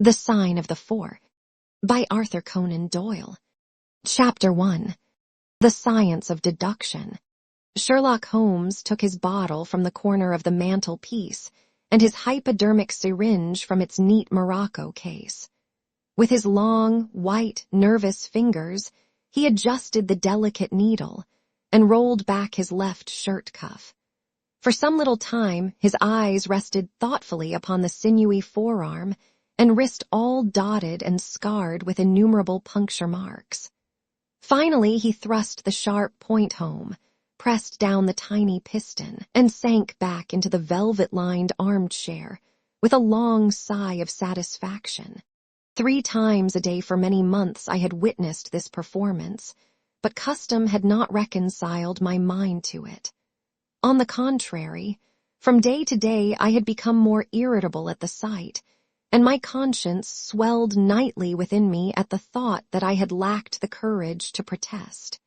The Sign of the Four, by Arthur Conan Doyle. Chapter 1. The Science of Deduction. Sherlock Holmes took his bottle from the corner of the mantelpiece and his hypodermic syringe from its neat morocco case. With his long, white, nervous fingers, he adjusted the delicate needle and rolled back his left shirt cuff. For some little time, his eyes rested thoughtfully upon the sinewy forearm and wrist all dotted and scarred with innumerable puncture marks. Finally, he thrust the sharp point home, pressed down the tiny piston, and sank back into the velvet-lined armchair with a long sigh of satisfaction. 3 times a day for many months I had witnessed this performance, but custom had not reconciled my mind to it. On the contrary, from day to day I had become more irritable at the sight, and my conscience swelled nightly within me at the thought that I had lacked the courage to protest.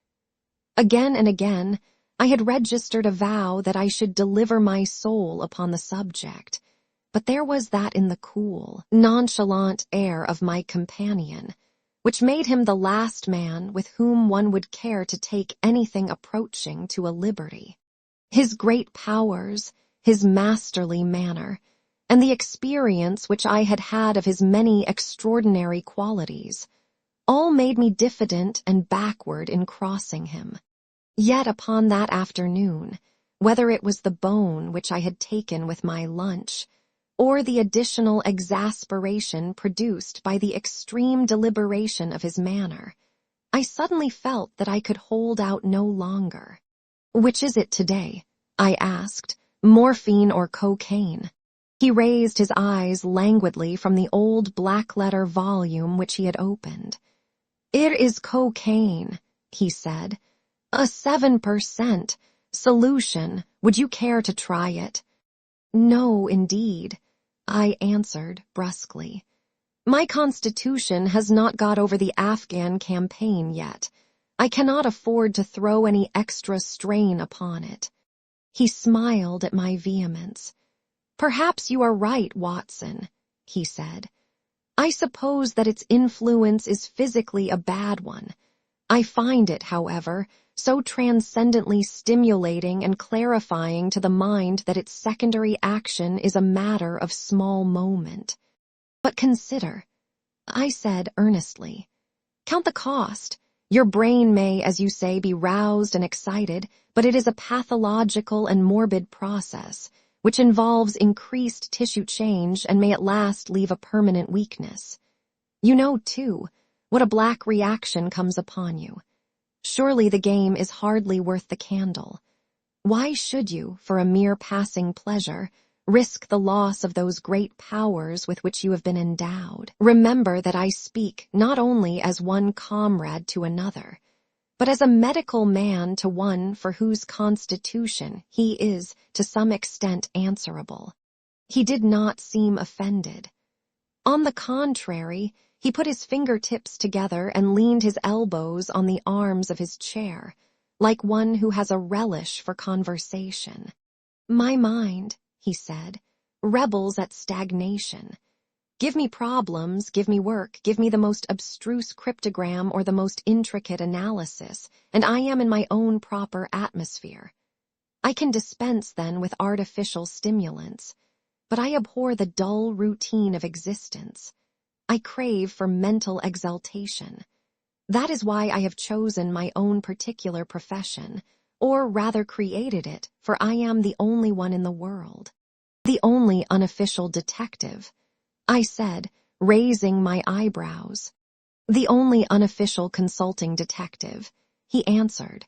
Again and again, I had registered a vow that I should deliver my soul upon the subject, but there was that in the cool, nonchalant air of my companion, which made him the last man with whom one would care to take anything approaching to a liberty. His great powers, his masterly manner, and the experience which I had had of his many extraordinary qualities, all made me diffident and backward in crossing him. Yet upon that afternoon, whether it was the bone which I had taken with my lunch, or the additional exasperation produced by the extreme deliberation of his manner, I suddenly felt that I could hold out no longer. "Which is it today?" I asked, "morphine or cocaine?" He raised his eyes languidly from the old black-letter volume which he had opened. "It is cocaine," he said. "A 7% solution. Would you care to try it?" "No, indeed," I answered brusquely. "My constitution has not got over the Afghan campaign yet. I cannot afford to throw any extra strain upon it." He smiled at my vehemence. "Perhaps you are right, Watson," he said. "I suppose that its influence is physically a bad one. I find it, however, so transcendently stimulating and clarifying to the mind that its secondary action is a matter of small moment. But consider," I said earnestly. "Count the cost. Your brain may, as you say, be roused and excited, but it is a pathological and morbid process, which involves increased tissue change and may at last leave a permanent weakness. You know, too, what a black reaction comes upon you. Surely the game is hardly worth the candle. Why should you, for a mere passing pleasure, risk the loss of those great powers with which you have been endowed? Remember that I speak not only as one comrade to another, but as a medical man to one for whose constitution he is to some extent answerable." He did not seem offended. On the contrary, he put his fingertips together and leaned his elbows on the arms of his chair, like one who has a relish for conversation. "My mind," he said, "rebels at stagnation. Give me problems, give me work, give me the most abstruse cryptogram or the most intricate analysis, and I am in my own proper atmosphere. I can dispense then with artificial stimulants, but I abhor the dull routine of existence. I crave for mental exaltation. That is why I have chosen my own particular profession, or rather created it, for I am the only one in the world. The only unofficial detective," I said, raising my eyebrows. "The only unofficial consulting detective," he answered.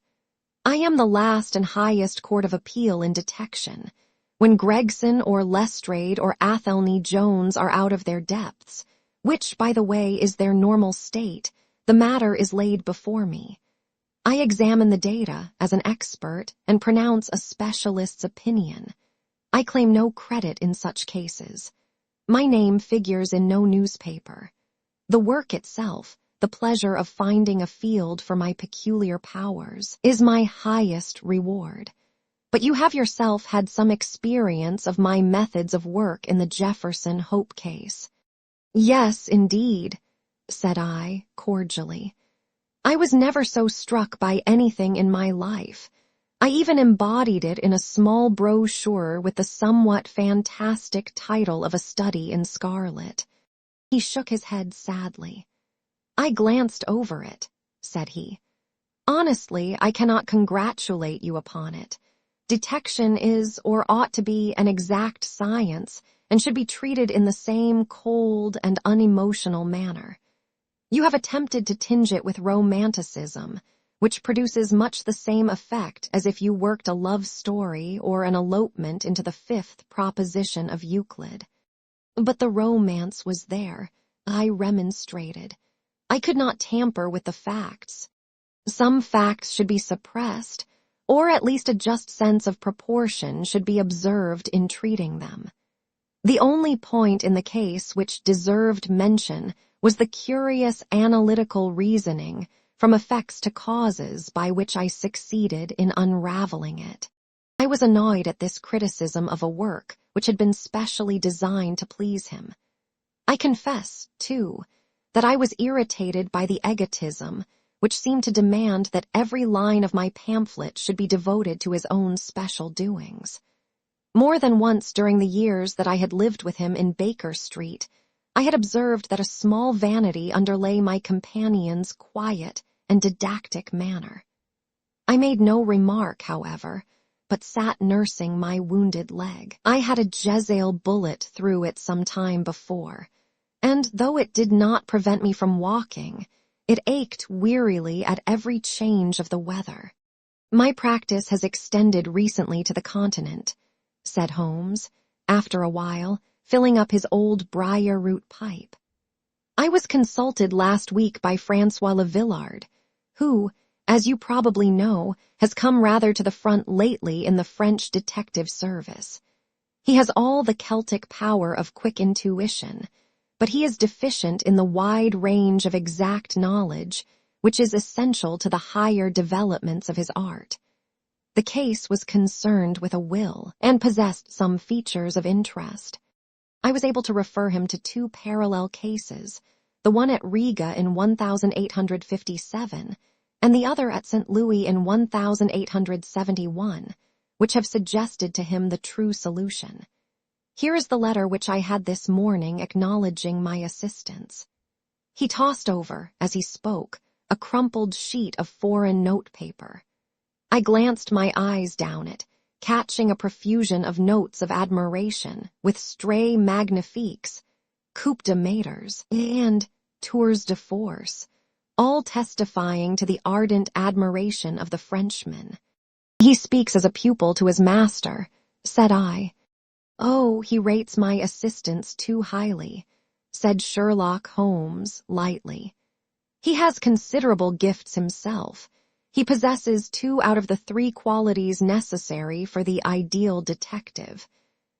"I am the last and highest court of appeal in detection. When Gregson or Lestrade or Athelney Jones are out of their depths, which, by the way, is their normal state, the matter is laid before me. I examine the data as an expert and pronounce a specialist's opinion. I claim no credit in such cases. My name figures in no newspaper. The work itself, the pleasure of finding a field for my peculiar powers, is my highest reward. But you have yourself had some experience of my methods of work in the Jefferson Hope case. "Yes, indeed," said I, cordially. I was never so struck by anything in my life. I even embodied it in a small brochure with the somewhat fantastic title of a study in scarlet. He shook his head sadly. "I glanced over it," said he. "Honestly, I cannot congratulate you upon it. Detection is, or ought to be, an exact science, and should be treated in the same cold and unemotional manner. You have attempted to tinge it with romanticism, which produces much the same effect as if you worked a love story or an elopement into the fifth proposition of Euclid. But the romance was there," I remonstrated. "I could not tamper with the facts. Some facts should be suppressed, or at least a just sense of proportion should be observed in treating them. The only point in the case which deserved mention was the curious analytical reasoning from effects to causes by which I succeeded in unraveling it." I was annoyed at this criticism of a work which had been specially designed to please him. I confess, too, that I was irritated by the egotism which seemed to demand that every line of my pamphlet should be devoted to his own special doings. More than once during the years that I had lived with him in Baker Street, I had observed that a small vanity underlay my companion's quiet and didactic manner. I made no remark, however, but sat nursing my wounded leg. I had a Jezebel bullet through it some time before, and though it did not prevent me from walking, it ached wearily at every change of the weather. "My practice has extended recently to the continent," said Holmes, after a while, filling up his old briar-root pipe. "I was consulted last week by Francois Le Villard, who, as you probably know, has come rather to the front lately in the French detective service. He has all the Celtic power of quick intuition, but he is deficient in the wide range of exact knowledge which is essential to the higher developments of his art. The case was concerned with a will and possessed some features of interest. I was able to refer him to two parallel cases, the one at Riga in 1857 and the other at St. Louis in 1871, which have suggested to him the true solution. Here is the letter which I had this morning acknowledging my assistance." He tossed over, as he spoke, a crumpled sheet of foreign notepaper. I glanced my eyes down it, catching a profusion of notes of admiration, with stray magnifiques, coup de maîtres, and tours de force, all testifying to the ardent admiration of the Frenchman. "He speaks as a pupil to his master," said I. "Oh, he rates my assistance too highly," said Sherlock Holmes lightly. "He has considerable gifts himself. He possesses 2 out of the 3 qualities necessary for the ideal detective.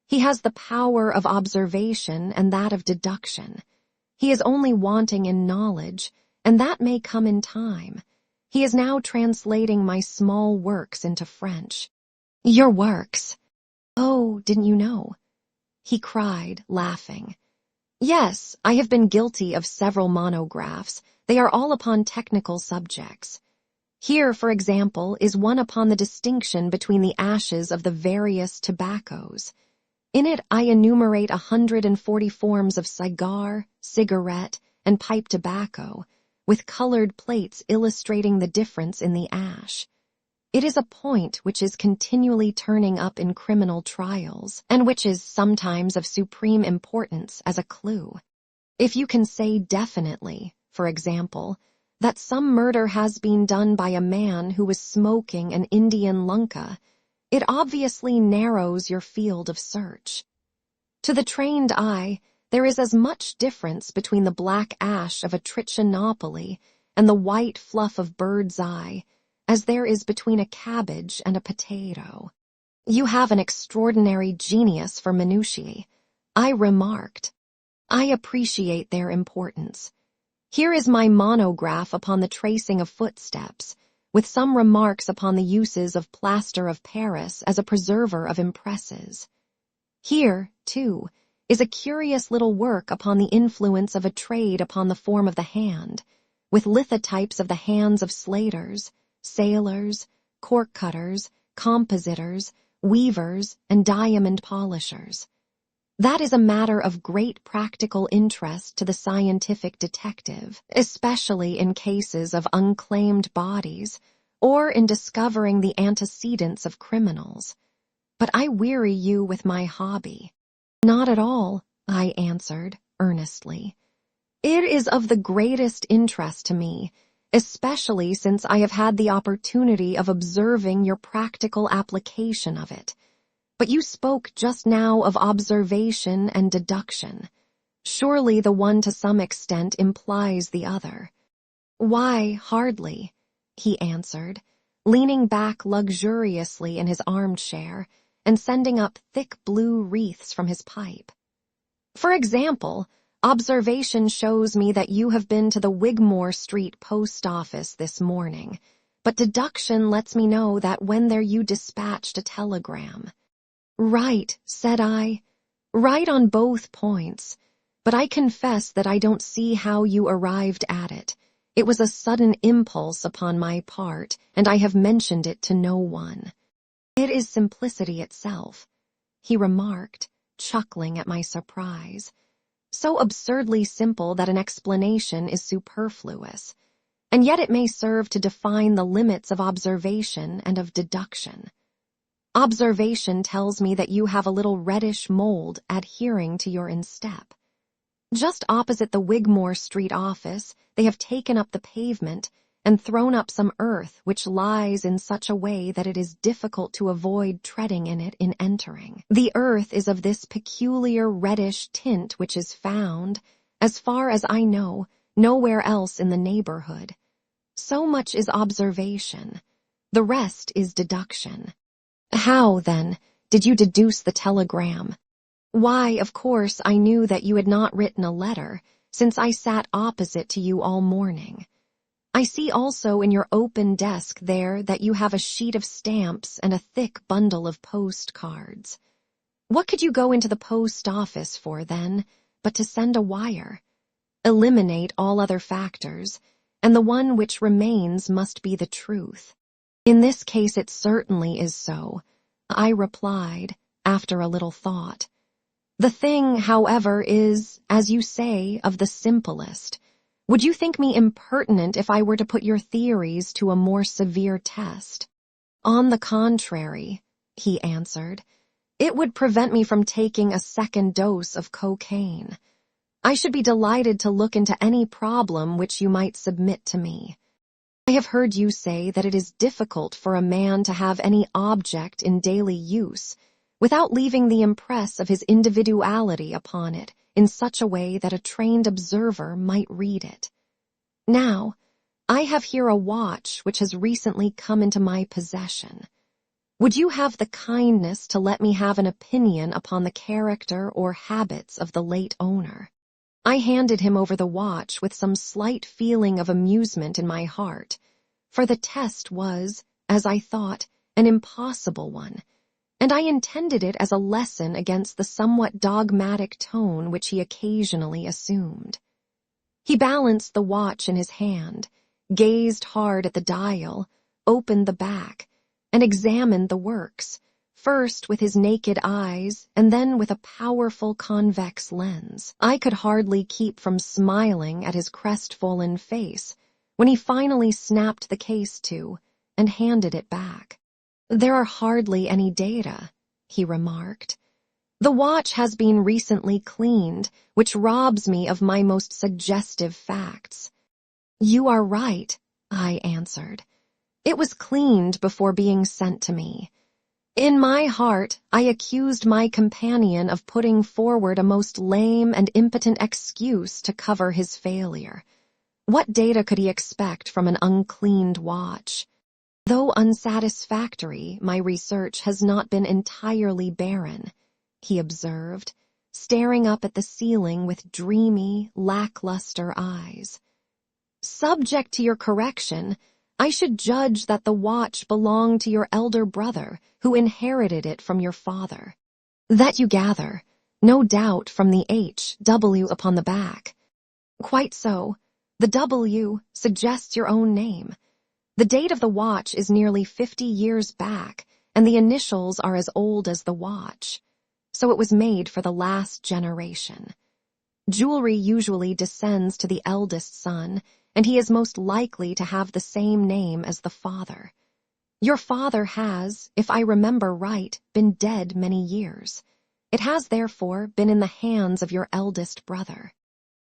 He has the power of observation and that of deduction. He is only wanting in knowledge, and that may come in time. He is now translating my small works into French." "Your works? Oh, didn't you know?" he cried, laughing. "Yes, I have been guilty of several monographs. They are all upon technical subjects. Here, for example, is one upon the distinction between the ashes of the various tobaccos. In it I enumerate 140 forms of cigar, cigarette, and pipe tobacco, with colored plates illustrating the difference in the ash. It is a point which is continually turning up in criminal trials, and which is sometimes of supreme importance as a clue. If you can say definitely, for example, that some murder has been done by a man who was smoking an Indian lunka, it obviously narrows your field of search. To the trained eye, there is as much difference between the black ash of a trichinopoly and the white fluff of bird's eye as there is between a cabbage and a potato. You have an extraordinary genius for minutiae, I remarked. I appreciate their importance. Here is my monograph upon the tracing of footsteps, with some remarks upon the uses of plaster of Paris as a preserver of impresses. Here, too, is a curious little work upon the influence of a trade upon the form of the hand, with lithotypes of the hands of slaters, sailors, cork cutters, compositors, weavers, and diamond polishers. That is a matter of great practical interest to the scientific detective, especially in cases of unclaimed bodies or in discovering the antecedents of criminals. But I weary you with my hobby. Not at all, I answered earnestly. It is of the greatest interest to me, especially since I have had the opportunity of observing your practical application of it. But you spoke just now of observation and deduction. Surely the one to some extent implies the other. Why, hardly, he answered, leaning back luxuriously in his armchair and sending up thick blue wreaths from his pipe. For example, observation shows me that you have been to the Wigmore Street post office this morning, but deduction lets me know that when there you dispatched a telegram. Right, said I. Right on both points, but I confess that I don't see how you arrived at it. It was a sudden impulse upon my part, and I have mentioned it to no one. It is simplicity itself, he remarked, chuckling at my surprise. So absurdly simple that an explanation is superfluous, and yet it may serve to define the limits of observation and of deduction. Observation tells me that you have a little reddish mold adhering to your instep. Just opposite the Wigmore Street office, they have taken up the pavement and thrown up some earth which lies in such a way that it is difficult to avoid treading in it in entering. The earth is of this peculiar reddish tint which is found, as far as I know, nowhere else in the neighborhood. So much is observation. The rest is deduction. How, then, did you deduce the telegram? Why, of course, I knew that you had not written a letter, since I sat opposite to you all morning. I see also in your open desk there that you have a sheet of stamps and a thick bundle of postcards. What could you go into the post office for, then, but to send a wire? Eliminate all other factors, and the one which remains must be the truth. In this case it certainly is so, I replied, after a little thought. The thing, however, is, as you say, of the simplest. Would you think me impertinent if I were to put your theories to a more severe test? On the contrary, he answered, it would prevent me from taking a second dose of cocaine. I should be delighted to look into any problem which you might submit to me. I have heard you say that it is difficult for a man to have any object in daily use without leaving the impress of his individuality upon it in such a way that a trained observer might read it. Now, I have here a watch which has recently come into my possession. Would you have the kindness to let me have an opinion upon the character or habits of the late owner? I handed him over the watch with some slight feeling of amusement in my heart, for the test was, as I thought, an impossible one, and I intended it as a lesson against the somewhat dogmatic tone which he occasionally assumed. He balanced the watch in his hand, gazed hard at the dial, opened the back, and examined the works, first with his naked eyes and then with a powerful convex lens. I could hardly keep from smiling at his crestfallen face when he finally snapped the case to and handed it back. There are hardly any data, he remarked. The watch has been recently cleaned, which robs me of my most suggestive facts. You are right, I answered. It was cleaned before being sent to me. In my heart, I accused my companion of putting forward a most lame and impotent excuse to cover his failure. What data could he expect from an uncleaned watch? Though unsatisfactory, my research has not been entirely barren, he observed, staring up at the ceiling with dreamy, lackluster eyes. Subject to your correction, I should judge that the watch belonged to your elder brother, who inherited it from your father. That you gather. no doubt from the HW upon the back. Quite so. The W suggests your own name. The date of the watch is nearly 50 years back, and the initials are as old as the watch. So it was made for the last generation. Jewelry usually descends to the eldest son, and he is most likely to have the same name as the father. Your father has, if I remember right, been dead many years. It has therefore been in the hands of your eldest brother.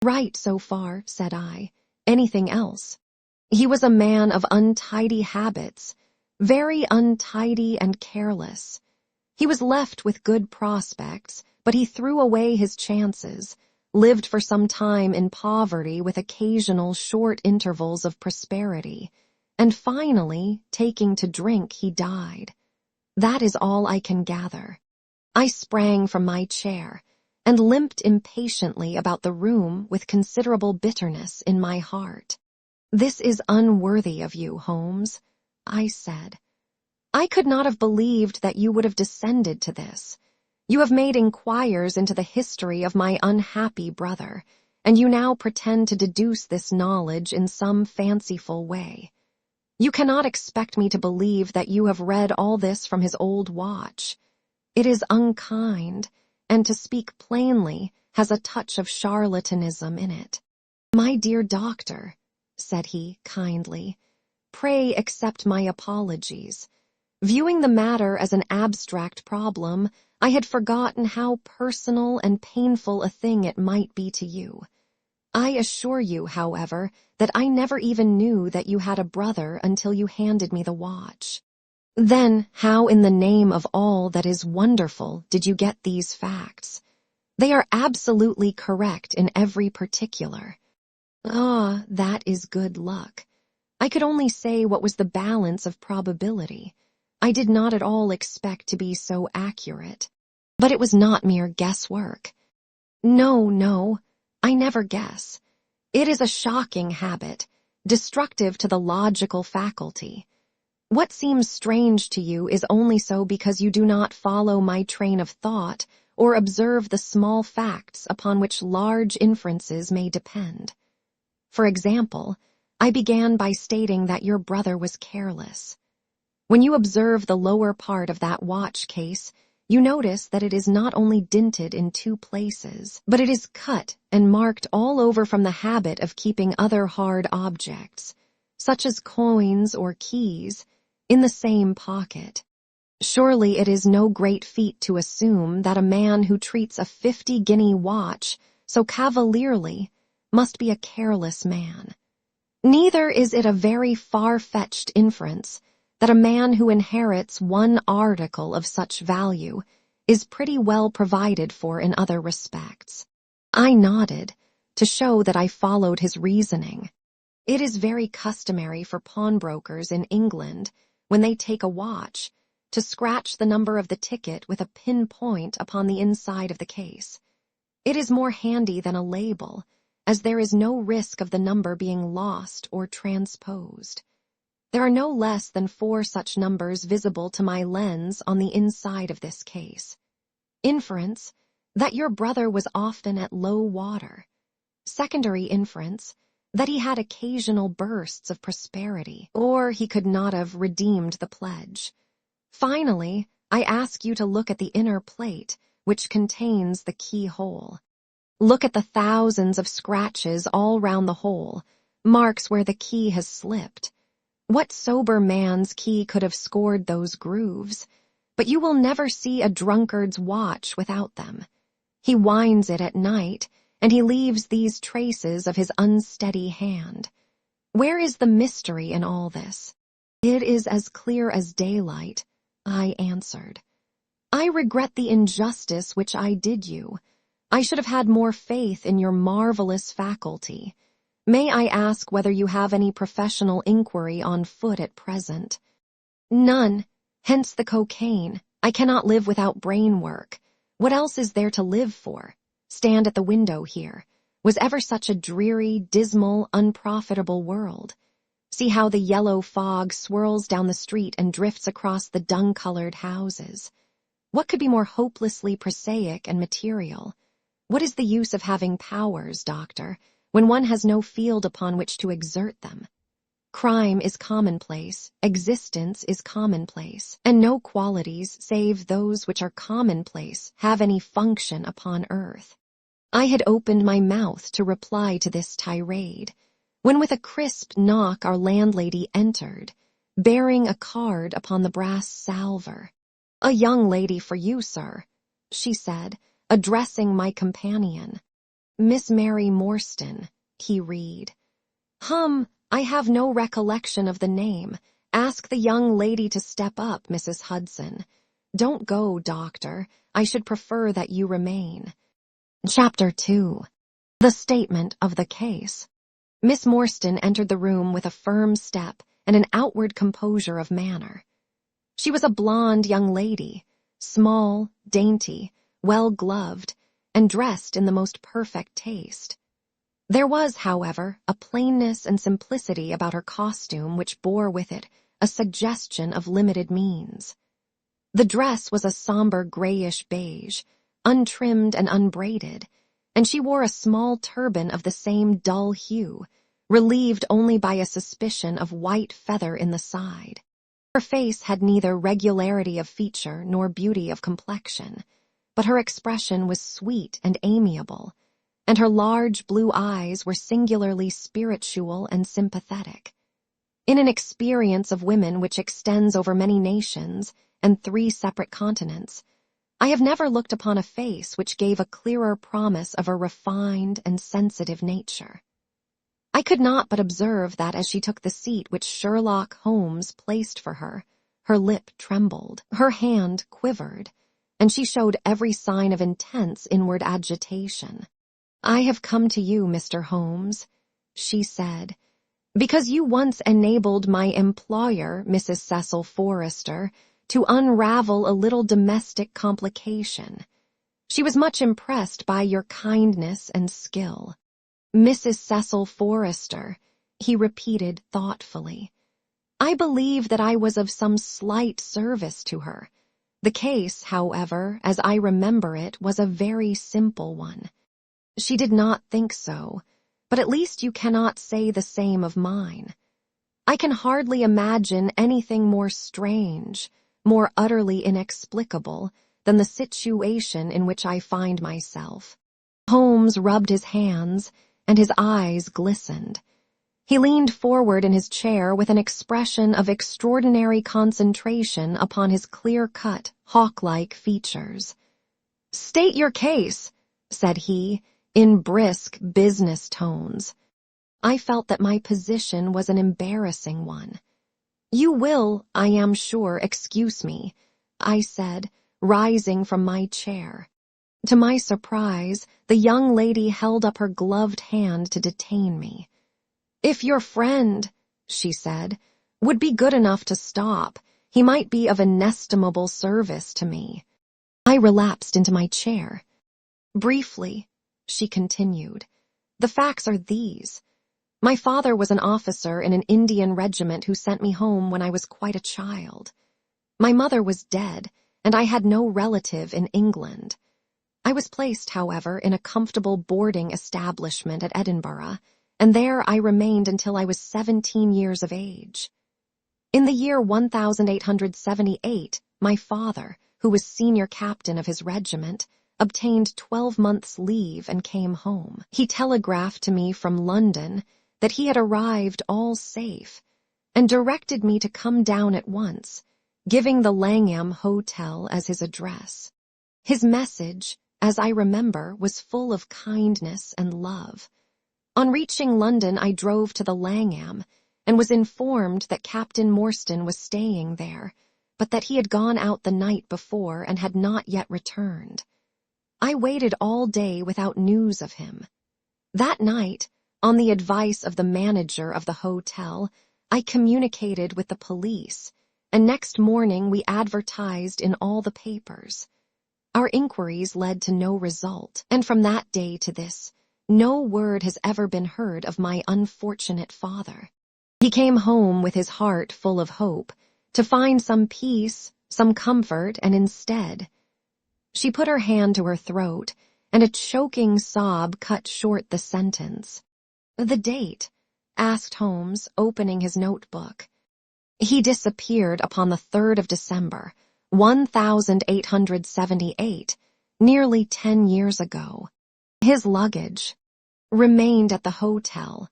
Right so far, said I. Anything else? He was a man of untidy habits, very untidy and careless. He was left with good prospects, but he threw away his chances, lived for some time in poverty with occasional short intervals of prosperity, and finally, taking to drink, he died. That is all I can gather. I sprang from my chair and limped impatiently about the room with considerable bitterness in my heart. This is unworthy of you, Holmes, I said. I could not have believed that you would have descended to this. You have made inquiries into the history of my unhappy brother, and you now pretend to deduce this knowledge in some fanciful way. You cannot expect me to believe that you have read all this from his old watch. It is unkind, and to speak plainly, has a touch of charlatanism in it. My dear doctor, said he kindly, pray accept my apologies. Viewing the matter as an abstract problem, I had forgotten how personal and painful a thing it might be to you. I assure you, however, that I never even knew that you had a brother until you handed me the watch. Then, how in the name of all that is wonderful did you get these facts? They are absolutely correct in every particular. Ah, that is good luck. I could only say what was the balance of probability. I did not at all expect to be so accurate. But it was not mere guesswork. No, I never guess. It is a shocking habit, destructive to the logical faculty. What seems strange to you is only so because you do not follow my train of thought or observe the small facts upon which large inferences may depend. For example, I began by stating that your brother was careless. When you observe the lower part of that watch case, you notice that it is not only dinted in 2 places, but it is cut and marked all over from the habit of keeping other hard objects, such as coins or keys, in the same pocket. Surely it is no great feat to assume that a man who treats a 50-guinea watch so cavalierly must be a careless man. Neither is it a very far-fetched inference that a man who inherits one article of such value is pretty well provided for in other respects. I nodded, to show that I followed his reasoning. It is very customary for pawnbrokers in England, when they take a watch, to scratch the number of the ticket with a pinpoint upon the inside of the case. It is more handy than a label, as there is no risk of the number being lost or transposed. There are no less than 4 such numbers visible to my lens on the inside of this case. Inference, that your brother was often at low water. Secondary inference, that he had occasional bursts of prosperity, or he could not have redeemed the pledge. Finally, I ask you to look at the inner plate, which contains the keyhole. Look at the thousands of scratches all round the hole, marks where the key has slipped. What sober man's key could have scored those grooves? But you will never see a drunkard's watch without them. He winds it at night, and he leaves these traces of his unsteady hand. Where is the mystery in all this? It is as clear as daylight, I answered. I regret the injustice which I did you. I should have had more faith in your marvelous faculty. May I ask whether you have any professional inquiry on foot at present? None, hence the cocaine. I cannot live without brain work. What else is there to live for? Stand at the window here. Was ever such a dreary, dismal, unprofitable world? See how the yellow fog swirls down the street and drifts across the dung-colored houses. What could be more hopelessly prosaic and material? What is the use of having powers, doctor, when one has no field upon which to exert them? Crime is commonplace, existence is commonplace, and no qualities save those which are commonplace have any function upon earth. I had opened my mouth to reply to this tirade, when with a crisp knock our landlady entered, bearing a card upon the brass salver. "A young lady for you, sir," she said, addressing my companion. "Miss Mary Morstan," he read. I have no recollection of the name. Ask the young lady to step up, Mrs. Hudson. Don't go, doctor. I should prefer that you remain. Chapter 2. The Statement of the Case. Miss Morstan entered the room with a firm step and an outward composure of manner. She was a blonde young lady, small, dainty, well-gloved, and dressed in the most perfect taste. There was, however, a plainness and simplicity about her costume which bore with it a suggestion of limited means. The dress was a somber grayish beige, untrimmed and unbraided, and she wore a small turban of the same dull hue, relieved only by a suspicion of white feather in the side. Her face had neither regularity of feature nor beauty of complexion, but her expression was sweet and amiable, and her large blue eyes were singularly spiritual and sympathetic. In an experience of women which extends over many nations and 3 separate continents, I have never looked upon a face which gave a clearer promise of a refined and sensitive nature. I could not but observe that as she took the seat which Sherlock Holmes placed for her, her lip trembled, her hand quivered, and she showed every sign of intense inward agitation. "I have come to you, Mr. Holmes," she said, "because you once enabled my employer, Mrs. Cecil Forrester, to unravel a little domestic complication. She was much impressed by your kindness and skill." "Mrs. Cecil Forrester," he repeated thoughtfully. "I believe that I was of some slight service to her. The case, however, as I remember it, was a very simple one." "She did not think so, but at least you cannot say the same of mine. I can hardly imagine anything more strange, more utterly inexplicable, than the situation in which I find myself." Holmes rubbed his hands, and his eyes glistened. He leaned forward in his chair with an expression of extraordinary concentration upon his clear-cut, hawk-like features. "State your case," said he, in brisk business tones. I felt that my position was an embarrassing one. "You will, I am sure, excuse me," I said, rising from my chair. To my surprise, the young lady held up her gloved hand to detain me. "If your friend," she said, "would be good enough to stop, he might be of inestimable service to me." I relapsed into my chair. "Briefly," she continued, "the facts are these. My father was an officer in an Indian regiment who sent me home when I was quite a child. My mother was dead, and I had no relative in England. I was placed, however, in a comfortable boarding establishment at Edinburgh, and there I remained until I was 17 years of age. In the year 1878, my father, who was senior captain of his regiment, obtained 12 months' leave and came home. He telegraphed to me from London that he had arrived all safe, and directed me to come down at once, giving the Langham Hotel as his address. His message, as I remember, was full of kindness and love. On reaching London, I drove to the Langham, and was informed that Captain Morstan was staying there, but that he had gone out the night before and had not yet returned. I waited all day without news of him. That night, on the advice of the manager of the hotel, I communicated with the police, and next morning we advertised in all the papers. Our inquiries led to no result, and from that day to this, no word has ever been heard of my unfortunate father. He came home with his heart full of hope, to find some peace, some comfort, and instead, She put her hand to her throat, and a choking sob cut short the sentence. "The date?" asked Holmes, opening his notebook. "He disappeared upon the 3rd of December, 1878, nearly 10 years ago. His luggage remained at the hotel.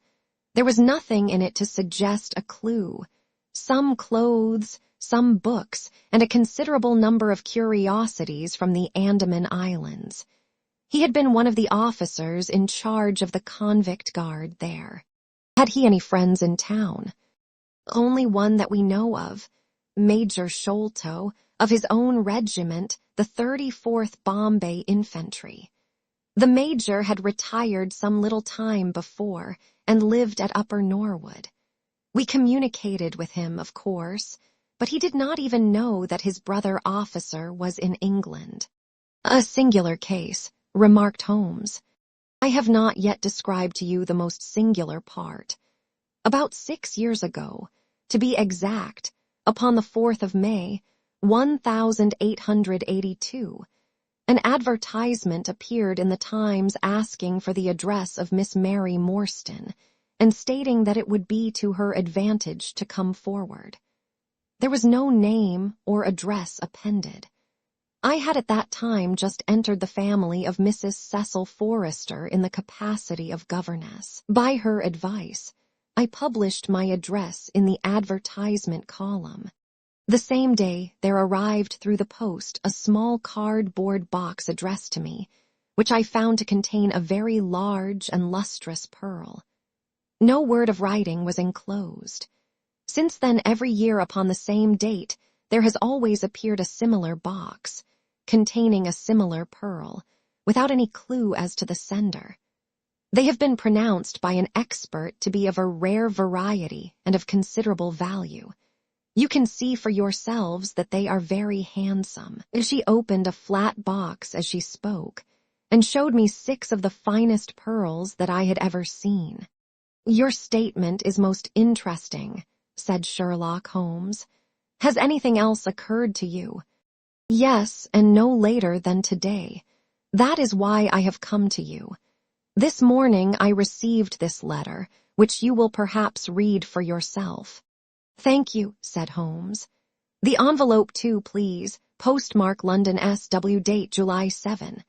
There was nothing in it to suggest a clue. Some clothes, some books, and a considerable number of curiosities from the Andaman Islands. He had been one of the officers in charge of the convict guard there. Had he any friends in town? Only one that we know of, Major Sholto, of his own regiment, the 34th Bombay Infantry. The major had retired some little time before and lived at Upper Norwood. We communicated with him, of course, but he did not even know that his brother officer was in England." "A singular case," remarked Holmes. "I have not yet described to you the most singular part. About 6 years ago, to be exact, upon the 4th of May, 1882, an advertisement appeared in the Times asking for the address of Miss Mary Morstan, and stating that it would be to her advantage to come forward. There was no name or address appended. I had at that time just entered the family of Mrs. Cecil Forrester in the capacity of governess. By her advice, I published my address in the advertisement column. The same day there arrived through the post a small cardboard box addressed to me, which I found to contain a very large and lustrous pearl. No word of writing was enclosed. Since then, every year upon the same date, there has always appeared a similar box, containing a similar pearl, without any clue as to the sender. They have been pronounced by an expert to be of a rare variety and of considerable value. You can see for yourselves that they are very handsome." She opened a flat box as she spoke, and showed me 6 of the finest pearls that I had ever seen. "Your statement is most interesting," said Sherlock Holmes. "Has anything else occurred to you?" "Yes, and no later than today. That is why I have come to you. This morning I received this letter, which you will perhaps read for yourself." "Thank you," said Holmes. "The envelope too, please. Postmark London S.W. Date July 7.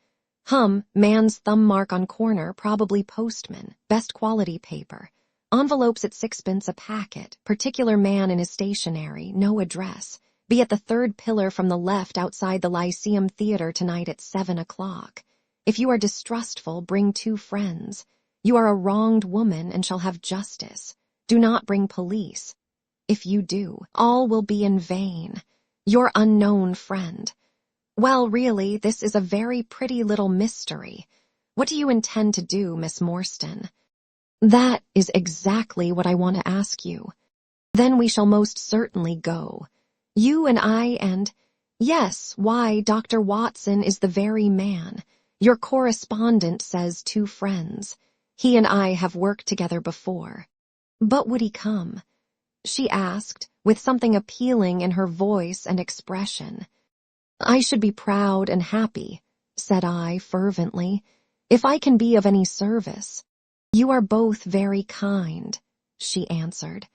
Man's thumb mark on corner, probably postman. Best quality paper. Envelopes at 6d a packet. Particular man in his stationery. No address. Be at the 3rd pillar from the left outside the Lyceum Theatre tonight at 7 o'clock. If you are distrustful, bring 2 friends. You are a wronged woman and shall have justice. Do not bring police. If you do, all will be in vain. Your unknown friend." "Well, really, this is a very pretty little mystery. What do you intend to do, Miss Morstan?" "That is exactly what I want to ask you. Then we shall most certainly go. You and I and— Yes, why, Dr. Watson is the very man. Your correspondent says 2 friends. He and I have worked together before. But would he come?" she asked, with something appealing in her voice and expression. "I should be proud and happy," said I fervently, "if I can be of any service." "You are both very kind," she answered.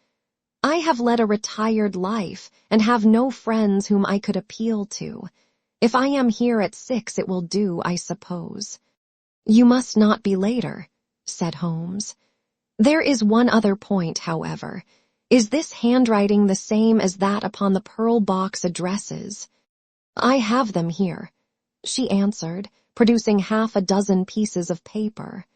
"I have led a retired life and have no friends whom I could appeal to. If I am here at 6, it will do, I suppose." "You must not be later," said Holmes. "There is one other point, however. Is this handwriting the same as that upon the pearl box addresses?" "I have them here," she answered, producing half a dozen pieces of paper.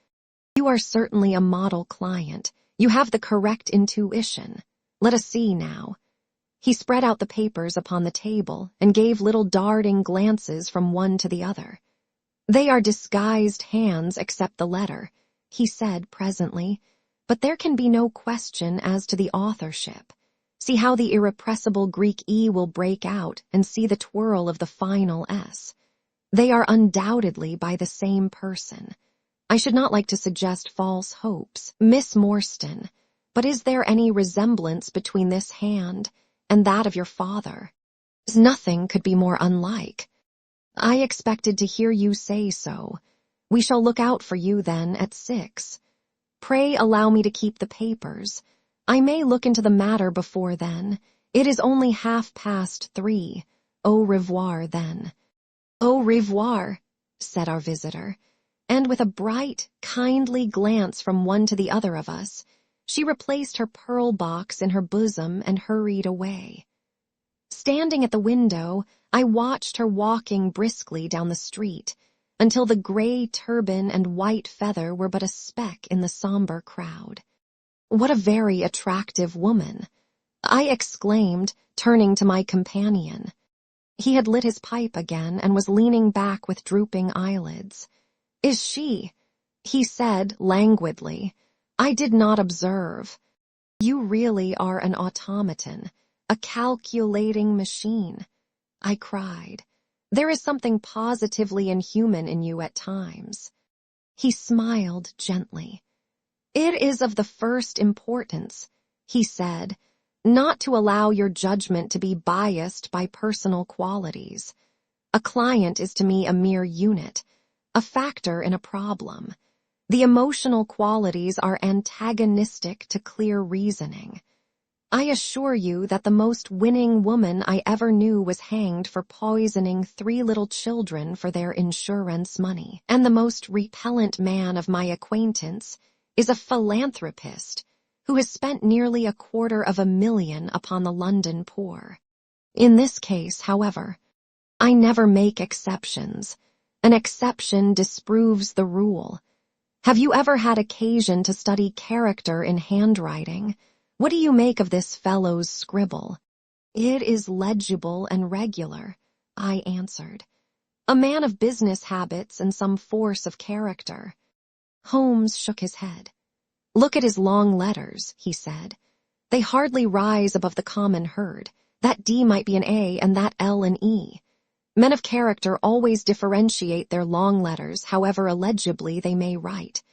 "You are certainly a model client. You have the correct intuition. Let us see now." He spread out the papers upon the table and gave little darting glances from one to the other. "They are disguised hands except the letter," he said presently, "but there can be no question as to the authorship. See how the irrepressible Greek E will break out, and see the twirl of the final S. They are undoubtedly by the same person. I should not like to suggest false hopes, Miss Morstan, but is there any resemblance between this hand and that of your father?" "Nothing could be more unlike." I expected to hear you say so. We shall look out for you then at 6. Pray allow me to keep the papers. I may look into the matter before then. It is only 3:30. Au revoir then. Au revoir, said our visitor, and with a bright, kindly glance from one to the other of us, she replaced her pearl box in her bosom and hurried away. Standing at the window, I watched her walking briskly down the street, until the gray turban and white feather were but a speck in the somber crowd. What a very attractive woman, I exclaimed, turning to my companion. He had lit his pipe again and was leaning back with drooping eyelids. Is she? He said languidly. I did not observe. You really are an automaton, a calculating machine, I cried. There is something positively inhuman in you at times. He smiled gently. It is of the first importance, he said, not to allow your judgment to be biased by personal qualities. A client is to me a mere unit, a factor in a problem. The emotional qualities are antagonistic to clear reasoning. I assure you that the most winning woman I ever knew was hanged for poisoning 3 little children for their insurance money, and the most repellent man of my acquaintance is a philanthropist who has spent nearly $250,000 upon the London poor. In this case, however, I never make exceptions. An exception disproves the rule. Have you ever had occasion to study character in handwriting? What do you make of this fellow's scribble? It is legible and regular, I answered. A man of business habits and some force of character. Holmes shook his head. Look at his long letters, he said. They hardly rise above the common herd. That D might be an A and that L an E. Men of character always differentiate their long letters, however illegibly they may write.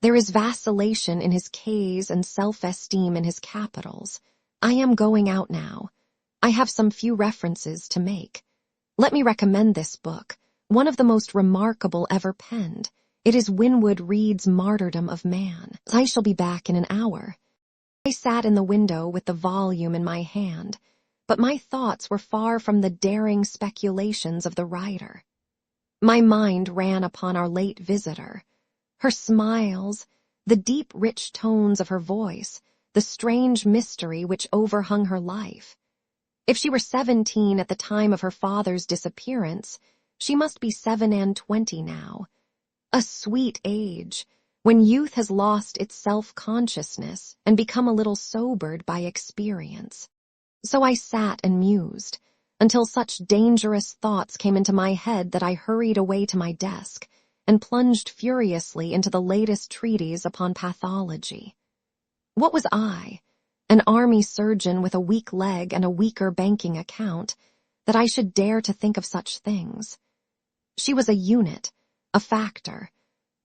There is vacillation in his K's and self-esteem in his capitals. I am going out now. I have some few references to make. Let me recommend this book, one of the most remarkable ever penned. It is Winwood Reade's Martyrdom of Man. I shall be back in an hour. I sat in the window with the volume in my hand, but my thoughts were far from the daring speculations of the writer. My mind ran upon our late visitor. Her smiles, the deep, rich tones of her voice, the strange mystery which overhung her life. If she were 17 at the time of her father's disappearance, she must be 27 now. A sweet age, when youth has lost its self-consciousness and become a little sobered by experience. So I sat and mused, until such dangerous thoughts came into my head that I hurried away to my desk and plunged furiously into the latest treatise upon pathology. What was I, an army surgeon with a weak leg and a weaker banking account, that I should dare to think of such things? She was a unit, a factor,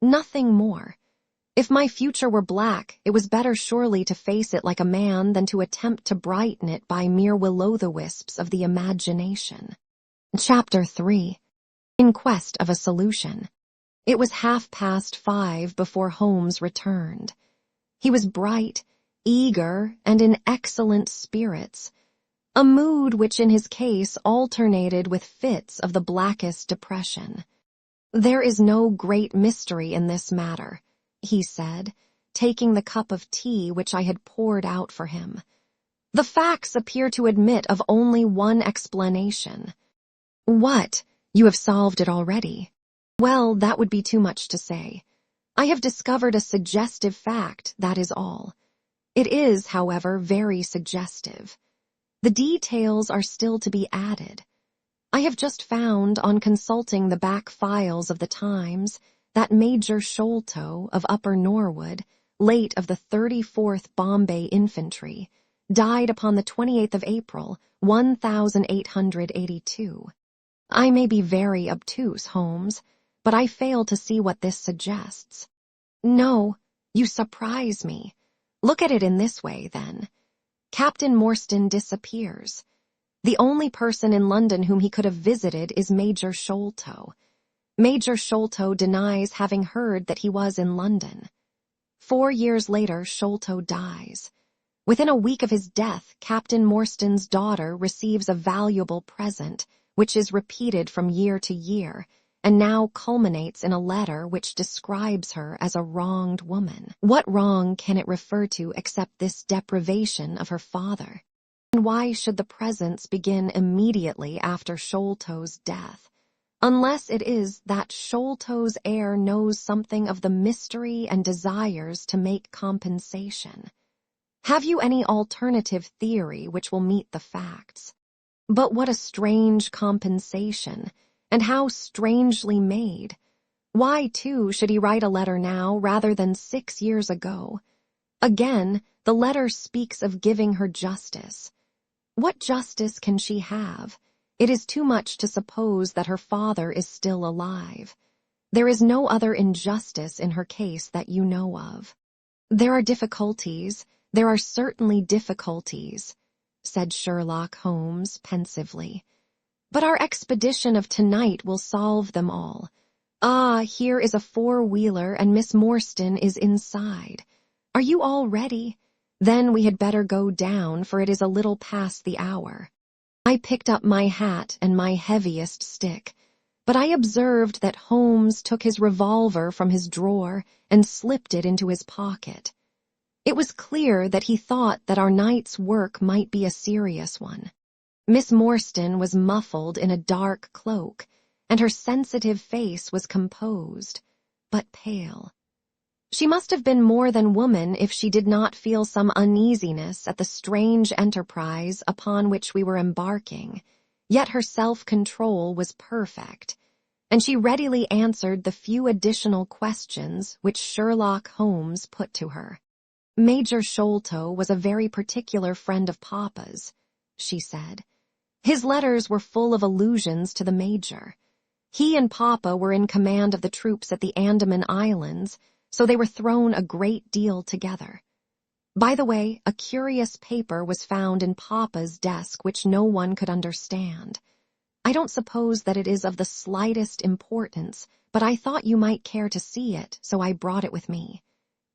nothing more. If my future were black, it was better surely to face it like a man than to attempt to brighten it by mere will-o'-the-wisps of the imagination. Chapter 3. In Quest of a Solution. It was 5:30 before Holmes returned. He was bright, eager, and in excellent spirits, a mood which in his case alternated with fits of the blackest depression. There is no great mystery in this matter, he said, taking the cup of tea which I had poured out for him. The facts appear to admit of only one explanation. What? You have solved it already? Well, that would be too much to say. I have discovered a suggestive fact, that is all. It is, however, very suggestive. The details are still to be added. I have just found, on consulting the back files of the Times, that Major Sholto of Upper Norwood, late of the 34th Bombay Infantry, died upon the 28th of April, 1882. I may be very obtuse, Holmes, but I fail to see what this suggests. No, you surprise me. Look at it in this way, then. Captain Morstan disappears. The only person in London whom he could have visited is Major Sholto. Major Sholto denies having heard that he was in London. 4 years later, Sholto dies. Within a week of his death, Captain Morstan's daughter receives a valuable present, which is repeated from year to year, and now culminates in a letter which describes her as a wronged woman. What wrong can it refer to except this deprivation of her father? And why should the presents begin immediately after Sholto's death? Unless it is that Sholto's heir knows something of the mystery and desires to make compensation. Have you any alternative theory which will meet the facts? But what a strange compensation, and how strangely made. Why, too, should he write a letter now rather than 6 years ago? Again, the letter speaks of giving her justice. What justice can she have? It is too much to suppose that her father is still alive. There is no other injustice in her case that you know of. There are certainly difficulties, said Sherlock Holmes pensively. But our expedition of tonight will solve them all. Ah, here is a 4-wheeler and Miss Morstan is inside. Are you all ready? Then we had better go down, for it is a little past the hour. I picked up my hat and my heaviest stick, but I observed that Holmes took his revolver from his drawer and slipped it into his pocket. It was clear that he thought that our night's work might be a serious one. Miss Morstan was muffled in a dark cloak, and her sensitive face was composed, but pale. She must have been more than woman if she did not feel some uneasiness at the strange enterprise upon which we were embarking, yet her self-control was perfect, and she readily answered the few additional questions which Sherlock Holmes put to her. Major Sholto was a very particular friend of Papa's, she said. His letters were full of allusions to the Major. He and Papa were in command of the troops at the Andaman Islands, so they were thrown a great deal together. By the way, a curious paper was found in Papa's desk which no one could understand. I don't suppose that it is of the slightest importance, but I thought you might care to see it, so I brought it with me.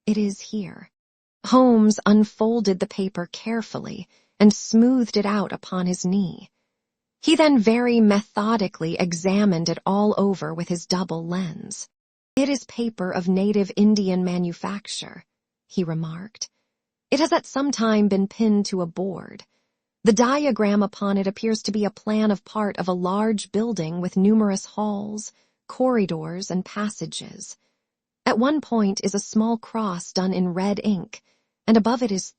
It is here. Holmes unfolded the paper carefully and smoothed it out upon his knee. He then very methodically examined it all over with his double lens. It is paper of native Indian manufacture, he remarked. It has at some time been pinned to a board. The diagram upon it appears to be a plan of part of a large building with numerous halls, corridors, and passages. At one point is a small cross done in red ink, and above it is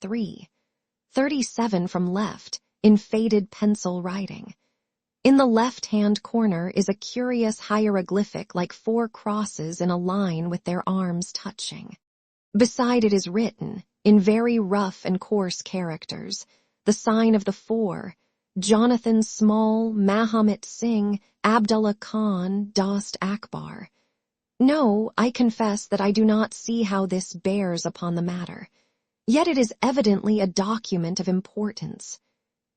37 from left, in faded pencil writing. In the left-hand corner is a curious hieroglyphic like 4 crosses in a line with their arms touching. Beside it is written, in very rough and coarse characters, the sign of the 4, Jonathan Small, Mahomet Singh, Abdullah Khan, Dost Akbar. No, I confess that I do not see how this bears upon the matter. Yet it is evidently a document of importance.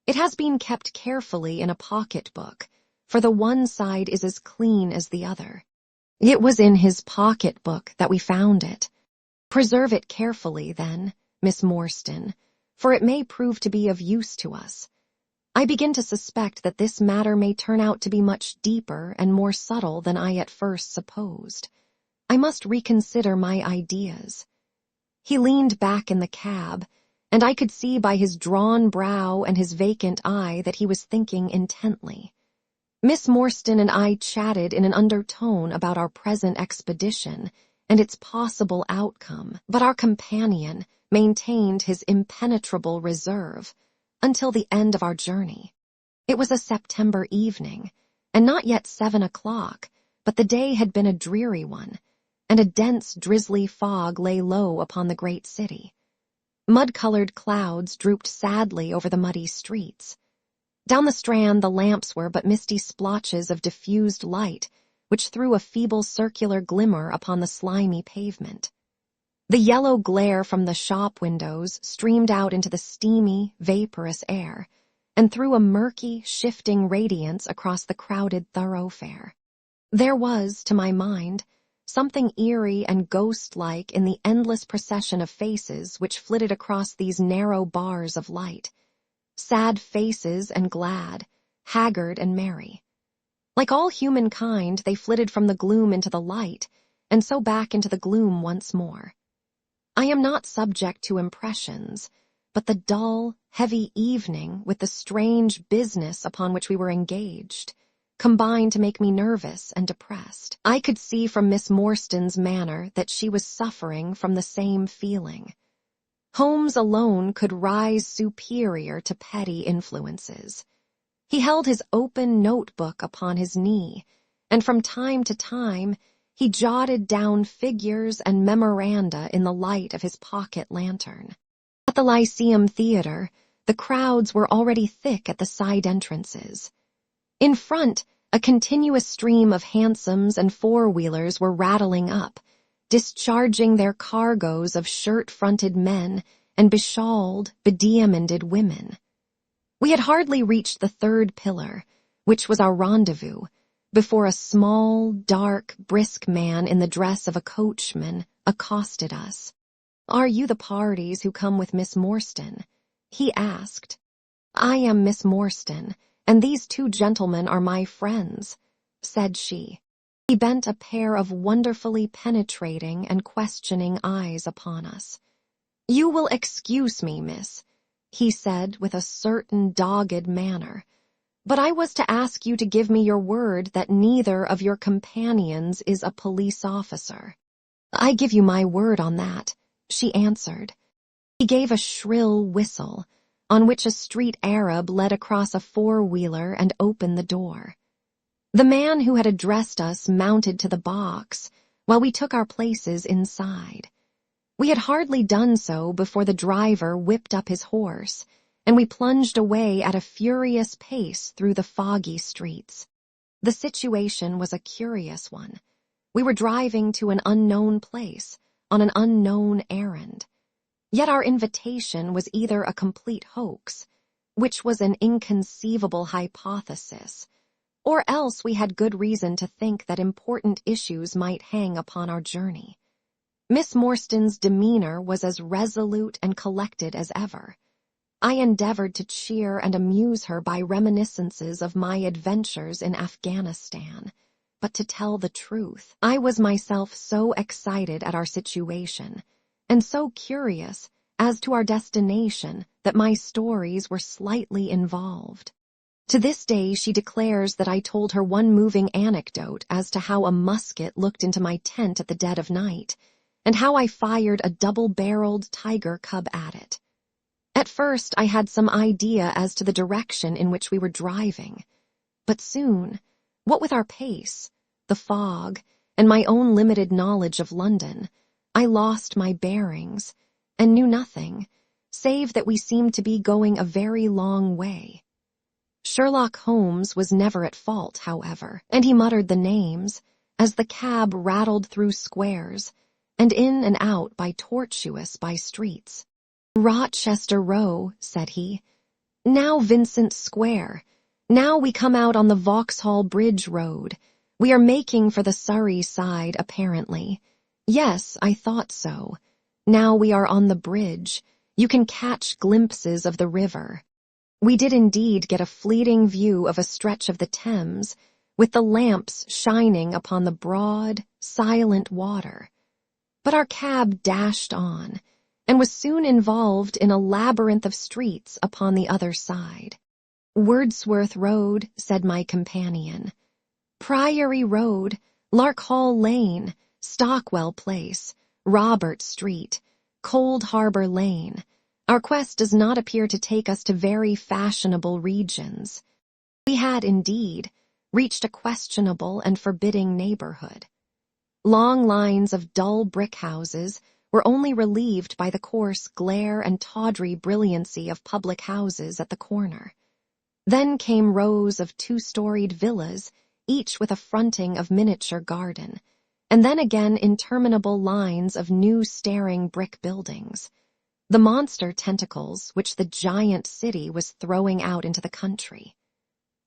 It has been kept carefully in a pocket-book, for the one side is as clean as the other. It was in his pocket-book that we found it. Preserve it carefully, then, Miss Morstan, for it may prove to be of use to us. I begin to suspect that this matter may turn out to be much deeper and more subtle than I at first supposed. I must reconsider my ideas. He leaned back in the cab, and I could see by his drawn brow and his vacant eye that he was thinking intently. Miss Morstan and I chatted in an undertone about our present expedition and its possible outcome, but our companion maintained his impenetrable reserve until the end of our journey. It was a September evening, and not yet 7 o'clock, but the day had been a dreary one, and a dense, drizzly fog lay low upon the great city. Mud-colored clouds drooped sadly over the muddy streets. Down the Strand the lamps were but misty splotches of diffused light, which threw a feeble circular glimmer upon the slimy pavement. The yellow glare from the shop windows streamed out into the steamy, vaporous air, and threw a murky, shifting radiance across the crowded thoroughfare. There was, to my mind, something eerie and ghost-like in the endless procession of faces which flitted across these narrow bars of light. Sad faces and glad, haggard and merry. Like all humankind, they flitted from the gloom into the light, and so back into the gloom once more. I am not subject to impressions, but the dull, heavy evening with the strange business upon which we were engaged combined to make me nervous and depressed. I could see from Miss Morstan's manner that she was suffering from the same feeling. Holmes alone could rise superior to petty influences. He held his open notebook upon his knee, and from time to time he jotted down figures and memoranda in the light of his pocket lantern. At the Lyceum Theatre, the crowds were already thick at the side entrances. In front, a continuous stream of hansoms and four-wheelers were rattling up, discharging their cargoes of shirt-fronted men and beshawled, bediamonded women. We had hardly reached the third pillar, which was our rendezvous, before a small, dark, brisk man in the dress of a coachman accosted us. "Are you the parties who come with Miss Morstan?" he asked. "I am Miss Morstan, and these two gentlemen are my friends," said she. He bent a pair of wonderfully penetrating and questioning eyes upon us. "You will excuse me, miss," he said with a certain dogged manner, "but I was to ask you to give me your word that neither of your companions is a police officer." "I give you my word on that," she answered. He gave a shrill whistle, on which a street Arab led across a four-wheeler and opened the door. The man who had addressed us mounted to the box, while we took our places inside. We had hardly done so before the driver whipped up his horse, and we plunged away at a furious pace through the foggy streets. The situation was a curious one. We were driving to an unknown place, on an unknown errand. Yet our invitation was either a complete hoax, which was an inconceivable hypothesis, or else we had good reason to think that important issues might hang upon our journey. Miss Morstan's demeanor was as resolute and collected as ever. I endeavored to cheer and amuse her by reminiscences of my adventures in Afghanistan, but to tell the truth, I was myself so excited at our situation, and so curious as to our destination that my stories were slightly involved. To this day she declares that I told her one moving anecdote as to how a musket looked into my tent at the dead of night, and how I fired a double-barreled tiger cub at it. At first I had some idea as to the direction in which we were driving, but soon, what with our pace, the fog, and my own limited knowledge of London, I lost my bearings, and knew nothing, save that we seemed to be going a very long way. Sherlock Holmes was never at fault, however, and he muttered the names, as the cab rattled through squares, and in and out by tortuous by-streets. "Rochester Row," said he. "Now Vincent Square. Now we come out on the Vauxhall Bridge Road. We are making for the Surrey side, apparently. Yes, I thought so. Now we are on the bridge. You can catch glimpses of the river." We did indeed get a fleeting view of a stretch of the Thames, with the lamps shining upon the broad, silent water. But our cab dashed on, and was soon involved in a labyrinth of streets upon the other side. "Wordsworth Road," said my companion. "Priory Road, Larkhall Lane, Stockwell Place, Robert Street, Cold Harbor Lane. Our quest does not appear to take us to very fashionable regions." We had, indeed, reached a questionable and forbidding neighborhood. Long lines of dull brick houses were only relieved by the coarse glare and tawdry brilliancy of public houses at the corner. Then came rows of two-storied villas, each with a fronting of miniature garden, and then again interminable lines of new staring brick buildings. the monster tentacles which the giant city was throwing out into the country.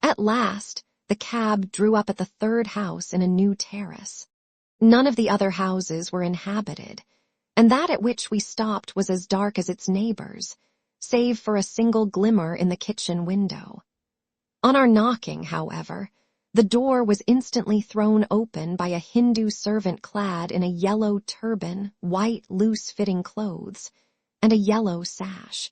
At last, the cab drew up at the third house in a new terrace. None of the other houses were inhabited, and that at which we stopped was as dark as its neighbors, save for a single glimmer in the kitchen window. On our knocking, however, the door was instantly thrown open by a Hindu servant clad in a yellow turban, white loose-fitting clothes, and a yellow sash.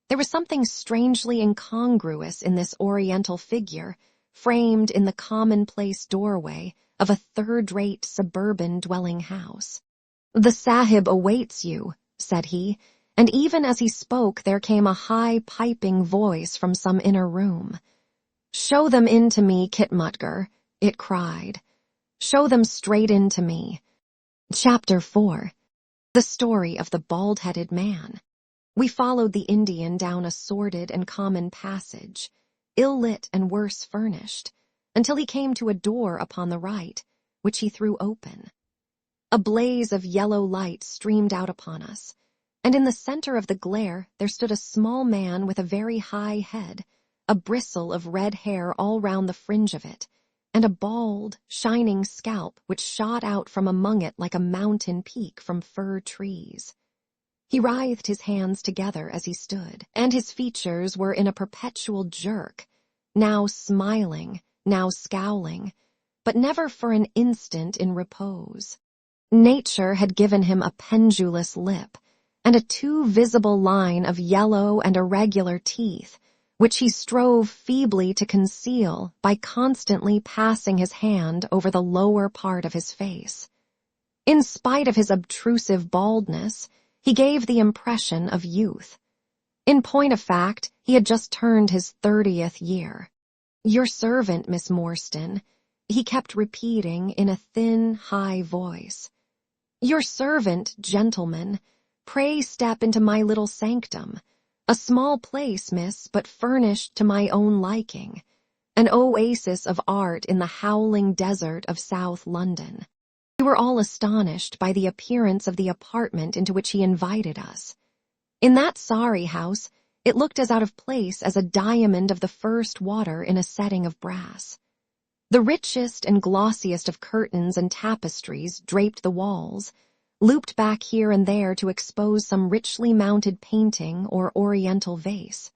There was something strangely incongruous in this oriental figure, framed in the commonplace doorway of a third-rate suburban dwelling house. "The Sahib awaits you," said he, and even as he spoke there came a high piping voice from some inner room. "Show them in to me, Kitmutgar," it cried. "Show them straight in to me." Chapter 4. The Story of the Bald-Headed Man. We followed the Indian down a sordid and common passage, ill-lit and worse furnished, until he came to a door upon the right, which he threw open. A blaze of yellow light streamed out upon us, and in the center of the glare there stood a small man with a very high head, a bristle of red hair all round the fringe of it, and a bald, shining scalp which shot out from among it like a mountain peak from fir trees. He writhed his hands together as he stood, and his features were in a perpetual jerk, now smiling, now scowling, but never for an instant in repose. Nature had given him a pendulous lip, and a too visible line of yellow and irregular teeth, which he strove feebly to conceal by constantly passing his hand over the lower part of his face. In spite of his obtrusive baldness, he gave the impression of youth. In point of fact, he had just turned his 30th year. "Your servant, Miss Morstan," he kept repeating in a thin, high voice. "Your servant, gentlemen. Pray step into my little sanctum. A small place, miss, but furnished to my own liking. An oasis of art in the howling desert of South London." We were all astonished by the appearance of the apartment into which he invited us. In that sorry house, it looked as out of place as a diamond of the first water in a setting of brass. The richest and glossiest of curtains and tapestries draped the walls, looped back here and there to expose some richly mounted painting or oriental vase.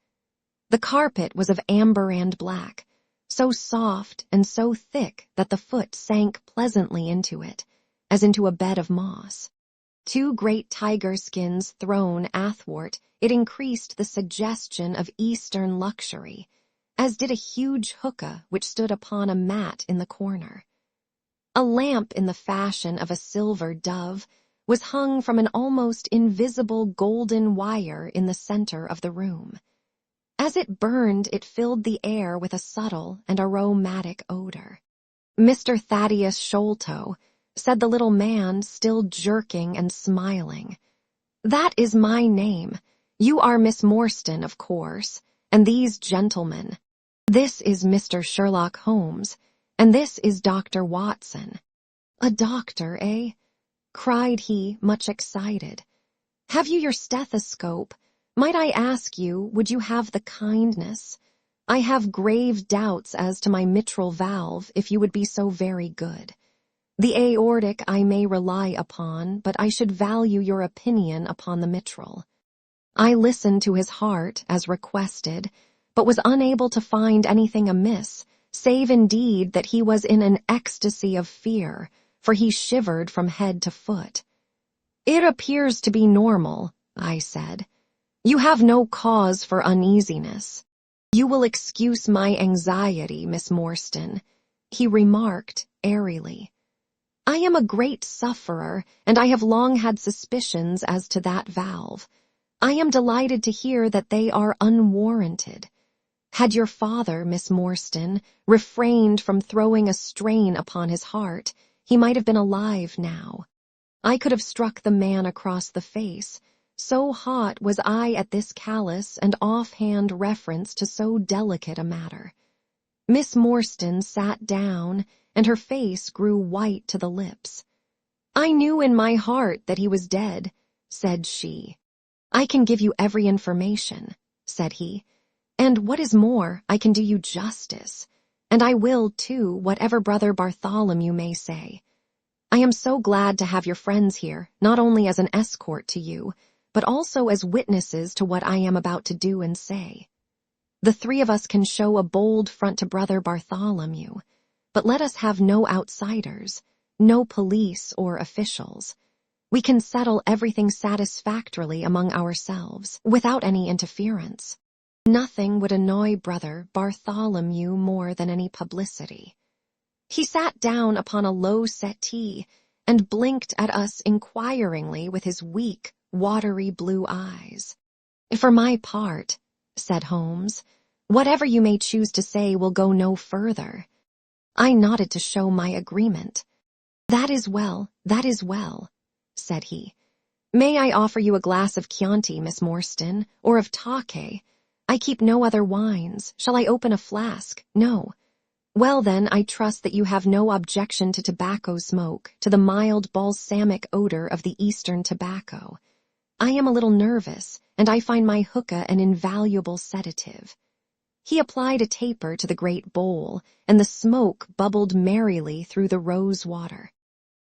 The carpet was of amber and black, so soft and so thick that the foot sank pleasantly into it, as into a bed of moss. 2 great tiger skins thrown athwart it increased the suggestion of Eastern luxury, as did a huge hookah which stood upon a mat in the corner. A lamp in the fashion of a silver dove was hung from an almost invisible golden wire in the center of the room. As it burned, it filled the air with a subtle and aromatic odor. "Mr. Thaddeus Sholto," said the little man, still jerking and smiling. "That is my name. You are Miss Morstan, of course, and these gentlemen. This is Mr. Sherlock Holmes, and this is Dr. Watson." "A doctor, eh?" cried he, much excited. "Have you your stethoscope? Might I ask you, would you have the kindness? I have grave doubts as to my mitral valve, if you would be so very good. The aortic I may rely upon, but I should value your opinion upon the mitral." I listened to his heart, as requested, but was unable to find anything amiss, save indeed that he was in an ecstasy of fear, for he shivered from head to foot. "It appears to be normal," I said. "You have no cause for uneasiness. You will excuse my anxiety, Miss Morstan," he remarked airily. "I am a great sufferer, and I have long had suspicions as to that valve. I am delighted to hear that they are unwarranted. Had your father, Miss Morstan, refrained from throwing a strain upon his heart, he might have been alive now. I could have struck the man across the face, so hot was I at this callous and offhand reference to so delicate a matter." Miss Morstan sat down, and her face grew white to the lips. "I knew in my heart that he was dead," said she. "I can give you every information," said he, "and what is more, I can do you justice, and I will, too, whatever Brother Bartholomew may say. I am so glad to have your friends here, not only as an escort to you, but also as witnesses to what I am about to do and say. The three of us can show a bold front to Brother Bartholomew, but let us have no outsiders, no police or officials. We can settle everything satisfactorily among ourselves, without any interference. Nothing would annoy Brother Bartholomew more than any publicity." He sat down upon a low settee and blinked at us inquiringly with his weak, watery blue eyes. "For my part," said Holmes, "whatever you may choose to say will go no further." I nodded to show my agreement. That is well," said he. "May I offer you a glass of Chianti, Miss Morstan, or of Take? I keep no other wines. Shall I open a flask? No. Well then, I trust that you have no objection to tobacco smoke, to the mild balsamic odor of the Eastern tobacco. I am a little nervous, and I find my hookah an invaluable sedative." He applied a taper to the great bowl, and the smoke bubbled merrily through the rose water.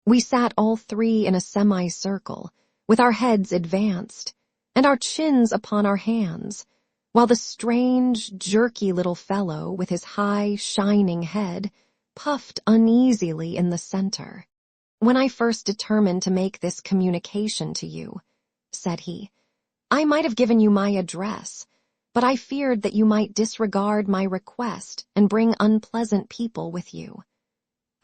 We sat all three in a semicircle, with our heads advanced, and our chins upon our hands, while the strange, jerky little fellow with his high, shining head puffed uneasily in the center. "When I first determined to make this communication to you," said he, "I might have given you my address, but I feared that you might disregard my request and bring unpleasant people with you.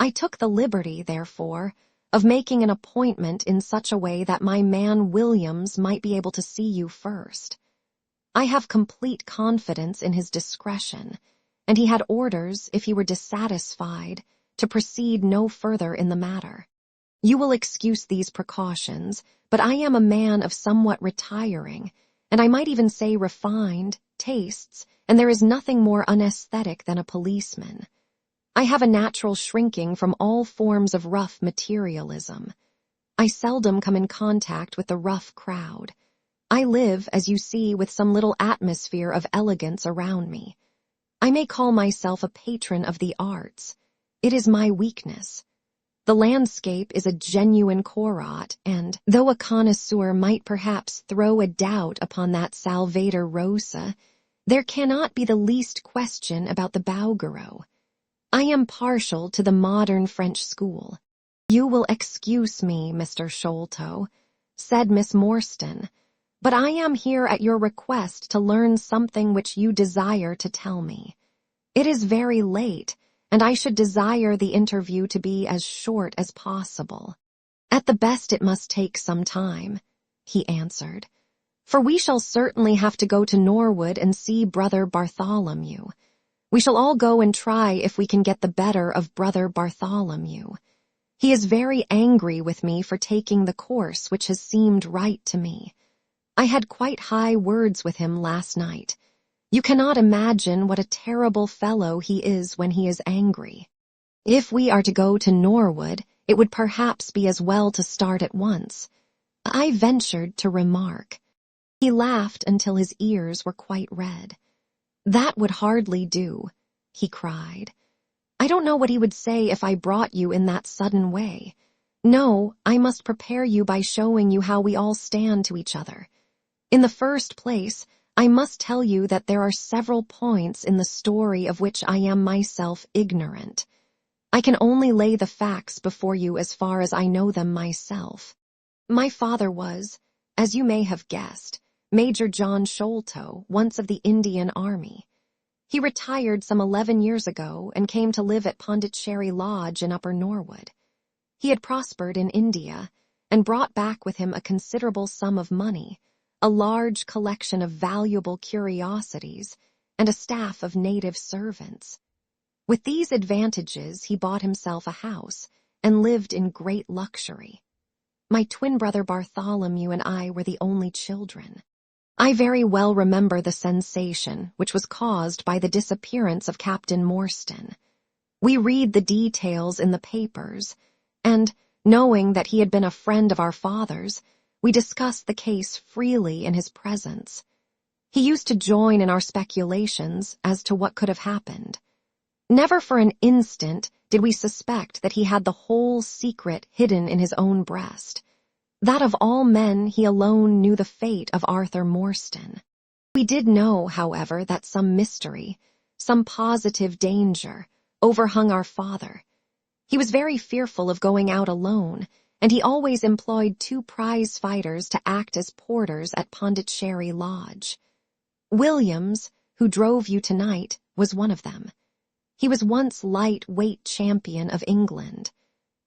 I took the liberty, therefore, of making an appointment in such a way that my man Williams might be able to see you first. I have complete confidence in his discretion, and he had orders, if he were dissatisfied, to proceed no further in the matter. You will excuse these precautions, but I am a man of somewhat retiring, and I might even say refined, tastes, and there is nothing more unaesthetic than a policeman. I have a natural shrinking from all forms of rough materialism. I seldom come in contact with the rough crowd. I live, as you see, with some little atmosphere of elegance around me. I may call myself a patron of the arts. It is my weakness. The landscape is a genuine Corot, and, though a connoisseur might perhaps throw a doubt upon that Salvator Rosa, there cannot be the least question about the Bouguereau. I am partial to the modern French school. You will excuse me, Mr. Sholto, said Miss Morstan, but I am here at your request to learn something which you desire to tell me. It is very late, and I should desire the interview to be as short as possible. At the best it must take some time, he answered, for we shall certainly have to go to Norwood and see Brother Bartholomew. We shall all go and try if we can get the better of Brother Bartholomew. He is very angry with me for taking the course which has seemed right to me. I had quite high words with him last night. You cannot imagine what a terrible fellow he is when he is angry. If we are to go to Norwood, it would perhaps be as well to start at once, I ventured to remark. He laughed until his ears were quite red. That would hardly do, he cried. I don't know what he would say if I brought you in that sudden way. No, I must prepare you by showing you how we all stand to each other. In the first place, I must tell you that there are several points in the story of which I am myself ignorant. I can only lay the facts before you as far as I know them myself. My father was, as you may have guessed, Major John Sholto, once of the Indian Army. He retired some 11 years ago and came to live at Pondicherry Lodge in Upper Norwood. He had prospered in India and brought back with him a considerable sum of money, a large collection of valuable curiosities, and a staff of native servants. With these advantages, he bought himself a house and lived in great luxury. My twin brother Bartholomew and I were the only children. I very well remember the sensation which was caused by the disappearance of Captain Morstan. We read the details in the papers, and, knowing that he had been a friend of our father's, We discussed the case freely in his presence. He used to join in our speculations as to what could have happened. Never for an instant did we suspect that he had the whole secret hidden in his own breast. That of all men he alone knew the fate of Arthur Morstan. We did know, however, that some mystery, some positive danger, overhung our father. He was very fearful of going out alone, and he always employed 2 prize fighters to act as porters at Pondicherry Lodge. Williams, who drove you tonight, was one of them. He was once lightweight champion of England.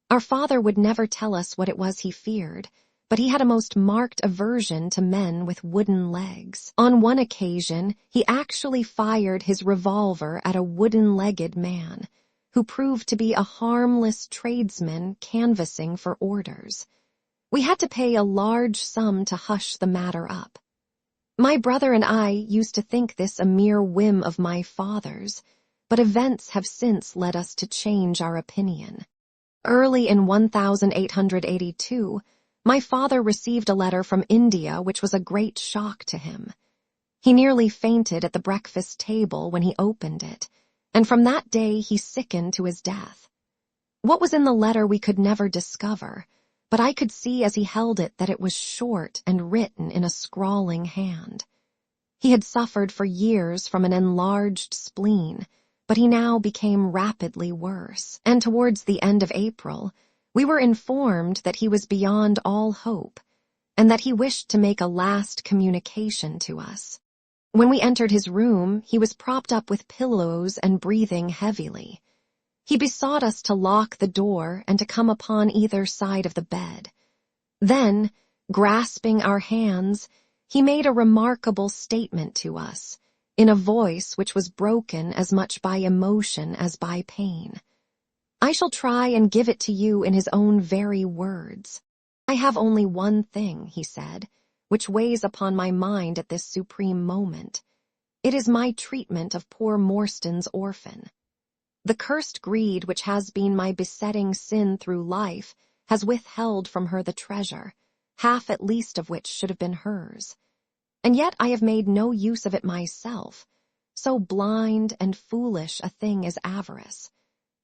Our father would never tell us what it was he feared, but he had a most marked aversion to men with wooden legs. On one occasion, he actually fired his revolver at a wooden-legged man, who proved to be a harmless tradesman canvassing for orders. We had to pay a large sum to hush the matter up. My brother and I used to think this a mere whim of my father's, but events have since led us to change our opinion. Early in 1882, my father received a letter from India which was a great shock to him. He nearly fainted at the breakfast table when he opened it, and from that day he sickened to his death. What was in the letter we could never discover, but I could see as he held it that it was short and written in a scrawling hand. He had suffered for years from an enlarged spleen, but he now became rapidly worse, and towards the end of April, we were informed that he was beyond all hope, and that he wished to make a last communication to us. When we entered his room, he was propped up with pillows and breathing heavily. He besought us to lock the door and to come upon either side of the bed. Then, grasping our hands, he made a remarkable statement to us, in a voice which was broken as much by emotion as by pain. I shall try and give it to you in his own very words. I have only one thing, he said, which weighs upon my mind at this supreme moment. It is my treatment of poor Morstan's orphan. The cursed greed which has been my besetting sin through life has withheld from her the treasure, half at least of which should have been hers. And yet I have made no use of it myself. So blind and foolish a thing is avarice.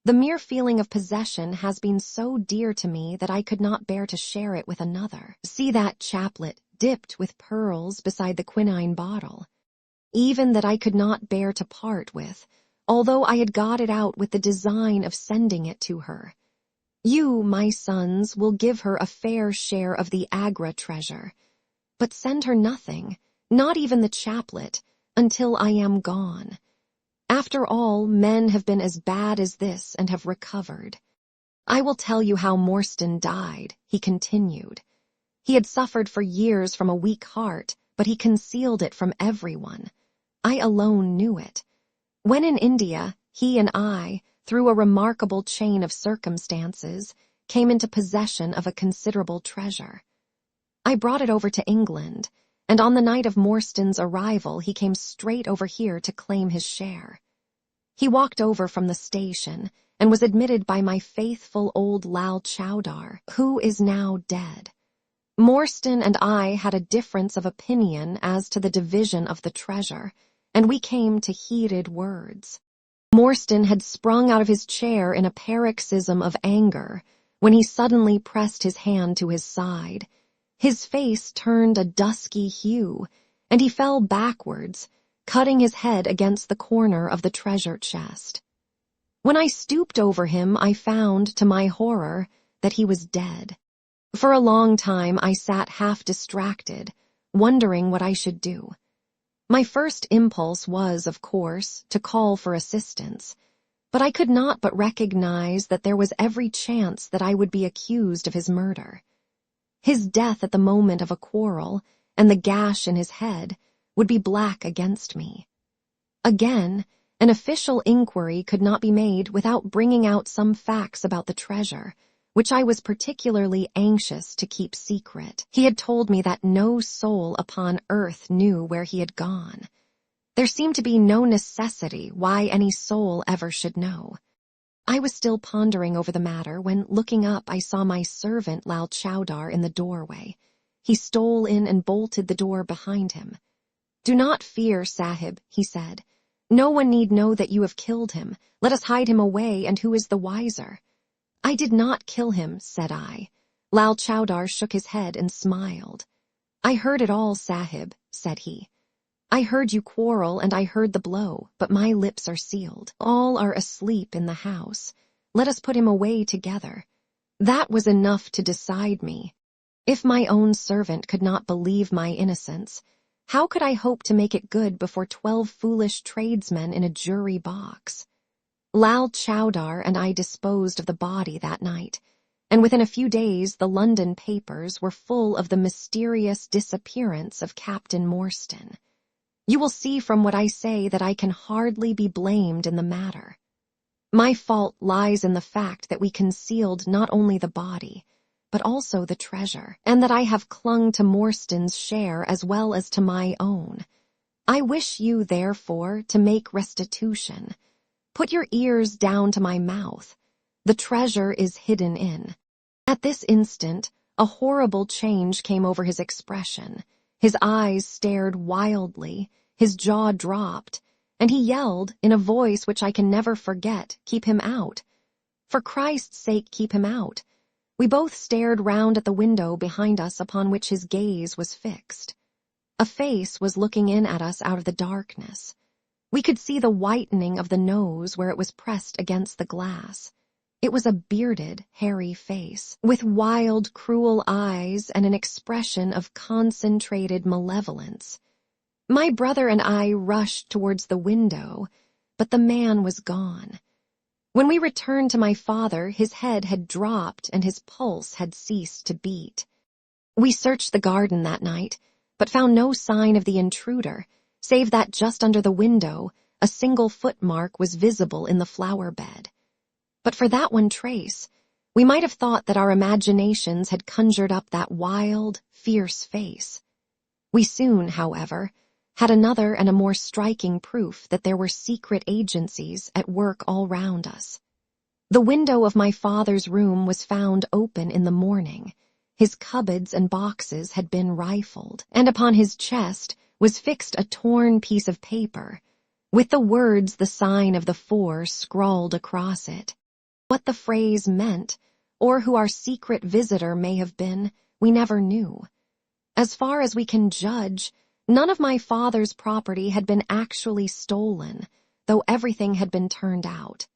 The mere feeling of possession has been so dear to me that I could not bear to share it with another. See that chaplet dipped with pearls beside the quinine bottle. Even that I could not bear to part with, although I had got it out with the design of sending it to her. You, my sons, will give her a fair share of the Agra treasure, but send her nothing, not even the chaplet, until I am gone. After all, men have been as bad as this and have recovered. I will tell you how Morstan died, he continued. He had suffered for years from a weak heart, but he concealed it from everyone. I alone knew it. When in India, he and I, through a remarkable chain of circumstances, came into possession of a considerable treasure. I brought it over to England, and on the night of Morstan's arrival he came straight over here to claim his share. He walked over from the station and was admitted by my faithful old Lal Chowdar, who is now dead. Morstan and I had a difference of opinion as to the division of the treasure, and we came to heated words. Morstan had sprung out of his chair in a paroxysm of anger when he suddenly pressed his hand to his side. His face turned a dusky hue, and he fell backwards, cutting his head against the corner of the treasure chest. When I stooped over him, I found, to my horror, that he was dead. For a long time I sat half distracted, wondering what I should do. My first impulse was, of course, to call for assistance, but I could not but recognize that there was every chance that I would be accused of his murder. His death at the moment of a quarrel, and the gash in his head, would be black against me. Again, an official inquiry could not be made without bringing out some facts about the treasure, which I was particularly anxious to keep secret. He had told me that no soul upon earth knew where he had gone. There seemed to be no necessity why any soul ever should know. I was still pondering over the matter when, looking up, I saw my servant Lal Chowdar in the doorway. he stole in and bolted the door behind him. "Do not fear, Sahib," he said. "No one need know that you have killed him. Let us hide him away, and who is the wiser?" "I did not kill him," said I. Lal Chowdar shook his head and smiled. "I heard it all, Sahib," said he. "I heard you quarrel and I heard the blow, but my lips are sealed. All are asleep in the house. Let us put him away together." That was enough to decide me. If my own servant could not believe my innocence, how could I hope to make it good before 12 foolish tradesmen in a jury box? Lal Chowdar and I disposed of the body that night, and within a few days the London papers were full of the mysterious disappearance of Captain Morstan. You will see from what I say that I can hardly be blamed in the matter. My fault lies in the fact that we concealed not only the body, but also the treasure, and that I have clung to Morstan's share as well as to my own. I wish you, therefore, to make restitution. Put your ears down to my mouth. The treasure is hidden in. At this instant, a horrible change came over his expression. His eyes stared wildly, his jaw dropped, and he yelled, in a voice which I can never forget, "Keep him out. For Christ's sake, keep him out." We both stared round at the window behind us upon which his gaze was fixed. A face was looking in at us out of the darkness. We could see the whitening of the nose where it was pressed against the glass. It was a bearded, hairy face, with wild, cruel eyes and an expression of concentrated malevolence. My brother and I rushed towards the window, but the man was gone. When we returned to my father, his head had dropped and his pulse had ceased to beat. We searched the garden that night, but found no sign of the intruder, save that just under the window, a single footmark was visible in the flower bed. But for that one trace, we might have thought that our imaginations had conjured up that wild, fierce face. We soon, however, had another and a more striking proof that there were secret agencies at work all round us. The window of my father's room was found open in the morning. His cupboards and boxes had been rifled, and upon his chest was fixed a torn piece of paper, with the words "The Sign of the Four" scrawled across it. What the phrase meant, or who our secret visitor may have been, we never knew. As far as we can judge, none of my father's property had been actually stolen, though everything had been turned out.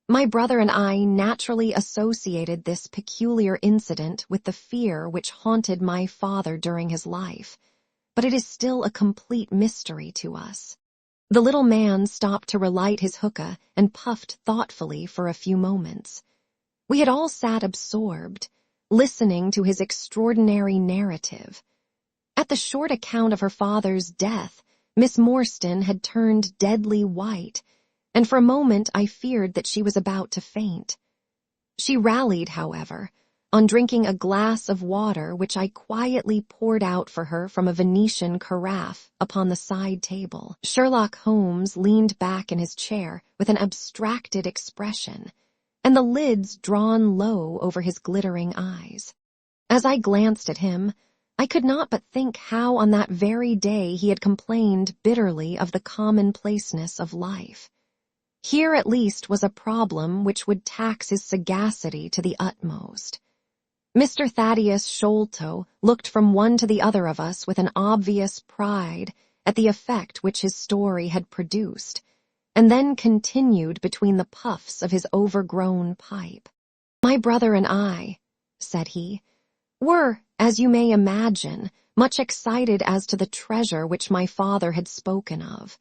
My brother and I naturally associated this peculiar incident with the fear which haunted my father during his life, but it is still a complete mystery to us. The little man stopped to relight his hookah and puffed thoughtfully for a few moments. We had all sat absorbed, listening to his extraordinary narrative. At the short account of her father's death, Miss Morstan had turned deadly white, and for a moment I feared that she was about to faint. She rallied, however, on drinking a glass of water which I quietly poured out for her from a Venetian carafe upon the side table. Sherlock Holmes leaned back in his chair with an abstracted expression, and the lids drawn low over his glittering eyes. As I glanced at him, I could not but think how on that very day he had complained bitterly of the commonplaceness of life. Here at least was a problem which would tax his sagacity to the utmost. Mr. Thaddeus Sholto looked from one to the other of us with an obvious pride at the effect which his story had produced, and then continued between the puffs of his overgrown pipe. "My brother and I," said he, "were, as you may imagine, much excited as to the treasure which my father had spoken of.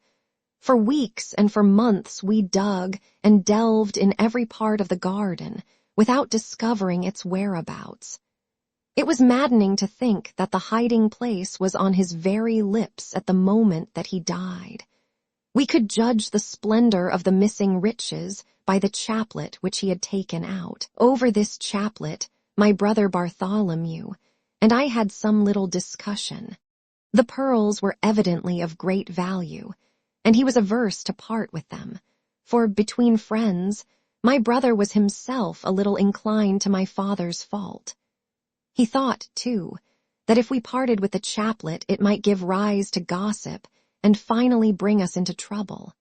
For weeks and for months we dug and delved in every part of the garden without discovering its whereabouts. It was maddening to think that the hiding place was on his very lips at the moment that he died. We could judge the splendor of the missing riches by the chaplet which he had taken out. Over this chaplet, my brother Bartholomew and I had some little discussion. The pearls were evidently of great value, and he was averse to part with them, for between friends, my brother was himself a little inclined to my father's fault. He thought, too, that if we parted with the chaplet it might give rise to gossip and finally bring us into trouble.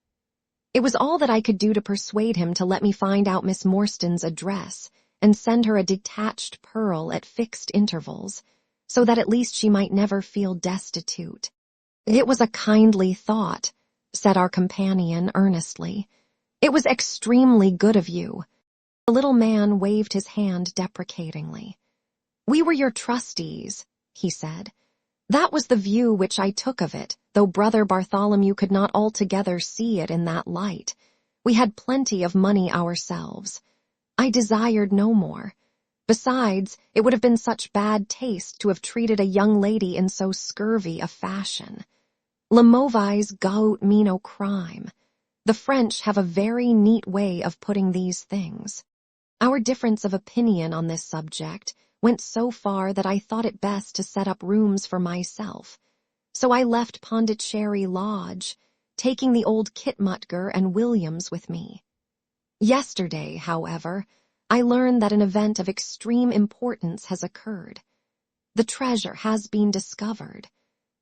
It was all that I could do to persuade him to let me find out Miss Morstan's address and send her a detached pearl at fixed intervals, so that at least she might never feel destitute. "It was a kindly thought," said our companion earnestly. "It was extremely good of you." The little man waved his hand deprecatingly. "We were your trustees," he said. "That was the view which I took of it, though Brother Bartholomew could not altogether see it in that light. We had plenty of money ourselves. I desired no more. Besides, it would have been such bad taste to have treated a young lady in so scurvy a fashion. Le mauvais goût mean no crime. The French have a very neat way of putting these things." Our difference of opinion on this subject went so far that I thought it best to set up rooms for myself. So I left Pondicherry Lodge, taking the old Kitmutger and Williams with me. Yesterday, however, I learned that an event of extreme importance has occurred. The treasure has been discovered.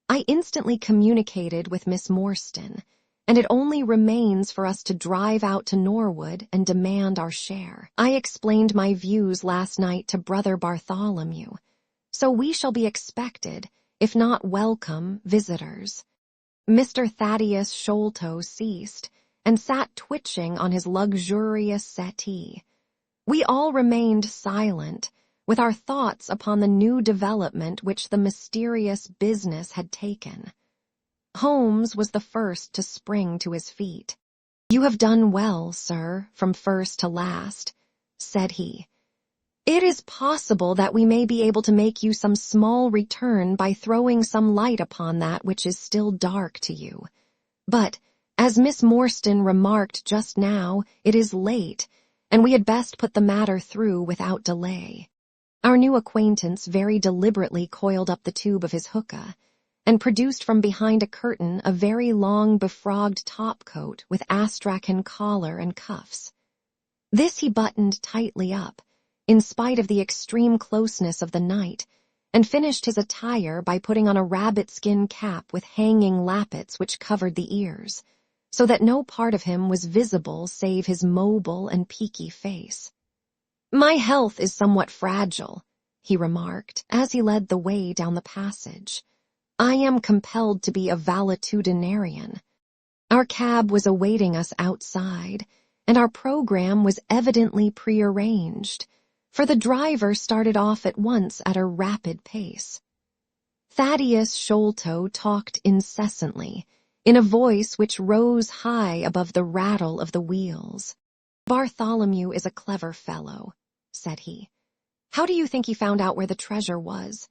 I instantly communicated with Miss Morstan, and it only remains for us to drive out to Norwood and demand our share. I explained my views last night to Brother Bartholomew, so we shall be expected, if not welcome, visitors. Mr. Thaddeus Sholto ceased, and sat twitching on his luxurious settee. We all remained silent, with our thoughts upon the new development which the mysterious business had taken. Holmes was the first to spring to his feet. "You have done well, sir, from first to last," said he. "It is possible that we may be able to make you some small return by throwing some light upon that which is still dark to you. But, as Miss Morstan remarked just now, it is late, and we had best put the matter through without delay." Our new acquaintance very deliberately coiled up the tube of his hookah, and produced from behind a curtain a very long befrogged topcoat with astrakhan collar and cuffs. This he buttoned tightly up, in spite of the extreme closeness of the night, and finished his attire by putting on a rabbit-skin cap with hanging lappets which covered the ears, so that no part of him was visible save his mobile and peaky face. "My health is somewhat fragile," he remarked, as he led the way down the passage. "I am compelled to be a valetudinarian." Our cab was awaiting us outside, and our program was evidently prearranged, for the driver started off at once at a rapid pace. Thaddeus Sholto talked incessantly, in a voice which rose high above the rattle of the wheels. "Bartholomew is a clever fellow," said he. "How do you think he found out where the treasure was?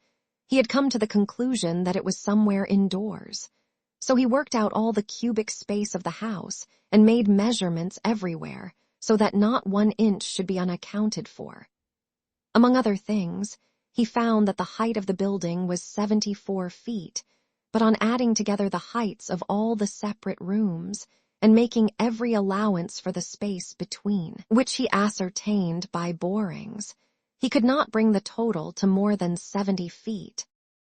He had come to the conclusion that it was somewhere indoors. So he worked out all the cubic space of the house and made measurements everywhere, so that not 1 inch should be unaccounted for. Among other things, he found that the height of the building was 74 feet, but on adding together the heights of all the separate rooms, and making every allowance for the space between, which he ascertained by borings, he could not bring the total to more than 70 feet.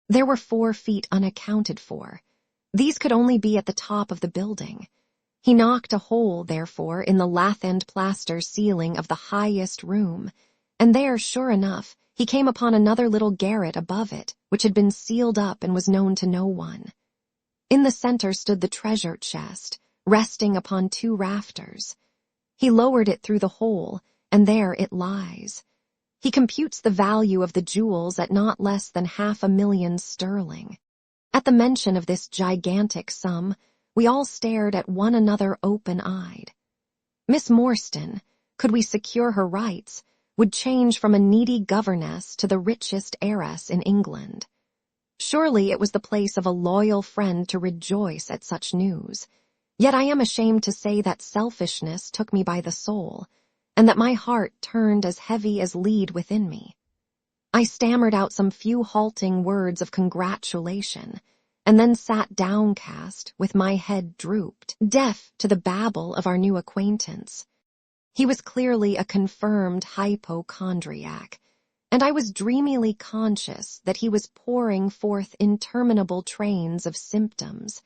There were 4 feet unaccounted for. These could only be at the top of the building. He knocked a hole, therefore, in the lath and plaster ceiling of the highest room, and there, sure enough, he came upon another little garret above it, which had been sealed up and was known to no one. In the center stood the treasure chest, resting upon 2 rafters. He lowered it through the hole, and there it lies. He computes the value of the jewels at not less than 500,000 sterling. At the mention of this gigantic sum, we all stared at one another open-eyed. Miss Morstan, could we secure her rights, would change from a needy governess to the richest heiress in England. Surely it was the place of a loyal friend to rejoice at such news. Yet I am ashamed to say that selfishness took me by the soul, and that my heart turned as heavy as lead within me. I stammered out some few halting words of congratulation, and then sat downcast, with my head drooped, deaf to the babble of our new acquaintance. He was clearly a confirmed hypochondriac, and I was dreamily conscious that he was pouring forth interminable trains of symptoms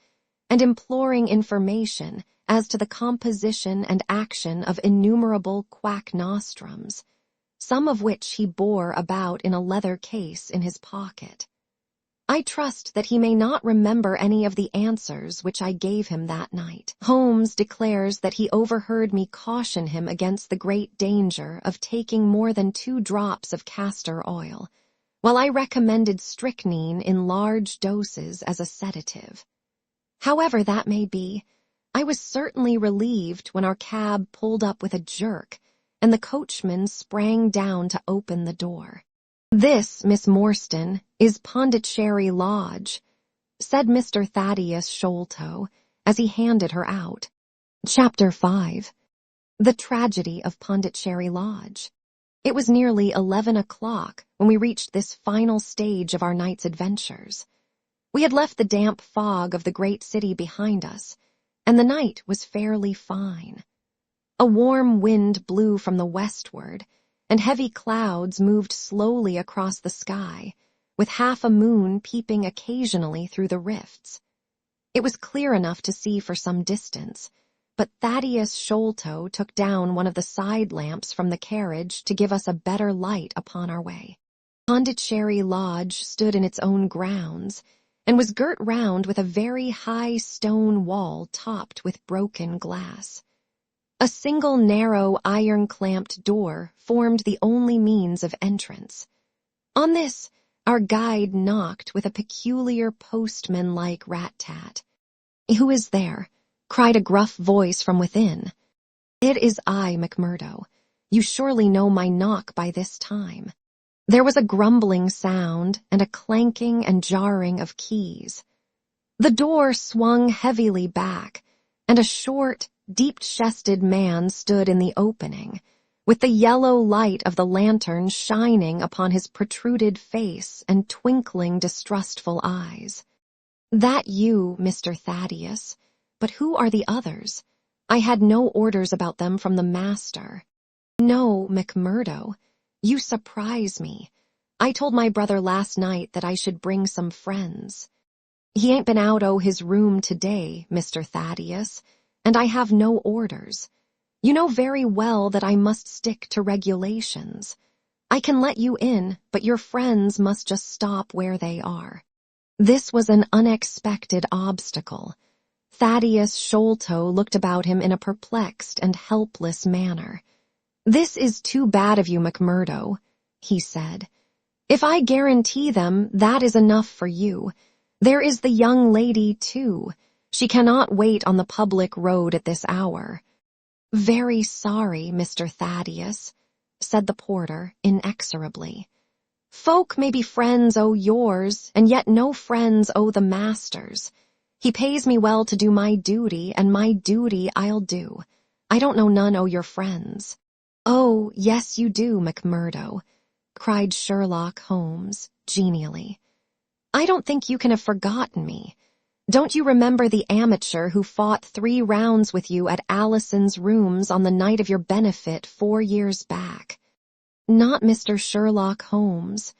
and imploring information as to the composition and action of innumerable quack nostrums, some of which he bore about in a leather case in his pocket. I trust that he may not remember any of the answers which I gave him that night. Holmes declares that he overheard me caution him against the great danger of taking more than 2 drops of castor oil, while I recommended strychnine in large doses as a sedative. However that may be, I was certainly relieved when our cab pulled up with a jerk, and the coachman sprang down to open the door. "This, Miss Morstan, is Pondicherry Lodge," said Mr. Thaddeus Sholto, as he handed her out. Chapter 5. The Tragedy of Pondicherry Lodge. It was nearly 11 o'clock when we reached this final stage of our night's adventures. We had left the damp fog of the great city behind us, and the night was fairly fine. A warm wind blew from the westward, and heavy clouds moved slowly across the sky, with half a moon peeping occasionally through the rifts. It was clear enough to see for some distance, but Thaddeus Sholto took down one of the side lamps from the carriage to give us a better light upon our way. Pondicherry Lodge stood in its own grounds, and was girt round with a very high stone wall topped with broken glass. A single narrow iron-clamped door formed the only means of entrance. On this, our guide knocked with a peculiar postman-like rat-tat. "Who is there?" cried a gruff voice from within. "It is I, McMurdo. You surely know my knock by this time." There was a grumbling sound and a clanking and jarring of keys. The door swung heavily back, and a short, deep-chested man stood in the opening, with the yellow light of the lantern shining upon his protruded face and twinkling distrustful eyes. "That you, Mr. Thaddeus, but who are the others? I had no orders about them from the master." "No, McMurdo. You surprise me. I told my brother last night that I should bring some friends. He ain't been out o' his room today, Mr. Thaddeus, and I have no orders. You know very well that I must stick to regulations. I can let you in, but your friends must just stop where they are." This was an unexpected obstacle. Thaddeus Sholto looked about him in a perplexed and helpless manner. "This is too bad of you, McMurdo," he said. "If I guarantee them, that is enough for you. There is the young lady, too. She cannot wait on the public road at this hour." "Very sorry, Mr. Thaddeus," said the porter inexorably. "Folk may be friends o' yours, and yet no friends o' the master's. He pays me well to do my duty, and my duty I'll do. I don't know none o' your friends." "Oh, yes you do, McMurdo," cried Sherlock Holmes genially. "I don't think you can have forgotten me. Don't you remember the amateur who fought 3 rounds with you at Allison's rooms on the night of your benefit 4 years back?" "Not Mr. Sherlock Holmes,"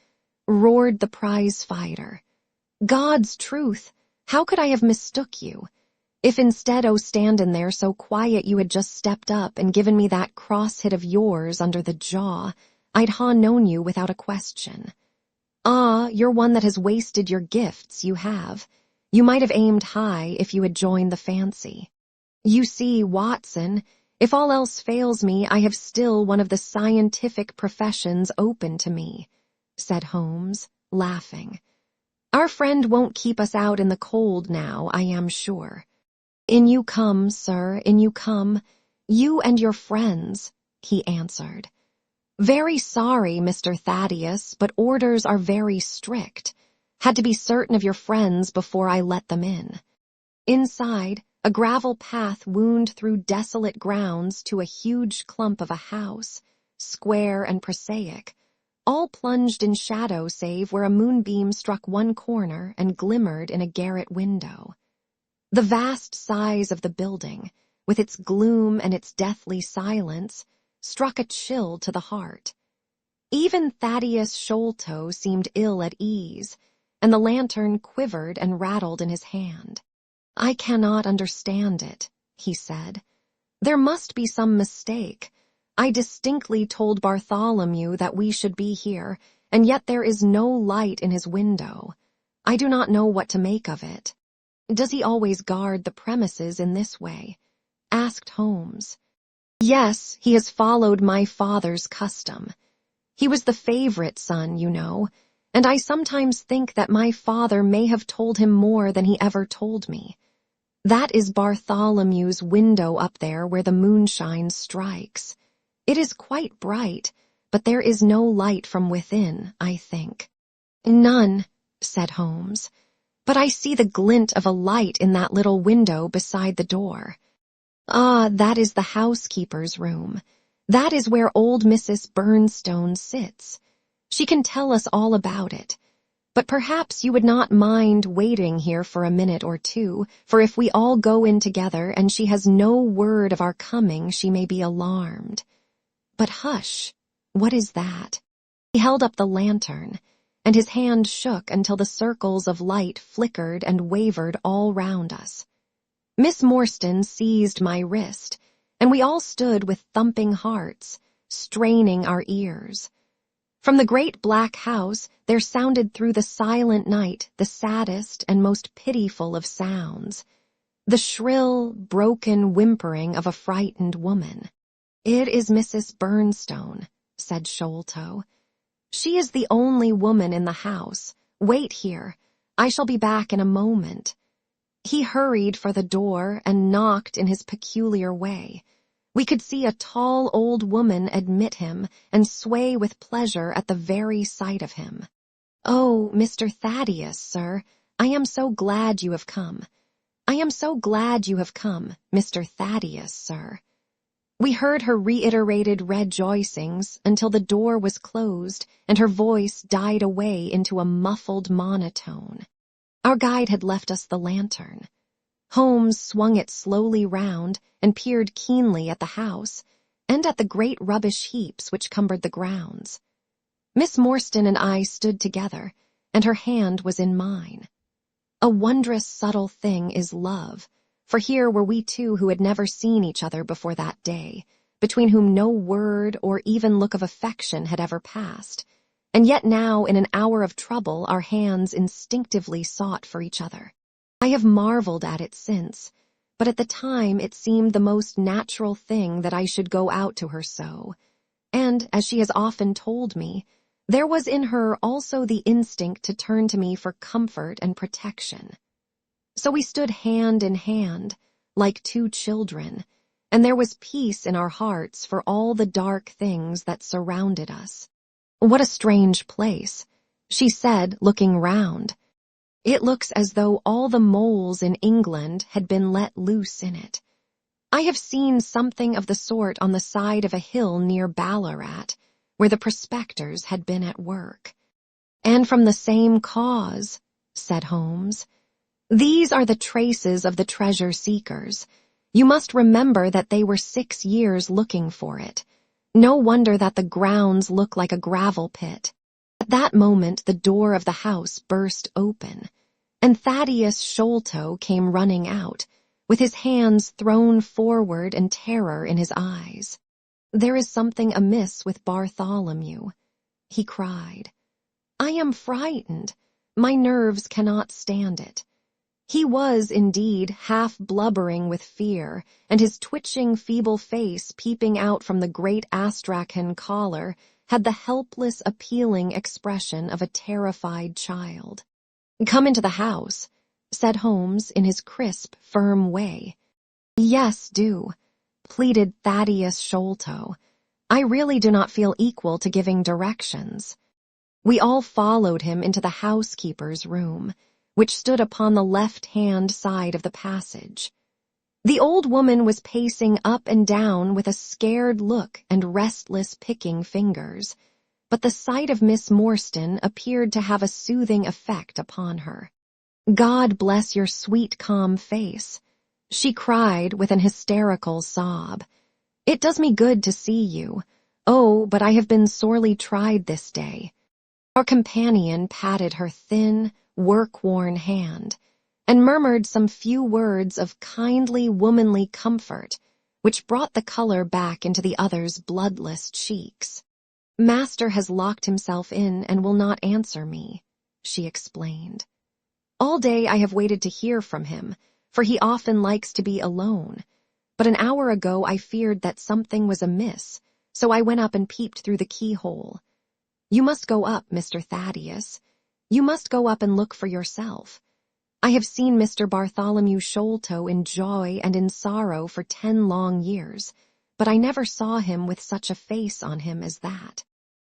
roared the prize fighter. "God's truth, how could I have mistook you? If instead o' standin' there so quiet you had just stepped up and given me that cross hit of yours under the jaw, I'd ha' known you without a question. Ah, you're one that has wasted your gifts, you have. You might have aimed high if you had joined the fancy. You see, Watson, if all else fails me, I have still one of the scientific professions open to me," said Holmes, laughing. "Our friend won't keep us out in the cold now, I am sure. In you come, sir, in you come, you and your friends," he answered. "Very sorry, Mr. Thaddeus, but orders are very strict. Had to be certain of your friends before I let them in." Inside, a gravel path wound through desolate grounds to a huge clump of a house, square and prosaic, all plunged in shadow save where a moonbeam struck one corner and glimmered in a garret window. The vast size of the building, with its gloom and its deathly silence, struck a chill to the heart. Even Thaddeus Sholto seemed ill at ease, and the lantern quivered and rattled in his hand. "I cannot understand it," he said. "There must be some mistake. I distinctly told Bartholomew that we should be here, and yet there is no light in his window. I do not know what to make of it." "Does he always guard the premises in this way?" asked Holmes. "Yes, he has followed my father's custom. He was the favorite son, you know, and I sometimes think that my father may have told him more than he ever told me. That is Bartholomew's window up there where the moonshine strikes. It is quite bright, but there is no light from within, I think." "None," said Holmes, "but I see the glint of a light in that little window beside the door. Ah, that is the housekeeper's room. That is where old Mrs. Burnstone sits. She can tell us all about it. But perhaps you would not mind waiting here for a minute or two, for if we all go in together and she has no word of our coming, she may be alarmed. But hush, what is that?" He held up the lantern, and his hand shook until the circles of light flickered and wavered all round us. Miss Morstan seized my wrist, and we all stood with thumping hearts, straining our ears. From the great black house there sounded through the silent night the saddest and most pitiful of sounds, the shrill, broken whimpering of a frightened woman. "It is Mrs. Burnstone," said Sholto. "She is the only woman in the house. Wait here. I shall be back in a moment." He hurried for the door and knocked in his peculiar way. We could see a tall old woman admit him and sway with pleasure at the very sight of him. "Oh, Mr. Thaddeus, sir, I am so glad you have come. I am so glad you have come, Mr. Thaddeus, sir." We heard her reiterated rejoicings until the door was closed and her voice died away into a muffled monotone. Our guide had left us the lantern. Holmes swung it slowly round and peered keenly at the house and at the great rubbish heaps which cumbered the grounds. Miss Morstan and I stood together, and her hand was in mine. A wondrous subtle thing is love, for here were we two who had never seen each other before that day, between whom no word or even look of affection had ever passed, and yet now in an hour of trouble our hands instinctively sought for each other. I have marveled at it since, but at the time it seemed the most natural thing that I should go out to her so, and, as she has often told me, there was in her also the instinct to turn to me for comfort and protection. So we stood hand in hand, like two children, and there was peace in our hearts for all the dark things that surrounded us. "What a strange place," she said, looking round. "It looks as though all the moles in England had been let loose in it. I have seen something of the sort on the side of a hill near Ballarat, where the prospectors had been at work." "And from the same cause," said Holmes. "These are the traces of the treasure-seekers. You must remember that they were 6 years looking for it. No wonder that the grounds look like a gravel pit." At that moment the door of the house burst open, and Thaddeus Sholto came running out, with his hands thrown forward and terror in his eyes. "There is something amiss with Bartholomew," he cried. "I am frightened. My nerves cannot stand it." He was, indeed, half blubbering with fear, and his twitching, feeble face peeping out from the great astrakhan collar had the helpless, appealing expression of a terrified child. "Come into the house," said Holmes in his crisp, firm way. "Yes, do," pleaded Thaddeus Sholto. "I really do not feel equal to giving directions." We all followed him into the housekeeper's room, which stood upon the left-hand side of the passage. The old woman was pacing up and down with a scared look and restless picking fingers, but the sight of Miss Morstan appeared to have a soothing effect upon her. "God bless your sweet, calm face," she cried with an hysterical sob. "It does me good to see you. "Oh, but I have been sorely tried this day." Our companion patted her thin, work-worn hand, and murmured some few words of kindly, womanly comfort, which brought the color back into the other's bloodless cheeks. "Master has locked himself in and will not answer me," she explained. "All day I have waited to hear from him, for he often likes to be alone. But an hour ago I feared that something was amiss, so I went up and peeped through the keyhole. You must go up, Mr. Thaddeus. You must go up and look for yourself. I have seen Mr. Bartholomew Sholto in joy and in sorrow for 10 long years, but I never saw him with such a face on him as that."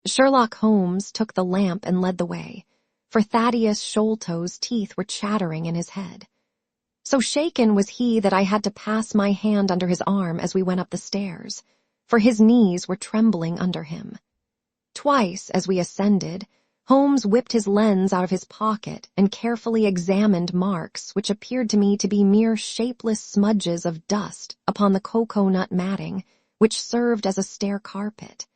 Sherlock Holmes took the lamp and led the way, for Thaddeus Sholto's teeth were chattering in his head. So shaken was he that I had to pass my hand under his arm as we went up the stairs, for his knees were trembling under him. Twice, as we ascended, Holmes whipped his lens out of his pocket and carefully examined marks which appeared to me to be mere shapeless smudges of dust upon the cocoa-nut matting, which served as a stair carpet.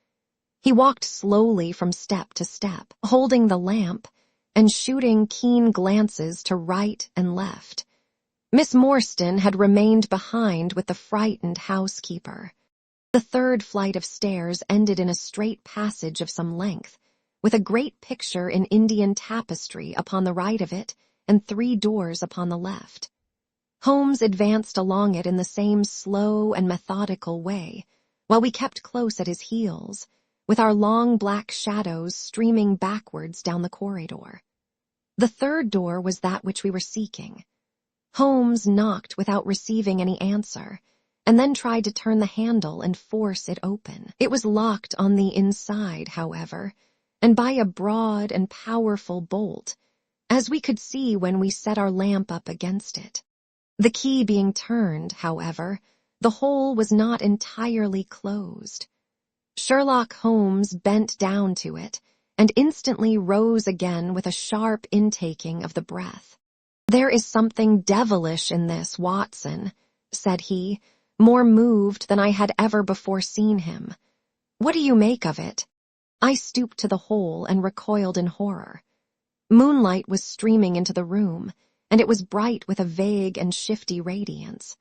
He walked slowly from step to step, holding the lamp and shooting keen glances to right and left. Miss Morstan had remained behind with the frightened housekeeper. The third flight of stairs ended in a straight passage of some length, with a great picture in Indian tapestry upon the right of it and 3 doors upon the left. Holmes advanced along it in the same slow and methodical way, while we kept close at his heels, with our long black shadows streaming backwards down the corridor. The third door was that which we were seeking. Holmes knocked without receiving any answer, and then tried to turn the handle and force it open. It was locked on the inside, however, and by a broad and powerful bolt, as we could see when we set our lamp up against it. The key being turned, however, the hole was not entirely closed. Sherlock Holmes bent down to it, and instantly rose again with a sharp intaking of the breath. "There is something devilish in this, Watson," said he, more moved than I had ever before seen him. "What do you make of it?" I stooped to the hole and recoiled in horror. Moonlight was streaming into the room, and it was bright with a vague and shifty radiance.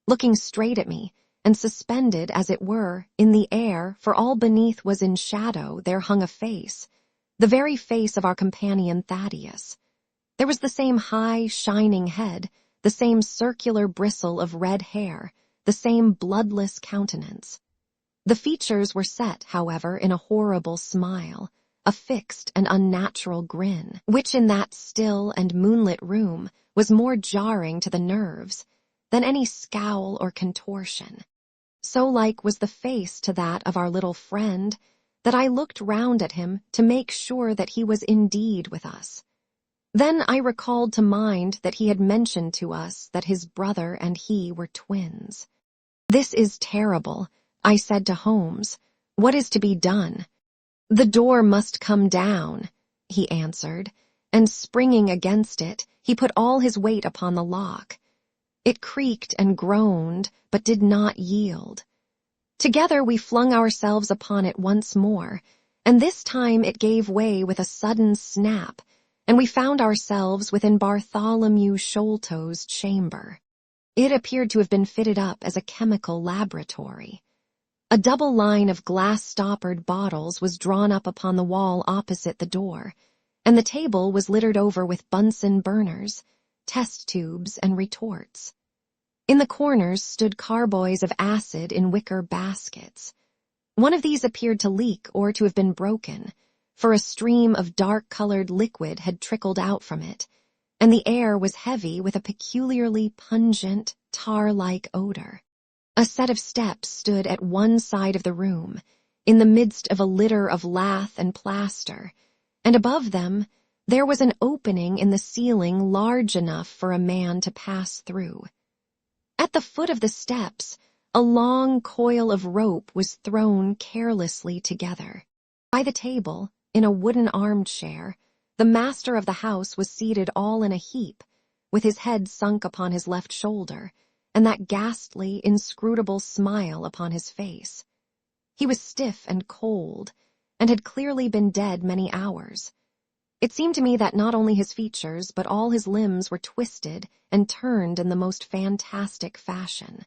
Looking straight at me, and suspended, as it were, in the air, for all beneath was in shadow, there hung a face, the very face of our companion Thaddeus. There was the same high, shining head, the same circular bristle of red hair, the same bloodless countenance. The features were set, however, in a horrible smile, a fixed and unnatural grin, which in that still and moonlit room was more jarring to the nerves than any scowl or contortion. So like was the face to that of our little friend that I looked round at him to make sure that he was indeed with us. Then I recalled to mind that he had mentioned to us that his brother and he were twins. "This is terrible," I said to Holmes. "What is to be done?" "The door must come down," he answered, and springing against it, he put all his weight upon the lock. It creaked and groaned, but did not yield. Together we flung ourselves upon it once more, and this time it gave way with a sudden snap, and we found ourselves within Bartholomew Sholto's chamber. It appeared to have been fitted up as a chemical laboratory. A double line of glass-stoppered bottles was drawn up upon the wall opposite the door, and the table was littered over with Bunsen burners, test tubes, and retorts. In the corners stood carboys of acid in wicker baskets. One of these appeared to leak or to have been broken, for a stream of dark-colored liquid had trickled out from it, and the air was heavy with a peculiarly pungent, tar-like odor. A set of steps stood at one side of the room, in the midst of a litter of lath and plaster, and above them there was an opening in the ceiling large enough for a man to pass through. At the foot of the steps, a long coil of rope was thrown carelessly together. By the table, in a wooden armchair, the master of the house was seated all in a heap, with his head sunk upon his left shoulder, and that ghastly, inscrutable smile upon his face. He was stiff and cold, and had clearly been dead many hours. It seemed to me that not only his features, but all his limbs were twisted and turned in the most fantastic fashion.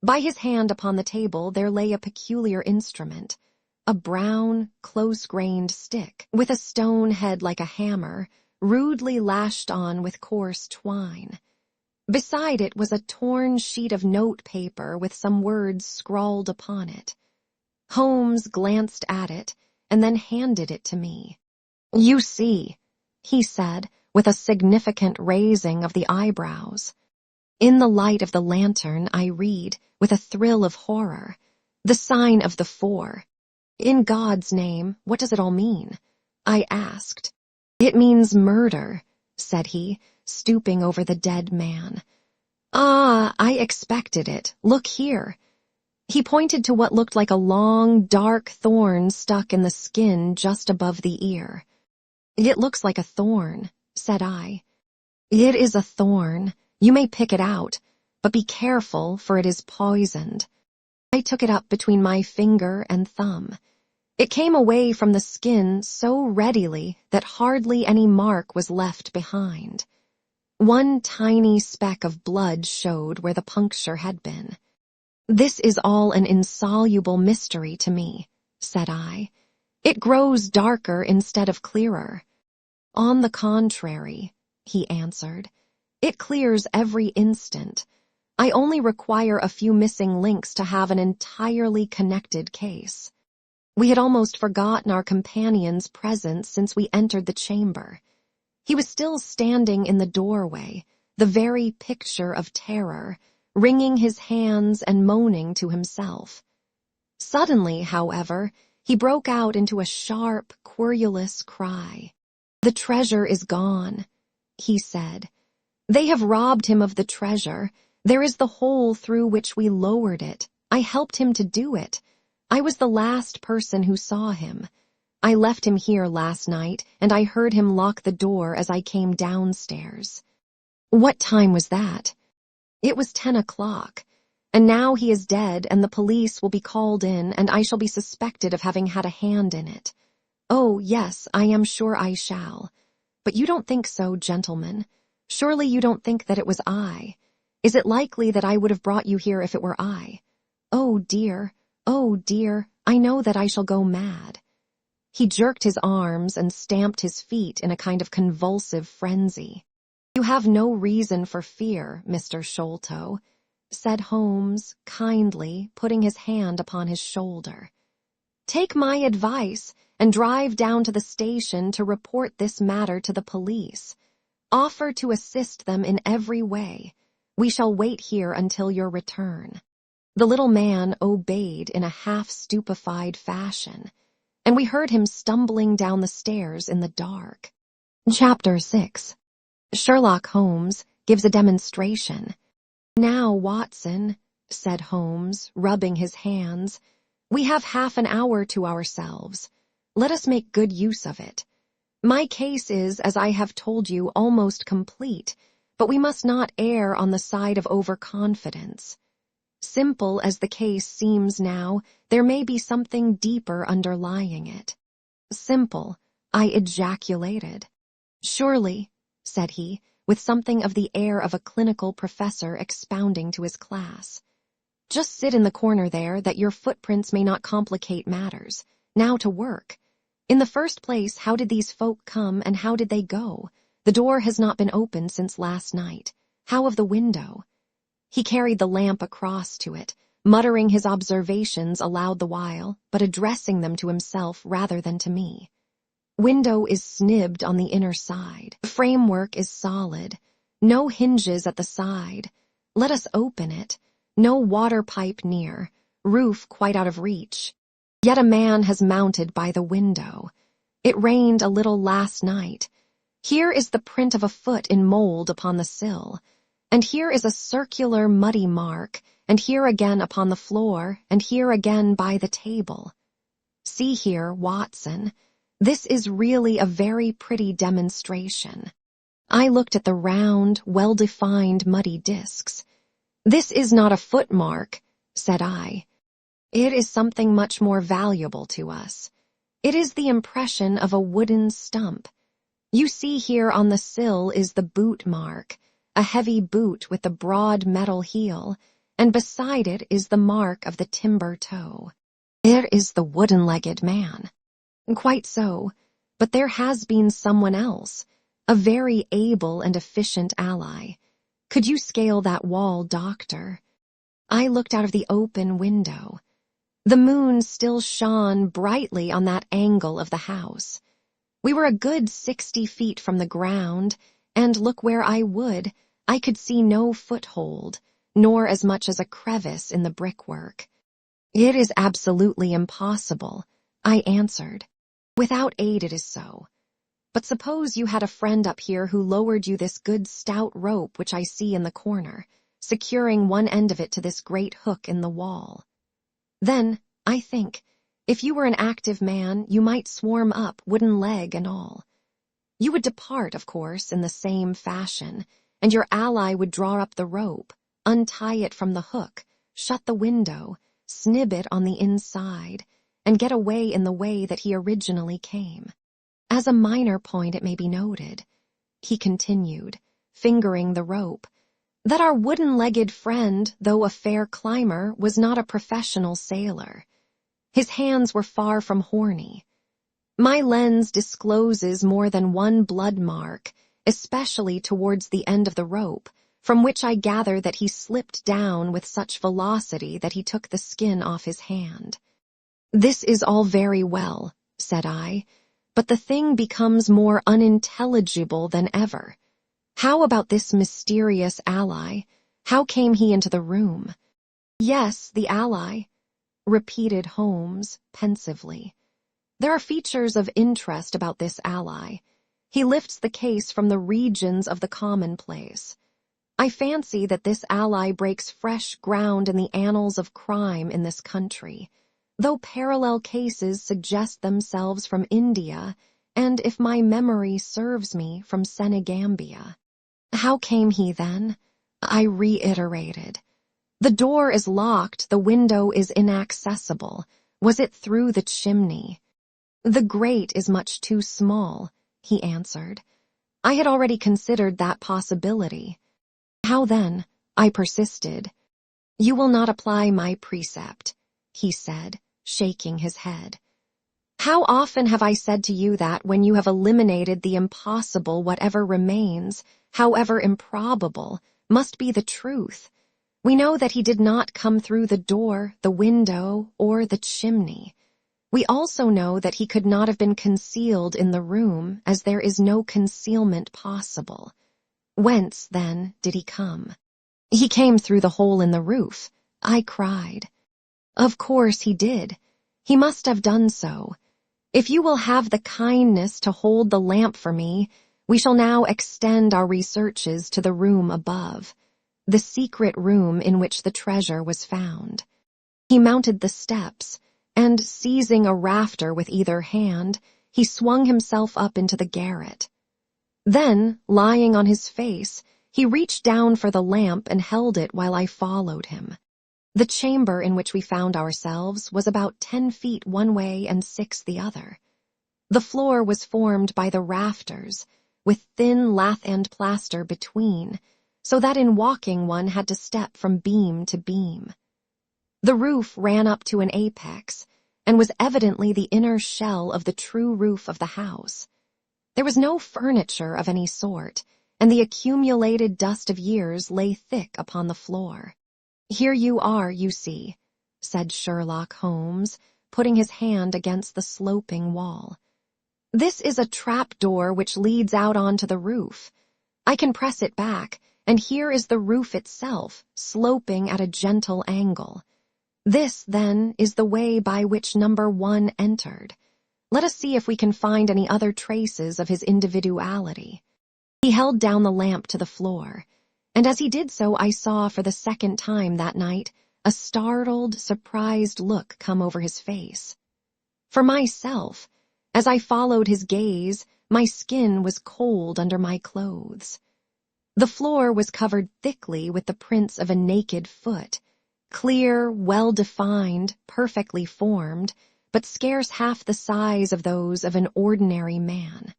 By his hand upon the table there lay a peculiar instrument, a brown, close-grained stick, with a stone head like a hammer, rudely lashed on with coarse twine. Beside it was a torn sheet of note paper with some words scrawled upon it. Holmes glanced at it and then handed it to me. "You see," he said, with a significant raising of the eyebrows. In the light of the lantern I read, with a thrill of horror, the sign of the 4. "In God's name, what does it all mean?" I asked. "It means murder," said he, stooping over the dead man. "Ah, I expected it. Look here." He pointed to what looked like a long, dark thorn stuck in the skin just above the ear. "It looks like a thorn," said I. "It is a thorn. You may pick it out, but be careful, for it is poisoned." I took it up between my finger and thumb. It came away from the skin so readily that hardly any mark was left behind. One tiny speck of blood showed where the puncture had been. "This is all an insoluble mystery to me," said I. "It grows darker instead of clearer." "On the contrary," he answered, "it clears every instant. I only require a few missing links to have an entirely connected case." We had almost forgotten our companion's presence since we entered the chamber. He was still standing in the doorway, the very picture of terror, wringing his hands and moaning to himself. Suddenly, however, he broke out into a sharp, querulous cry. "The treasure is gone," he said. "They have robbed him of the treasure. There is the hole through which we lowered it. I helped him to do it. I was the last person who saw him. I left him here last night, and I heard him lock the door as I came downstairs." "What time was that?" "It was 10 o'clock. And now he is dead, and the police will be called in, and I shall be suspected of having had a hand in it. Oh, yes, I am sure I shall. But you don't think so, gentlemen. Surely you don't think that it was I. Is it likely that I would have brought you here if it were I? Oh, dear, I know that I shall go mad." He jerked his arms and stamped his feet in a kind of convulsive frenzy. "You have no reason for fear, Mr. Sholto," said Holmes, kindly, putting his hand upon his shoulder. "Take my advice and drive down to the station to report this matter to the police. Offer to assist them in every way. We shall wait here until your return." The little man obeyed in a half-stupefied fashion, and we heard him stumbling down the stairs in the dark. Chapter 6. Sherlock Holmes gives a demonstration. "Now, Watson," said Holmes, rubbing his hands, "we have half an hour to ourselves. Let us make good use of it. My case is, as I have told you, almost complete, but we must not err on the side of overconfidence. Simple as the case seems now, there may be something deeper underlying it." "Simple," I ejaculated. "Surely," said he, with something of the air of a clinical professor expounding to his class. "Just sit in the corner there, that your footprints may not complicate matters. Now to work. In the first place, how did these folk come and how did they go? The door has not been opened since last night. How of the window?" He carried the lamp across to it, muttering his observations aloud the while, but addressing them to himself rather than to me. "Window is snibbed on the inner side. Framework is solid. No hinges at the side. Let us open it. No water pipe near. Roof quite out of reach. Yet a man has mounted by the window. It rained a little last night. Here is the print of a foot in mold upon the sill. And here is a circular muddy mark, and here again upon the floor, and here again by the table. See here, Watson. This is really a very pretty demonstration." I looked at the round, well-defined muddy discs. "This is not a footmark," said I. It is something much more valuable to us. It is the impression of a wooden stump. You see here on the sill is the boot mark, a heavy boot with the broad metal heel, and beside it is the mark of the timber toe. It is the wooden-legged man. Quite so, but there has been someone else, a very able and efficient ally. Could you scale that wall, Doctor? I looked out of the open window. The moon still shone brightly on that angle of the house. We were a good 60 feet from the ground, and look where I would, I could see no foothold, nor as much as a crevice in the brickwork. It is absolutely impossible, I answered. Without aid it is so. But suppose you had a friend up here who lowered you this good stout rope which I see in the corner, securing one end of it to this great hook in the wall. Then, I think, if you were an active man, you might swarm up, wooden leg and all. You would depart, of course, in the same fashion, and your ally would draw up the rope, untie it from the hook, shut the window, snib it on the inside, and get away in the way that he originally came. As a minor point it may be noted, he continued, fingering the rope, that our wooden-legged friend, though a fair climber, was not a professional sailor. His hands were far from horny. My lens discloses more than one blood mark, especially towards the end of the rope, from which I gather that he slipped down with such velocity that he took the skin off his hand. This is all very well, said I, but the thing becomes more unintelligible than ever. How about this mysterious ally? How came he into the room? Yes, the ally, repeated Holmes pensively. There are features of interest about this ally. He lifts the case from the regions of the commonplace. I fancy that this ally breaks fresh ground in the annals of crime in this country, though parallel cases suggest themselves from India and, if my memory serves me, from Senegambia. How came he then? I reiterated. The door is locked, the window is inaccessible. Was it through the chimney? The grate is much too small, he answered. I had already considered that possibility. How then? I persisted. You will not apply my precept, he said, shaking his head. How often have I said to you that when you have eliminated the impossible, whatever remains, however improbable, must be the truth? We know that he did not come through the door, the window, or the chimney. We also know that he could not have been concealed in the room, as there is no concealment possible. Whence, then, did he come? He came through the hole in the roof, I cried. Of course he did. He must have done so. If you will have the kindness to hold the lamp for me, we shall now extend our researches to the room above, the secret room in which the treasure was found. He mounted the steps, and, seizing a rafter with either hand, he swung himself up into the garret. Then, lying on his face, he reached down for the lamp and held it while I followed him. The chamber in which we found ourselves was about 10 feet one way and 6 the other. The floor was formed by the rafters, with thin lath-end plaster between, so that in walking one had to step from beam to beam. The roof ran up to an apex, and was evidently the inner shell of the true roof of the house. There was no furniture of any sort, and the accumulated dust of years lay thick upon the floor. Here you are, you see, said Sherlock Holmes, putting his hand against the sloping wall. This is a trap-door which leads out onto the roof. I can press it back, and here is the roof itself, sloping at a gentle angle. This, then, is the way by which number 1 entered. Let us see if we can find any other traces of his individuality. He held down the lamp to the floor, and as he did so I saw for the second time that night a startled, surprised look come over his face. For myself, as I followed his gaze, my skin was cold under my clothes. The floor was covered thickly with the prints of a naked foot, Clear, well-defined, perfectly formed, but scarce half the size of those of an ordinary man.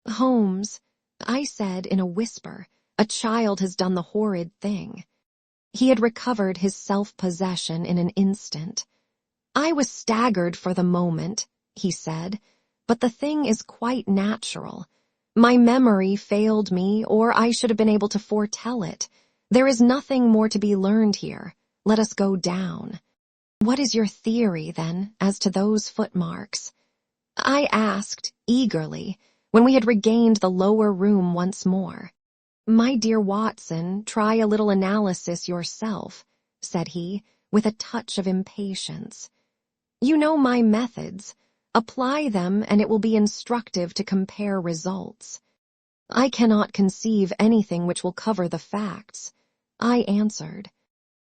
"Holmes," I said in a whisper, "a child has done the horrid thing." He had recovered his self-possession in an instant. "I was staggered for the moment," he said, "but the thing is quite natural. My memory failed me, or I should have been able to foretell it. There is nothing more to be learned here. Let us go down." "What is your theory, then, as to those footmarks?" I asked, eagerly, when we had regained the lower room once more. "My dear Watson, try a little analysis yourself," said he, with a touch of impatience. "You know my methods. Apply them, and it will be instructive to compare results." "I cannot conceive anything which will cover the facts," I answered.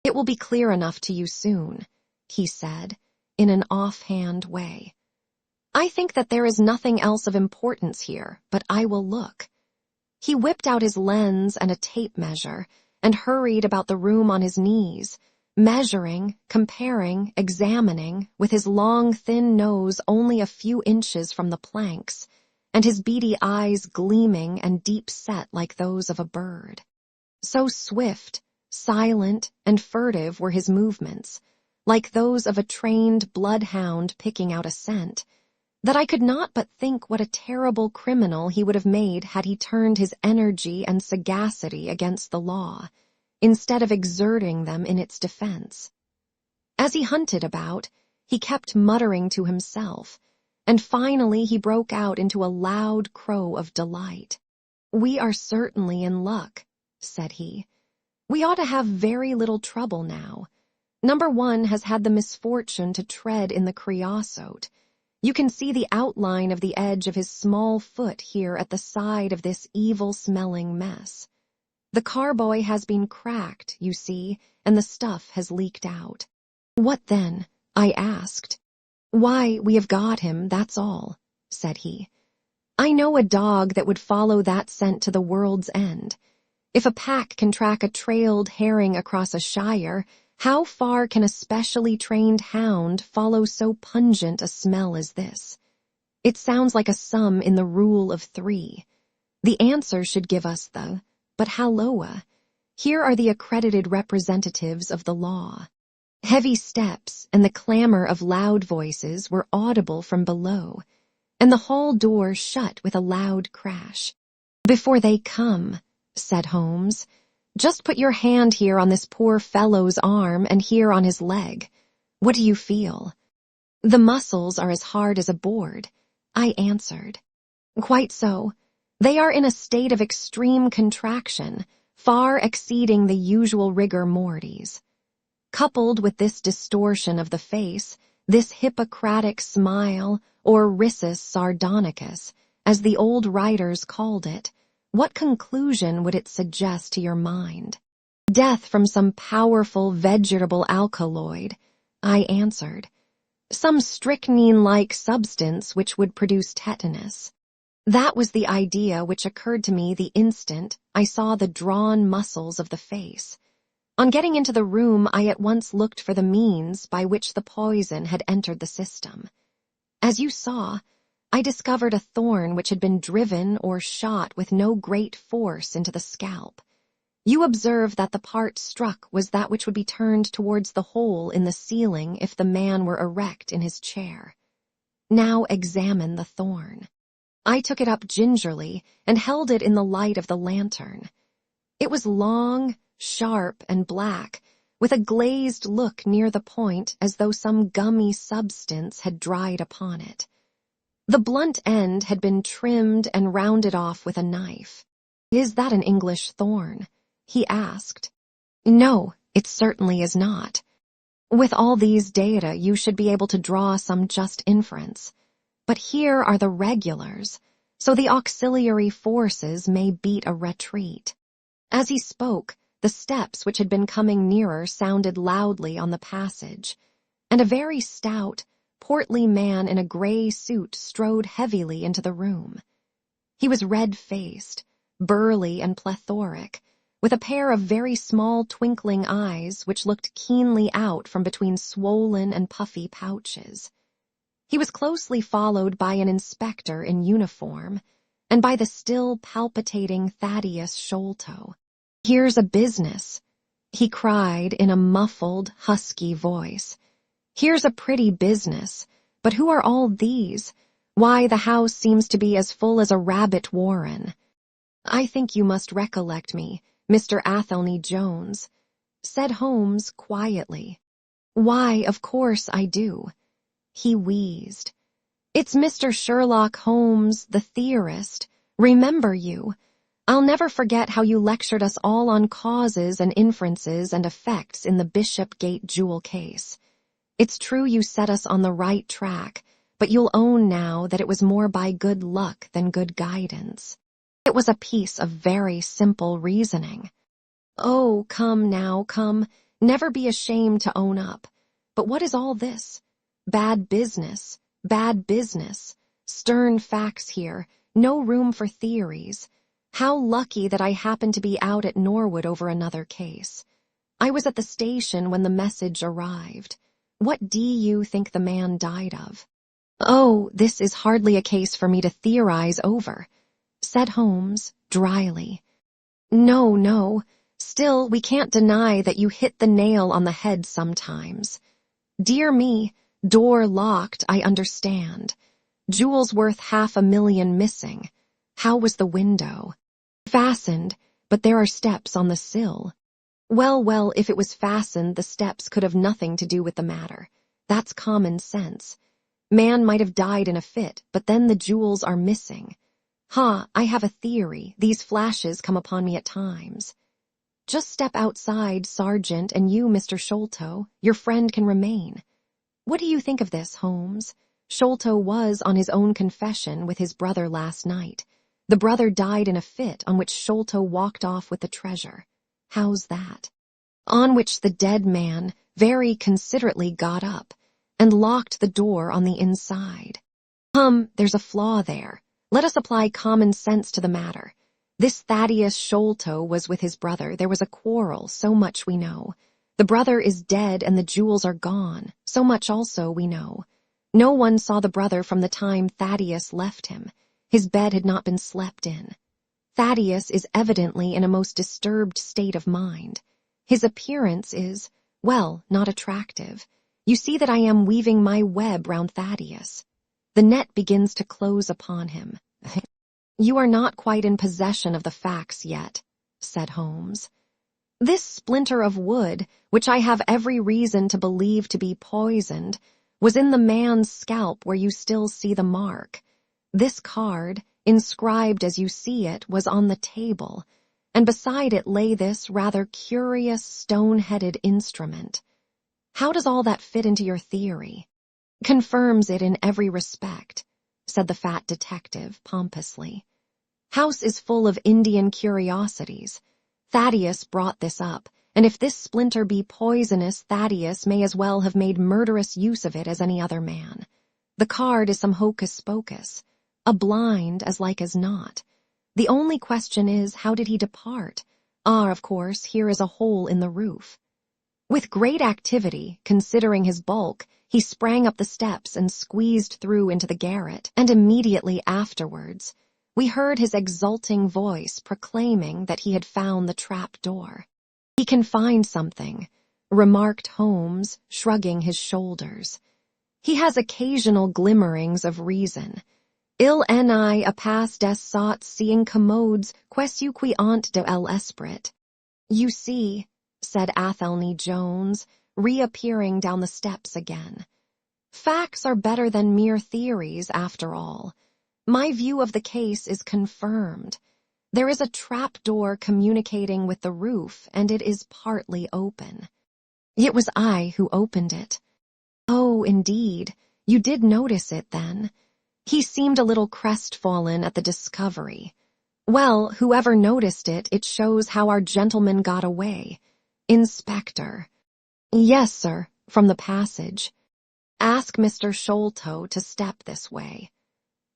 "It will be clear enough to you soon," he said, in an offhand way. "I think that there is nothing else of importance here, but I will look." He whipped out his lens and a tape measure, and hurried about the room on his knees, measuring, comparing, examining, with his long, thin nose only a few inches from the planks, and his beady eyes gleaming and deep-set like those of a bird. So swift, silent, and furtive were his movements, like those of a trained bloodhound picking out a scent, that I could not but think what a terrible criminal he would have made had he turned his energy and sagacity against the law, instead of exerting them in its defense. As he hunted about, he kept muttering to himself, and finally he broke out into a loud crow of delight. "We are certainly in luck," said he. "We ought to have very little trouble now. Number 1 has had the misfortune to tread in the creosote. You can see the outline of the edge of his small foot here at the side of this evil-smelling mess. The carboy has been cracked, you see, and the stuff has leaked out." "What then?" I asked. "Why, we have got him, that's all," said he. "I know a dog that would follow that scent to the world's end. If a pack can track a trailed herring across a shire, how far can a specially trained hound follow so pungent a smell as this? It sounds like a sum in the rule of 3. The answer should give us the, but halloa, here are the accredited representatives of the law." Heavy steps and the clamor of loud voices were audible from below, and the hall door shut with a loud crash. "Before they come," said Holmes, "just put your hand here on this poor fellow's arm and here on his leg. What do you feel?" "The muscles are as hard as a board," I answered. "Quite so. They are in a state of extreme contraction, far exceeding the usual rigor mortis. Coupled with this distortion of the face, this Hippocratic smile, or risus sardonicus, as the old writers called it, what conclusion would it suggest to your mind?" "Death from some powerful vegetable alkaloid," I answered. "Some strychnine-like substance which would produce tetanus." That was the idea which occurred to me the instant I saw the drawn muscles of the face. On getting into the room, I at once looked for the means by which the poison had entered the system. As you saw, I discovered a thorn which had been driven or shot with no great force into the scalp. You observe that the part struck was that which would be turned towards the hole in the ceiling if the man were erect in his chair. Now examine the thorn. I took it up gingerly and held it in the light of the lantern. It was long, sharp, and black, with a glazed look near the point as though some gummy substance had dried upon it. The blunt end had been trimmed and rounded off with a knife. "Is that an English thorn?" he asked. "No, it certainly is not. With all these data, you should be able to draw some just inference. But here are the regulars, so the auxiliary forces may beat a retreat." As he spoke, the steps which had been coming nearer sounded loudly on the passage, and a very stout, portly man in a gray suit strode heavily into the room. He was red-faced, burly and plethoric, with a pair of very small twinkling eyes which looked keenly out from between swollen and puffy pouches. He was closely followed by an inspector in uniform, and by the still palpitating Thaddeus Sholto. "Here's a business," he cried in a muffled, husky voice. "Here's a pretty business, but who are all these? Why, the house seems to be as full as a rabbit warren." "I think you must recollect me, Mr. Athelney Jones," said Holmes quietly. "Why, of course I do," he wheezed. "It's Mr. Sherlock Holmes, the theorist. Remember you? I'll never forget how you lectured us all on causes and inferences and effects in the Bishopgate jewel case. It's true you set us on the right track, but you'll own now that it was more by good luck than good guidance. It was a piece of very simple reasoning." "Oh, come now, come. Never be ashamed to own up. But what is all this? Bad business, stern facts here, no room for theories. How lucky that I happened to be out at Norwood over another case. I was at the station when the message arrived. What do you think the man died of?" "Oh, this is hardly a case for me to theorize over," said Holmes dryly. No. Still, we can't deny that you hit the nail on the head sometimes. Dear me, door locked, I understand. Jewels worth $500,000 missing. How was the window?" "Fastened, but there are steps on the sill." Well, if it was fastened, the steps could have nothing to do with the matter. That's common sense. Man might have died in a fit, but then the jewels are missing. I have a theory. These flashes come upon me at times. Just step outside, Sergeant, and you, Mr. Sholto, your friend can remain. What do you think of this, Holmes? Sholto was on his own confession with his brother last night. The brother died in a fit on which Sholto walked off with the treasure. How's that? On which the dead man very considerately got up and locked the door on the inside. There's a flaw there. Let us apply common sense to the matter. This Thaddeus Sholto was with his brother. There was a quarrel, so much we know. The brother is dead and the jewels are gone, so much also we know. No one saw the brother from the time Thaddeus left him. His bed had not been slept in. Thaddeus is evidently in a most disturbed state of mind. His appearance is, well, not attractive. You see that I am weaving my web round Thaddeus. The net begins to close upon him. "You are not quite in possession of the facts yet," said Holmes. "This splinter of wood, which I have every reason to believe to be poisoned, was in the man's scalp where you still see the mark. This card, inscribed as you see it, was on the table, and beside it lay this rather curious stone-headed instrument. How does all that fit into your theory?" "Confirms it in every respect," said the fat detective pompously. "House is full of Indian curiosities. Thaddeus brought this up, and if this splinter be poisonous, Thaddeus may as well have made murderous use of it as any other man. The card is some hocus-pocus, a blind as like as not. The only question is, how did he depart? Of course, here is a hole in the roof. With great activity, considering his bulk, he sprang up the steps and squeezed through into the garret, and immediately afterwards we heard his exulting voice proclaiming that he had found the trap door. He can find something," remarked Holmes, shrugging his shoulders. "He has occasional glimmerings of reason. Il ni a pas des sots seeing commodes quesu qui ont de l'esprit." "You see," said Athelney Jones, reappearing down the steps again. "Facts are better than mere theories, after all. My view of the case is confirmed. There is a trapdoor communicating with the roof, and it is partly open. It was I who opened it." "Oh, indeed. You did notice it, then?" He seemed a little crestfallen at the discovery. "Well, whoever noticed it, it shows how our gentleman got away. Inspector." "Yes, sir, from the passage. Ask Mr. Sholto to step this way."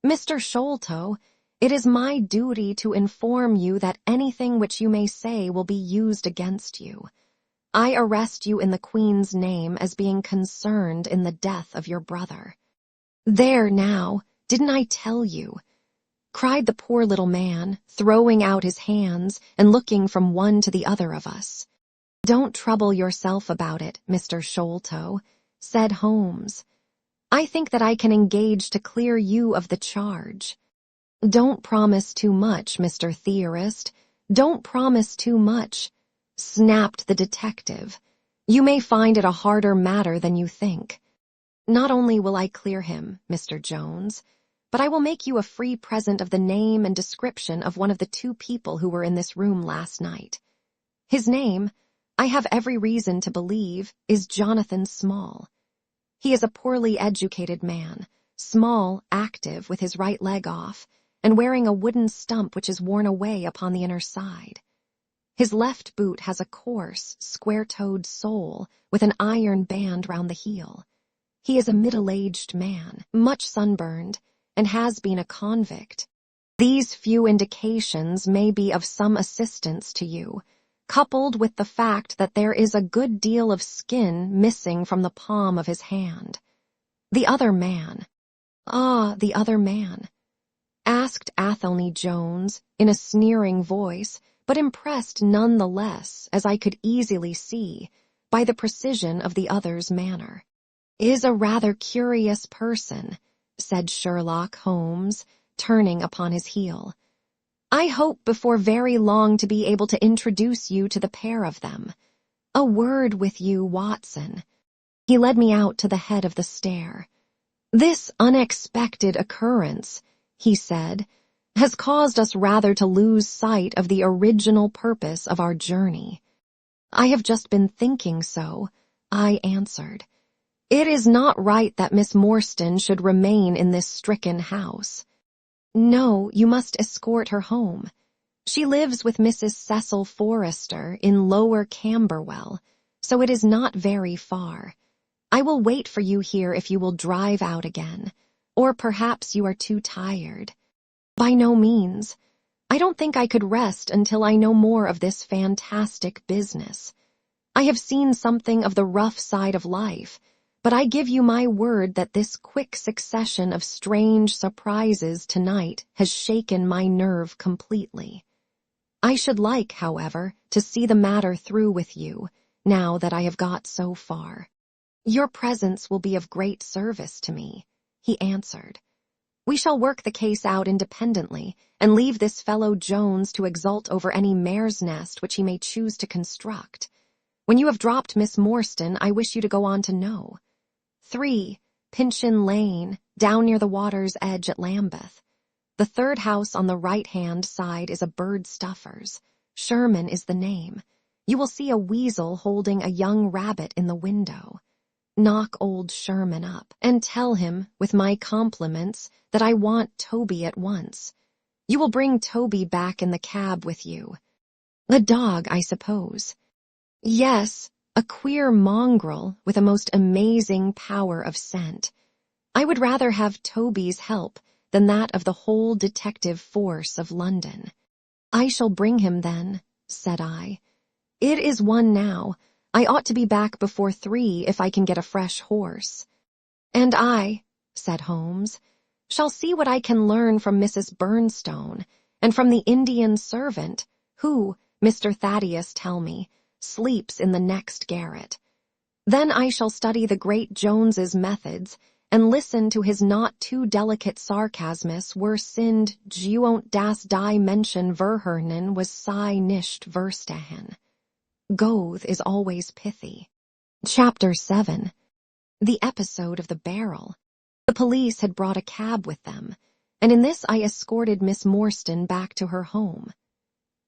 "Mr. Sholto? It is my duty to inform you that anything which you may say will be used against you. I arrest you in the Queen's name as being concerned in the death of your brother." "There now, didn't I tell you?" cried the poor little man, throwing out his hands and looking from one to the other of us. "Don't trouble yourself about it, Mr. Sholto," said Holmes. "I think that I can engage to clear you of the charge." "Don't promise too much, Mr. Theorist. Don't promise too much," snapped the detective. "You may find it a harder matter than you think. Not only will I clear him, Mr. Jones, but I will make you a free present of the name and description of one of the two people who were in this room last night. His name, I have every reason to believe, is Jonathan Small. He is a poorly educated man, small, active, with his right leg off, and wearing a wooden stump which is worn away upon the inner side. His left boot has a coarse, square-toed sole with an iron band round the heel. He is a middle-aged man, much sunburned, and has been a convict. These few indications may be of some assistance to you, coupled with the fact that there is a good deal of skin missing from the palm of his hand. The other man, the other man?" asked Athelney Jones in a sneering voice, but impressed none the less, as I could easily see, by the precision of the other's manner. "Is a rather curious person," said Sherlock Holmes, turning upon his heel. "I hope before very long to be able to introduce you to the pair of them. A word with you, Watson." He led me out to the head of the stair. "This unexpected occurrence," he said, "has caused us rather to lose sight of the original purpose of our journey." "I have just been thinking so," I answered. "It is not right that Miss Morstan should remain in this stricken house. No, you must escort her home. She lives with Mrs. Cecil Forrester in Lower Camberwell, so it is not very far. I will wait for you here if you will drive out again, or perhaps you are too tired." "By no means. I don't think I could rest until I know more of this fantastic business. I have seen something of the rough side of life, but I give you my word that this quick succession of strange surprises tonight has shaken my nerve completely. I should like, however, to see the matter through with you, now that I have got so far." "Your presence will be of great service to me," he answered. "We shall work the case out independently and leave this fellow Jones to exult over any mare's nest which he may choose to construct. When you have dropped Miss Morstan, I wish you to go on to know. 3, Pinchin Lane, down near the water's edge at Lambeth. The third house on the right-hand side is a bird stuffer's. Sherman is the name. You will see a weasel holding a young rabbit in the window. Knock old Sherman up, and tell him, with my compliments, that I want Toby at once. You will bring Toby back in the cab with you. The dog, I suppose." "Yes, a queer mongrel with a most amazing power of scent. I would rather have Toby's help than that of the whole detective force of London." "I shall bring him then," said I. "It is 1 now. I ought to be back before 3 if I can get a fresh horse." "And I," said Holmes, "shall see what I can learn from Mrs. Burnstone, and from the Indian servant, who, Mr. Thaddeus tell me, sleeps in the next garret. Then I shall study the great Jones's methods, and listen to his not too delicate sarcasmus were sind won't das die Menschen verhöhnen was sei nicht verstehen. Goethe is always pithy. Chapter 7. The episode of the barrel. The police had brought a cab with them, and in this I escorted Miss Morstan back to her home.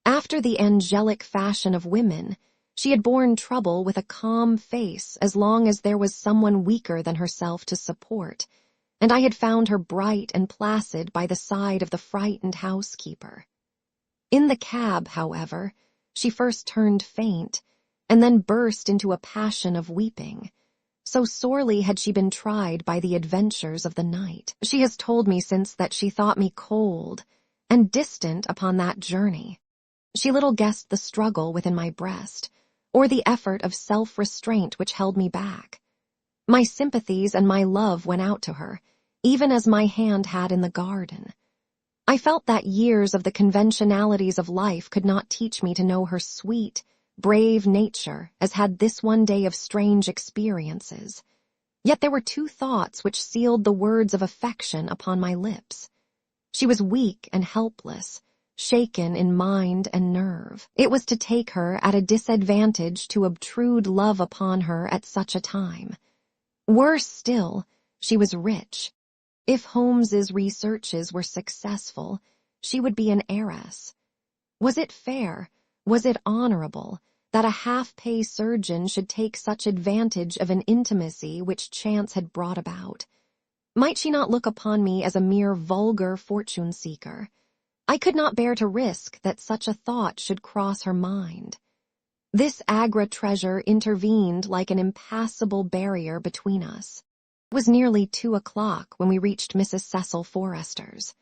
After the angelic fashion of women, she had borne trouble with a calm face as long as there was someone weaker than herself to support, and I had found her bright and placid by the side of the frightened housekeeper. In the cab, however, she first turned faint, and then burst into a passion of weeping. So sorely had she been tried by the adventures of the night. She has told me since that she thought me cold, and distant upon that journey. She little guessed the struggle within my breast, or the effort of self-restraint which held me back. My sympathies and my love went out to her, even as my hand had in the garden. I felt that years of the conventionalities of life could not teach me to know her sweet, brave nature as had this one day of strange experiences. Yet there were two thoughts which sealed the words of affection upon my lips. She was weak and helpless, shaken in mind and nerve. It was to take her at a disadvantage to obtrude love upon her at such a time. Worse still, she was rich. If Holmes's researches were successful, she would be an heiress. Was it fair, was it honorable, that a half-pay surgeon should take such advantage of an intimacy which chance had brought about? Might she not look upon me as a mere vulgar fortune-seeker? I could not bear to risk that such a thought should cross her mind. This Agra treasure intervened like an impassable barrier between us. It was nearly 2 o'clock when we reached Mrs. Cecil Forrester's.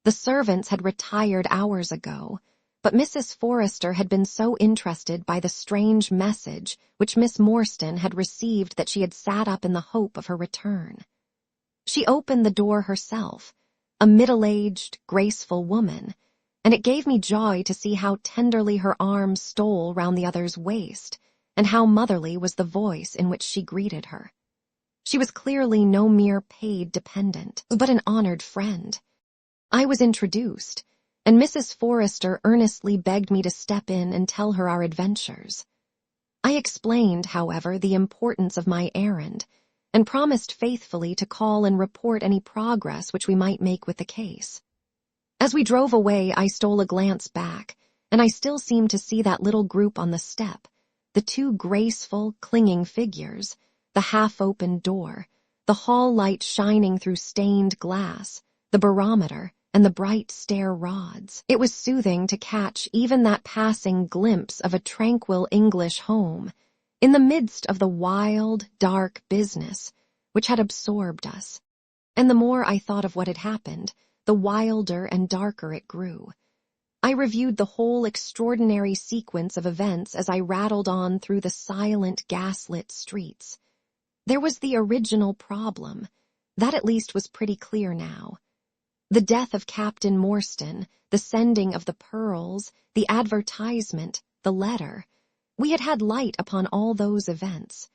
The servants had retired hours ago, but Mrs. Forrester had been so interested by the strange message which Miss Morstan had received that she had sat up in the hope of her return. She opened the door herself, a middle-aged, graceful woman, and it gave me joy to see how tenderly her arm stole round the other's waist, and how motherly was the voice in which she greeted her. She was clearly no mere paid dependent, but an honored friend. I was introduced, and Mrs. Forrester earnestly begged me to step in and tell her our adventures. I explained, however, the importance of my errand, and promised faithfully to call and report any progress which we might make with the case. As we drove away, I stole a glance back, and I still seemed to see that little group on the step, the two graceful, clinging figures, the half-opened door, the hall light shining through stained glass, the barometer, and the bright stair rods. It was soothing to catch even that passing glimpse of a tranquil English home, in the midst of the wild, dark business which had absorbed us. And the more I thought of what had happened, the wilder and darker it grew. I reviewed the whole extraordinary sequence of events as I rattled on through the silent, gaslit streets. There was the original problem. That at least was pretty clear now. The death of Captain Morstan, the sending of the pearls, the advertisement, the letter. We had had light upon all those events.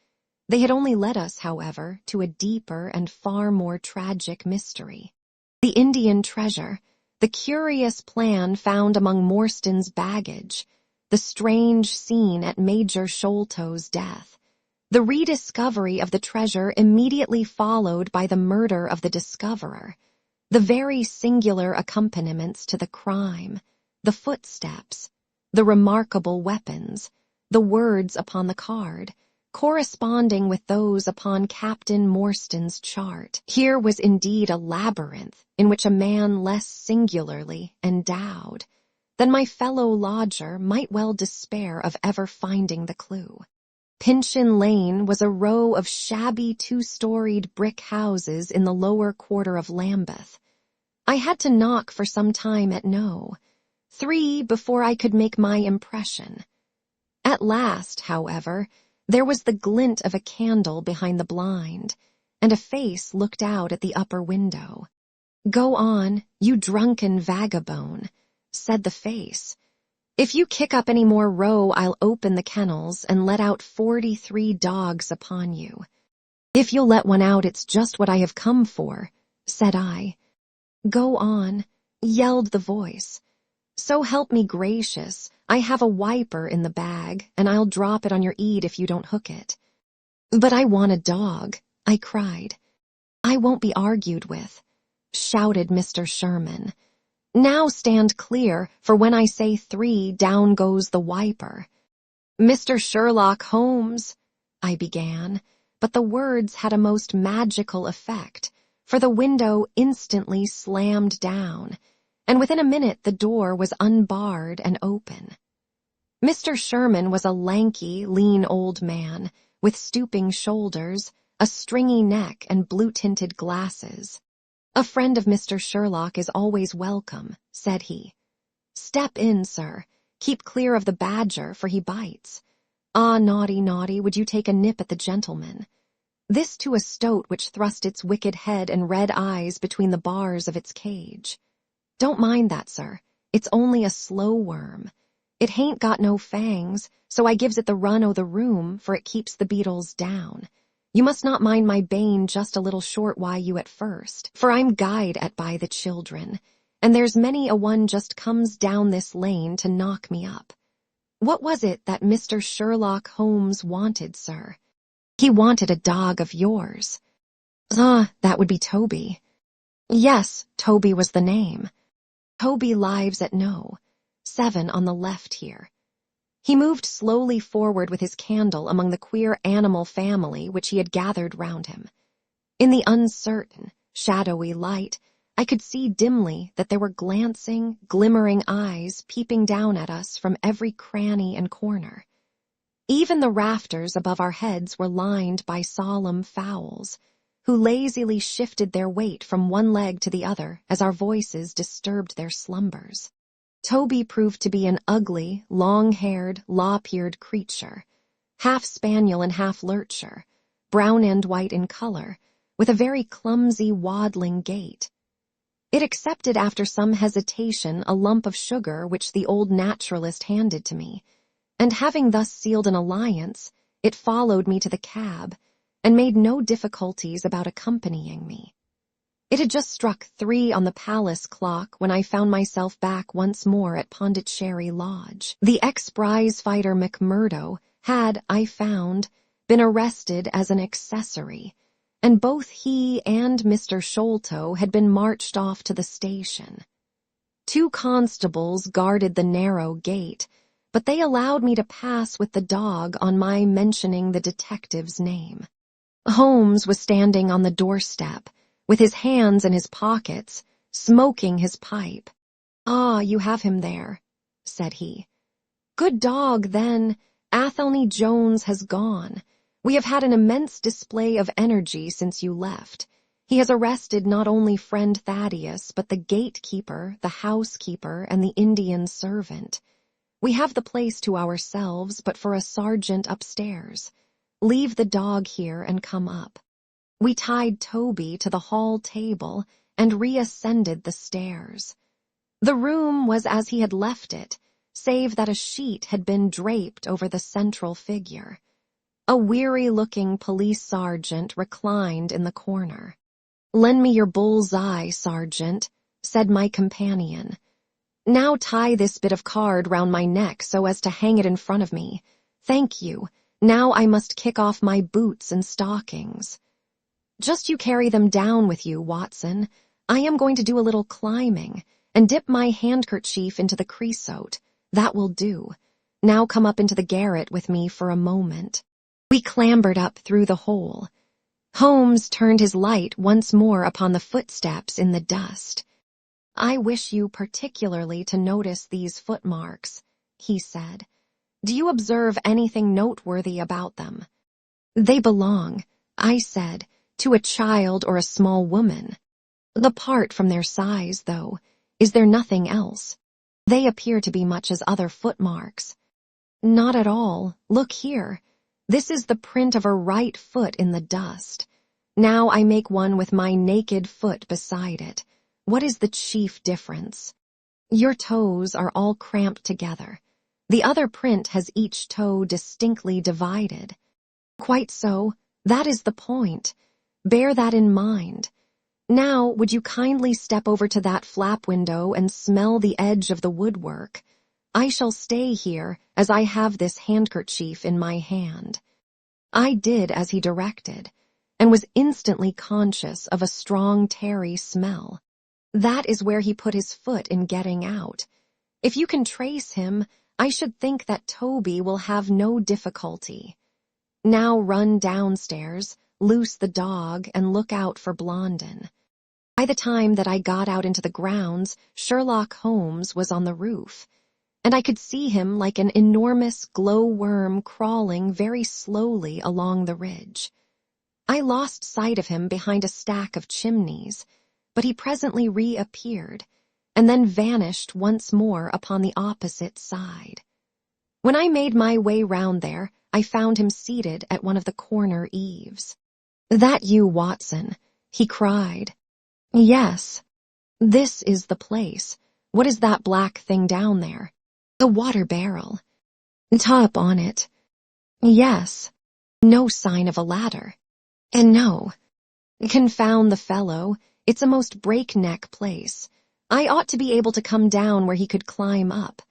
They had only led us, however, to a deeper and far more tragic mystery. The Indian treasure, the curious plan found among Morstan's baggage, the strange scene at Major Sholto's death, the rediscovery of the treasure immediately followed by the murder of the discoverer, the very singular accompaniments to the crime, the footsteps, the remarkable weapons, the words upon the card, corresponding with those upon Captain Morstan's chart. Here was indeed a labyrinth in which a man less singularly endowed than my fellow lodger might well despair of ever finding the clue. Pinchin Lane was a row of shabby 2-storied brick houses in the lower quarter of Lambeth. I had to knock for some time at No. 3 before I could make my impression. At last, however, there was the glint of a candle behind the blind, and a face looked out at the upper window. "Go on, you drunken vagabone," said the face. "If you kick up any more row, I'll open the kennels and let out 43 dogs upon you." "If you'll let one out, it's just what I have come for," said I. "Go on," yelled the voice. "So help me gracious, I have a wiper in the bag, and I'll drop it on your ead if you don't hook it." "But I want a dog," I cried. "I won't be argued with," shouted Mr. Sherman. "Now stand clear, for when I say 3, down goes the wiper." "Mr. Sherlock Holmes," I began, but the words had a most magical effect, for the window instantly slammed down, and within a minute the door was unbarred and open. Mr. Sherman was a lanky, lean old man, with stooping shoulders, a stringy neck, and blue-tinted glasses. "A friend of Mr. Sherlock is always welcome," said he. "Step in, sir. Keep clear of the badger, for he bites. Ah, naughty, naughty, would you take a nip at the gentleman?" This to a stoat which thrust its wicked head and red eyes between the bars of its cage. "Don't mind that, sir. It's only a slow worm. It hain't got no fangs, so I gives it the run o' the room, for it keeps the beetles down. You must not mind my bane just a little short while you at first, for I'm guyed at by the children, and there's many a one just comes down this lane to knock me up. What was it that Mr. Sherlock Holmes wanted, sir?" "He wanted a dog of yours." "Ah, that would be Toby." "Yes, Toby was the name. Toby lives at No. 7 on the left here." He moved slowly forward with his candle among the queer animal family which he had gathered round him. In the uncertain, shadowy light, I could see dimly that there were glancing, glimmering eyes peeping down at us from every cranny and corner. Even the rafters above our heads were lined by solemn fowls, who lazily shifted their weight from one leg to the other as our voices disturbed their slumbers. Toby proved to be an ugly, long-haired, lop-eared creature, half spaniel and half lurcher, brown and white in color, with a very clumsy, waddling gait. It accepted after some hesitation a lump of sugar which the old naturalist handed to me, and having thus sealed an alliance, it followed me to the cab, and made no difficulties about accompanying me. It had just struck 3 on the palace clock when I found myself back once more at Pondicherry Lodge. The ex-prize-fighter McMurdo had, I found, been arrested as an accessory, and both he and Mr. Sholto had been marched off to the station. 2 constables guarded the narrow gate, but they allowed me to pass with the dog on my mentioning the detective's name. Holmes was standing on the doorstep, with his hands in his pockets, smoking his pipe. "Ah, you have him there," said he. "Good dog, then. Athelney Jones has gone. We have had an immense display of energy since you left. He has arrested not only friend Thaddeus, but the gatekeeper, the housekeeper, and the Indian servant. We have the place to ourselves, but for a sergeant upstairs. Leave the dog here and come up." We tied Toby to the hall table and reascended the stairs. The room was as he had left it, save that a sheet had been draped over the central figure. A weary-looking police sergeant reclined in the corner. "Lend me your bull's eye, sergeant," said my companion. "Now tie this bit of card round my neck so as to hang it in front of me. Thank you. Now I must kick off my boots and stockings. Just you carry them down with you, Watson. I am going to do a little climbing, and dip my handkerchief into the creosote. That will do. Now come up into the garret with me for a moment." We clambered up through the hole. Holmes turned his light once more upon the footsteps in the dust. "I wish you particularly to notice these footmarks," he said. "Do you observe anything noteworthy about them?" "They belong," I said, "to a child or a small woman. Apart from their size, though, is there nothing else? They appear to be much as other footmarks." "Not at all. Look here. This is the print of a right foot in the dust. Now I make one with my naked foot beside it. What is the chief difference? Your toes are all cramped together. The other print has each toe distinctly divided." "Quite so. That is the point. Bear that in mind. Now, would you kindly step over to that flap window and smell the edge of the woodwork? I shall stay here, as I have this handkerchief in my hand." I did as he directed, and was instantly conscious of a strong tarry smell. That is where he put his foot in getting out. If you can trace him, I should think that Toby will have no difficulty. Now run downstairs, loose the dog, and look out for Blondin. By the time that I got out into the grounds, Sherlock Holmes was on the roof, and I could see him like an enormous glowworm crawling very slowly along the ridge. I lost sight of him behind a stack of chimneys, but he presently reappeared, and then vanished once more upon the opposite side. When I made my way round there, I found him seated at one of the corner eaves. "That you, Watson?" he cried. "Yes. This is the place. What is that black thing down there?" "A water barrel." "Top on it." "Yes. No sign of a ladder." "And no. Confound the fellow. It's a most breakneck place. I ought to be able to come down where he could climb up.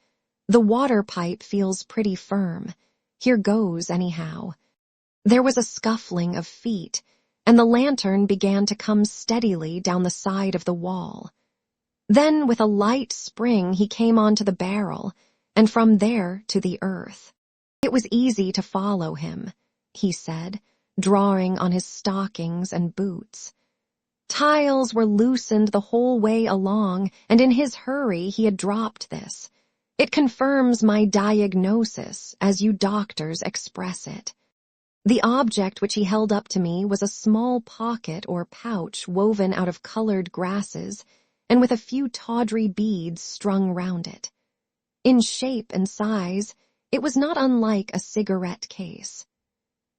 The water pipe feels pretty firm. Here goes, anyhow." There was a scuffling of feet, and the lantern began to come steadily down the side of the wall. Then, with a light spring, he came onto the barrel, and from there to the earth. "It was easy to follow him," he said, drawing on his stockings and boots. "Tiles were loosened the whole way along, and in his hurry he had dropped this. It confirms my diagnosis, as you doctors express it." The object which he held up to me was a small pocket or pouch woven out of colored grasses, and with a few tawdry beads strung round it. In shape and size, it was not unlike a cigarette case.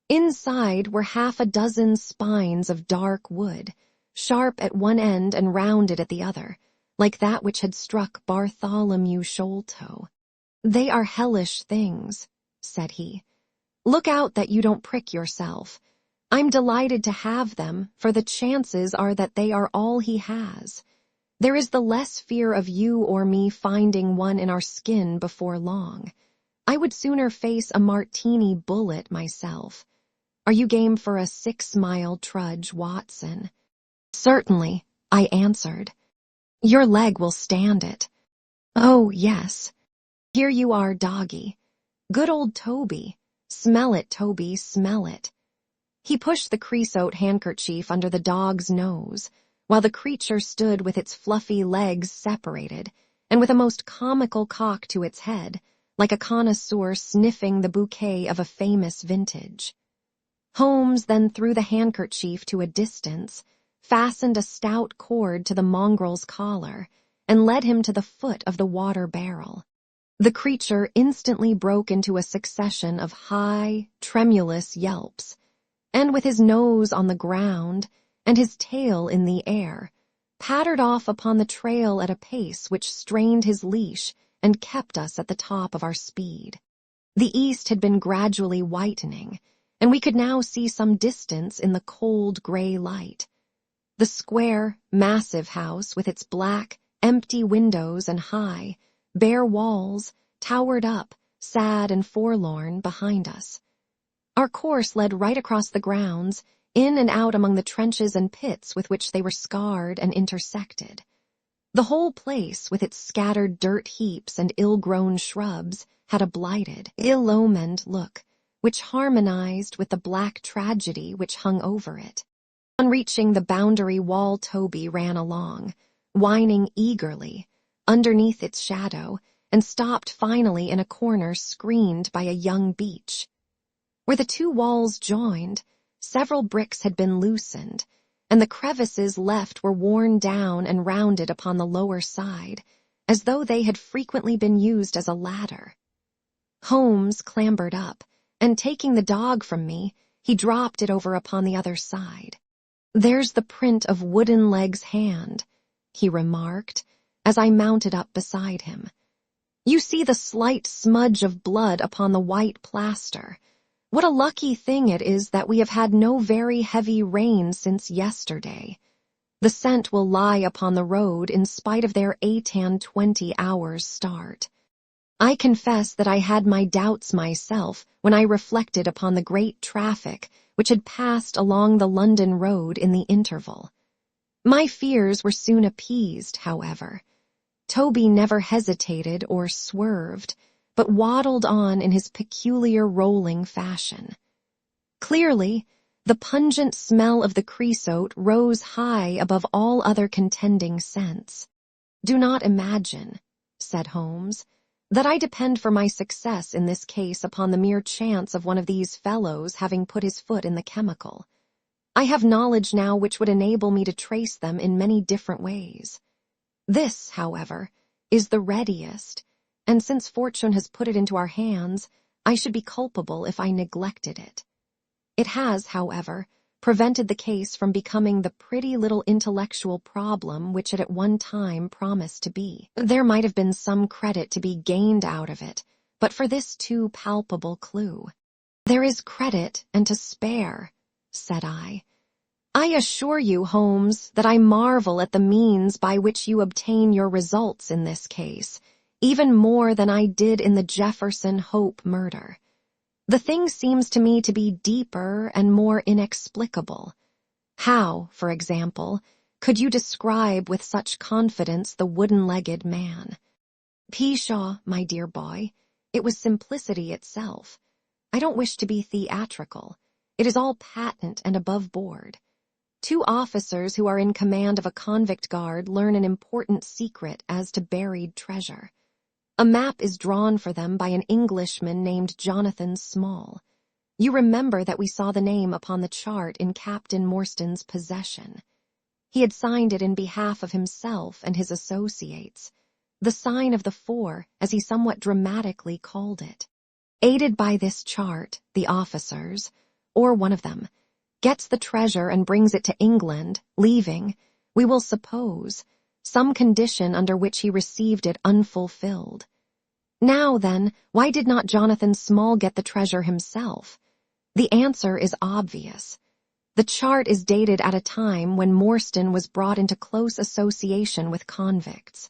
Inside were half a dozen spines of dark wood, sharp at one end and rounded at the other, like that which had struck Bartholomew Sholto. "They are hellish things," said he. "Look out that you don't prick yourself. I'm delighted to have them, for the chances are that they are all he has. There is the less fear of you or me finding one in our skin before long. I would sooner face a martini bullet myself. Are you game for a 6-mile trudge, Watson?" "Certainly," I answered. "Your leg will stand it." "Oh, yes. Here you are, doggy. Good old Toby. Smell it, Toby, smell it." He pushed the creosote handkerchief under the dog's nose, while the creature stood with its fluffy legs separated, and with a most comical cock to its head, like a connoisseur sniffing the bouquet of a famous vintage. Holmes then threw the handkerchief to a distance, fastened a stout cord to the mongrel's collar, and led him to the foot of the water barrel. The creature instantly broke into a succession of high, tremulous yelps, and with his nose on the ground and his tail in the air, pattered off upon the trail at a pace which strained his leash and kept us at the top of our speed. The east had been gradually whitening, and we could now see some distance in the cold gray light. The square, massive house with its black, empty windows and high, bare walls towered up, sad and forlorn, behind us. Our course led right across the grounds, in and out among the trenches and pits with which they were scarred and intersected. The whole place, with its scattered dirt heaps and ill-grown shrubs, had a blighted, ill-omened look, which harmonized with the black tragedy which hung over it. On reaching the boundary wall, Toby ran along, whining eagerly, underneath its shadow, and stopped finally in a corner screened by a young beech. Where the two walls joined, several bricks had been loosened, and the crevices left were worn down and rounded upon the lower side, as though they had frequently been used as a ladder. Holmes clambered up, and taking the dog from me, he dropped it over upon the other side. "There's the print of Wooden Leg's hand," he remarked, as I mounted up beside him. "You see the slight smudge of blood upon the white plaster. What a lucky thing it is that we have had no very heavy rain since yesterday. The scent will lie upon the road in spite of their 8 and 20 hours start. I confess that I had my doubts myself when I reflected upon the great traffic which had passed along the London road in the interval. My fears were soon appeased, however. Toby never hesitated or swerved, but waddled on in his peculiar rolling fashion. Clearly, the pungent smell of the creosote rose high above all other contending scents. "Do not imagine," said Holmes, "that I depend for my success in this case upon the mere chance of one of these fellows having put his foot in the chemical. I have knowledge now which would enable me to trace them in many different ways. This, however, is the readiest, and since fortune has put it into our hands, I should be culpable if I neglected it. It has, however, prevented the case from becoming the pretty little intellectual problem which it at one time promised to be. There might have been some credit to be gained out of it, but for this too palpable clue. There is credit and to spare, said I. I assure you, Holmes, that I marvel at the means by which you obtain your results in this case, even more than I did in the Jefferson Hope murder. The thing seems to me to be deeper and more inexplicable. How, for example, could you describe with such confidence the wooden-legged man? Pshaw, my dear boy, it was simplicity itself. I don't wish to be theatrical. It is all patent and above board. Two officers who are in command of a convict guard learn an important secret as to buried treasure. A map is drawn for them by an Englishman named Jonathan Small. You remember that we saw the name upon the chart in Captain Morstan's possession. He had signed it in behalf of himself and his associates, the sign of the four, as he somewhat dramatically called it. Aided by this chart, the officers, or one of them, gets the treasure and brings it to England, leaving, we will suppose, some condition under which he received it unfulfilled. Now then, why did not Jonathan Small get the treasure himself? The answer is obvious. The chart is dated at a time when Morstan was brought into close association with convicts.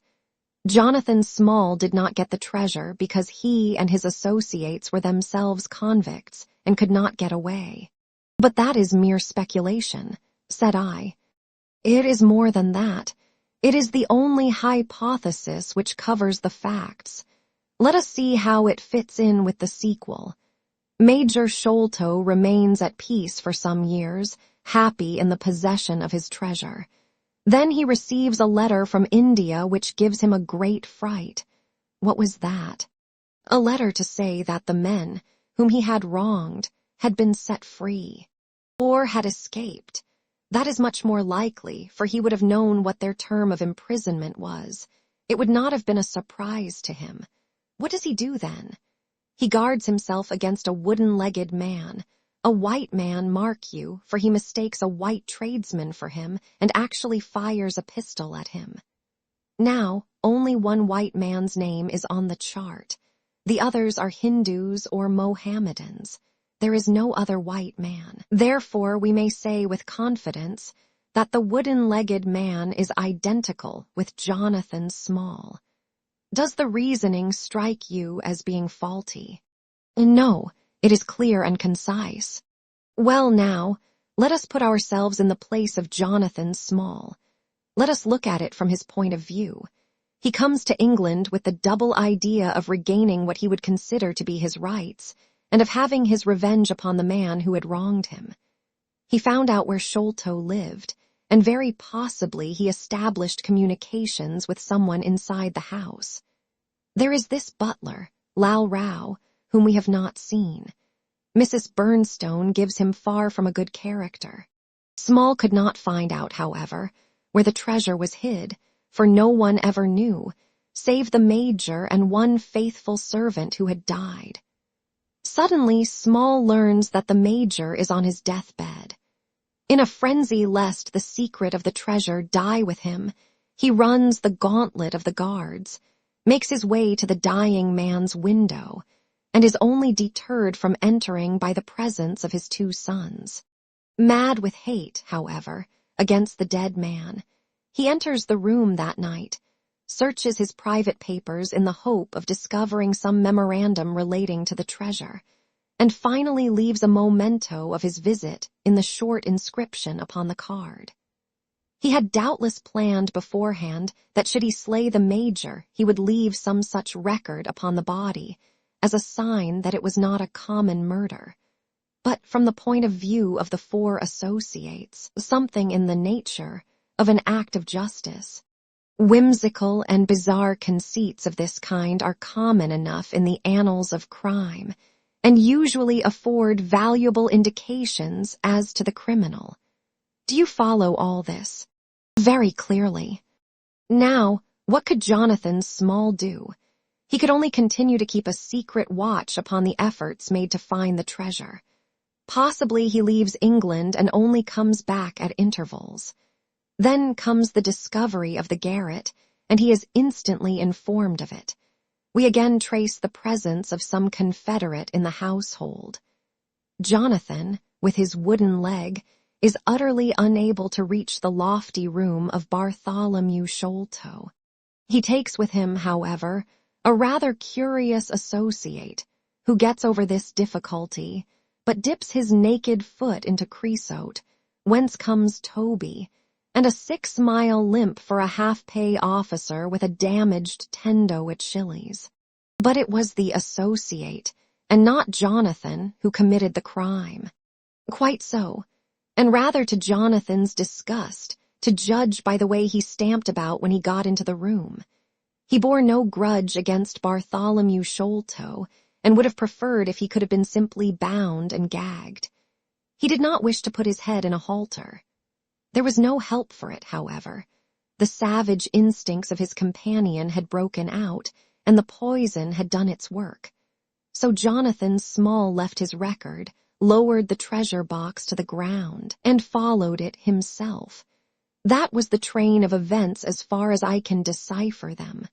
Jonathan Small did not get the treasure because he and his associates were themselves convicts and could not get away. But that is mere speculation, said I. It is more than that. It is the only hypothesis which covers the facts. Let us see how it fits in with the sequel. Major Sholto remains at peace for some years, happy in the possession of his treasure. Then he receives a letter from India which gives him a great fright. What was that? A letter to say that the men, whom he had wronged, had been set free, or had escaped. That is much more likely, for he would have known what their term of imprisonment was. It would not have been a surprise to him. What does he do then? He guards himself against a wooden-legged man, a white man, mark you, for he mistakes a white tradesman for him and actually fires a pistol at him. Now, only one white man's name is on the chart. The others are Hindus or Mohammedans. There is no other white man. Therefore, we may say with confidence that the wooden-legged man is identical with Jonathan Small. Does the reasoning strike you as being faulty? No, it is clear and concise. Well now, let us put ourselves in the place of Jonathan Small. Let us look at it from his point of view. He comes to England with the double idea of regaining what he would consider to be his rights, and of having his revenge upon the man who had wronged him. He found out where Sholto lived, and very possibly he established communications with someone inside the house. There is this butler, Lal Rao, whom we have not seen. Mrs. Burnstone gives him far from a good character. Small could not find out, however, where the treasure was hid, for no one ever knew, save the major and one faithful servant who had died. Suddenly, Small learns that the major is on his deathbed. In a frenzy lest the secret of the treasure die with him, he runs the gauntlet of the guards, makes his way to the dying man's window, and is only deterred from entering by the presence of his two sons. Mad with hate, however, against the dead man, he enters the room that night, searches his private papers in the hope of discovering some memorandum relating to the treasure, and finally leaves a memento of his visit in the short inscription upon the card. He had doubtless planned beforehand that should he slay the major, he would leave some such record upon the body, as a sign that it was not a common murder, but from the point of view of the four associates, something in the nature of an act of justice. Whimsical and bizarre conceits of this kind are common enough in the annals of crime, and usually afford valuable indications as to the criminal. Do you follow all this? Very clearly. Now, what could Jonathan Small do? He could only continue to keep a secret watch upon the efforts made to find the treasure. Possibly he leaves England and only comes back at intervals. Then comes the discovery of the garret, and he is instantly informed of it. We again trace the presence of some confederate in the household. Jonathan, with his wooden leg, is utterly unable to reach the lofty room of Bartholomew Sholto. He takes with him, however, a rather curious associate, who gets over this difficulty, but dips his naked foot into creosote, whence comes Toby, and a 6-mile limp for a half-pay officer with a damaged tendo at Chili's. But it was the associate, and not Jonathan, who committed the crime. Quite so, and rather to Jonathan's disgust, to judge by the way he stamped about when he got into the room. He bore no grudge against Bartholomew Sholto, and would have preferred if he could have been simply bound and gagged. He did not wish to put his head in a halter. There was no help for it, however. The savage instincts of his companion had broken out, and the poison had done its work. So Jonathan Small left his record, lowered the treasure box to the ground, and followed it himself. That was the train of events as far as I can decipher them.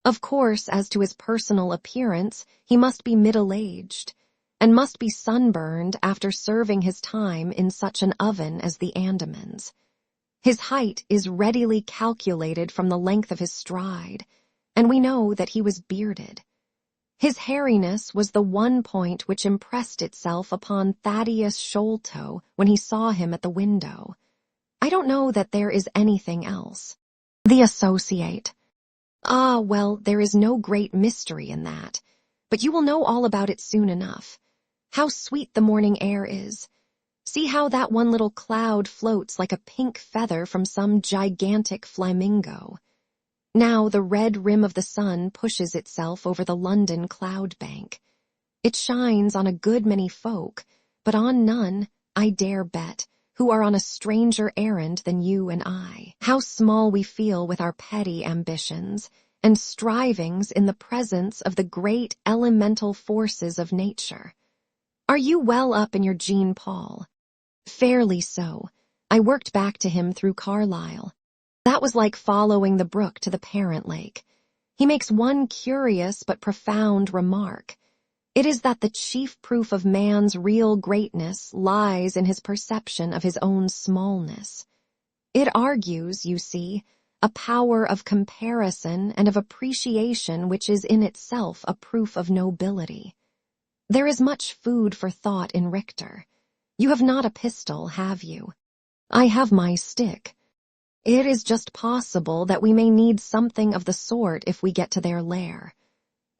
Of course, as to his personal appearance, he must be middle-aged, and must be sunburned after serving his time in such an oven as the Andamans. His height is readily calculated from the length of his stride, and we know that he was bearded. His hairiness was the one point which impressed itself upon Thaddeus Sholto when he saw him at the window. I don't know that there is anything else. The associate. Ah, well, there is no great mystery in that, but you will know all about it soon enough. How sweet the morning air is. See how that one little cloud floats like a pink feather from some gigantic flamingo. Now the red rim of the sun pushes itself over the London cloud bank. It shines on a good many folk, but on none, I dare bet, who are on a stranger errand than you and I. How small we feel with our petty ambitions and strivings in the presence of the great elemental forces of nature. Are you well up in your Jean Paul? Fairly so. I worked back to him through Carlisle. That was like following the brook to the parent lake. He makes one curious but profound remark. It is that the chief proof of man's real greatness lies in his perception of his own smallness. It argues, you see, a power of comparison and of appreciation which is in itself a proof of nobility. There is much food for thought in Richter. You have not a pistol, have you? I have my stick. It is just possible that we may need something of the sort if we get to their lair.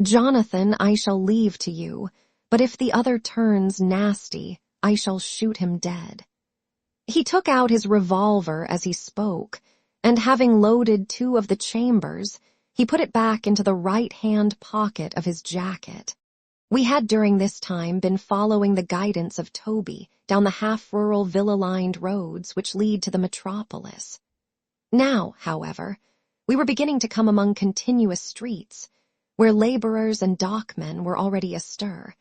Jonathan I shall leave to you, but if the other turns nasty, I shall shoot him dead. He took out his revolver as he spoke, and having loaded 2 of the chambers, he put it back into the right-hand pocket of his jacket. We had during this time been following the guidance of Toby down the half-rural villa-lined roads which lead to the metropolis. Now, however, we were beginning to come among continuous streets, where laborers and dockmen were already astir,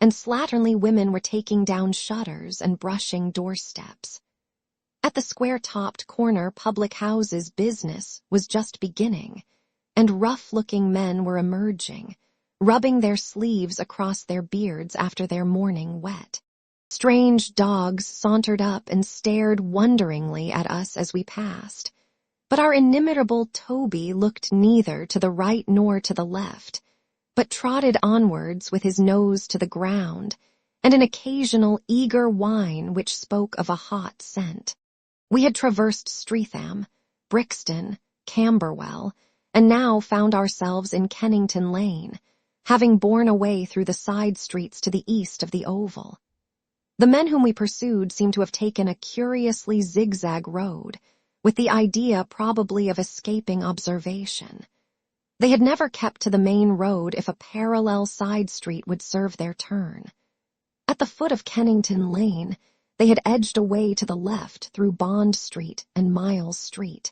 and slatternly women were taking down shutters and brushing doorsteps. At the square-topped corner public houses business was just beginning, and rough-looking men were emerging, rubbing their sleeves across their beards after their morning wet. Strange dogs sauntered up and stared wonderingly at us as we passed, but our inimitable Toby looked neither to the right nor to the left, but trotted onwards with his nose to the ground, and an occasional eager whine which spoke of a hot scent. We had traversed Streatham, Brixton, Camberwell, and now found ourselves in Kennington Lane, having borne away through the side streets to the east of the Oval. The men whom we pursued seemed to have taken a curiously zigzag road, with the idea probably of escaping observation. They had never kept to the main road if a parallel side street would serve their turn. At the foot of Kennington Lane, they had edged away to the left through Bond Street and Miles Street.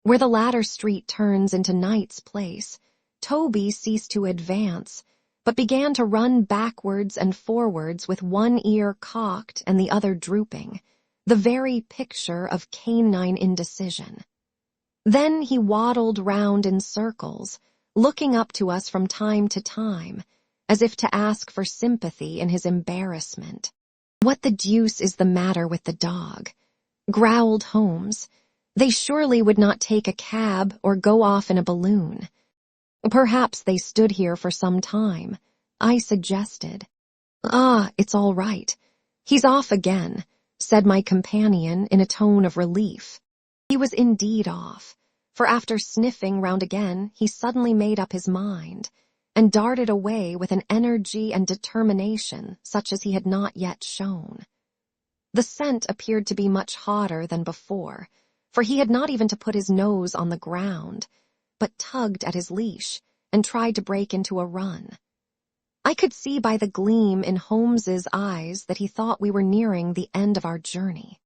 Where the latter street turns into Knight's Place, Toby ceased to advance, but began to run backwards and forwards with one ear cocked and the other drooping, the very picture of canine indecision. Then he waddled round in circles, looking up to us from time to time, as if to ask for sympathy in his embarrassment. "What the deuce is the matter with the dog?" growled Holmes. "They surely would not take a cab or go off in a balloon." "Perhaps they stood here for some time," I suggested. "Ah, it's all right. He's off again," said my companion in a tone of relief. He was indeed off, for after sniffing round again, he suddenly made up his mind, and darted away with an energy and determination such as he had not yet shown. The scent appeared to be much hotter than before, for he had not even to put his nose on the ground, but tugged at his leash and tried to break into a run. I could see by the gleam in Holmes's eyes that he thought we were nearing the end of our journey.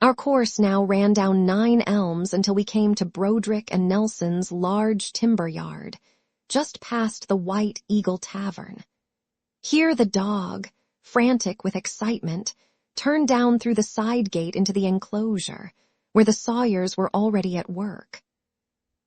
Our course now ran down 9 Elms until we came to Broderick and Nelson's large timber yard, just past the White Eagle Tavern. Here the dog, frantic with excitement, turned down through the side gate into the enclosure, where the sawyers were already at work.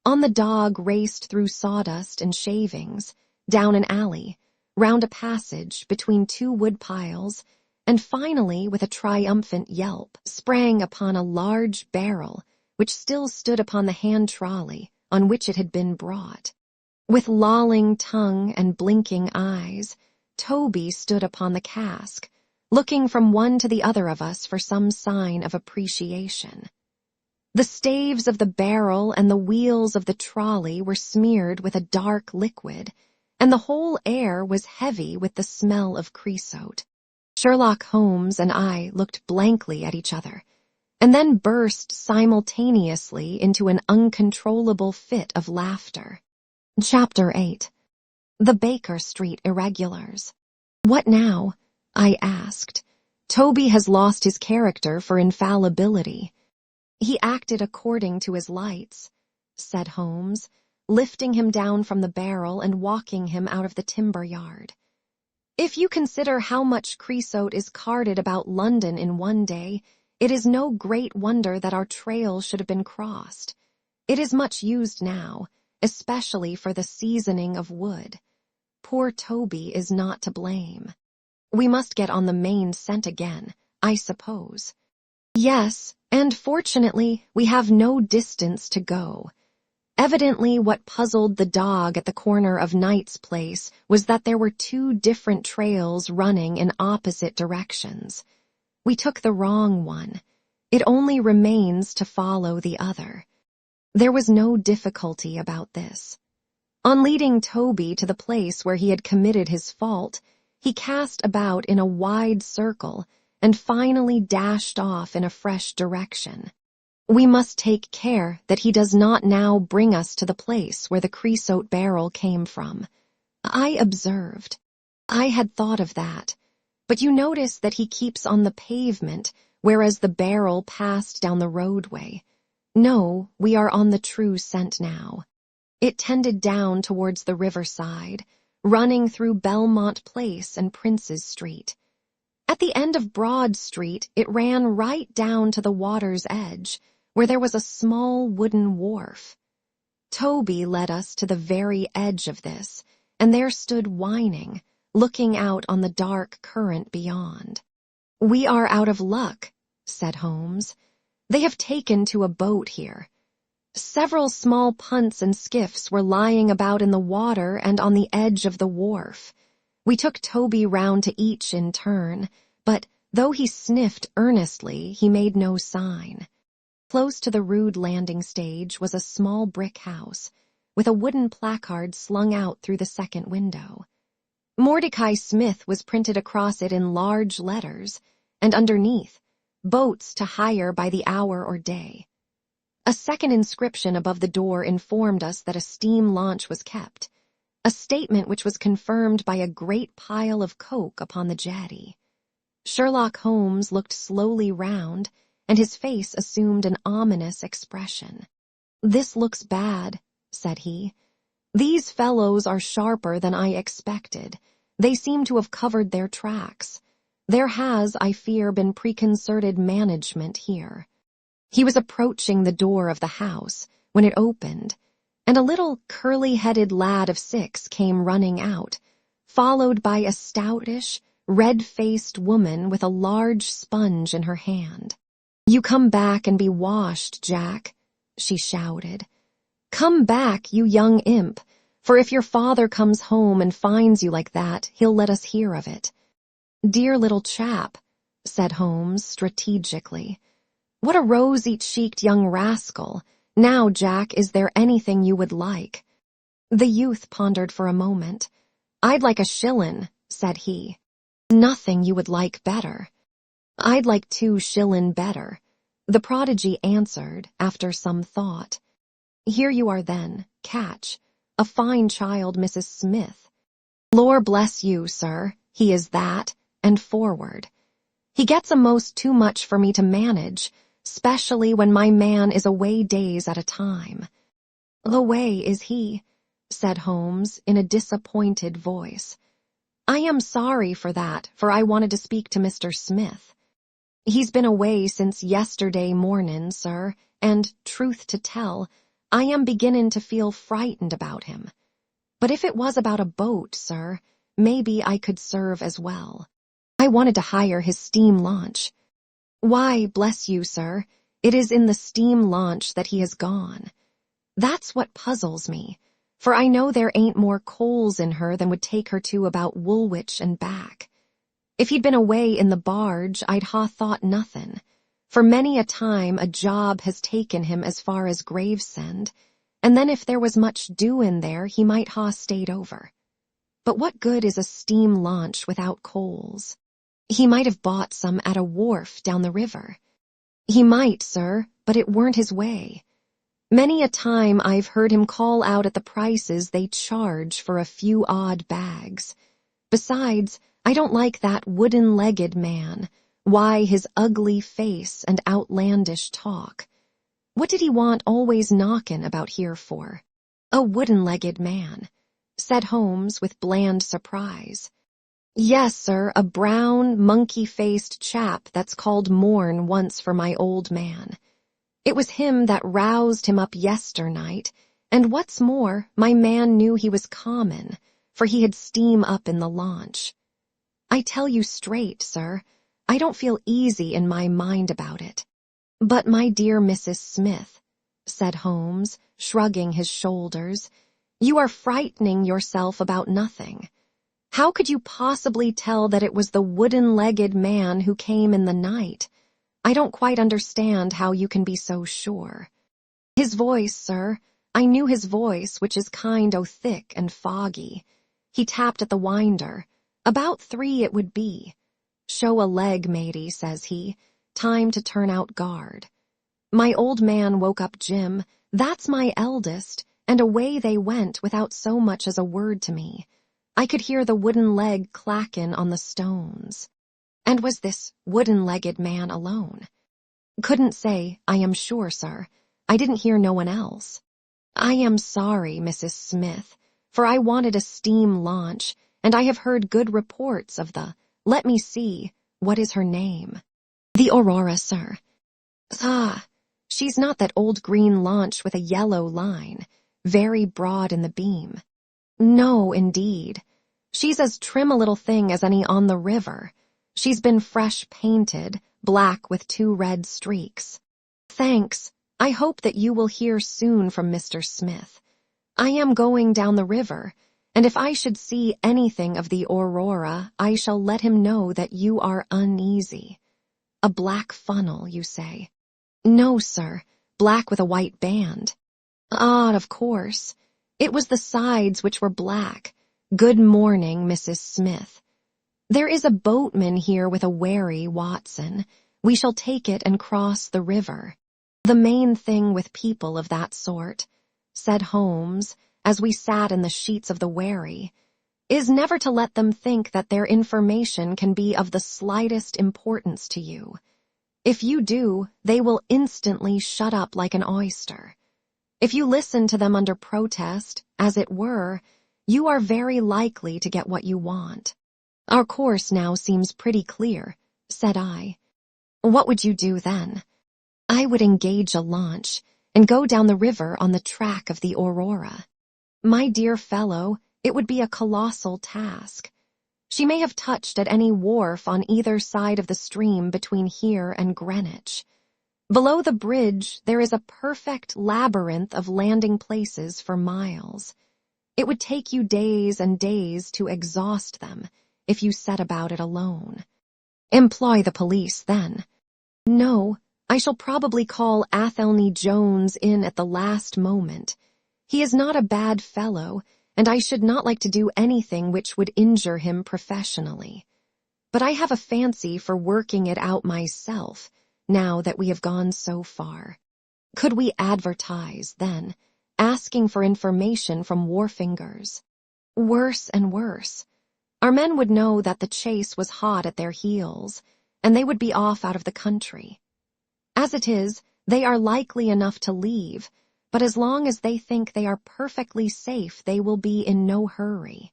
On the dog raced through sawdust and shavings, down an alley, round a passage between 2 wood piles, and finally, with a triumphant yelp, sprang upon a large barrel which still stood upon the hand trolley on which it had been brought. With lolling tongue and blinking eyes, Toby stood upon the cask, looking from one to the other of us for some sign of appreciation. The staves of the barrel and the wheels of the trolley were smeared with a dark liquid, and the whole air was heavy with the smell of creosote. Sherlock Holmes and I looked blankly at each other, and then burst simultaneously into an uncontrollable fit of laughter. Chapter 8. The Baker Street Irregulars. "What now?" I asked. "Toby has lost his character for infallibility." "He acted according to his lights," said Holmes, lifting him down from the barrel and walking him out of the timber yard. "If you consider how much creosote is carted about London in one day, it is no great wonder that our trail should have been crossed. It is much used now, especially for the seasoning of wood. Poor Toby is not to blame. We must get on the main scent again, I suppose." "Yes, and fortunately we have no distance to go." Evidently what puzzled the dog at the corner of Knight's Place was that there were 2 different trails running in opposite directions. We took the wrong one. It only remains to follow the other. There was no difficulty about this. On leading Toby to the place where he had committed his fault, he cast about in a wide circle and finally dashed off in a fresh direction. "We must take care that he does not now bring us to the place where the creosote barrel came from," I observed. "I had thought of that, but you notice that he keeps on the pavement, whereas the barrel passed down the roadway. No, we are on the true scent now." It tended down towards the riverside, running through Belmont Place and Prince's Street. At the end of Broad Street, it ran right down to the water's edge, where there was a small wooden wharf. Toby led us to the very edge of this, and there stood whining, looking out on the dark current beyond. "We are out of luck," said Holmes. "They have taken to a boat here." Several small punts and skiffs were lying about in the water and on the edge of the wharf. We took Toby round to each in turn, but though he sniffed earnestly, he made no sign. Close to the rude landing stage was a small brick house, with a wooden placard slung out through the second window. Mordecai Smith was printed across it in large letters, and underneath, "Boats to hire by the hour or day." A second inscription above the door informed us that a steam launch was kept, a statement which was confirmed by a great pile of coke upon the jetty. Sherlock Holmes looked slowly round, and his face assumed an ominous expression. "This looks bad," said he. "These fellows are sharper than I expected. They seem to have covered their tracks. There has, I fear, been preconcerted management here." He was approaching the door of the house when it opened, and a little curly-headed lad of 6 came running out, followed by a stoutish, red-faced woman with a large sponge in her hand. "You come back and be washed, Jack," she shouted. "Come back, you young imp, for if your father comes home and finds you like that, he'll let us hear of it." "Dear little chap," said Holmes strategically. "What a rosy-cheeked young rascal. Now, Jack, is there anything you would like?" The youth pondered for a moment. "I'd like a shillin'," said he. "Nothing you would like better." "I'd like 2 shillin' better," the prodigy answered after some thought. "Here you are then, catch. A fine child, Mrs. Smith. Lor bless you, sir, he is that, and forward. He gets a'most too much for me to manage, specially when my man is away days at a time." "Away, is he?" said Holmes in a disappointed voice. "I am sorry for that, for I wanted to speak to Mr. Smith. He's been away since yesterday mornin', sir, and, truth to tell, I am beginnin' to feel frightened about him. But if it was about a boat, sir, maybe I could serve as well. I wanted to hire his steam launch." "Why, bless you, sir, it is in the steam launch that he has gone. That's what puzzles me, for I know there ain't more coals in her than would take her to about Woolwich and back. If he'd been away in the barge, I'd ha' thought nothin', for many a time a job has taken him as far as Gravesend, and then if there was much doin' there he might ha' stayed over. But what good is a steam launch without coals? He might have bought some at a wharf down the river." "He might, sir, but it weren't his way. Many a time I've heard him call out at the prices they charge for a few odd bags. Besides, I don't like that wooden-legged man. Why, his ugly face and outlandish talk. What did he want always knockin' about here for?" "A wooden-legged man," said Holmes with bland surprise. "Yes, sir, a brown, monkey-faced chap that's called Morn once for my old man. It was him that roused him up yesternight, and what's more, my man knew he was common, for he had steam up in the launch. I tell you straight, sir, I don't feel easy in my mind about it." "But, my dear Mrs. Smith," said Holmes, shrugging his shoulders, "you are frightening yourself about nothing. How could you possibly tell that it was the wooden-legged man who came in the night? I don't quite understand how you can be so sure." "His voice, sir. I knew his voice, which is kind o' thick and foggy. He tapped at the winder. About 3 it would be. 'Show a leg, matey,' says he. 'Time to turn out guard.' My old man woke up Jim, that's my eldest, and away they went without so much as a word to me. I could hear the wooden leg clackin' on the stones." "And was this wooden-legged man alone?" "Couldn't say, I am sure, sir. I didn't hear no one else." "I am sorry, Mrs. Smith, for I wanted a steam launch, and I have heard good reports of the, let me see, what is her name?" "The Aurora, sir." "Ah, she's not that old green launch with a yellow line, very broad in the beam." "No, indeed. She's as trim a little thing as any on the river. She's been fresh painted, black with 2 red streaks." "Thanks. I hope that you will hear soon from Mr. Smith. I am going down the river, and if I should see anything of the Aurora, I shall let him know that you are uneasy. A black funnel, you say?" "No, sir, black with a white band." "Ah, of course. It was the sides which were black. Good morning, Mrs. Smith. There is a boatman here with a wherry, Watson. We shall take it and cross the river. The main thing with people of that sort," said Holmes, as we sat in the sheets of the wherry, is never to let them think that their information can be of the slightest importance to you. If you do, they will instantly shut up like an oyster. If you listen to them under protest, as it were, you are very likely to get what you want. Our course now seems pretty clear, said I. What would you do then? I would engage a launch and go down the river on the track of the Aurora. My dear fellow, it would be a colossal task. She may have touched at any wharf on either side of the stream between here and Greenwich. Below the bridge, there is a perfect labyrinth of landing places for miles. It would take you days and days to exhaust them if you set about it alone. Employ the police, then. No, I shall probably call Athelney Jones in at the last moment. He is not a bad fellow, and I should not like to do anything which would injure him professionally. But I have a fancy for working it out myself, now that we have gone so far. Could we advertise, then, asking for information from wharfingers? Worse and worse. Our men would know that the chase was hot at their heels, and they would be off out of the country. As it is, they are likely enough to leave, but as long as they think they are perfectly safe, they will be in no hurry.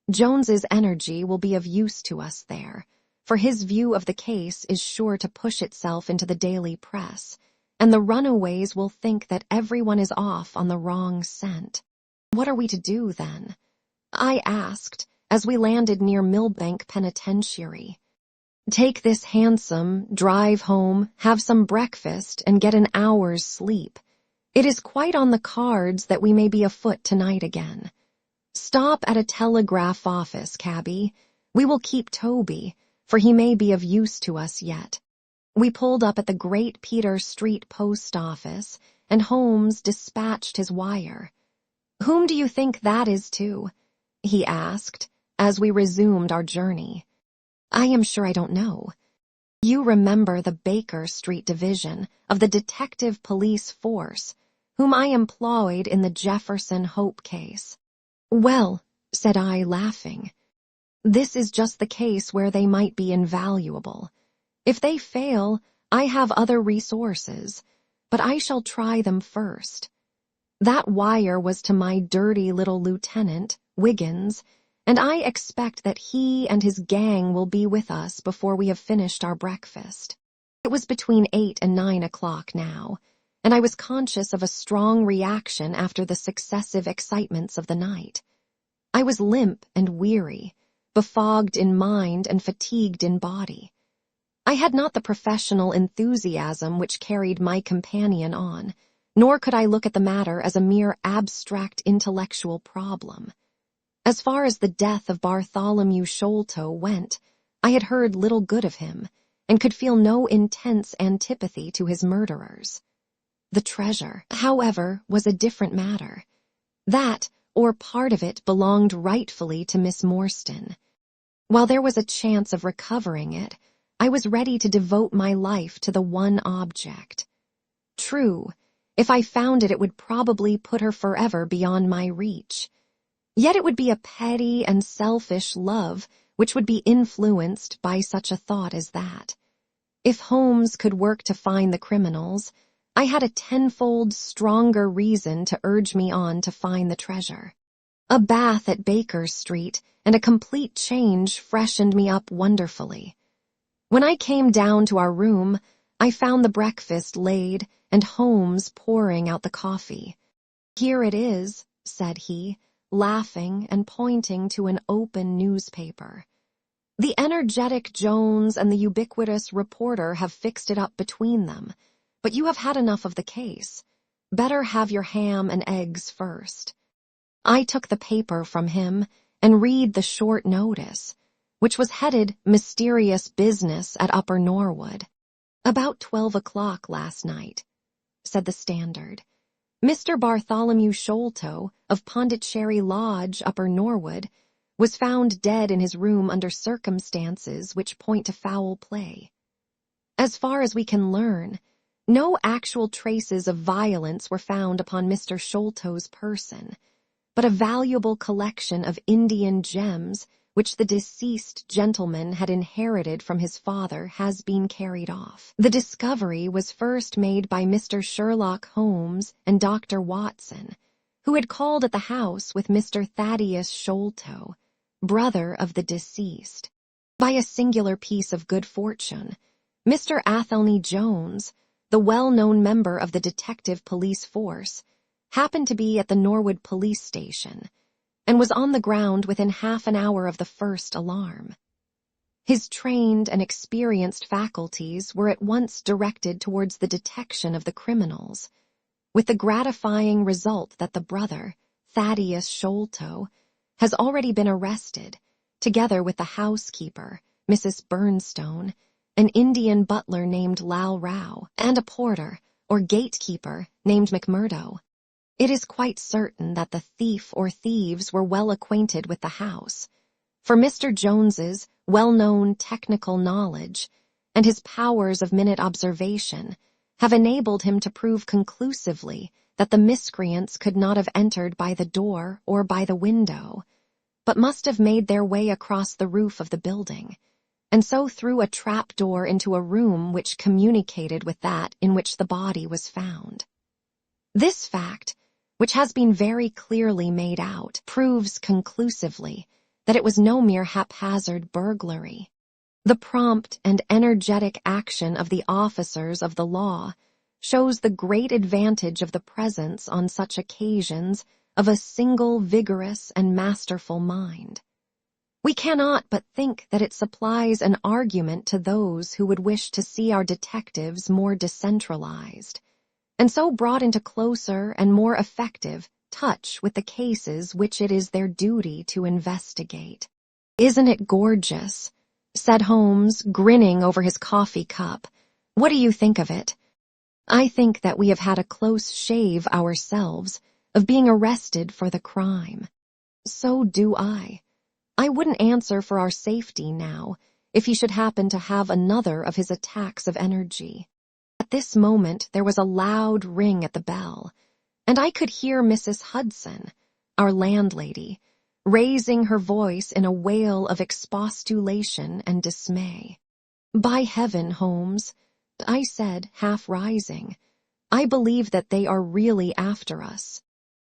Jones's energy will be of use to us there, for his view of the case is sure to push itself into the daily press, and the runaways will think that everyone is off on the wrong scent. What are we to do, then? I asked, as we landed near Millbank Penitentiary. Take this hansom, drive home, have some breakfast, and get an hour's sleep. It is quite on the cards that we may be afoot tonight again. Stop at a telegraph office, cabby. We will keep Toby, for he may be of use to us yet. We pulled up at the Great Peter Street post office, and Holmes dispatched his wire. Whom do you think that is to? He asked, as we resumed our journey. I am sure I don't know. You remember the Baker Street Division of the Detective Police Force, whom I employed in the Jefferson Hope case. Well, said I, laughing, this is just the case where they might be invaluable. If they fail, I have other resources, but I shall try them first. That wire was to my dirty little lieutenant, Wiggins, and I expect that he and his gang will be with us before we have finished our breakfast. It was between 8 and 9 o'clock now, and I was conscious of a strong reaction after the successive excitements of the night. I was limp and weary, befogged in mind and fatigued in body. I had not the professional enthusiasm which carried my companion on, nor could I look at the matter as a mere abstract intellectual problem. As far as the death of Bartholomew Sholto went, I had heard little good of him, and could feel no intense antipathy to his murderers. The treasure, however, was a different matter. That, or part of it, belonged rightfully to Miss Morstan. While there was a chance of recovering it, I was ready to devote my life to the one object. True, if I found it, it would probably put her forever beyond my reach. Yet it would be a petty and selfish love which would be influenced by such a thought as that. If Holmes could work to find the criminals, I had a tenfold stronger reason to urge me on to find the treasure. A bath at Baker Street and a complete change freshened me up wonderfully. When I came down to our room, I found the breakfast laid and Holmes pouring out the coffee. Here it is, said he, laughing and pointing to an open newspaper. The energetic Jones and the ubiquitous reporter have fixed it up between them, but you have had enough of the case. Better have your ham and eggs first. I took the paper from him and read the short notice, which was headed Mysterious Business at Upper Norwood. About 12 o'clock last night, said the Standard. Mr. Bartholomew Sholto, of Pondicherry Lodge, Upper Norwood, was found dead in his room under circumstances which point to foul play. As far as we can learn, no actual traces of violence were found upon Mr. Sholto's person, but a valuable collection of Indian gems which the deceased gentleman had inherited from his father has been carried off. The discovery was first made by Mr. Sherlock Holmes and Dr. Watson, who had called at the house with Mr. Thaddeus Sholto, brother of the deceased. By a singular piece of good fortune, Mr. Athelney Jones, the well-known member of the detective police force, happened to be at the Norwood police station, and was on the ground within half an hour of the first alarm. His trained and experienced faculties were at once directed towards the detection of the criminals, with the gratifying result that the brother, Thaddeus Sholto, has already been arrested, together with the housekeeper, Mrs. Burnstone, an Indian butler named Lal Rao, and a porter, or gatekeeper, named McMurdo. It is quite certain that the thief or thieves were well acquainted with the house, for Mr. Jones's well-known technical knowledge and his powers of minute observation have enabled him to prove conclusively that the miscreants could not have entered by the door or by the window, but must have made their way across the roof of the building, and so through a trap-door into a room which communicated with that in which the body was found. This fact, which has been very clearly made out, proves conclusively that it was no mere haphazard burglary. The prompt and energetic action of the officers of the law shows the great advantage of the presence on such occasions of a single vigorous and masterful mind. We cannot but think that it supplies an argument to those who would wish to see our detectives more decentralized, and so brought into closer and more effective touch with the cases which it is their duty to investigate. "Isn't it gorgeous?" said Holmes, grinning over his coffee cup. "What do you think of it?" "I think that we have had a close shave ourselves of being arrested for the crime." "So do I. I wouldn't answer for our safety now if he should happen to have another of his attacks of energy." At this moment there was a loud ring at the bell, and I could hear Mrs. Hudson, our landlady, raising her voice in a wail of expostulation and dismay. "By heaven, Holmes," I said, half rising, "I believe that they are really after us."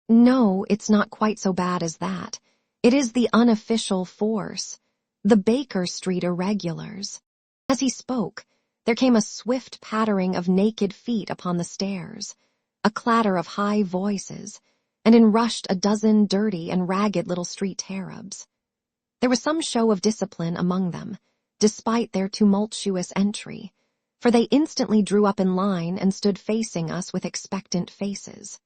"No, it's not quite so bad as that. It is the unofficial force, the Baker Street irregulars." As he spoke, there came a swift pattering of naked feet upon the stairs, a clatter of high voices, and in rushed a dozen dirty and ragged little street Arabs. There was some show of discipline among them, despite their tumultuous entry, for they instantly drew up in line and stood facing us with expectant faces.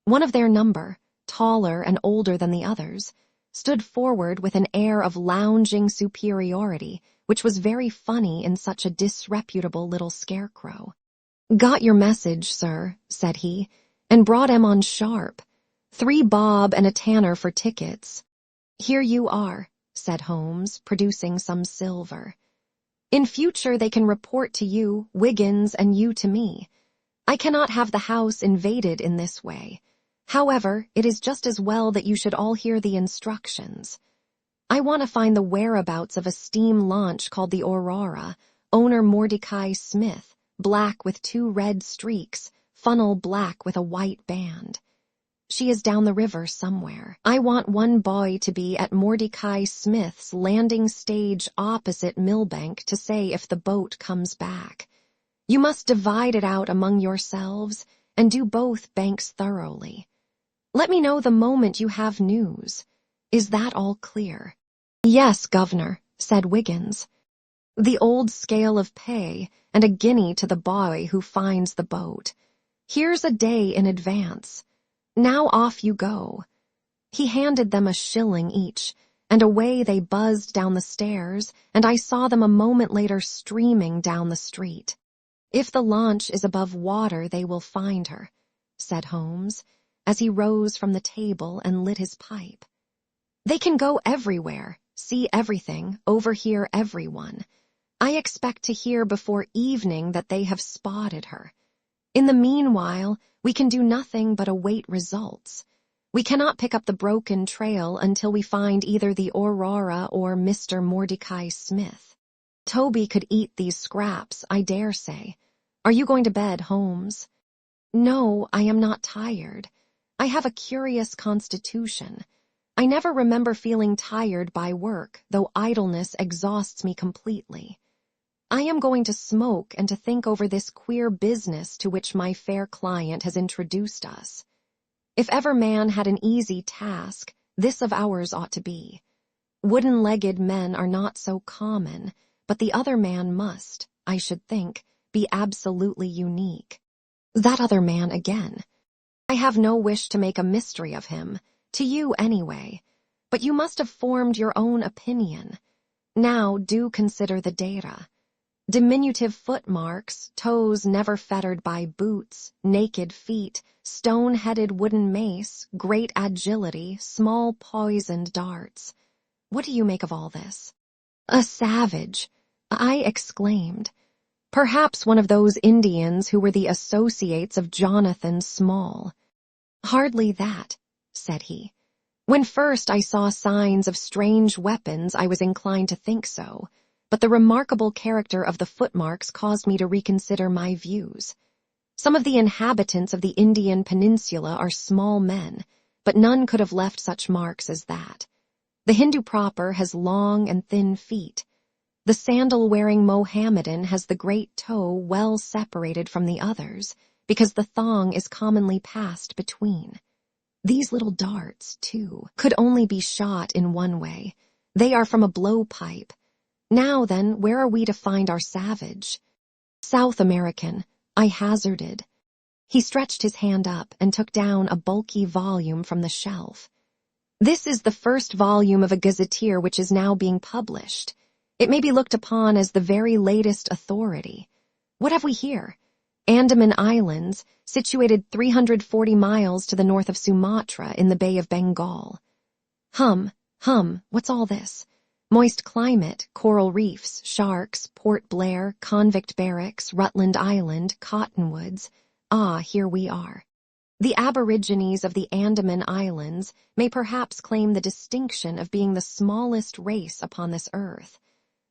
One of their number, taller and older than the others, stood forward with an air of lounging superiority which was very funny in such a disreputable little scarecrow. "Got your message, sir," said he, "and brought 'em on sharp. 3 bob and a tanner for tickets." "Here you are," said Holmes, producing some silver. "In future they can report to you, Wiggins, and you to me. I cannot have the house invaded in this way. However, it is just as well that you should all hear the instructions. I want to find the whereabouts of a steam launch called the Aurora, owner Mordecai Smith, black with 2 red streaks, funnel black with a white band. She is down the river somewhere. I want one boy to be at Mordecai Smith's landing stage opposite Millbank to say if the boat comes back. You must divide it out among yourselves and do both banks thoroughly. Let me know the moment you have news. Is that all clear?" "Yes, Governor," said Wiggins. "The old scale of pay and a guinea to the boy who finds the boat. Here's a day in advance. Now off you go." He handed them a shilling each, and away they buzzed down the stairs, and I saw them a moment later streaming down the street. "If the launch is above water they will find her," said Holmes, as he rose from the table and lit his pipe. "They can go everywhere, see everything, overhear everyone. I expect to hear before evening that they have spotted her. In the meanwhile, we can do nothing but await results. We cannot pick up the broken trail until we find either the Aurora or Mr. Mordecai Smith. Toby could eat these scraps, I dare say. Are you going to bed, Holmes? No, I am not tired. I have a curious constitution. I never remember feeling tired by work, though idleness exhausts me completely. I am going to smoke and to think over this queer business to which my fair client has introduced us. If ever man had an easy task, this of ours ought to be. Wooden-legged men are not so common, but the other man must, I should think, be absolutely unique. That other man again. I have no wish to make a mystery of him, to you anyway, but you must have formed your own opinion. Now do consider the data. Diminutive footmarks, toes never fettered by boots, naked feet, stone-headed wooden mace, great agility, small poisoned darts. What do you make of all this? A savage, I exclaimed. Perhaps one of those Indians who were the associates of Jonathan Small. Hardly that, said he. When first I saw signs of strange weapons, I was inclined to think so. But the remarkable character of the footmarks caused me to reconsider my views. Some of the inhabitants of the Indian peninsula are small men, but none could have left such marks as that. The Hindu proper has long and thin feet. The sandal-wearing Mohammedan has the great toe well separated from the others, because the thong is commonly passed between. These little darts, too, could only be shot in one way. They are from a blowpipe. Now then, where are we to find our savage? South American, I hazarded. He stretched his hand up and took down a bulky volume from the shelf. This is the first volume of a gazetteer which is now being published. It may be looked upon as the very latest authority. What have we here? Andaman Islands, situated 340 miles to the north of Sumatra in the Bay of Bengal. What's all this? Moist climate, coral reefs, sharks, Port Blair, convict barracks, Rutland Island, cottonwoods. Ah, here we are. The aborigines of the Andaman Islands may perhaps claim the distinction of being the smallest race upon this earth,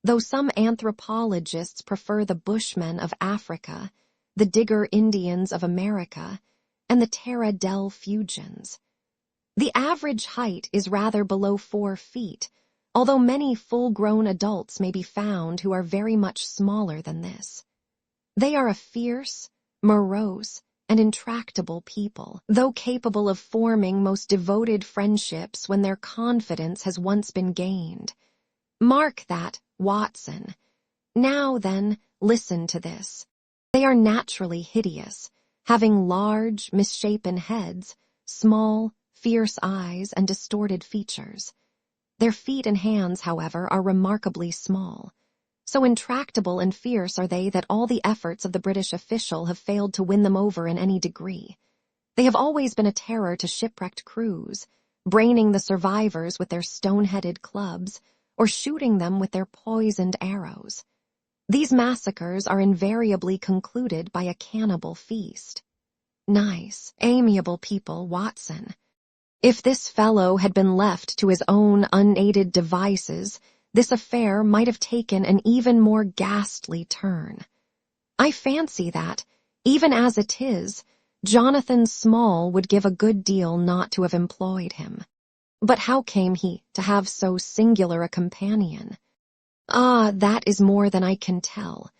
though some anthropologists prefer the Bushmen of Africa, the Digger Indians of America, and the Terra del Fuegians. The average height is rather below 4 feet, although many full-grown adults may be found who are very much smaller than this. They are a fierce, morose, and intractable people, though capable of forming most devoted friendships when their confidence has once been gained. Mark that, Watson. Now then, listen to this. They are naturally hideous, having large, misshapen heads, small, fierce eyes, and distorted features. Their feet and hands, however, are remarkably small. So intractable and fierce are they that all the efforts of the British official have failed to win them over in any degree. They have always been a terror to shipwrecked crews, braining the survivors with their stone-headed clubs, or shooting them with their poisoned arrows. These massacres are invariably concluded by a cannibal feast. Nice, amiable people, Watson. If this fellow had been left to his own unaided devices, this affair might have taken an even more ghastly turn. I fancy that, even as it is, Jonathan Small would give a good deal not to have employed him. But how came he to have so singular a companion? Ah, that is more than I can tell.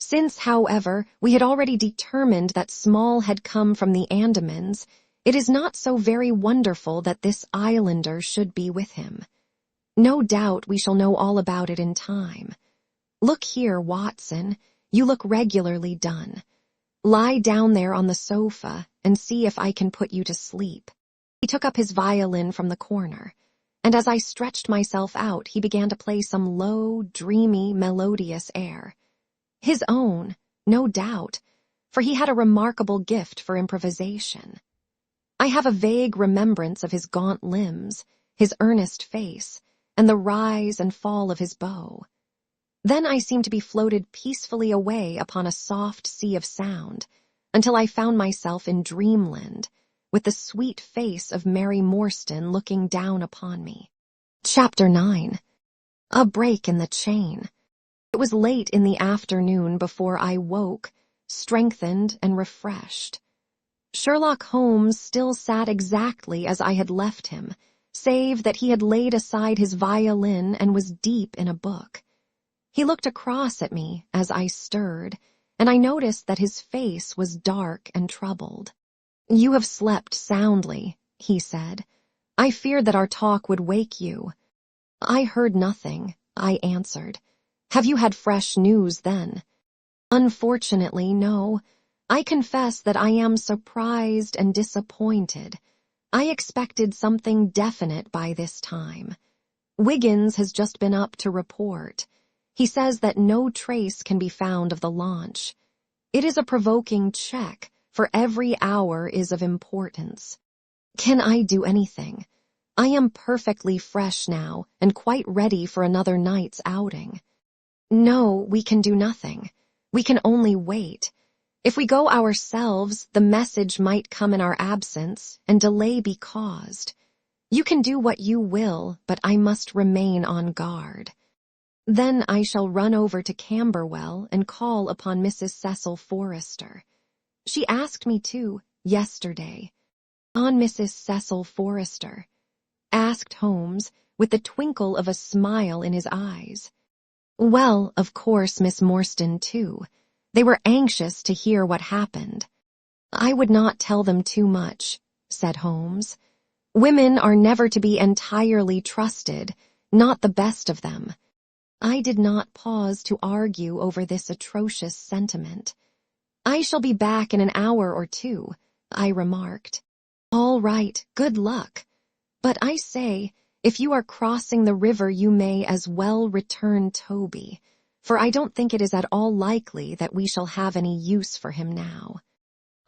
Since, however, we had already determined that Small had come from the Andamans, it is not so very wonderful that this islander should be with him. No doubt we shall know all about it in time. Look here, Watson, you look regularly done. Lie down there on the sofa and see if I can put you to sleep. He took up his violin from the corner, and as I stretched myself out, he began to play some low, dreamy, melodious air. His own, no doubt, for he had a remarkable gift for improvisation. I have a vague remembrance of his gaunt limbs, his earnest face, and the rise and fall of his bow. Then I seemed to be floated peacefully away upon a soft sea of sound, until I found myself in dreamland, with the sweet face of Mary Morstan looking down upon me. Chapter 9. A break in the chain. It was late in the afternoon before I woke, strengthened and refreshed. Sherlock Holmes still sat exactly as I had left him, save that he had laid aside his violin and was deep in a book. He looked across at me as I stirred, and I noticed that his face was dark and troubled. "You have slept soundly," he said. "I feared that our talk would wake you." "I heard nothing," I answered. "Have you had fresh news then?" "Unfortunately, no. I confess that I am surprised and disappointed. I expected something definite by this time. Wiggins has just been up to report. He says that no trace can be found of the launch. It is a provoking check, for every hour is of importance. Can I do anything? I am perfectly fresh now and quite ready for another night's outing." "No, we can do nothing. We can only wait. If we go ourselves, the message might come in our absence and delay be caused. You can do what you will, but I must remain on guard. Then I shall run over to Camberwell and call upon Mrs. Cecil Forrester. She asked me to, yesterday." "On Mrs. Cecil Forrester?" asked Holmes, with the twinkle of a smile in his eyes. "Well, of course, Miss Morstan, too. They were anxious to hear what happened." "I would not tell them too much," said Holmes. "Women are never to be entirely trusted, not the best of them." I did not pause to argue over this atrocious sentiment. "I shall be back in an hour or two," I remarked. "All right, good luck. But I say, if you are crossing the river you may as well return Toby, for I don't think it is at all likely that we shall have any use for him now."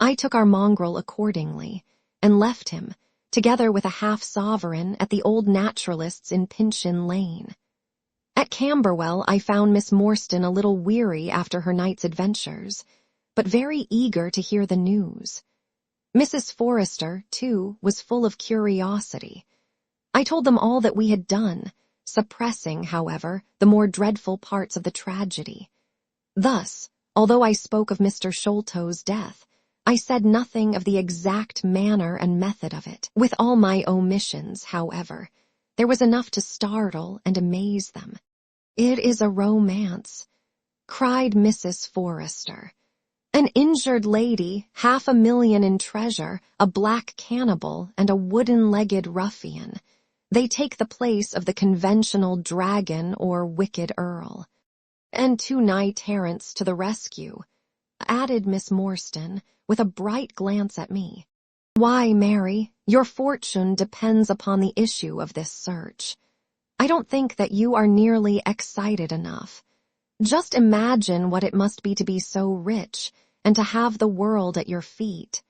I took our mongrel accordingly, and left him, together with a half-sovereign, at the old naturalist's in Pinchin Lane. At Camberwell I found Miss Morstan a little weary after her night's adventures, but very eager to hear the news. Mrs. Forrester, too, was full of curiosity. I told them all that we had done, suppressing, however, the more dreadful parts of the tragedy. Thus, although I spoke of Mr. Sholto's death, I said nothing of the exact manner and method of it. With all my omissions, however, there was enough to startle and amaze them. "It is a romance," cried Mrs. Forrester. "An injured lady, 500,000 in treasure, a black cannibal, and a wooden-legged ruffian. They take the place of the conventional dragon or wicked earl. And 2 knight-errants to the rescue," added Miss Morstan, with a bright glance at me. "Why, Mary, your fortune depends upon the issue of this search. I don't think that you are nearly excited enough. Just imagine what it must be to be so rich, and to have the world at your feet."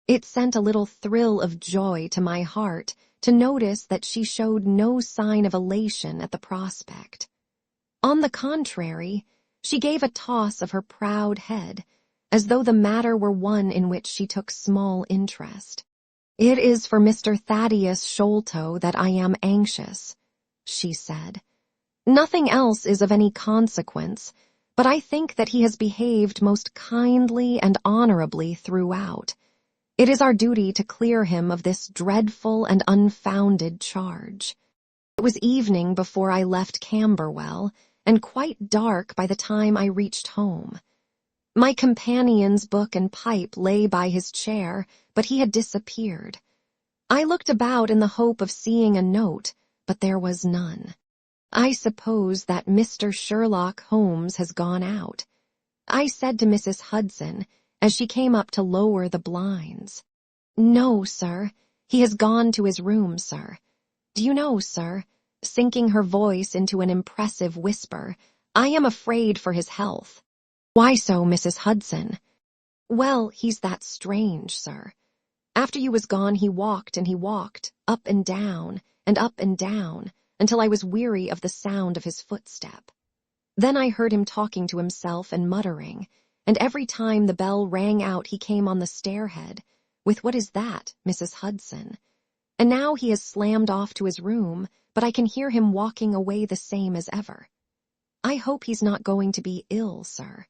It sent a little thrill of joy to my heart to notice that she showed no sign of elation at the prospect. On the contrary, she gave a toss of her proud head, as though the matter were one in which she took small interest. "It is for Mr. Thaddeus Sholto that I am anxious," she said. "Nothing else is of any consequence, but I think that he has behaved most kindly and honorably throughout. It is our duty to clear him of this dreadful and unfounded charge." It was evening before I left Camberwell, and quite dark by the time I reached home. My companion's book and pipe lay by his chair, but he had disappeared. I looked about in the hope of seeing a note, but there was none. "I suppose that Mr. Sherlock Holmes has gone out," I said to Mrs. Hudson, as she came up to lower the blinds. "No, sir. He has gone to his room, sir. Do you know, sir," sinking her voice into an impressive whisper, "I am afraid for his health." "Why so, Mrs. Hudson?" "Well, he's that strange, sir. After you was gone he walked and he walked, up and down, until I was weary of the sound of his footstep. Then I heard him talking to himself and muttering, and every time the bell rang out he came on the stairhead, with "What is that, Mrs. Hudson?" And now he has slammed off to his room, but I can hear him walking away the same as ever. "I hope he's not going to be ill, sir."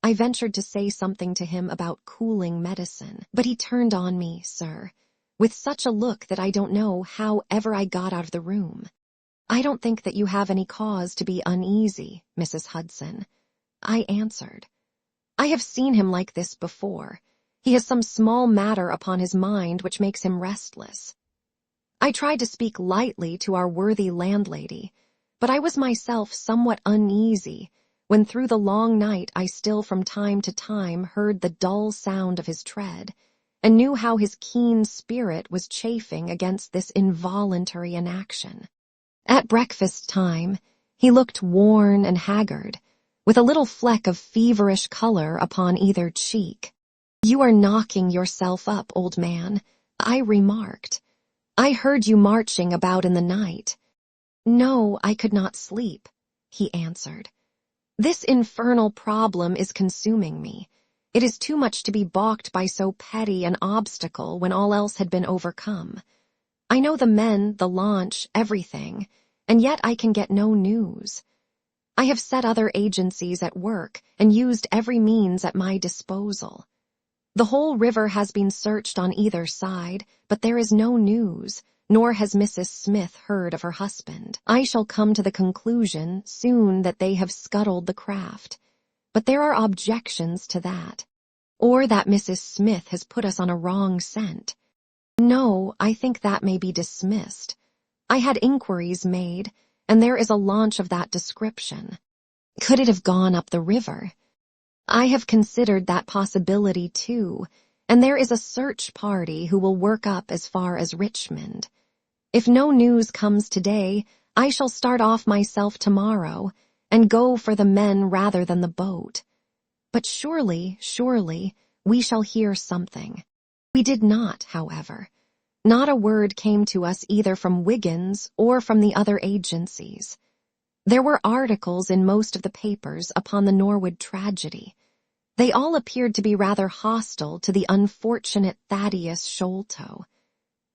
I ventured to say something to him about cooling medicine, but he turned on me, sir, with such a look that I don't know how ever I got out of the room. "I don't think that you have any cause to be uneasy, Mrs. Hudson," I answered. "I have seen him like this before. He has some small matter upon his mind which makes him restless." I tried to speak lightly to our worthy landlady, but I was myself somewhat uneasy when through the long night I still from time to time heard the dull sound of his tread, and knew how his keen spirit was chafing against this involuntary inaction. At breakfast time, he looked worn and haggard, with a little fleck of feverish color upon either cheek. "You are knocking yourself up, old man," I remarked. "I heard you marching about in the night." "No, I could not sleep," he answered. "This infernal problem is consuming me. It is too much to be balked by so petty an obstacle when all else had been overcome. I know the men, the launch, everything, and yet I can get no news. I have set other agencies at work and used every means at my disposal. The whole river has been searched on either side, but there is no news, nor has Mrs. Smith heard of her husband. I shall come to the conclusion soon that they have scuttled the craft, but there are objections to that, or that Mrs. Smith has put us on a wrong scent. No, I think that may be dismissed. I had inquiries made, and there is a launch of that description. Could it have gone up the river? I have considered that possibility too, and there is a search party who will work up as far as Richmond. If no news comes today, I shall start off myself tomorrow, and go for the men rather than the boat. But surely, we shall hear something. We did not, however. Not a word came to us either from Wiggins or from the other agencies. There were articles in most of the papers upon the Norwood tragedy. They all appeared to be rather hostile to the unfortunate Thaddeus Sholto.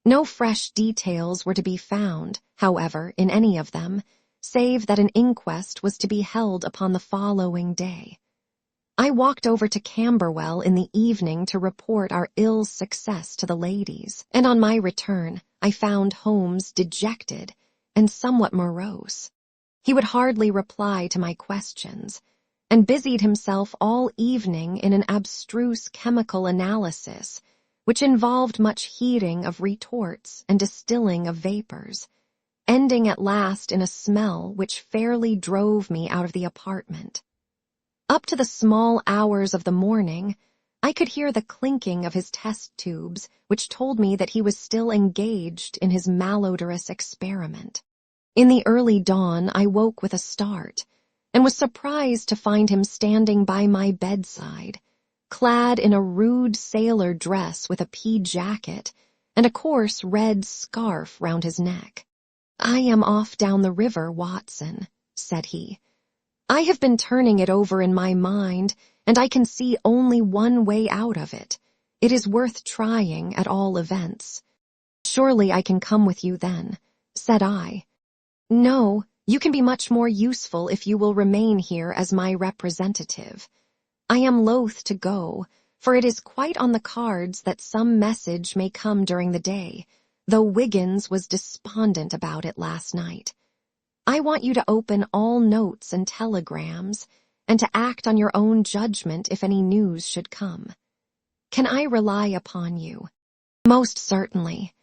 No fresh details were to be found, however, in any of them, save that an inquest was to be held upon the following day. I walked over to Camberwell in the evening to report our ill success to the ladies, and on my return I found Holmes dejected and somewhat morose. He would hardly reply to my questions, and busied himself all evening in an abstruse chemical analysis, which involved much heating of retorts and distilling of vapors, ending at last in a smell which fairly drove me out of the apartment. Up to the small hours of the morning, I could hear the clinking of his test tubes, which told me that he was still engaged in his malodorous experiment. In the early dawn, I woke with a start, and was surprised to find him standing by my bedside, clad in a rude sailor dress with a pea jacket and a coarse red scarf round his neck. "I am off down the river, Watson," said he. "I have been turning it over in my mind, and I can see only one way out of it. It is worth trying, at all events." "Surely I can come with you then," said I. "No, you can be much more useful if you will remain here as my representative. I am loath to go, for it is quite on the cards that some message may come during the day, though Wiggins was despondent about it last night. I want you to open all notes and telegrams, and to act on your own judgment if any news should come. Can I rely upon you?" "Most certainly.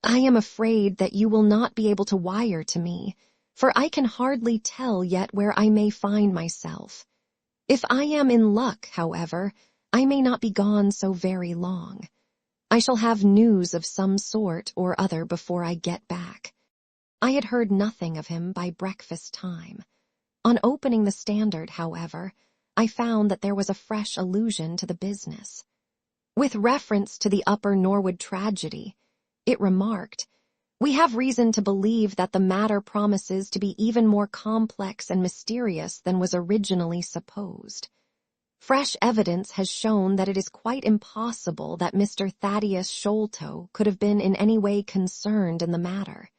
I am afraid that you will not be able to wire to me, for I can hardly tell yet where I may find myself. If I am in luck, however, I may not be gone so very long. I shall have news of some sort or other before I get back." I had heard nothing of him by breakfast time. On opening the Standard, however, I found that there was a fresh allusion to the business. With reference to the Upper Norwood tragedy, it remarked, "We have reason to believe that the matter promises to be even more complex and mysterious than was originally supposed. Fresh evidence has shown that it is quite impossible that Mr. Thaddeus Sholto could have been in any way concerned in the matter.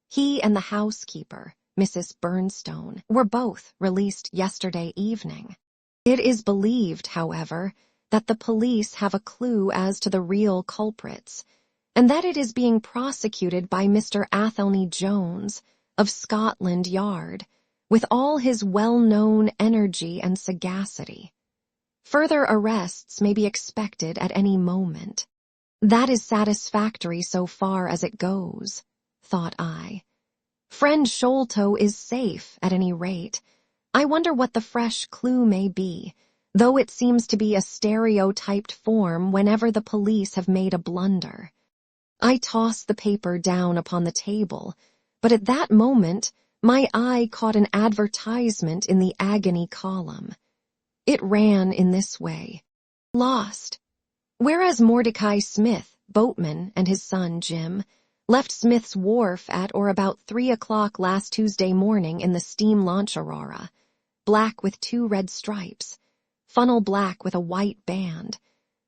He and the housekeeper, Mrs. Burnstone, were both released yesterday evening. It is believed, however, that the police have a clue as to the real culprits, and that it is being prosecuted by Mr. Athelney Jones of Scotland Yard, with all his well-known energy and sagacity. Further arrests may be expected at any moment. That is satisfactory so far as it goes, thought I. Friend Sholto is safe, at any rate. I wonder what the fresh clue may be, though it seems to be a stereotyped form whenever the police have made a blunder. I tossed the paper down upon the table, but at that moment my eye caught an advertisement in the agony column. It ran in this way: Lost. Whereas Mordecai Smith, boatman, and his son Jim left Smith's Wharf at or about 3 o'clock last Tuesday morning in the steam launch Aurora, black with 2 red stripes, funnel black with a white band.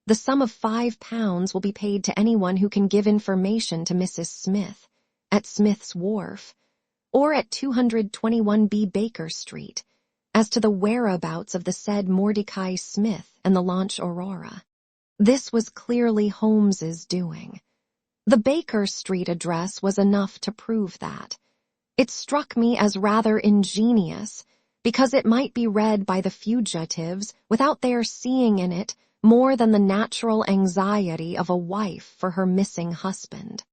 The sum of £5 will be paid to anyone who can give information to Mrs. Smith at Smith's Wharf or at 221B Baker Street as to the whereabouts of the said Mordecai Smith and the launch Aurora. This was clearly Holmes's doing. The Baker Street address was enough to prove that. It struck me as rather ingenious, because it might be read by the fugitives without their seeing in it more than the natural anxiety of a wife for her missing husband.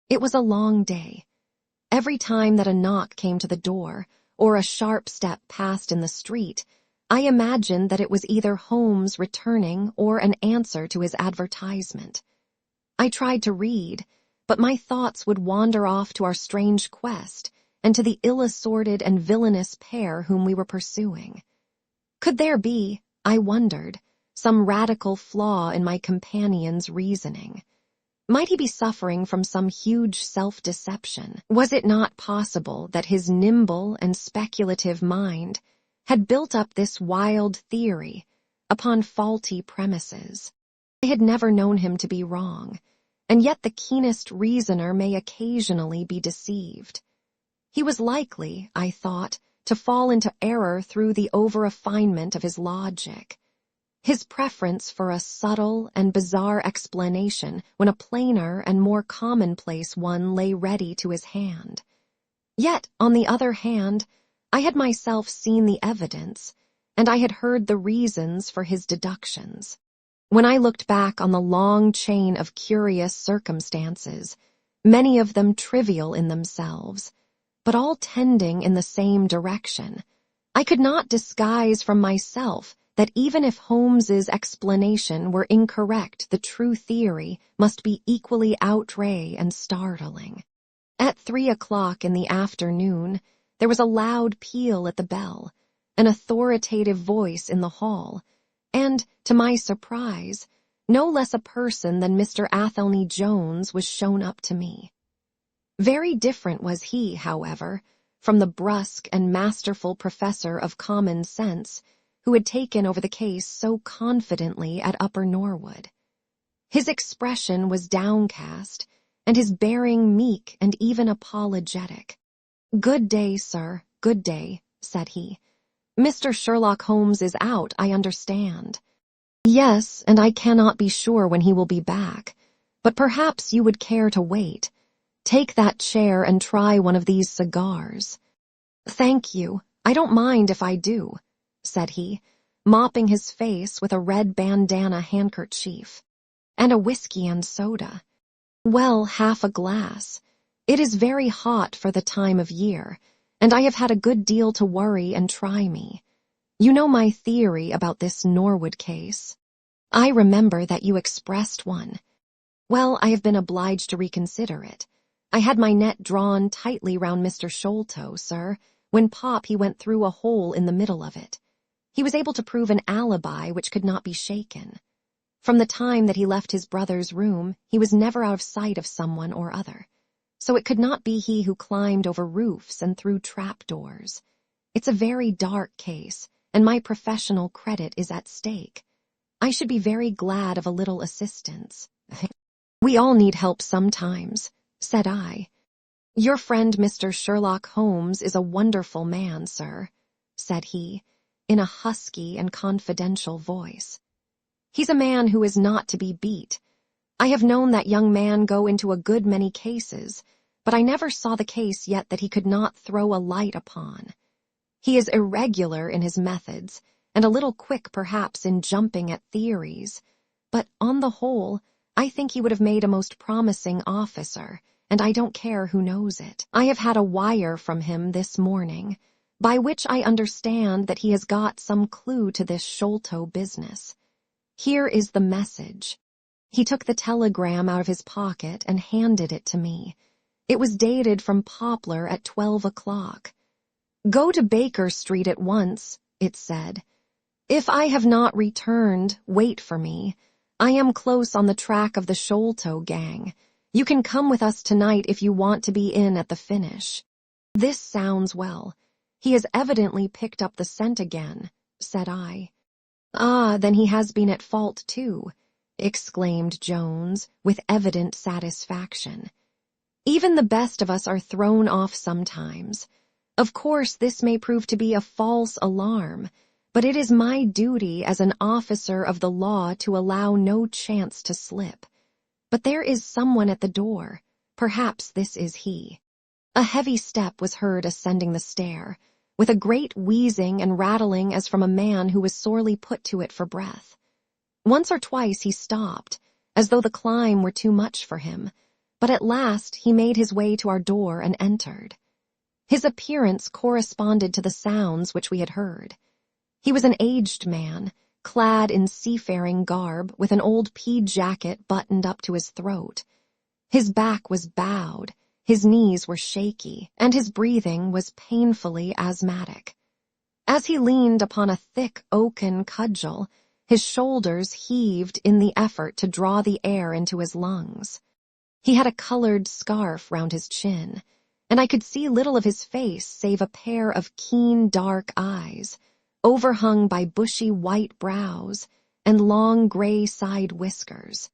It was a long day. Every time that a knock came to the door, or a sharp step passed in the street, I imagined that it was either Holmes returning or an answer to his advertisement. I tried to read, but my thoughts would wander off to our strange quest and to the ill-assorted and villainous pair whom we were pursuing. Could there be, I wondered, some radical flaw in my companion's reasoning? Might he be suffering from some huge self-deception? Was it not possible that his nimble and speculative mind had built up this wild theory upon faulty premises? I had never known him to be wrong, and yet the keenest reasoner may occasionally be deceived. He was likely, I thought, to fall into error through the over-refinement of his logic. His preference for a subtle and bizarre explanation when a plainer and more commonplace one lay ready to his hand. Yet, on the other hand, I had myself seen the evidence, and I had heard the reasons for his deductions. When I looked back on the long chain of curious circumstances, many of them trivial in themselves, but all tending in the same direction, I could not disguise from myself that even if Holmes's explanation were incorrect, the true theory must be equally outre and startling. At 3 o'clock in the afternoon, there was a loud peal at the bell, an authoritative voice in the hall, and, to my surprise, no less a person than Mr. Athelney Jones was shown up to me. Very different was he, however, from the brusque and masterful professor of common sense who had taken over the case so confidently at Upper Norwood. His expression was downcast, and his bearing meek and even apologetic. "Good day, sir, good day," said he. "Mr. Sherlock Holmes is out, I understand." "Yes, and I cannot be sure when he will be back, but perhaps you would care to wait. Take that chair and try one of these cigars." "Thank you, I don't mind if I do," said he, mopping his face with a red bandana handkerchief. "And a whiskey and soda." "Well, half a glass. It is very hot for the time of year, and I have had a good deal to worry and try me. You know my theory about this Norwood case. I remember that you expressed one. Well, I have been obliged to reconsider it. I had my net drawn tightly round Mr. Sholto, sir, when he went through a hole in the middle of it. He was able to prove an alibi which could not be shaken. From the time that he left his brother's room, he was never out of sight of someone or other. So it could not be he who climbed over roofs and through trapdoors. It's a very dark case, and my professional credit is at stake. I should be very glad of a little assistance." "We all need help sometimes," said I. "Your friend Mr. Sherlock Holmes is a wonderful man, sir," said he, in a husky and confidential voice. "He's a man who is not to be beat. I have known that young man go into a good many cases, but I never saw the case yet that he could not throw a light upon. He is irregular in his methods, and a little quick perhaps in jumping at theories, but on the whole, I think he would have made a most promising officer, and I don't care who knows it. I have had a wire from him this morning, by which I understand that he has got some clue to this Sholto business. Here is the message." He took the telegram out of his pocket and handed it to me. It was dated from Poplar at 12 o'clock. "Go to Baker Street at once," it said. "If I have not returned, wait for me. I am close on the track of the Sholto gang. You can come with us tonight if you want to be in at the finish." "This sounds well. He has evidently picked up the scent again," said I. "Ah, then he has been at fault too," exclaimed Jones with evident satisfaction. "Even the best of us are thrown off sometimes. Of course, this may prove to be a false alarm, but it is my duty as an officer of the law to allow no chance to slip. But there is someone at the door. Perhaps this is he." A heavy step was heard ascending the stair, with a great wheezing and rattling as from a man who was sorely put to it for breath. Once or twice he stopped, as though the climb were too much for him, but at last he made his way to our door and entered. His appearance corresponded to the sounds which we had heard. He was an aged man, clad in seafaring garb, with an old pea jacket buttoned up to his throat. His back was bowed, his knees were shaky, and his breathing was painfully asthmatic. As he leaned upon a thick oaken cudgel, his shoulders heaved in the effort to draw the air into his lungs. He had a colored scarf round his chin, and I could see little of his face save a pair of keen dark eyes, overhung by bushy white brows and long gray side whiskers.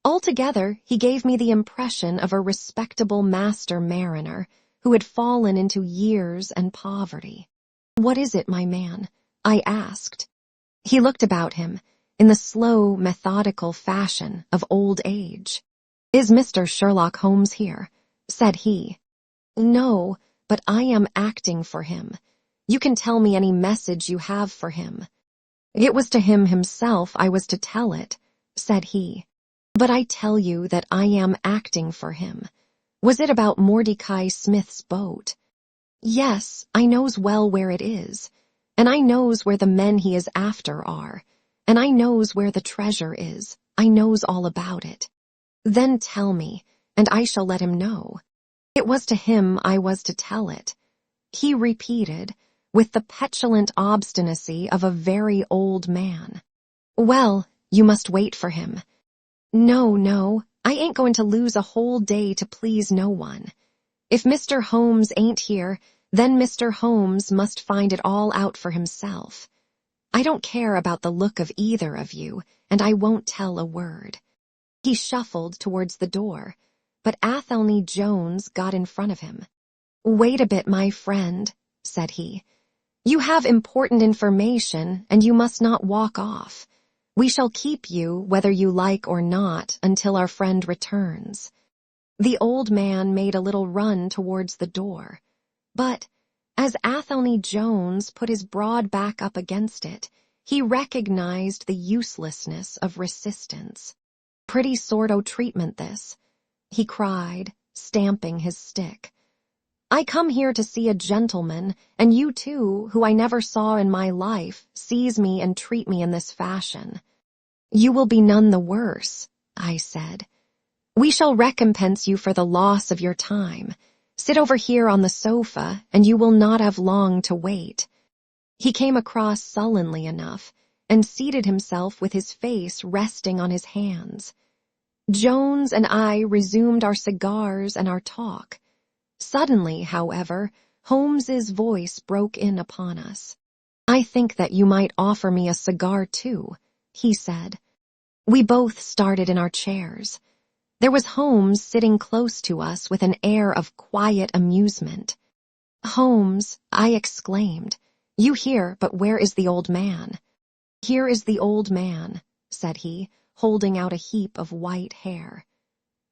Altogether, he gave me the impression of a respectable master mariner who had fallen into years and poverty. "What is it, my man?" I asked. He looked about him, in the slow, methodical fashion of old age. "Is Mr. Sherlock Holmes here?" said he. "No, but I am acting for him. You can tell me any message you have for him." "It was to him himself I was to tell it," said he. "But I tell you that I am acting for him. Was it about Mordecai Smith's boat?" "Yes, I knows well where it is, and I knows where the men he is after are, and I knows where the treasure is. I knows all about it." "Then tell me, and I shall let him know." It was to him I was to tell it. He repeated, with the petulant obstinacy of a very old man, "Well, you must wait for him." No, I ain't going to lose a whole day to please no one. If Mr. Holmes ain't here, then Mr. Holmes must find it all out for himself. I don't care about the look of either of you, and I won't tell a word." He shuffled towards the door, but Athelney Jones got in front of him. "Wait a bit, my friend," said he. "You have important information, and you must not walk off. We shall keep you, whether you like or not, until our friend returns." The old man made a little run towards the door, but, as Athelney Jones put his broad back up against it, he recognized the uselessness of resistance. "Pretty sort o' treatment, this," he cried, stamping his stick. "I come here to see a gentleman, and you too, who I never saw in my life, seize me and treat me in this fashion." "You will be none the worse," I said. "We shall recompense you for the loss of your time. Sit over here on the sofa, and you will not have long to wait." He came across sullenly enough, and seated himself with his face resting on his hands. Jones and I resumed our cigars and our talk. Suddenly, however, Holmes's voice broke in upon us. "I think that you might offer me a cigar too," he said. We both started in our chairs. There was Holmes sitting close to us with an air of quiet amusement. "Holmes," I exclaimed, "you here, but where is the old man?" "Here is the old man," said he, holding out a heap of white hair.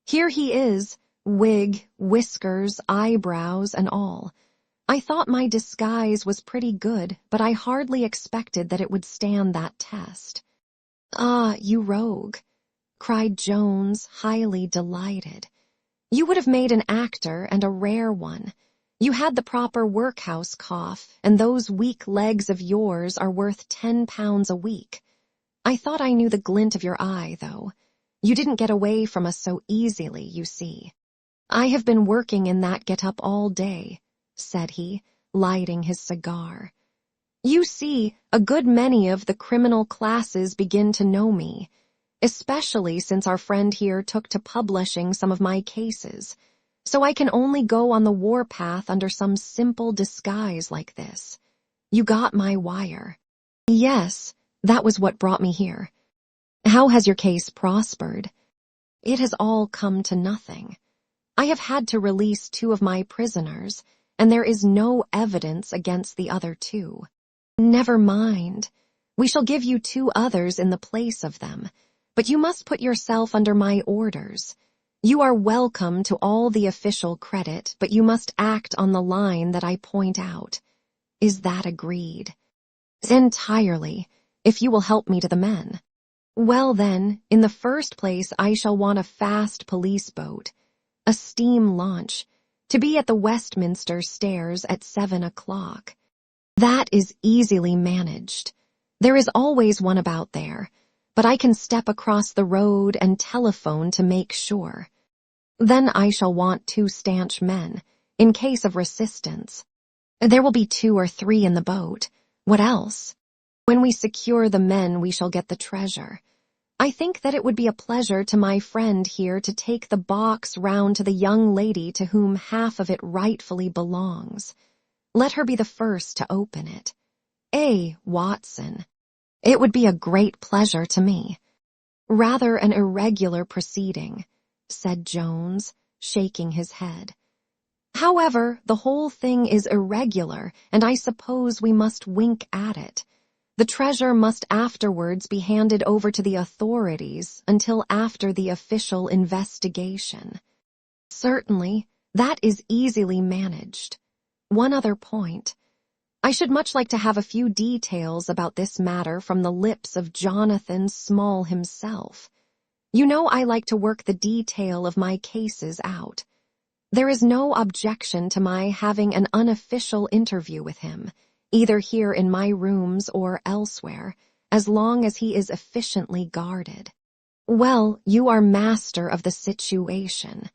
"Here he is, wig, whiskers, eyebrows, and all. I thought my disguise was pretty good, but I hardly expected that it would stand that test." "Ah, you rogue," cried Jones, highly delighted. "You would have made an actor, and a rare one. You had the proper workhouse cough, and those weak legs of yours are worth £10 a week. I thought I knew the glint of your eye, though. You didn't get away from us so easily, you see. I have been working in that get-up all day," said he, lighting his cigar. "You see, a good many of the criminal classes begin to know me, especially since our friend here took to publishing some of my cases. So I can only go on the warpath under some simple disguise like this. You got my wire." "Yes, that was what brought me here." "How has your case prospered?" "It has all come to nothing. I have had to release 2 of my prisoners, and there is no evidence against the other 2. "Never mind. We shall give you 2 others in the place of them, but you must put yourself under my orders. You are welcome to all the official credit, but you must act on the line that I point out. Is that agreed?" "Entirely, if you will help me to the men." "Well then, in the first place I shall want a fast police boat, a steam launch, to be at the Westminster stairs at 7 o'clock. That is easily managed. There is always one about there, but I can step across the road and telephone to make sure. Then I shall want 2 stanch men, in case of resistance. There will be 2 or 3 in the boat. What else? When we secure the men, we shall get the treasure. I think that it would be a pleasure to my friend here to take the box round to the young lady to whom half of it rightfully belongs. Let her be the first to open it. Watson? It would be a great pleasure to me." "Rather an irregular proceeding," said Jones, shaking his head. "However, the whole thing is irregular, and I suppose we must wink at it. The treasure must afterwards be handed over to the authorities until after the official investigation." "Certainly, that is easily managed. One other point. I should much like to have a few details about this matter from the lips of Jonathan Small himself. You know I like to work the detail of my cases out. There is no objection to my having an unofficial interview with him, either here in my rooms or elsewhere, as long as he is efficiently guarded." "Well, you are master of the situation.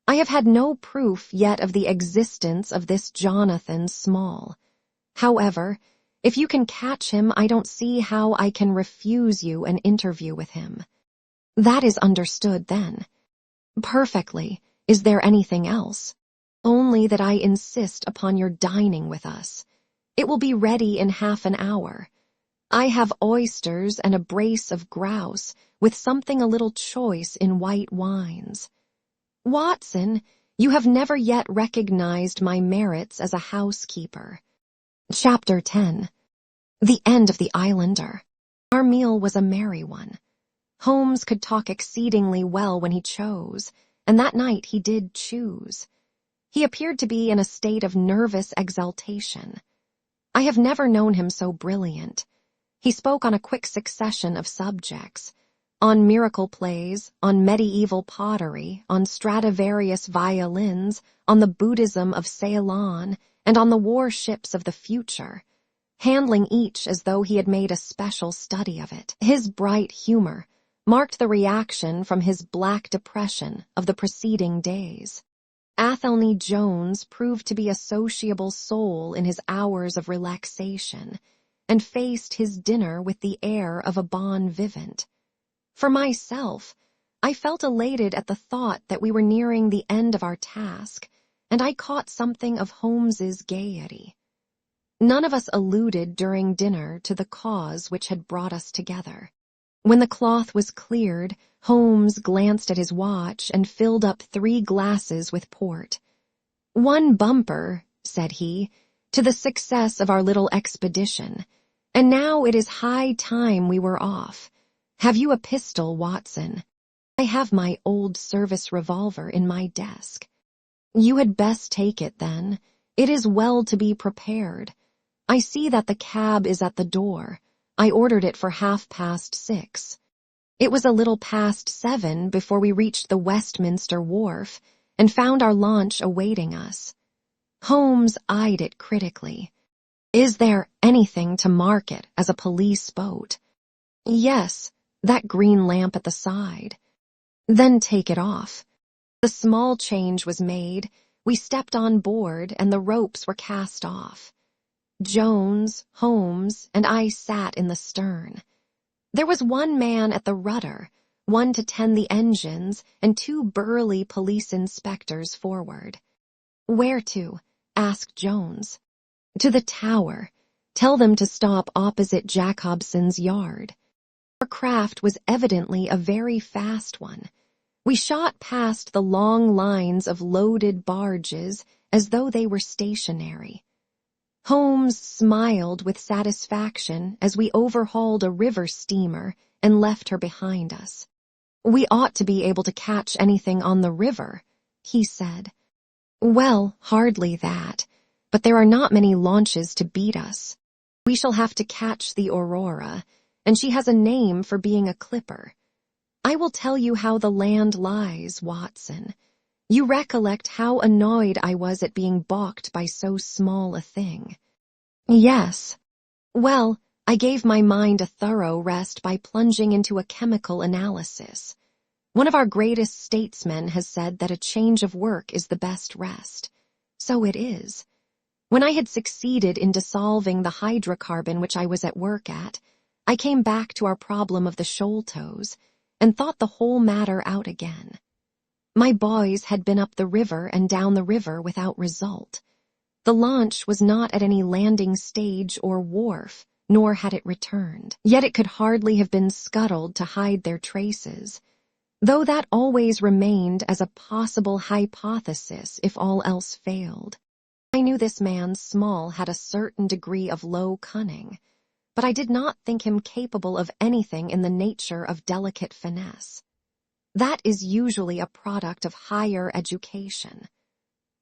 I have had no proof yet of the existence of this Jonathan Small. However, if you can catch him, I don't see how I can refuse you an interview with him." "That is understood, then." "Perfectly. Is there anything else?" "Only that I insist upon your dining with us. It will be ready in half an hour. I have oysters and a brace of grouse, with something a little choice in white wines. Watson, you have never yet recognized my merits as a housekeeper." Chapter 10. The End of the Islander. Our meal was a merry one. Holmes could talk exceedingly well when he chose, and that night he did choose. He appeared to be in a state of nervous exaltation. I have never known him so brilliant. He spoke on a quick succession of subjects, on miracle plays, on medieval pottery, on Stradivarius violins, on the Buddhism of Ceylon, and on the warships of the future, handling each as though he had made a special study of it. His bright humor marked the reaction from his black depression of the preceding days. Athelney Jones proved to be a sociable soul in his hours of relaxation, and faced his dinner with the air of a bon vivant. For myself, I felt elated at the thought that we were nearing the end of our task, and I caught something of Holmes's gaiety. None of us alluded during dinner to the cause which had brought us together. When the cloth was cleared, Holmes glanced at his watch and filled up 3 glasses with port. "One bumper," said he, "to the success of our little expedition, and now it is high time we were off. Have you a pistol, Watson? I have my old service revolver in my desk." "You had best take it, then. It is well to be prepared. I see that the cab is at the door. I ordered it for 6:30. It was a little past 7 before we reached the Westminster Wharf and found our launch awaiting us." Holmes eyed it critically. "Is there anything to mark it as a police boat?" "Yes, that green lamp at the side." "Then take it off." The small change was made, we stepped on board, and the ropes were cast off. Jones, Holmes, and I sat in the stern. There was one man at the rudder, one to tend the engines, and 2 burly police inspectors forward. "Where to?" asked Jones. "To the tower. Tell them to stop opposite Jacobson's yard." Our craft was evidently a very fast one. We shot past the long lines of loaded barges as though they were stationary. Holmes smiled with satisfaction as we overhauled a river steamer and left her behind us. "We ought to be able to catch anything on the river," he said. "Well, hardly that, but there are not many launches to beat us. We shall have to catch the Aurora, and she has a name for being a clipper. I will tell you how the land lies, Watson. You recollect how annoyed I was at being balked by so small a thing." "Yes." "Well, I gave my mind a thorough rest by plunging into a chemical analysis. One of our greatest statesmen has said that a change of work is the best rest. So it is. When I had succeeded in dissolving the hydrocarbon which I was at work at, I came back to our problem of the shoal toes and thought the whole matter out again. My boys had been up the river and down the river without result. The launch was not at any landing stage or wharf, nor had it returned. Yet it could hardly have been scuttled to hide their traces, though that always remained as a possible hypothesis if all else failed. I knew this man Small had a certain degree of low cunning, but I did not think him capable of anything in the nature of delicate finesse. That is usually a product of higher education.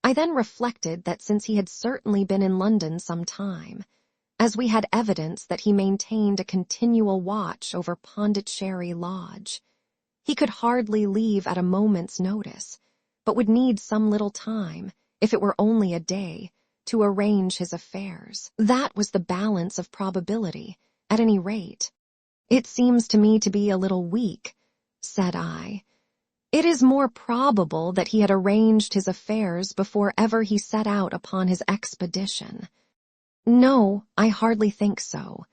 I then reflected that since he had certainly been in London some time, as we had evidence that he maintained a continual watch over Pondicherry Lodge, he could hardly leave at a moment's notice, but would need some little time, if it were only a day, to arrange his affairs. That was the balance of probability, at any rate. "It seems to me to be a little weak," said I. "It is more probable that he had arranged his affairs before ever he set out upon his expedition." "No, I hardly think so.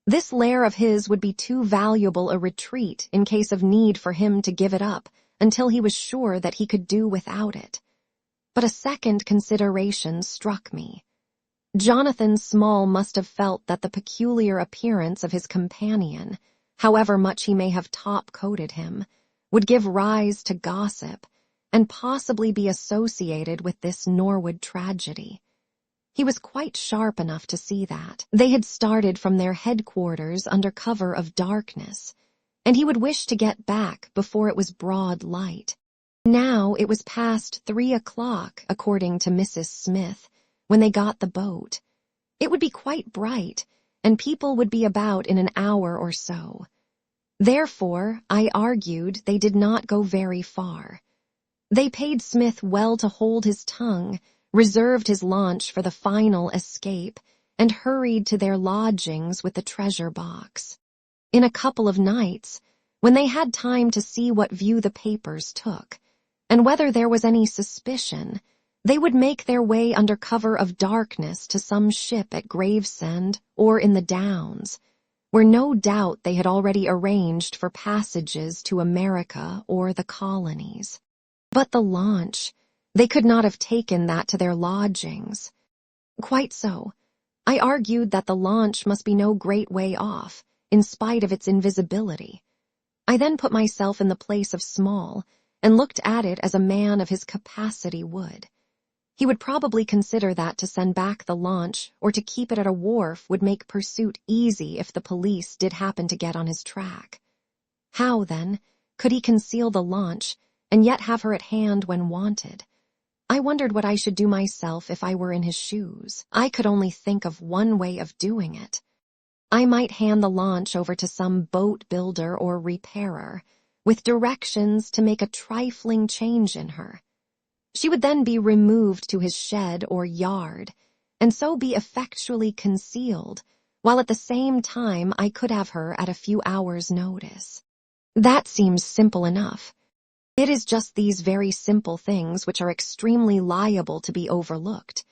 This lair of his would be too valuable a retreat in case of need for him to give it up until he was sure that he could do without it. But a second consideration struck me. Jonathan Small must have felt that the peculiar appearance of his companion, however much he may have top-coated him, would give rise to gossip, and possibly be associated with this Norwood tragedy. He was quite sharp enough to see that. They had started from their headquarters under cover of darkness, and he would wish to get back before it was broad light. Now it was past 3 o'clock, according to Mrs. Smith, when they got the boat. It would be quite bright, and people would be about in an hour or so. Therefore, I argued they did not go very far. They paid Smith well to hold his tongue, reserved his launch for the final escape, and hurried to their lodgings with the treasure box. In a couple of nights, when they had time to see what view the papers took, and whether there was any suspicion, they would make their way under cover of darkness to some ship at Gravesend or in the Downs, where no doubt they had already arranged for passages to America or the colonies. But the launch, they could not have taken that to their lodgings. Quite so. I argued that the launch must be no great way off, in spite of its invisibility. I then put myself in the place of Small and looked at it as a man of his capacity would. He would probably consider that to send back the launch or to keep it at a wharf would make pursuit easy if the police did happen to get on his track. How, then, could he conceal the launch and yet have her at hand when wanted? I wondered what I should do myself if I were in his shoes. I could only think of one way of doing it. I might hand the launch over to some boat builder or repairer, with directions to make a trifling change in her. She would then be removed to his shed or yard, and so be effectually concealed, while at the same time I could have her at a few hours' notice. That seems simple enough. It is just these very simple things which are extremely liable to be overlooked.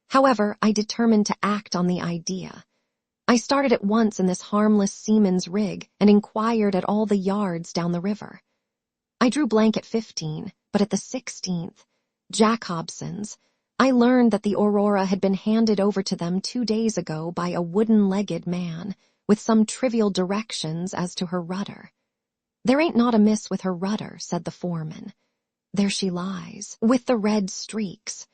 However, I determined to act on the idea. I started at once in this harmless seaman's rig and inquired at all the yards down the river. I drew blank at 15, but at the 16th, Jack Hobson's, I learned that the Aurora had been handed over to them 2 days ago by a wooden-legged man with some trivial directions as to her rudder. "There ain't naught amiss with her rudder," said the foreman. "There she lies, with the red streaks."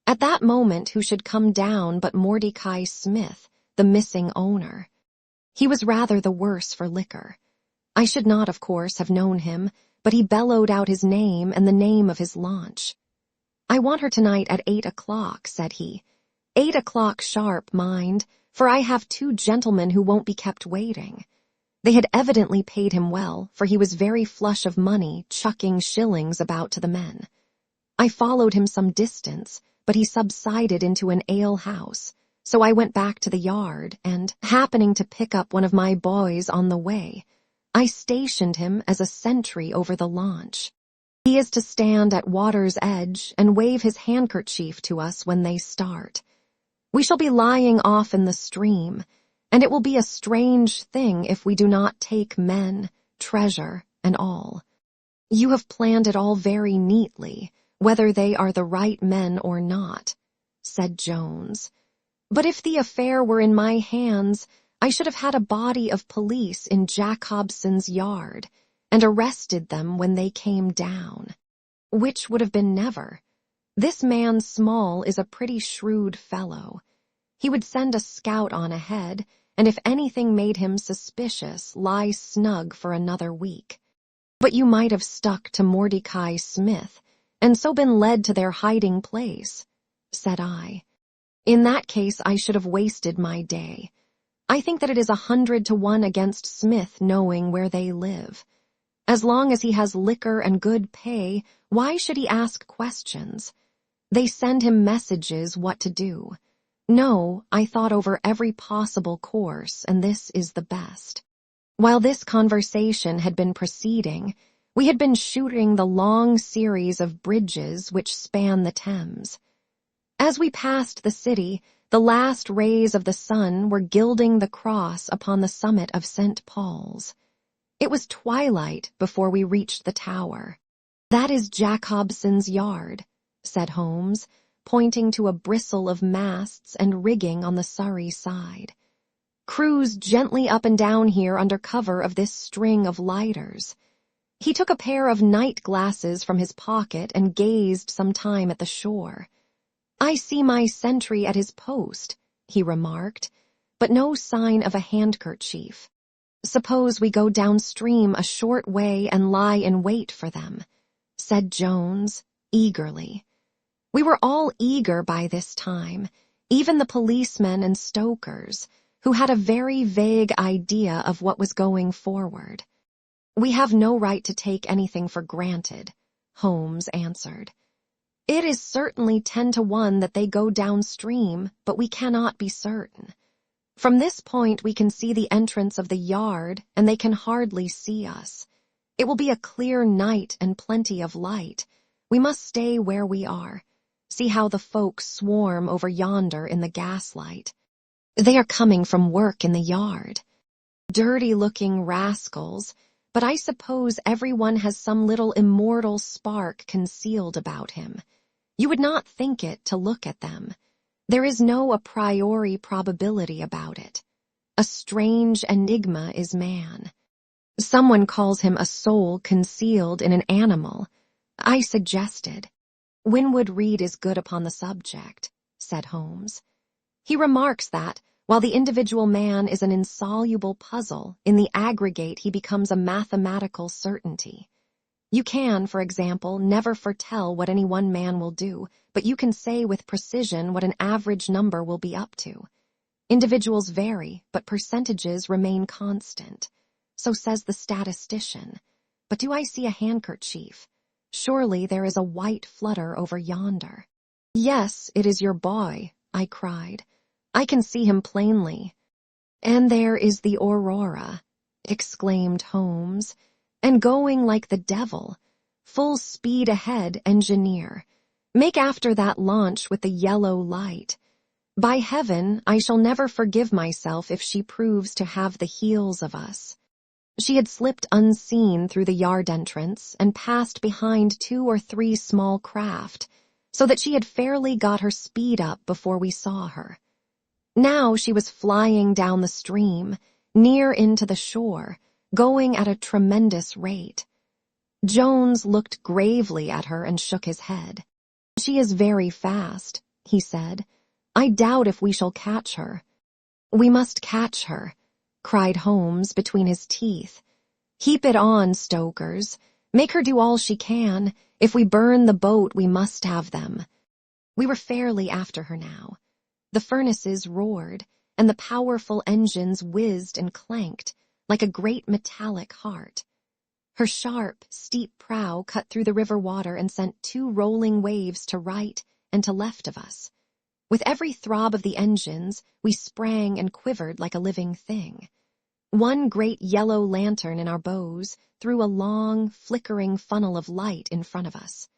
At that moment who should come down but Mordecai Smith, the missing owner. He was rather the worse for liquor. I should not, of course, have known him, but he bellowed out his name and the name of his launch. "I want her tonight at 8 o'clock, said he. 8 o'clock sharp, mind, for I have 2 gentlemen who won't be kept waiting. They had evidently paid him well, for he was very flush of money, chucking shillings about to the men. I followed him some distance, but he subsided into an ale-house, so I went back to the yard, and, happening to pick up one of my boys on the way, I stationed him as a sentry over the launch. He is to stand at water's edge and wave his handkerchief to us when they start. We shall be lying off in the stream, and it will be a strange thing if we do not take men, treasure, and all. You have planned it all very neatly, whether they are the right men or not," said Jones. "But if the affair were in my hands, I should have had a body of police in Jack Hobson's yard, and arrested them when they came down. Which would have been never. This man Small is a pretty shrewd fellow. He would send a scout on ahead, and if anything made him suspicious, lie snug for another week. But you might have stuck to Mordecai Smith, and so been led to their hiding place," said I. "In that case I should have wasted my day. I think that it is 100 to 1 against Smith knowing where they live. As long as he has liquor and good pay, why should he ask questions? They send him messages what to do. No, I thought over every possible course, and this is the best." While this conversation had been proceeding, we had been shooting the long series of bridges which span the Thames. As we passed the city, the last rays of the sun were gilding the cross upon the summit of St. Paul's. It was twilight before we reached the tower. "That is Jack Hobson's yard," said Holmes, pointing to a bristle of masts and rigging on the Surrey side. "Cruise gently up and down here under cover of this string of lighters." He took a pair of night glasses from his pocket and gazed some time at the shore. "I see my sentry at his post," he remarked, "but no sign of a handkerchief. Suppose we go downstream a short way and lie in wait for them," said Jones, eagerly. We were all eager by this time, even the policemen and stokers, who had a very vague idea of what was going forward. "We have no right to take anything for granted," Holmes answered. "It is certainly 10 to 1 that they go downstream, but we cannot be certain. From this point we can see the entrance of the yard, and they can hardly see us. It will be a clear night and plenty of light. We must stay where we are. See how the folk swarm over yonder in the gaslight. They are coming from work in the yard. Dirty-looking rascals, but I suppose everyone has some little immortal spark concealed about him. You would not think it to look at them. There is no a priori probability about it. A strange enigma is man. Someone calls him a soul concealed in an animal. I suggested. Winwood Reade is good upon the subject, said Holmes. He remarks that, while the individual man is an insoluble puzzle, in the aggregate he becomes a mathematical certainty. You can, for example, never foretell what any one man will do, but you can say with precision what an average number will be up to. Individuals vary, but percentages remain constant. So says the statistician. But do I see a handkerchief? Surely there is a white flutter over yonder. Yes, it is your boy, I cried. I can see him plainly. And there is the aurora, exclaimed Holmes, and going like the devil. Full speed ahead, engineer. Make after that launch with the yellow light. By heaven, I shall never forgive myself if she proves to have the heels of us. She had slipped unseen through the yard entrance and passed behind 2 or 3 small craft, so that she had fairly got her speed up before we saw her. Now she was flying down the stream, near into the shore, going at a tremendous rate. Jones looked gravely at her and shook his head. She is very fast, he said. I doubt if we shall catch her. We must catch her, cried Holmes between his teeth. Heap it on, stokers. Make her do all she can. If we burn the boat, we must have them. We were fairly after her now. The furnaces roared, and the powerful engines whizzed and clanked, like a great metallic heart. Her sharp, steep prow cut through the river water and sent 2 rolling waves to right and to left of us. With every throb of the engines, we sprang and quivered like a living thing. One great yellow lantern in our bows threw a long, flickering funnel of light in front of us.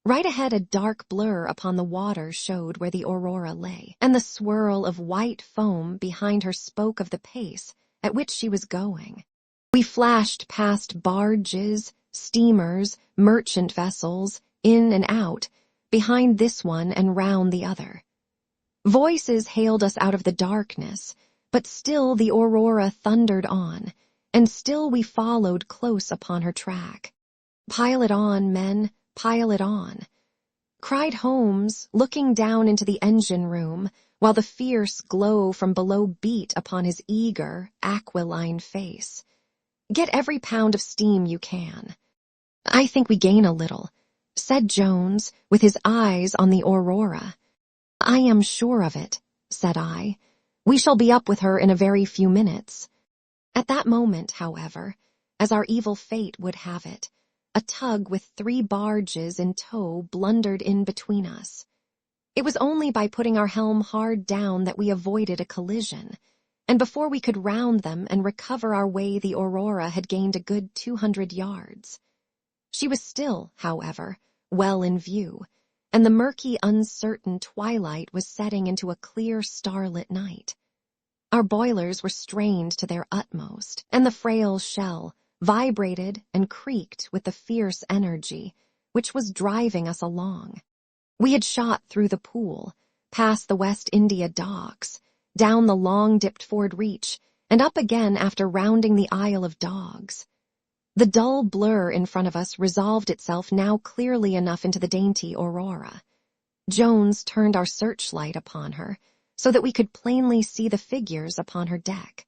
Right ahead a dark blur upon the water showed where the aurora lay, and the swirl of white foam behind her spoke of the pace at which she was going. We flashed past barges, steamers, merchant vessels, in and out, behind this one and round the other. Voices hailed us out of the darkness, but still the aurora thundered on, and still we followed close upon her track. Pile it on, men, pile it on, cried Holmes, looking down into the engine room, while the fierce glow from below beat upon his eager, aquiline face. Get every pound of steam you can. I think we gain a little, said Jones, with his eyes on the aurora. I am sure of it, said I. We shall be up with her in a very few minutes. At that moment, however, as our evil fate would have it, a tug with 3 barges in tow blundered in between us. It was only by putting our helm hard down that we avoided a collision, and before we could round them and recover our way the aurora had gained a good 200 yards. She was still, however, well in view, and the murky, uncertain twilight was setting into a clear, starlit night. Our boilers were strained to their utmost, and the frail shell vibrated and creaked with the fierce energy which was driving us along. We had shot through the pool, past the West India docks, down the long-dipped Ford Reach, and up again after rounding the Isle of Dogs. The dull blur in front of us resolved itself now clearly enough into the dainty aurora. Jones turned our searchlight upon her, so that we could plainly see the figures upon her deck.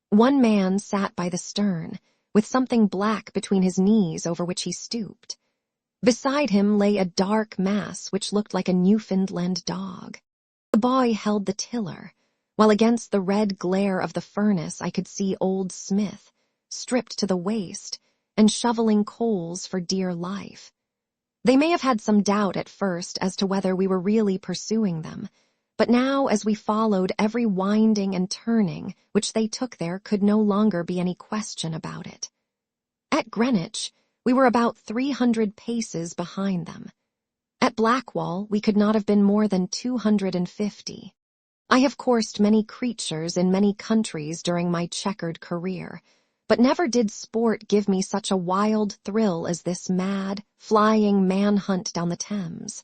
One man sat by the stern, with something black between his knees over which he stooped. Beside him lay a dark mass which looked like a Newfoundland dog. The boy held the tiller, while against the red glare of the furnace I could see old Smith, stripped to the waist, and shoveling coals for dear life. They may have had some doubt at first as to whether we were really pursuing them, but now as we followed every winding and turning which they took there could no longer be any question about it. At Greenwich, we were about 300 paces behind them. At Blackwall, we could not have been more than 250. I have coursed many creatures in many countries during my checkered career, but never did sport give me such a wild thrill as this mad, flying manhunt down the Thames.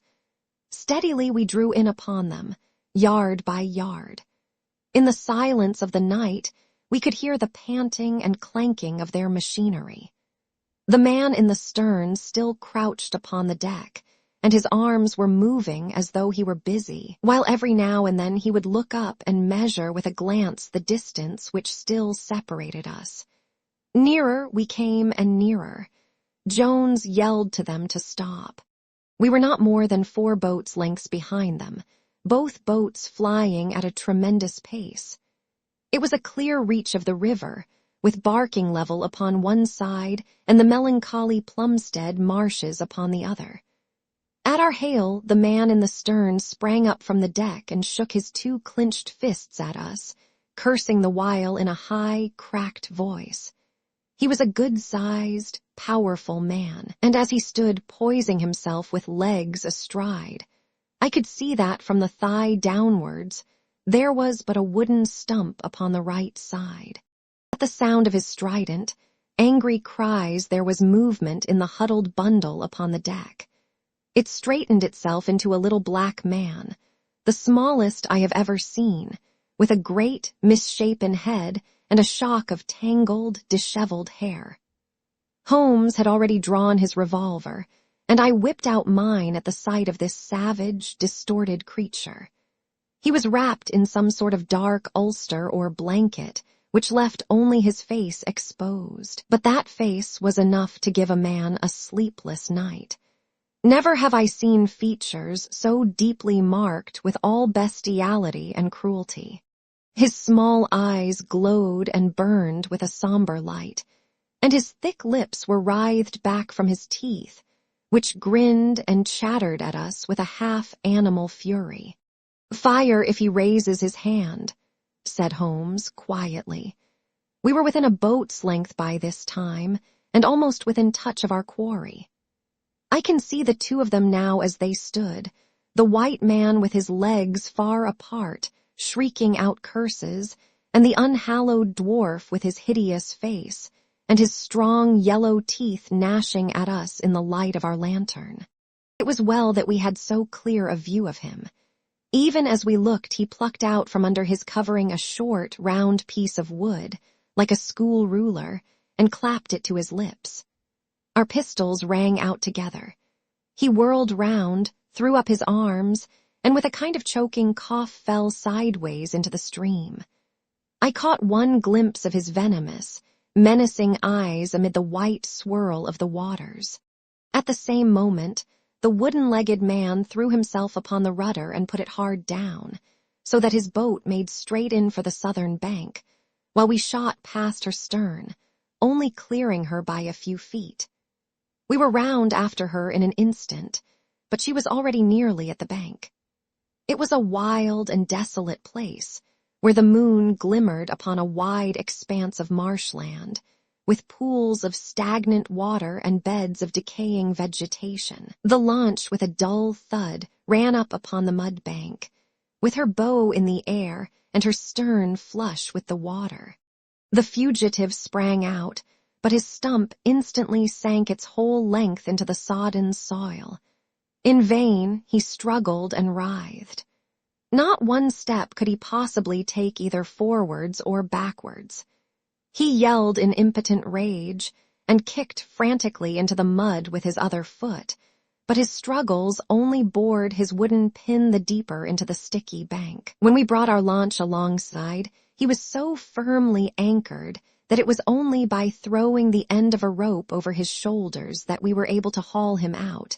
Steadily we drew in upon them, yard by yard. In the silence of the night, we could hear the panting and clanking of their machinery. The man in the stern still crouched upon the deck, and his arms were moving as though he were busy, while every now and then he would look up and measure with a glance the distance which still separated us. Nearer we came and nearer. Jones yelled to them to stop. We were not more than 4 boats' lengths behind them, both boats flying at a tremendous pace. It was a clear reach of the river, with Barking Level upon one side and the melancholy Plumstead marshes upon the other. At our hail, the man in the stern sprang up from the deck and shook his 2 clenched fists at us, cursing the while in a high, cracked voice. He was a good-sized, powerful man, and as he stood poising himself with legs astride, I could see that from the thigh downwards there was but a wooden stump upon the right side. At the sound of his strident, angry cries there was movement in the huddled bundle upon the deck. It straightened itself into a little black man, the smallest I have ever seen, with a great, misshapen head and a shock of tangled, disheveled hair. Holmes had already drawn his revolver, and I whipped out mine at the sight of this savage, distorted creature. He was wrapped in some sort of dark ulster or blanket, which left only his face exposed. But that face was enough to give a man a sleepless night. Never have I seen features so deeply marked with all bestiality and cruelty. His small eyes glowed and burned with a somber light, and his thick lips were writhed back from his teeth, which grinned and chattered at us with a half-animal fury. "Fire if he raises his hand," said Holmes quietly. We were within a boat's length by this time, and almost within touch of our quarry. I can see the 2 of them now as they stood, the white man with his legs far apart, shrieking out curses, and the unhallowed dwarf with his hideous face, and his strong yellow teeth gnashing at us in the light of our lantern. It was well that we had so clear a view of him. Even as we looked, he plucked out from under his covering a short, round piece of wood, like a school ruler, and clapped it to his lips. Our pistols rang out together. He whirled round, threw up his arms, and with a kind of choking cough fell sideways into the stream. I caught one glimpse of his venomous, menacing eyes amid the white swirl of the waters. At the same moment, the wooden-legged man threw himself upon the rudder and put it hard down, so that his boat made straight in for the southern bank, while we shot past her stern, only clearing her by a few feet. We were round after her in an instant, but she was already nearly at the bank. It was a wild and desolate place, where the moon glimmered upon a wide expanse of marshland, with pools of stagnant water and beds of decaying vegetation. The launch, with a dull thud, ran up upon the mud bank, with her bow in the air and her stern flush with the water. The fugitive sprang out, but his stump instantly sank its whole length into the sodden soil. In vain he struggled and writhed. Not one step could he possibly take either forwards or backwards. He yelled in impotent rage and kicked frantically into the mud with his other foot, but his struggles only bored his wooden pin the deeper into the sticky bank. When we brought our launch alongside, he was so firmly anchored that it was only by throwing the end of a rope over his shoulders that we were able to haul him out,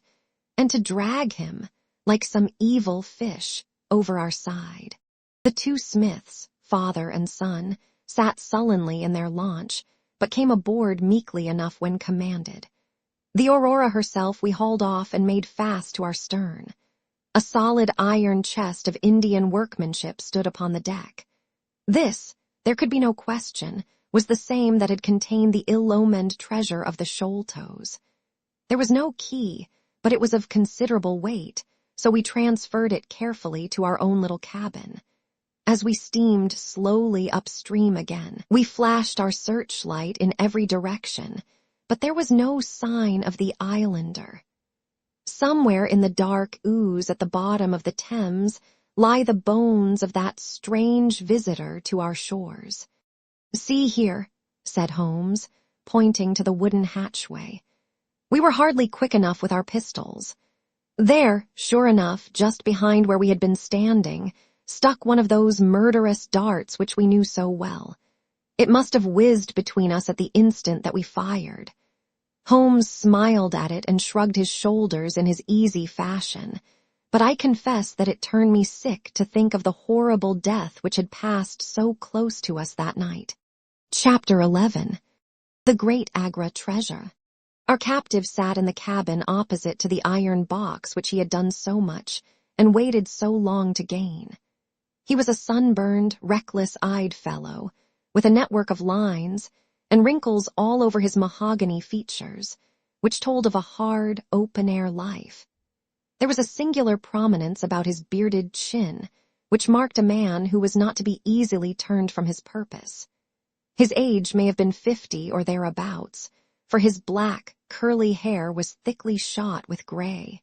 and to drag him, like some evil fish, over our side. The 2 Smiths, father and son, sat sullenly in their launch, but came aboard meekly enough when commanded. The Aurora herself we hauled off and made fast to our stern. A solid iron chest of Indian workmanship stood upon the deck. This, there could be no question, was the same that had contained the ill-omened treasure of the Sholtos. There was no key, but it was of considerable weight, so we transferred it carefully to our own little cabin. As we steamed slowly upstream again, we flashed our searchlight in every direction, but there was no sign of the islander. Somewhere in the dark ooze at the bottom of the Thames lie the bones of that strange visitor to our shores. "See here," said Holmes, pointing to the wooden hatchway. We were hardly quick enough with our pistols. There, sure enough, just behind where we had been standing, stuck one of those murderous darts which we knew so well. It must have whizzed between us at the instant that we fired. Holmes smiled at it and shrugged his shoulders in his easy fashion, but I confess that it turned me sick to think of the horrible death which had passed so close to us that night. Chapter 11. The Great Agra Treasure. Our captive sat in the cabin opposite to the iron box which he had done so much and waited so long to gain. He was a sunburned, reckless-eyed fellow, with a network of lines and wrinkles all over his mahogany features, which told of a hard, open-air life. There was a singular prominence about his bearded chin, which marked a man who was not to be easily turned from his purpose. His age may have been 50 or thereabouts, for his black, curly hair was thickly shot with gray.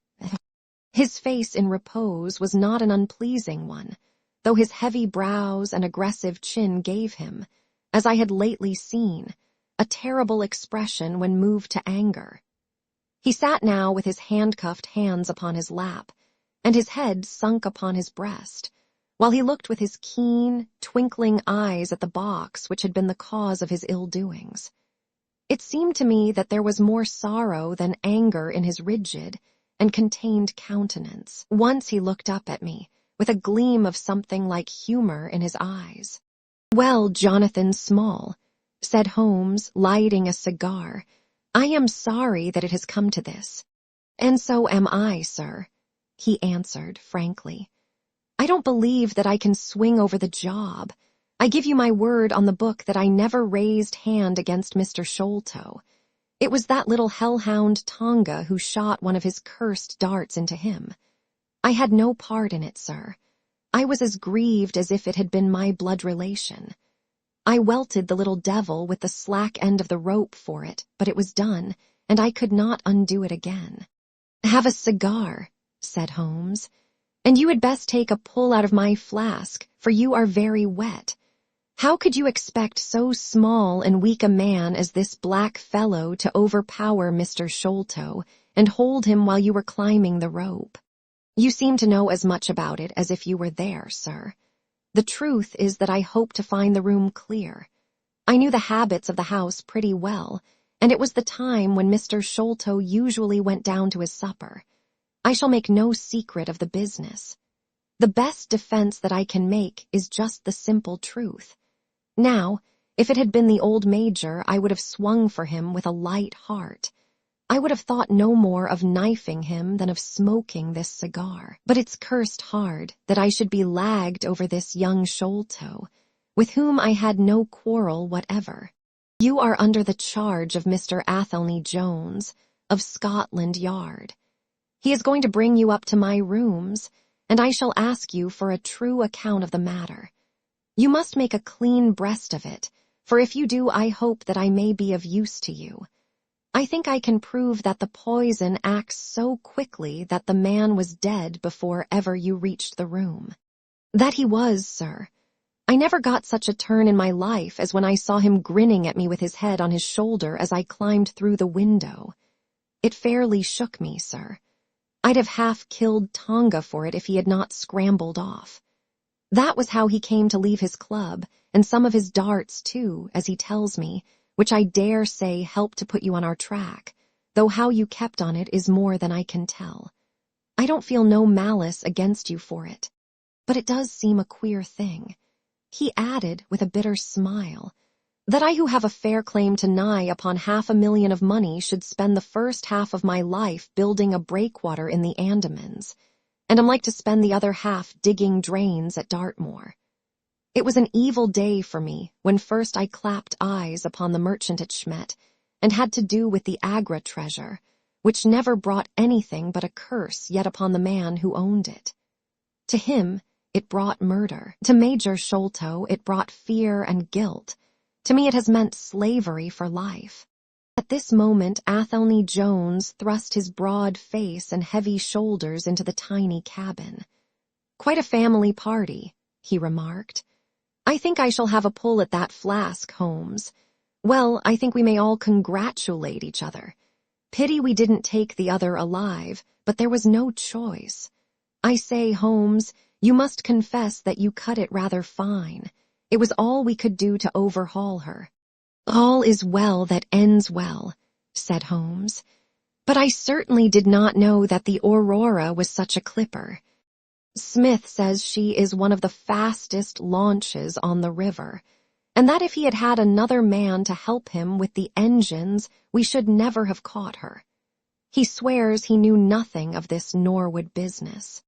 His face in repose was not an unpleasing one, though his heavy brows and aggressive chin gave him, as I had lately seen, a terrible expression when moved to anger. He sat now with his handcuffed hands upon his lap, and his head sunk upon his breast, while he looked with his keen, twinkling eyes at the box which had been the cause of his ill-doings. It seemed to me that there was more sorrow than anger in his rigid and contained countenance. Once he looked up at me, with a gleam of something like humor in his eyes. "Well, Jonathan Small," said Holmes, lighting a cigar, "I am sorry that it has come to this." "And so am I, sir," he answered frankly. "I don't believe that I can swing over the job. I give you my word on the book that I never raised hand against Mr. Sholto. It was that little hellhound Tonga who shot one of his cursed darts into him. I had no part in it, sir. I was as grieved as if it had been my blood relation. I welted the little devil with the slack end of the rope for it, but it was done, and I could not undo it again." "Have a cigar," said Holmes, "and you had best take a pull out of my flask, for you are very wet. How could you expect so small and weak a man as this black fellow to overpower Mr. Sholto and hold him while you were climbing the rope? You seem to know as much about it as if you were there, sir. The truth is that I hoped to find the room clear. I knew the habits of the house pretty well, and it was the time when Mr. Sholto usually went down to his supper. I shall make no secret of the business. The best defense that I can make is just the simple truth. Now, if it had been the old Major, I would have swung for him with a light heart. I would have thought no more of knifing him than of smoking this cigar. But it's cursed hard that I should be lagged over this young Sholto, with whom I had no quarrel whatever. You are under the charge of Mr. Athelney Jones, of Scotland Yard. He is going to bring you up to my rooms, and I shall ask you for a true account of the matter. You must make a clean breast of it, for if you do, I hope that I may be of use to you. I think I can prove that the poison acts so quickly that the man was dead before ever you reached the room." "That he was, sir. I never got such a turn in my life as when I saw him grinning at me with his head on his shoulder as I climbed through the window. It fairly shook me, sir. I'd have half killed Tonga for it if he had not scrambled off. That was how he came to leave his club, and some of his darts, too, as he tells me, which I dare say helped to put you on our track, though how you kept on it is more than I can tell. I don't feel no malice against you for it. But it does seem a queer thing," he added with a bitter smile, "that I who have a fair claim to nigh upon $500,000 of money should spend the first half of my life building a breakwater in the Andamans, and am like to spend the other half digging drains at Dartmoor. It was an evil day for me when first I clapped eyes upon the merchant at Schmet and had to do with the Agra treasure, which never brought anything but a curse yet upon the man who owned it. To him, it brought murder. To Major Sholto, it brought fear and guilt. To me, it has meant slavery for life." At this moment, Athelney Jones thrust his broad face and heavy shoulders into the tiny cabin. "Quite a family party," he remarked. "I think I shall have a pull at that flask, Holmes. Well, I think we may all congratulate each other. Pity we didn't take the other alive, but there was no choice. I say, Holmes, you must confess that you cut it rather fine. It was all we could do to overhaul her." "All is well that ends well," said Holmes. "But I certainly did not know that the Aurora was such a clipper. Smith says she is one of the fastest launches on the river, and that if he had had another man to help him with the engines, we should never have caught her. He swears he knew nothing of this Norwood business."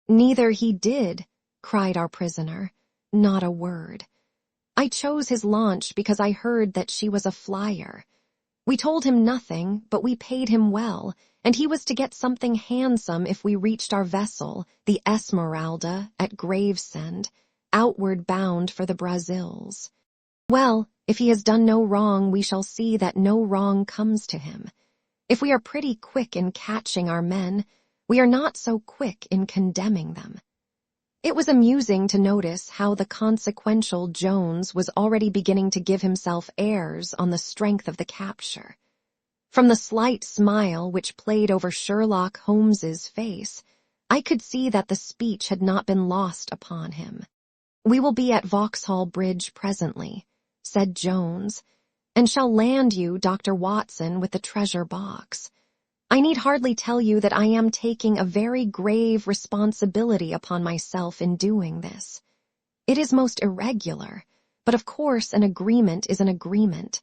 "Neither he did," cried our prisoner. "Not a word. I chose his launch because I heard that she was a flyer. We told him nothing, but we paid him well, and he was to get something handsome if we reached our vessel, the Esmeralda, at Gravesend, outward bound for the Brazils. Well, if he has done no wrong, we shall see that no wrong comes to him. If we are pretty quick in catching our men, we are not so quick in condemning them." It was amusing to notice how the consequential Jones was already beginning to give himself airs on the strength of the capture. From the slight smile which played over Sherlock Holmes's face, I could see that the speech had not been lost upon him. "We will be at Vauxhall Bridge presently," said Jones, "and shall land you, Dr. Watson, with the treasure box. I need hardly tell you that I am taking a very grave responsibility upon myself in doing this. It is most irregular, but of course an agreement is an agreement.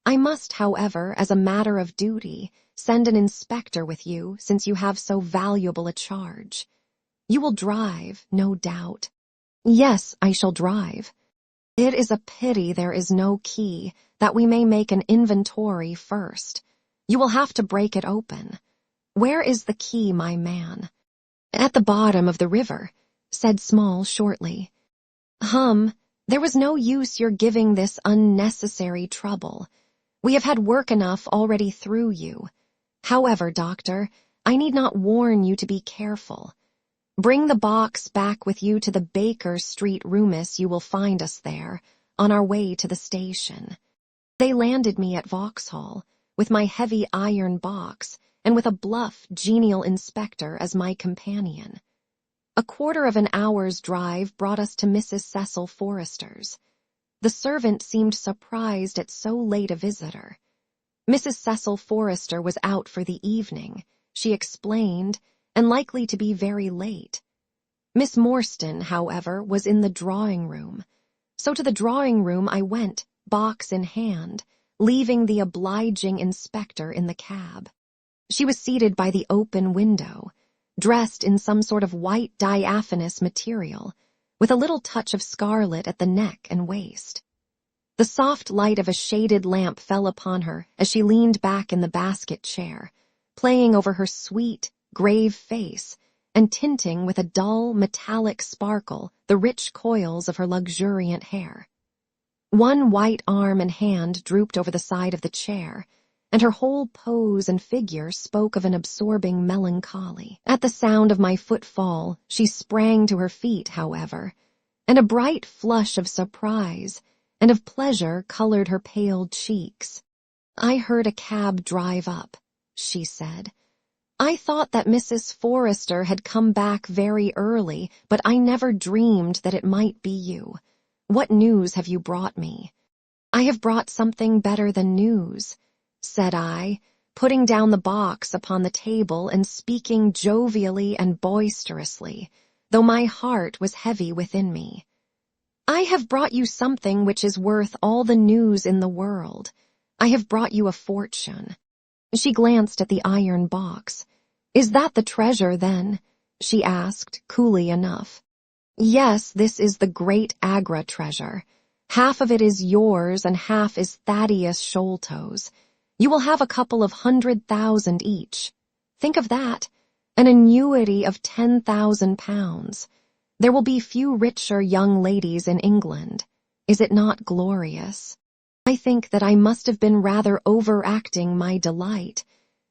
I must, however, as a matter of duty, send an inspector with you, since you have so valuable a charge. You will drive, no doubt." "Yes, I shall drive." "It is a pity there is no key, that we may make an inventory first. You will have to break it open. Where is the key, my man?" "At the bottom of the river," said Small shortly. There was no use your giving this unnecessary trouble. We have had work enough already through you. However, Doctor, I need not warn you to be careful. Bring the box back with you to the Baker Street roomis. You will find us there, on our way to the station." They landed me at Vauxhall, with my heavy iron box, and with a bluff, genial inspector as my companion. A quarter of an hour's drive brought us to Mrs. Cecil Forrester's. The servant seemed surprised at so late a visitor. Mrs. Cecil Forrester was out for the evening, she explained, and likely to be very late. Miss Morstan, however, was in the drawing-room. So to the drawing-room I went, box in hand, leaving the obliging inspector in the cab. She was seated by the open window, dressed in some sort of white diaphanous material, with a little touch of scarlet at the neck and waist. The soft light of a shaded lamp fell upon her as she leaned back in the basket chair, playing over her sweet, grave face and tinting with a dull, metallic sparkle the rich coils of her luxuriant hair. One white arm and hand drooped over the side of the chair, and her whole pose and figure spoke of an absorbing melancholy. At the sound of my footfall, she sprang to her feet, however, and a bright flush of surprise and of pleasure colored her pale cheeks. "I heard a cab drive up," she said. "I thought that Mrs. Forrester had come back very early, but I never dreamed that it might be you. What news have you brought me?" "I have brought something better than news," said I, putting down the box upon the table and speaking jovially and boisterously, though my heart was heavy within me. "I have brought you something which is worth all the news in the world. I have brought you a fortune." She glanced at the iron box. "Is that the treasure, then?" she asked, coolly enough. "Yes, this is the great Agra treasure. Half of it is yours and half is Thaddeus Sholto's. You will have a couple of 100,000 each. Think of that, an annuity of £10,000. There will be few richer young ladies in England. Is it not glorious? I think that I must have been rather overacting my delight,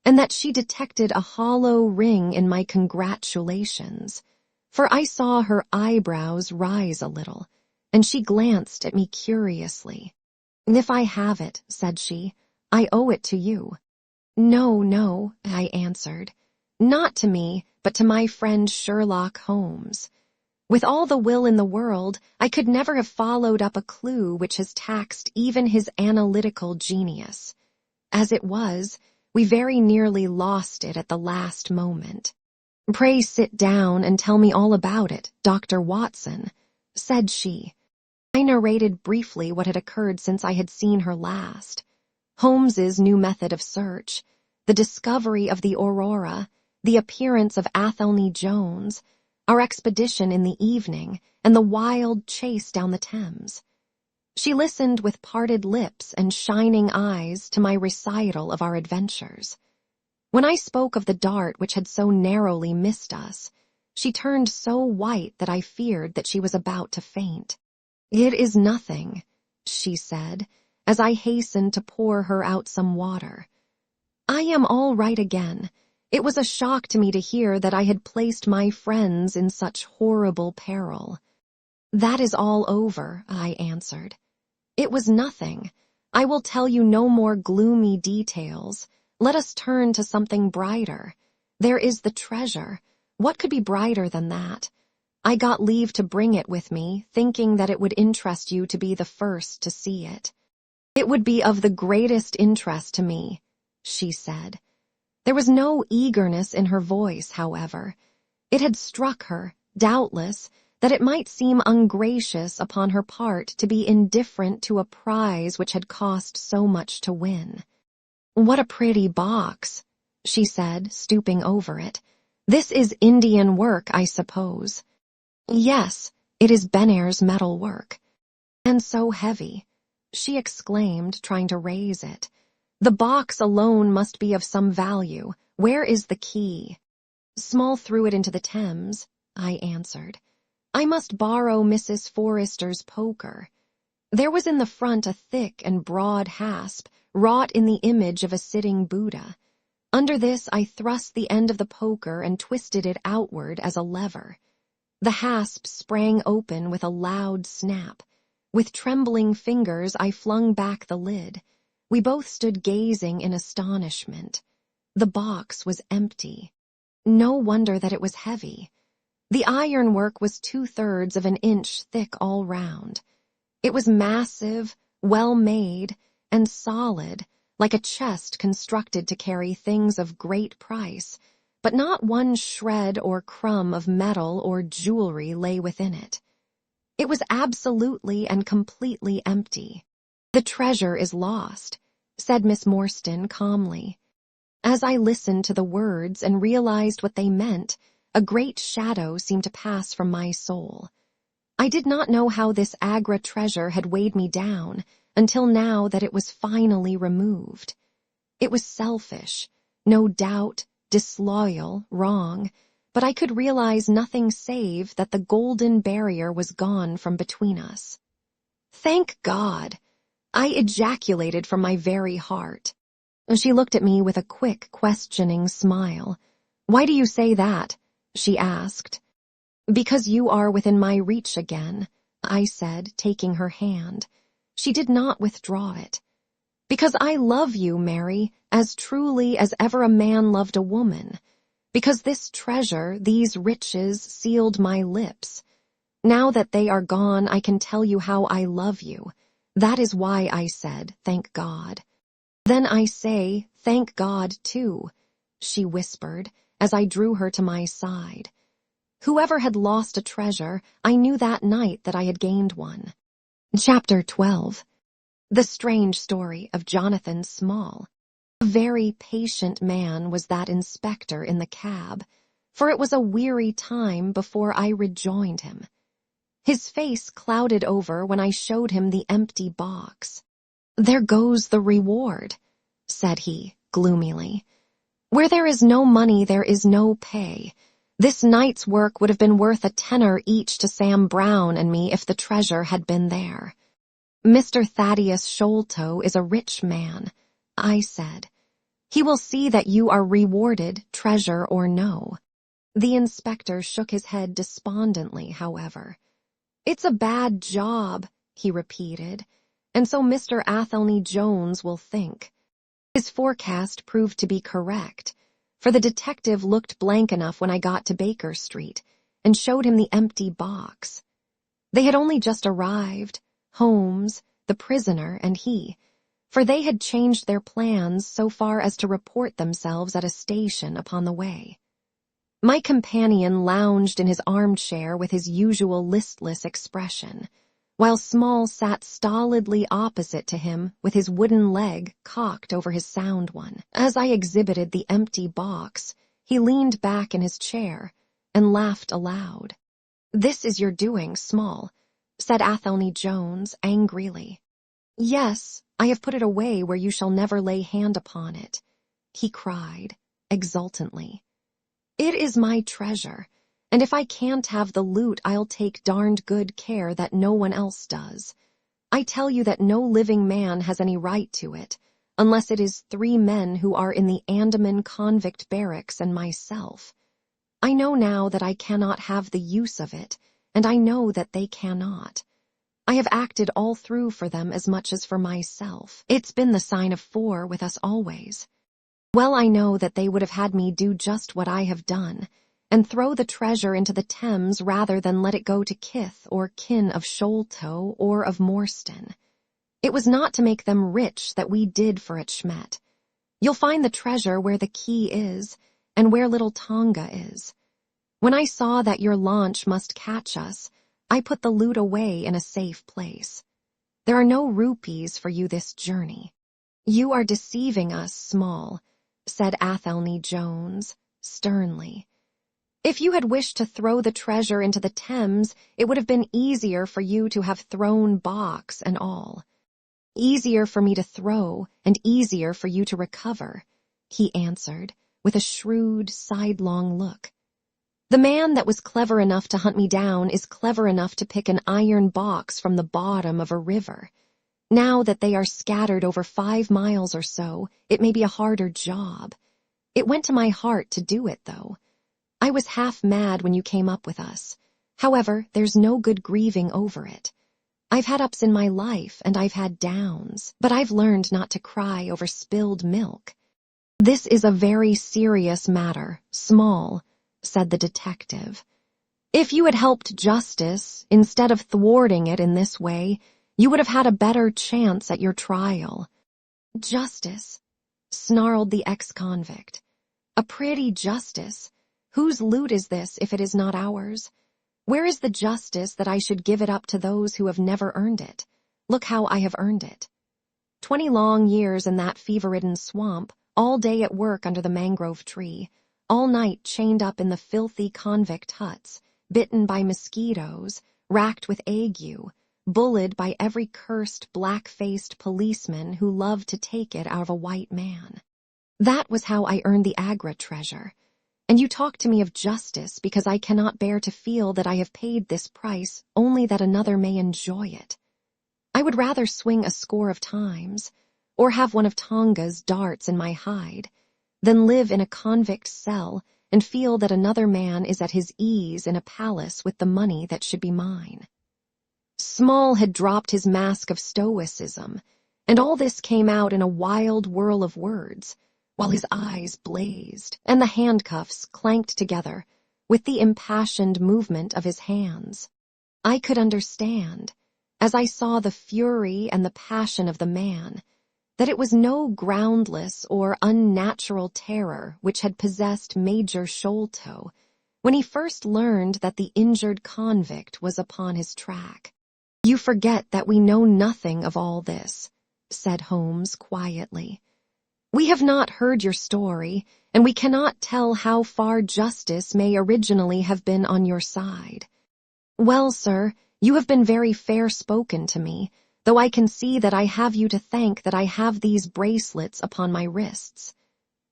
and that she detected a hollow ring in my congratulations. for I saw her eyebrows rise a little, and she glanced at me curiously. "If I have it," said she, "I owe it to you." "No, no," I answered. "Not to me, but to my friend Sherlock Holmes. With all the will in the world, I could never have followed up a clue which has taxed even his analytical genius. As it was, we very nearly lost it at the last moment." "Pray sit down and tell me all about it, Dr. Watson," said she. I narrated briefly what had occurred since I had seen her last. Holmes's new method of search, the discovery of the Aurora, the appearance of Athelney Jones, our expedition in the evening, and the wild chase down the Thames. She listened with parted lips and shining eyes to my recital of our adventures. When I spoke of the dart which had so narrowly missed us, she turned so white that I feared that she was about to faint. "It is nothing," she said, as I hastened to pour her out some water. "I am all right again. It was a shock to me to hear that I had placed my friends in such horrible peril." "That is all over," I answered. "It was nothing. I will tell you no more gloomy details. Let us turn to something brighter. There is the treasure. What could be brighter than that? I got leave to bring it with me, thinking that it would interest you to be the first to see it." "It would be of the greatest interest to me," she said. There was no eagerness in her voice, however. It had struck her, doubtless, that it might seem ungracious upon her part to be indifferent to a prize which had cost so much to win. "What a pretty box," she said, stooping over it. "This is Indian work, I suppose." "Yes, it is Benayer's metal work." "And so heavy," she exclaimed, trying to raise it. "The box alone must be of some value. Where is the key?" "Small threw it into the Thames," I answered. "I must borrow Mrs. Forrester's poker." There was in the front a thick and broad hasp, wrought in the image of a sitting Buddha. Under this I thrust the end of the poker and twisted it outward as a lever. The hasp sprang open with a loud snap. With trembling fingers I flung back the lid. We both stood gazing in astonishment. The box was empty. No wonder that it was heavy. The ironwork was 2/3 of an inch thick all round. It was massive, well made, and solid, like a chest constructed to carry things of great price, but not one shred or crumb of metal or jewelry lay within it. It was absolutely and completely empty. "The treasure is lost," said Miss Morstan calmly. As I listened to the words and realized what they meant, a great shadow seemed to pass from my soul. I did not know how this Agra treasure had weighed me down until now that it was finally removed. It was selfish, no doubt, disloyal, wrong, but I could realize nothing save that the golden barrier was gone from between us. "Thank God!" I ejaculated from my very heart. She looked at me with a quick, questioning smile. "Why do you say that?" she asked. "Because you are within my reach again," I said, taking her hand. She did not withdraw it. "Because I love you, Mary, as truly as ever a man loved a woman. Because this treasure, these riches, sealed my lips. Now that they are gone, I can tell you how I love you. That is why I said, thank God. Then I say, thank God, too," she whispered, as I drew her to my side. Whoever had lost a treasure, I knew that night that I had gained one. Chapter 12. The strange story of Jonathan Small. A very patient man was that inspector in the cab, for it was a weary time before I rejoined him. His face clouded over when I showed him the empty box. "There goes the reward," said he, gloomily. "Where there is no money there is no pay. This night's work would have been worth a tenner each to Sam Brown and me if the treasure had been there." "Mr. Thaddeus Sholto is a rich man," I said. "He will see that you are rewarded, treasure or no." The inspector shook his head despondently, however. "It's a bad job," he repeated, "and so Mr. Athelney Jones will think." His forecast proved to be correct, for the detective looked blank enough when I got to Baker Street and showed him the empty box. They had only just arrived, Holmes, the prisoner, and he, for they had changed their plans so far as to report themselves at a station upon the way. My companion lounged in his armchair with his usual listless expression, while Small sat stolidly opposite to him with his wooden leg cocked over his sound one. As I exhibited the empty box, he leaned back in his chair and laughed aloud. "This is your doing, Small," said Athelney Jones angrily. "Yes, I have put it away where you shall never lay hand upon it," he cried exultantly. "It is my treasure, and if I can't have the loot, I'll take darned good care that no one else does. I tell you that no living man has any right to it, unless it is 3 men who are in the Andaman convict barracks and myself. I know now that I cannot have the use of it, and I know that they cannot. I have acted all through for them as much as for myself. It's been the sign of 4 with us always. Well, I know that they would have had me do just what I have done, and throw the treasure into the Thames rather than let it go to kith or kin of Sholto or of Morstan. It was not to make them rich that we did for it, Schmet. You'll find the treasure where the key is, and where little Tonga is. When I saw that your launch must catch us, I put the loot away in a safe place. There are no rupees for you this journey." "You are deceiving us, Small," said Athelney Jones, sternly. "If you had wished to throw the treasure into the Thames, it would have been easier for you to have thrown box and all." "Easier for me to throw, and easier for you to recover," he answered, with a shrewd, sidelong look. "The man that was clever enough to hunt me down is clever enough to pick an iron box from the bottom of a river. Now that they are scattered over 5 miles or so, it may be a harder job. It went to my heart to do it, though. I was half mad when you came up with us. However, there's no good grieving over it. I've had ups in my life, and I've had downs, but I've learned not to cry over spilled milk." "This is a very serious matter, Small," said the detective. "If you had helped justice, instead of thwarting it in this way, you would have had a better chance at your trial." "Justice?" snarled the ex-convict. "A pretty justice. Whose loot is this if it is not ours? Where is the justice that I should give it up to those who have never earned it? Look how I have earned it. 20 long years in that fever-ridden swamp, all day at work under the mangrove tree, all night chained up in the filthy convict huts, bitten by mosquitoes, racked with ague, bullied by every cursed black-faced policeman who loved to take it out of a white man. That was how I earned the Agra treasure. And you talk to me of justice because I cannot bear to feel that I have paid this price only that another may enjoy it. I would rather swing a score of times, or have one of Tonga's darts in my hide, than live in a convict cell and feel that another man is at his ease in a palace with the money that should be mine." Small had dropped his mask of stoicism, and all this came out in a wild whirl of words, while his eyes blazed and the handcuffs clanked together with the impassioned movement of his hands. I could understand, as I saw the fury and the passion of the man, that it was no groundless or unnatural terror which had possessed Major Sholto when he first learned that the injured convict was upon his track. "You forget that we know nothing of all this," said Holmes quietly. "We have not heard your story, and we cannot tell how far justice may originally have been on your side. Well, sir, you have been very fair-spoken to me, though I can see that I have you to thank that I have these bracelets upon my wrists.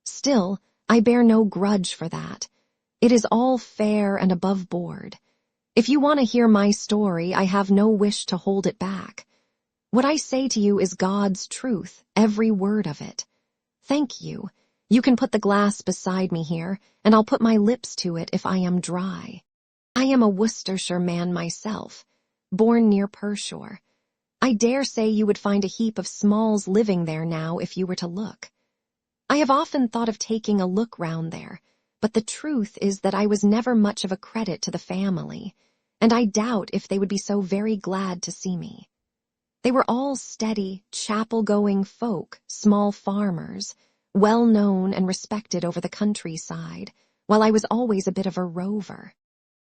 Still, I bear no grudge for that. It is all fair and above board. If you want to hear my story, I have no wish to hold it back. What I say to you is God's truth, every word of it. Thank you. You can put the glass beside me here, and I'll put my lips to it if I am dry. I am a Worcestershire man myself, born near Pershore. I dare say you would find a heap of Smalls living there now if you were to look. I have often thought of taking a look round there, but the truth is that I was never much of a credit to the family, and I doubt if they would be so very glad to see me. They were all steady, chapel-going folk, small farmers, well-known and respected over the countryside, while I was always a bit of a rover.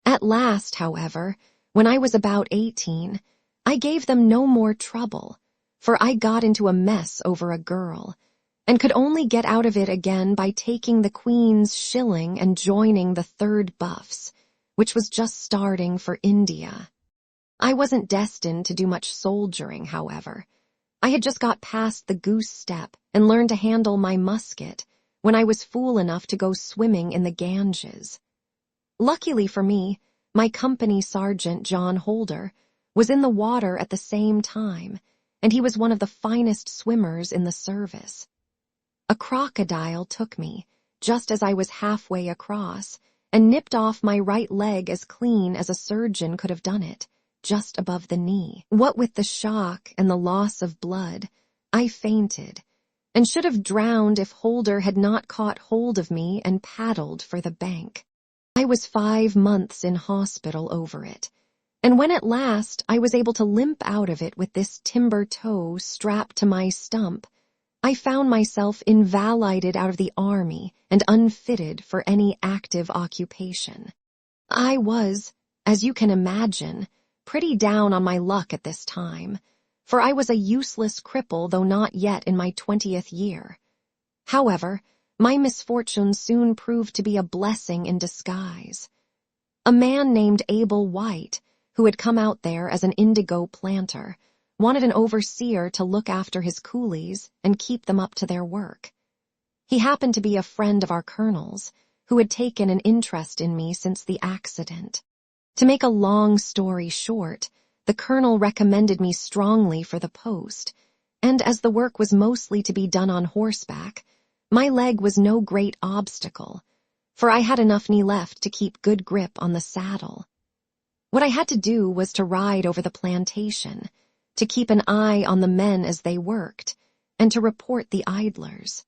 At last, however, when I was about 18, I gave them no more trouble, for I got into a mess over a girl, and could only get out of it again by taking the Queen's shilling and joining the 3rd Buffs, which was just starting for India. I wasn't destined to do much soldiering, however. I had just got past the goose step and learned to handle my musket when I was fool enough to go swimming in the Ganges. Luckily for me, my company sergeant, John Holder, was in the water at the same time, and he was one of the finest swimmers in the service. A crocodile took me, just as I was halfway across, and nipped off my right leg as clean as a surgeon could have done it, just above the knee. What with the shock and the loss of blood, I fainted, and should have drowned if Holder had not caught hold of me and paddled for the bank. I was 5 months in hospital over it, and when at last I was able to limp out of it with this timber toe strapped to my stump, I found myself invalided out of the army and unfitted for any active occupation. I was, as you can imagine, pretty down on my luck at this time, for I was a useless cripple though not yet in my 20th year. However, my misfortune soon proved to be a blessing in disguise. A man named Abel White, who had come out there as an indigo planter, wanted an overseer to look after his coolies and keep them up to their work. He happened to be a friend of our colonel's, who had taken an interest in me since the accident. To make a long story short, the colonel recommended me strongly for the post, and as the work was mostly to be done on horseback, my leg was no great obstacle, for I had enough knee left to keep good grip on the saddle. What I had to do was to ride over the plantation, to keep an eye on the men as they worked, and to report the idlers.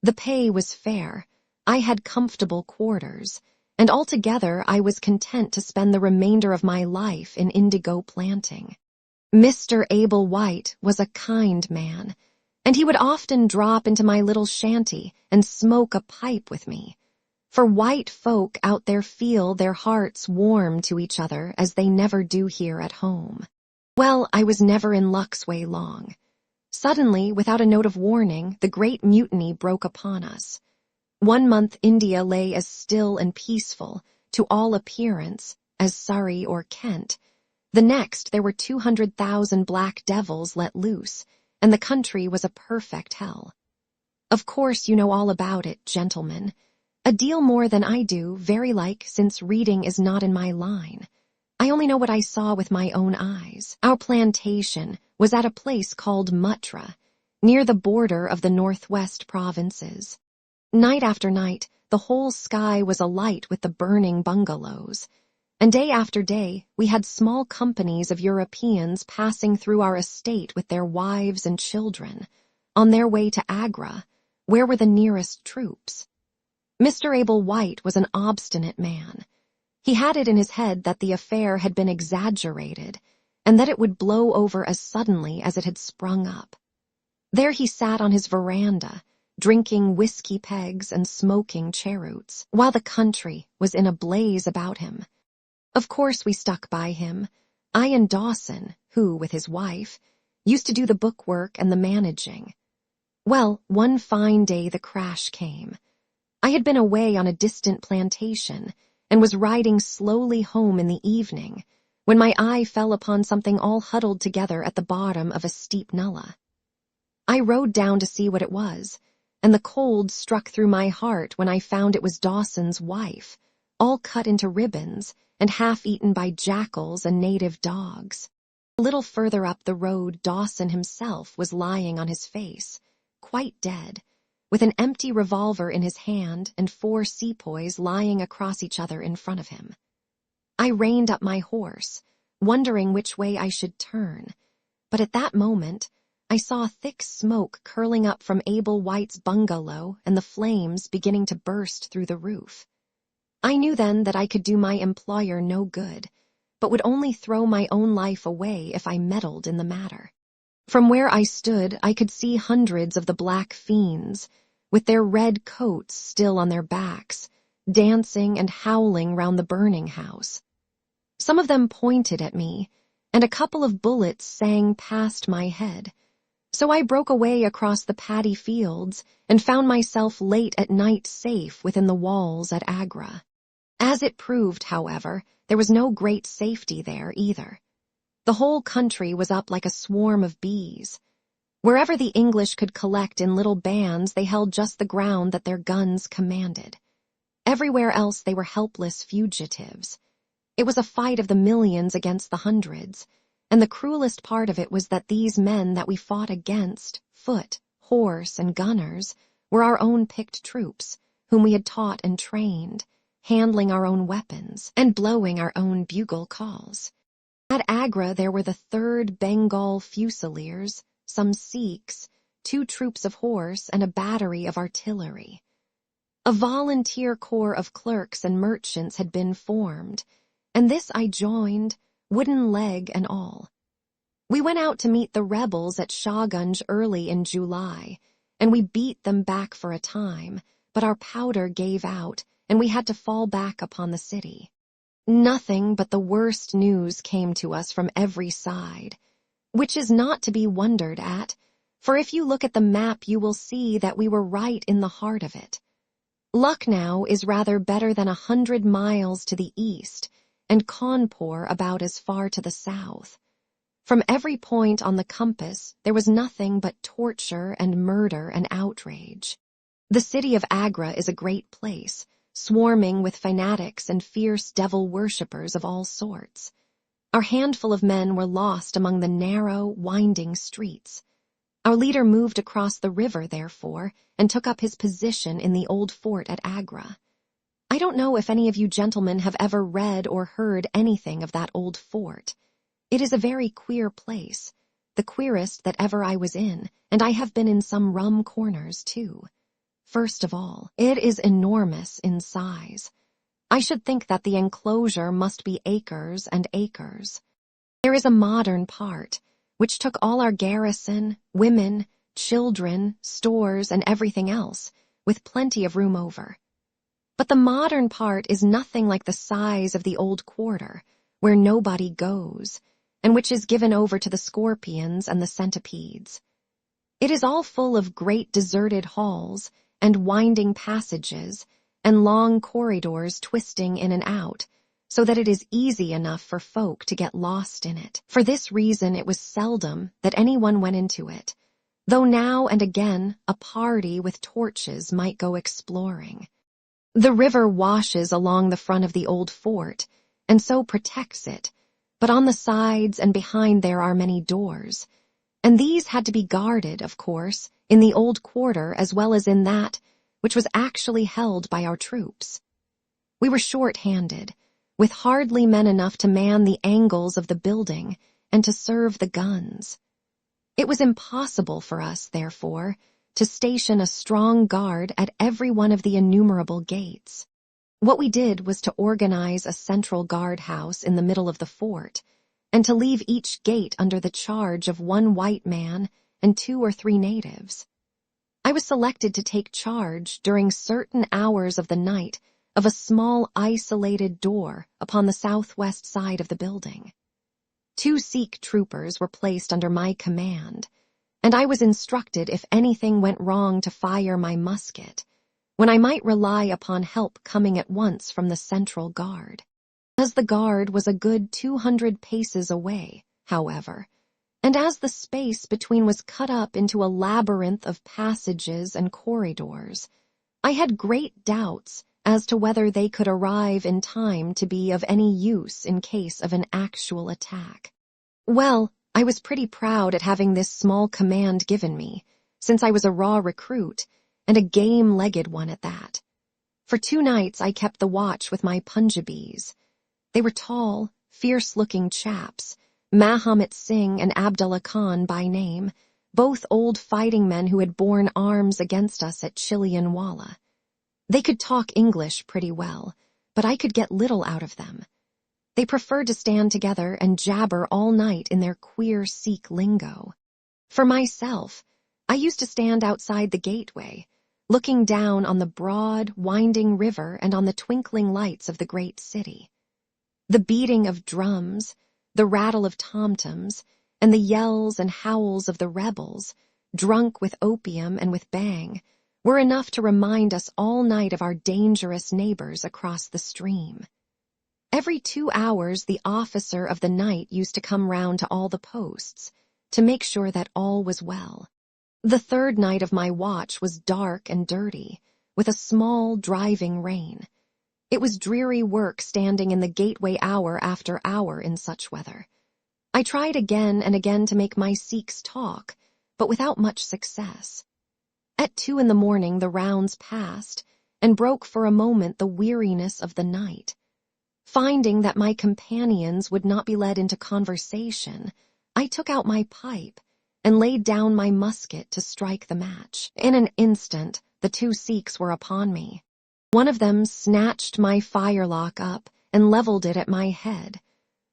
The pay was fair, I had comfortable quarters, and altogether I was content to spend the remainder of my life in indigo planting. Mr. Abel White was a kind man, and he would often drop into my little shanty and smoke a pipe with me, for white folk out there feel their hearts warm to each other as they never do here at home. Well, I was never in luck's way long. Suddenly, without a note of warning, the Great Mutiny broke upon us. 1 month India lay as still and peaceful, to all appearance, as Surrey or Kent. The next there were 200,000 black devils let loose, and the country was a perfect hell. Of course you know all about it, gentlemen. A deal more than I do, very like, since reading is not in my line. I only know what I saw with my own eyes. Our plantation was at a place called Mutra, near the border of the northwest provinces. Night after night, the whole sky was alight with the burning bungalows, and day after day we had small companies of Europeans passing through our estate with their wives and children, on their way to Agra, where were the nearest troops. Mr. Abel White was an obstinate man. He had it in his head that the affair had been exaggerated, and that it would blow over as suddenly as it had sprung up. There he sat on his veranda, drinking whiskey pegs and smoking cheroots, while the country was in a blaze about him. Of course we stuck by him, I and Dawson, who, with his wife, used to do the bookwork and the managing. Well, one fine day the crash came. I had been away on a distant plantation, and was riding slowly home in the evening, when my eye fell upon something all huddled together at the bottom of a steep nullah. I rode down to see what it was, and the cold struck through my heart when I found it was Dawson's wife, all cut into ribbons and half-eaten by jackals and native dogs. A little further up the road Dawson himself was lying on his face, quite dead, with an empty revolver in his hand and 4 sepoys lying across each other in front of him. I reined up my horse, wondering which way I should turn, but at that moment, I saw thick smoke curling up from Abel White's bungalow and the flames beginning to burst through the roof. I knew then that I could do my employer no good, but would only throw my own life away if I meddled in the matter. From where I stood, I could see hundreds of the black fiends, with their red coats still on their backs, dancing and howling round the burning house. Some of them pointed at me, and a couple of bullets sang past my head. So I broke away across the paddy fields and found myself late at night safe within the walls at Agra. As it proved, however, there was no great safety there either. The whole country was up like a swarm of bees. Wherever the English could collect in little bands, they held just the ground that their guns commanded. Everywhere else they were helpless fugitives. It was a fight of the millions against the hundreds, and the cruelest part of it was that these men that we fought against, foot, horse, and gunners, were our own picked troops, whom we had taught and trained, handling our own weapons, and blowing our own bugle calls. At Agra there were the 3rd Bengal Fusiliers, some Sikhs, 2 troops of horse, and a battery of artillery. A volunteer corps of clerks and merchants had been formed, and this I joined, wooden leg and all. We went out to meet the rebels at Shahgunj early in July, and we beat them back for a time, but our powder gave out, and we had to fall back upon the city. Nothing but the worst news came to us from every side, which is not to be wondered at, for if you look at the map you will see that we were right in the heart of it. Lucknow is rather better than 100 miles to the east, and Cawnpur about as far to the south. From every point on the compass there was nothing but torture and murder and outrage. The city of Agra is a great place, swarming with fanatics and fierce devil worshippers of all sorts. Our handful of men were lost among the narrow, winding streets. Our leader moved across the river, therefore, and took up his position in the old fort at Agra. I don't know if any of you gentlemen have ever read or heard anything of that old fort. It is a very queer place, the queerest that ever I was in, and I have been in some rum corners too. First of all, it is enormous in size. I should think that the enclosure must be acres and acres. There is a modern part, which took all our garrison, women, children, stores, and everything else, with plenty of room over. But the modern part is nothing like the size of the old quarter, where nobody goes, and which is given over to the scorpions and the centipedes. It is all full of great deserted halls, and winding passages, and long corridors twisting in and out, so that it is easy enough for folk to get lost in it. For this reason it was seldom that anyone went into it, though now and again a party with torches might go exploring. The river washes along the front of the old fort, and so protects it, but on the sides and behind there are many doors, and these had to be guarded, of course, in the old quarter as well as in that which was actually held by our troops. We were short-handed, with hardly men enough to man the angles of the building and to serve the guns. It was impossible for us, therefore, to station a strong guard at every one of the innumerable gates. What we did was to organize a central guardhouse in the middle of the fort, and to leave each gate under the charge of 1 white man and 2 or 3 natives. I was selected to take charge during certain hours of the night of a small isolated door upon the southwest side of the building. 2 Sikh troopers were placed under my command, and I was instructed if anything went wrong to fire my musket, when I might rely upon help coming at once from the central guard. As the guard was a good 200 paces away, however, and as the space between was cut up into a labyrinth of passages and corridors, I had great doubts as to whether they could arrive in time to be of any use in case of an actual attack. Well, I was pretty proud at having this small command given me, since I was a raw recruit, and a game-legged one at that. For 2 nights I kept the watch with my Punjabis. They were tall, fierce-looking chaps, Mahomet Singh and Abdullah Khan by name, both old fighting men who had borne arms against us at Chilianwala. They could talk English pretty well, but I could get little out of them. They preferred to stand together and jabber all night in their queer Sikh lingo. For myself, I used to stand outside the gateway, looking down on the broad, winding river and on the twinkling lights of the great city. The beating of drums, the rattle of tom-toms, and the yells and howls of the rebels, drunk with opium and with bang, were enough to remind us all night of our dangerous neighbors across the stream. Every 2 hours the officer of the night used to come round to all the posts, to make sure that all was well. The 3rd night of my watch was dark and dirty, with a small driving rain. It was dreary work standing in the gateway hour after hour in such weather. I tried again and again to make my Sikhs talk, but without much success. At 2 in the morning the rounds passed, and broke for a moment the weariness of the night. Finding that my companions would not be led into conversation, I took out my pipe and laid down my musket to strike the match. In an instant, the 2 Sikhs were upon me. One of them snatched my firelock up and leveled it at my head,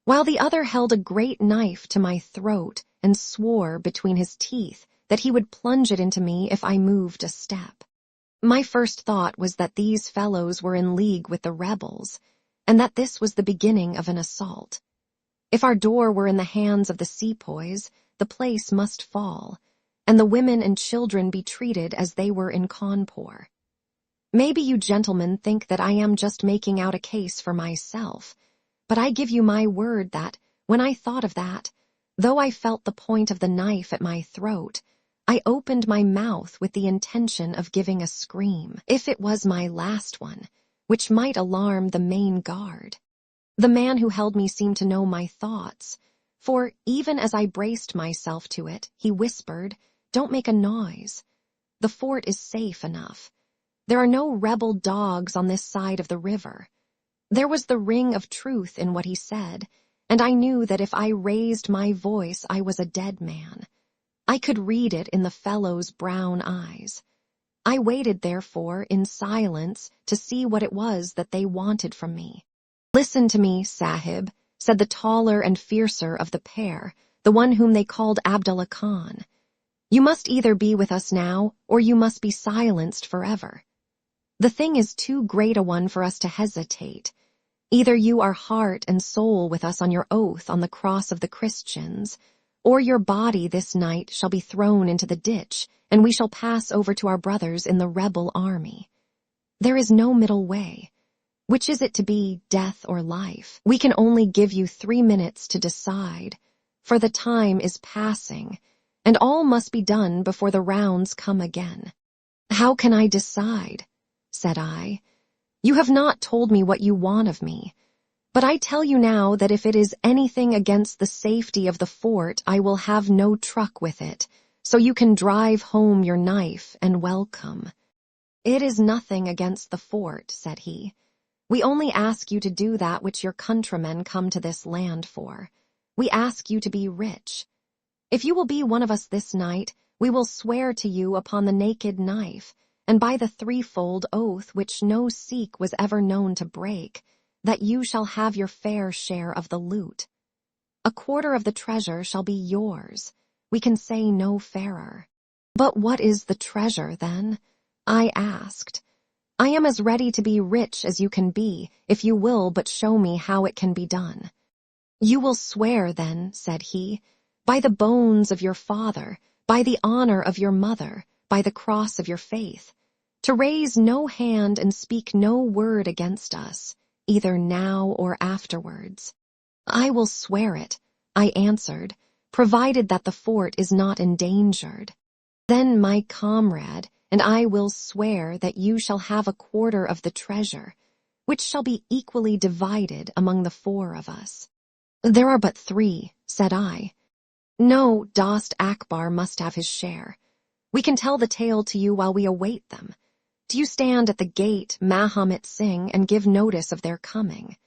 while the other held a great knife to my throat and swore between his teeth that he would plunge it into me if I moved a step. My first thought was that these fellows were in league with the rebels, and that this was the beginning of an assault. If our door were in the hands of the sepoys, the place must fall, and the women and children be treated as they were in Cawnpore. Maybe you gentlemen think that I am just making out a case for myself, but I give you my word that, when I thought of that, though I felt the point of the knife at my throat, I opened my mouth with the intention of giving a scream, if it was my last one, which might alarm the main guard. The man who held me seemed to know my thoughts, for even as I braced myself to it, he whispered, "Don't make a noise. The fort is safe enough. There are no rebel dogs on this side of the river." There was the ring of truth in what he said, and I knew that if I raised my voice I was a dead man. I could read it in the fellow's brown eyes. I waited, therefore, in silence to see what it was that they wanted from me. "Listen to me, Sahib," said the taller and fiercer of the pair, the one whom they called Abdullah Khan. "You must either be with us now, or you must be silenced forever. The thing is too great a one for us to hesitate. Either you are heart and soul with us on your oath on the cross of the Christians, or your body this night shall be thrown into the ditch, and we shall pass over to our brothers in the rebel army. There is no middle way. Which is it to be, death or life? We can only give you 3 minutes to decide, for the time is passing, and all must be done before the rounds come again." "How can I decide?" said I. "You have not told me what you want of me, but I tell you now that if it is anything against the safety of the fort, I will have no truck with it, so you can drive home your knife and welcome." "It is nothing against the fort," said he. "We only ask you to do that which your countrymen come to this land for. We ask you to be rich. If you will be one of us this night, we will swear to you upon the naked knife, and by the 3-fold oath which no Sikh was ever known to break, that you shall have your fair share of the loot. 1/4 of the treasure shall be yours. We can say no fairer." "But what is the treasure, then?" I asked. "I am as ready to be rich as you can be, if you will but show me how it can be done." "You will swear, then," said he, "by the bones of your father, by the honor of your mother, by the cross of your faith, to raise no hand and speak no word against us, either now or afterwards." "I will swear it," I answered, "provided that the fort is not endangered." "Then, my comrade, and I will swear that you shall have 1/4 of the treasure, which shall be equally divided among the 4 of us." "There are but 3, said I. "No, Dost Akbar must have his share. We can tell the tale to you while we await them. Do you stand at the gate, Mahomet Singh, and give notice of their coming?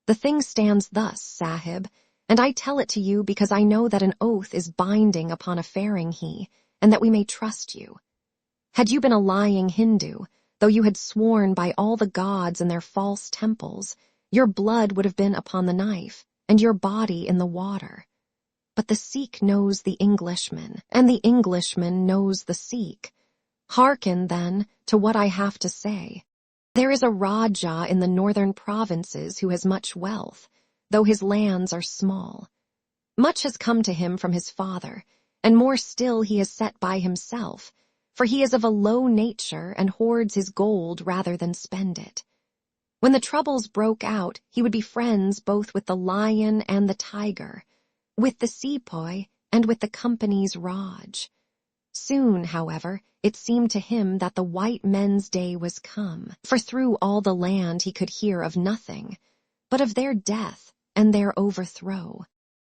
The thing stands thus, Sahib, and I tell it to you because I know that an oath is binding upon a Faringhi, and that we may trust you. Had you been a lying Hindu, though you had sworn by all the gods and their false temples, your blood would have been upon the knife, and your body in the water. But the Sikh knows the Englishman, and the Englishman knows the Sikh. Hearken, then, to what I have to say. There is a Raja in the northern provinces who has much wealth, though his lands are small. Much has come to him from his father, and more still he has set by himself, for he is of a low nature and hoards his gold rather than spend it. When the troubles broke out, he would be friends both with the lion and the tiger, with the sepoy and with the company's Raj. Soon, however, it seemed to him that the white men's day was come, for through all the land he could hear of nothing, but of their death and their overthrow.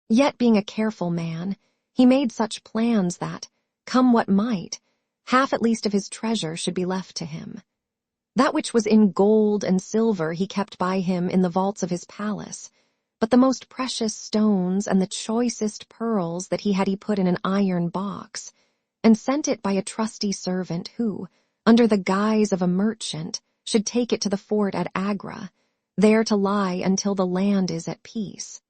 Yet being a careful man, he made such plans that, come what might, half at least of his treasure should be left to him. That which was in gold and silver he kept by him in the vaults of his palace, but the most precious stones and the choicest pearls that he put in an iron box, and sent it by a trusty servant who, under the guise of a merchant, should take it to the fort at Agra, there to lie until the land is at peace.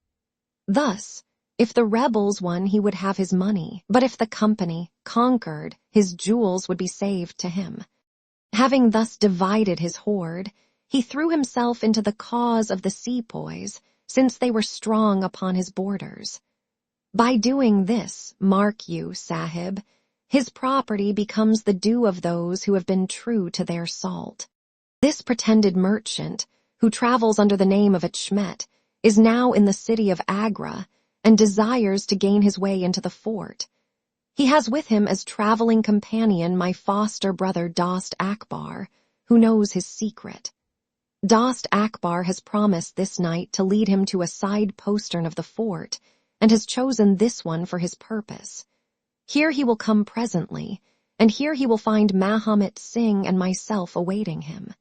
Thus, if the rebels won, he would have his money, but if the company conquered, his jewels would be saved to him. Having thus divided his hoard, he threw himself into the cause of the sepoys, since they were strong upon his borders. By doing this, mark you, Sahib, his property becomes the due of those who have been true to their salt. This pretended merchant, who travels under the name of Achmet, is now in the city of Agra, and desires to gain his way into the fort. He has with him as traveling companion my foster brother Dost Akbar, who knows his secret. Dost Akbar has promised this night to lead him to a side postern of the fort, and has chosen this one for his purpose. Here he will come presently, and here he will find Mahomet Singh and myself awaiting him.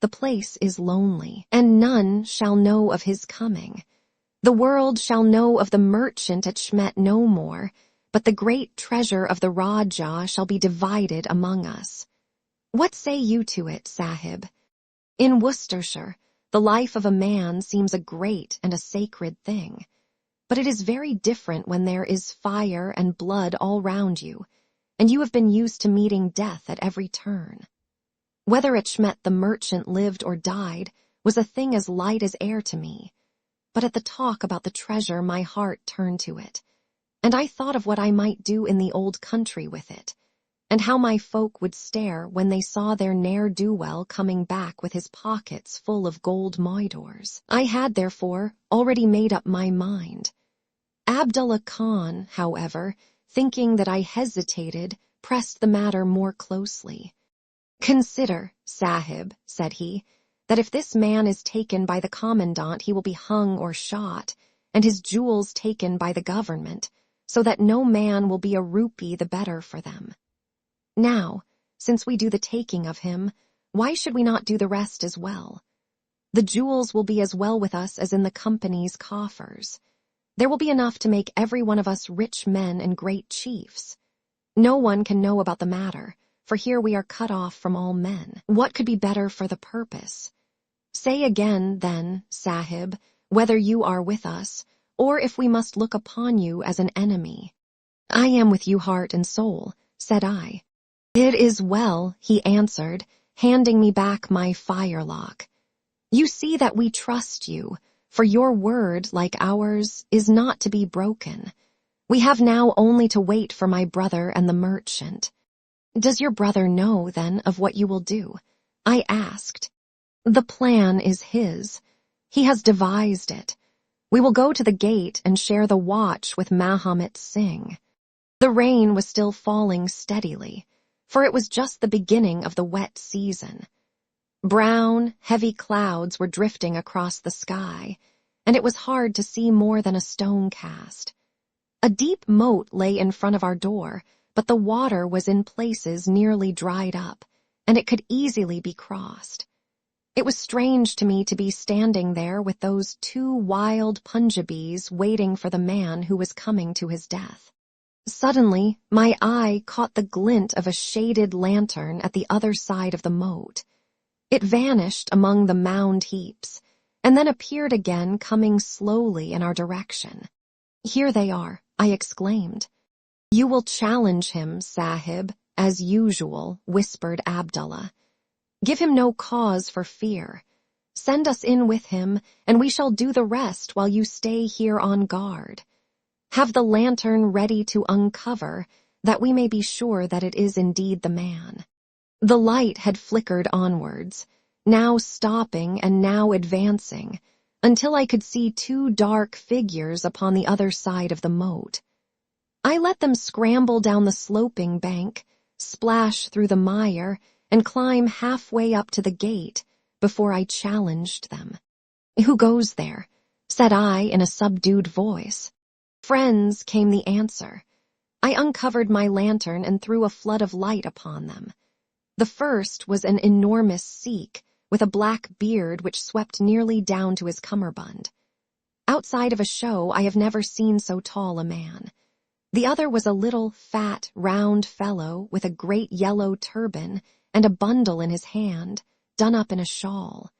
The place is lonely, and none shall know of his coming. The world shall know of the merchant at Achmet no more, but the great treasure of the Raja shall be divided among us. What say you to it, Sahib? In Worcestershire, the life of a man seems a great and a sacred thing, but it is very different when there is fire and blood all round you, and you have been used to meeting death at every turn. Whether Achmet the merchant lived or died was a thing as light as air to me, but at the talk about the treasure my heart turned to it, and I thought of what I might do in the old country with it, and how my folk would stare when they saw their ne'er-do-well coming back with his pockets full of gold moidores. I had, therefore, already made up my mind. Abdullah Khan, however, thinking that I hesitated, pressed the matter more closely. "Consider, Sahib," said he, "that if this man is taken by the commandant, he will be hung or shot, and his jewels taken by the government, so that no man will be a rupee the better for them. Now, since we do the taking of him, why should we not do the rest as well? The jewels will be as well with us as in the company's coffers. There will be enough to make every one of us rich men and great chiefs. No one can know about the matter, for here we are cut off from all men. What could be better for the purpose? Say again, then, Sahib, whether you are with us, or if we must look upon you as an enemy." "I am with you heart and soul," said I. "It is well," he answered, handing me back my firelock. "You see that we trust you, for your word, like ours, is not to be broken. We have now only to wait for my brother and the merchant." "Does your brother know, then, of what you will do?" I asked. "The plan is his. He has devised it. We will go to the gate and share the watch with Mahomet Singh." The rain was still falling steadily, for it was just the beginning of the wet season. Brown, heavy clouds were drifting across the sky, and it was hard to see more than a stone cast. A deep moat lay in front of our door, but the water was in places nearly dried up, and it could easily be crossed. It was strange to me to be standing there with those two wild Punjabis waiting for the man who was coming to his death. Suddenly, my eye caught the glint of a shaded lantern at the other side of the moat. It vanished among the mound heaps, and then appeared again coming slowly in our direction. "Here they are," I exclaimed. "You will challenge him, Sahib, as usual," whispered Abdullah. "Give him no cause for fear. Send us in with him, and we shall do the rest while you stay here on guard. Have the lantern ready to uncover, that we may be sure that it is indeed the man." The light had flickered onwards, now stopping and now advancing, until I could see two dark figures upon the other side of the moat. I let them scramble down the sloping bank, splash through the mire, and climb halfway up to the gate before I challenged them. "Who goes there?" said I in a subdued voice. "Friends," came the answer. I uncovered my lantern and threw a flood of light upon them. The first was an enormous Sikh with a black beard which swept nearly down to his cummerbund. Outside of a show, I have never seen so tall a man. The other was a little, fat, round fellow with a great yellow turban and a bundle in his hand, done up in a shawl.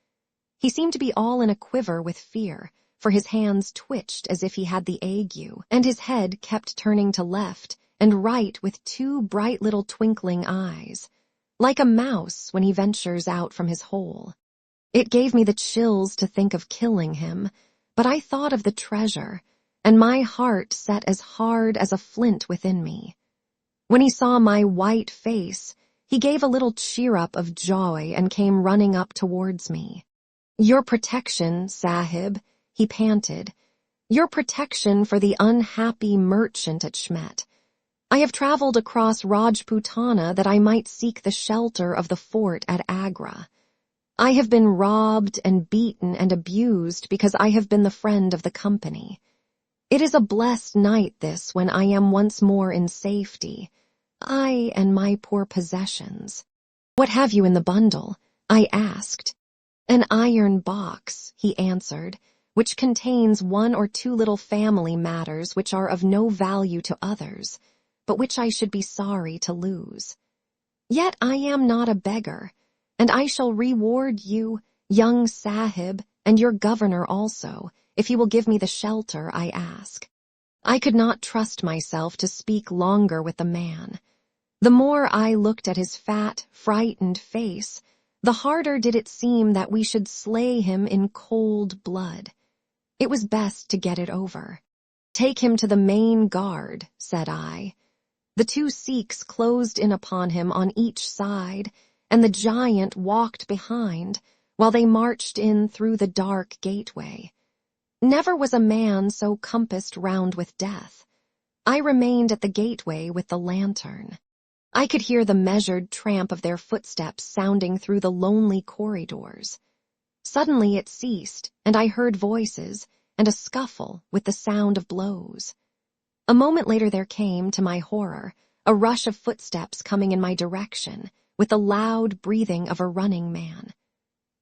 He seemed to be all in a quiver with fear, for his hands twitched as if he had the ague, and his head kept turning to left and right with two bright little twinkling eyes, like a mouse when he ventures out from his hole. It gave me the chills to think of killing him, but I thought of the treasure, and my heart set as hard as a flint within me. When he saw my white face, he gave a little cheer-up of joy and came running up towards me. "Your protection, Sahib," he panted. "Your protection for the unhappy merchant at Schmet. I have traveled across Rajputana that I might seek the shelter of the fort at Agra. I have been robbed and beaten and abused because I have been the friend of the company. It is a blessed night this when I am once more in safety, I and my poor possessions." "What have you in the bundle?" I asked. "An iron box," he answered, "which contains one or two little family matters which are of no value to others, but which I should be sorry to lose. Yet I am not a beggar, and I shall reward you, young Sahib, and your governor also, if you will give me the shelter I ask." I could not trust myself to speak longer with the man. The more I looked at his fat, frightened face, the harder did it seem that we should slay him in cold blood. It was best to get it over. "Take him to the main guard," said I. The two Sikhs closed in upon him on each side, and the giant walked behind, while they marched in through the dark gateway. Never was a man so compassed round with death. I remained at the gateway with the lantern. I could hear the measured tramp of their footsteps sounding through the lonely corridors. Suddenly it ceased, and I heard voices, and a scuffle with the sound of blows. A moment later there came, to my horror, a rush of footsteps coming in my direction, with the loud breathing of a running man.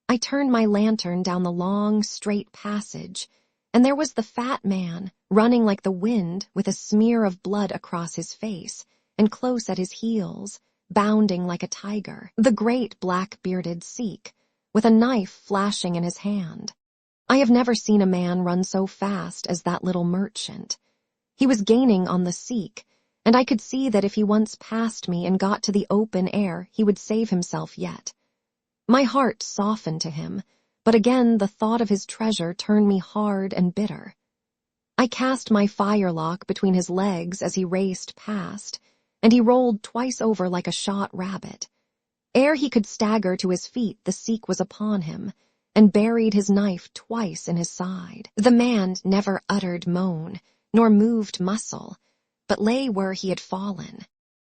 I turned my lantern down the long, straight passage, and there was the fat man, running like the wind, with a smear of blood across his face, and close at his heels, bounding like a tiger, the great black-bearded Sikh, with a knife flashing in his hand. I have never seen a man run so fast as that little merchant. He was gaining on the Sikh, and I could see that if he once passed me and got to the open air, he would save himself yet. My heart softened to him, but again the thought of his treasure turned me hard and bitter. I cast my firelock between his legs as he raced past, and he rolled twice over like a shot rabbit. Ere he could stagger to his feet, the Sikh was upon him, and buried his knife twice in his side. The man never uttered moan, nor moved muscle, but lay where he had fallen.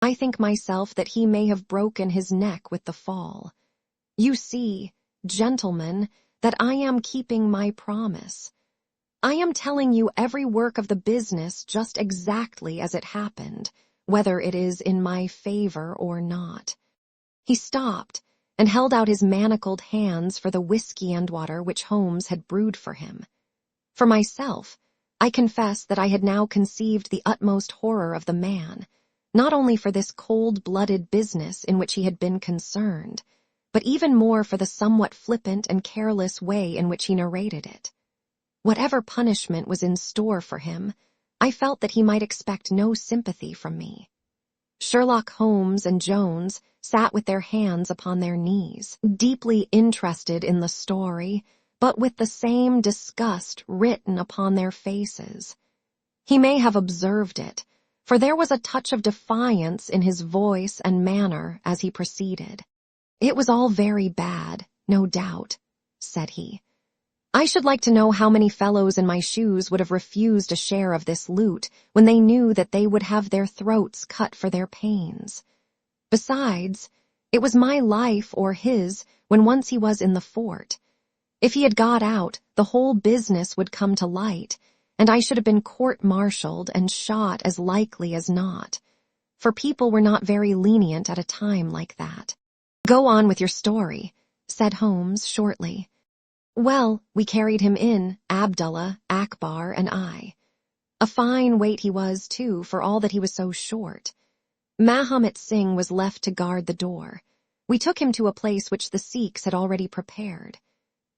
I think myself that he may have broken his neck with the fall. You see, gentlemen, that I am keeping my promise. I am telling you every work of the business just exactly as it happened, whether it is in my favor or not." He stopped and held out his manacled hands for the whiskey and water which Holmes had brewed for him. For myself, I confess that I had now conceived the utmost horror of the man, not only for this cold-blooded business in which he had been concerned, but even more for the somewhat flippant and careless way in which he narrated it. Whatever punishment was in store for him, I felt that he might expect no sympathy from me. Sherlock Holmes and Jones sat with their hands upon their knees, deeply interested in the story, but with the same disgust written upon their faces. He may have observed it, for there was a touch of defiance in his voice and manner as he proceeded. "It was all very bad, no doubt," said he. "I should like to know how many fellows in my shoes would have refused a share of this loot when they knew that they would have their throats cut for their pains. Besides, it was my life or his when once he was in the fort. If he had got out, the whole business would come to light, and I should have been court-martialed and shot as likely as not, for people were not very lenient at a time like that." "Go on with your story," said Holmes shortly. "Well, we carried him in, Abdullah, Akbar, and I. A fine weight he was, too, for all that he was so short. Mahomet Singh was left to guard the door. We took him to a place which the Sikhs had already prepared.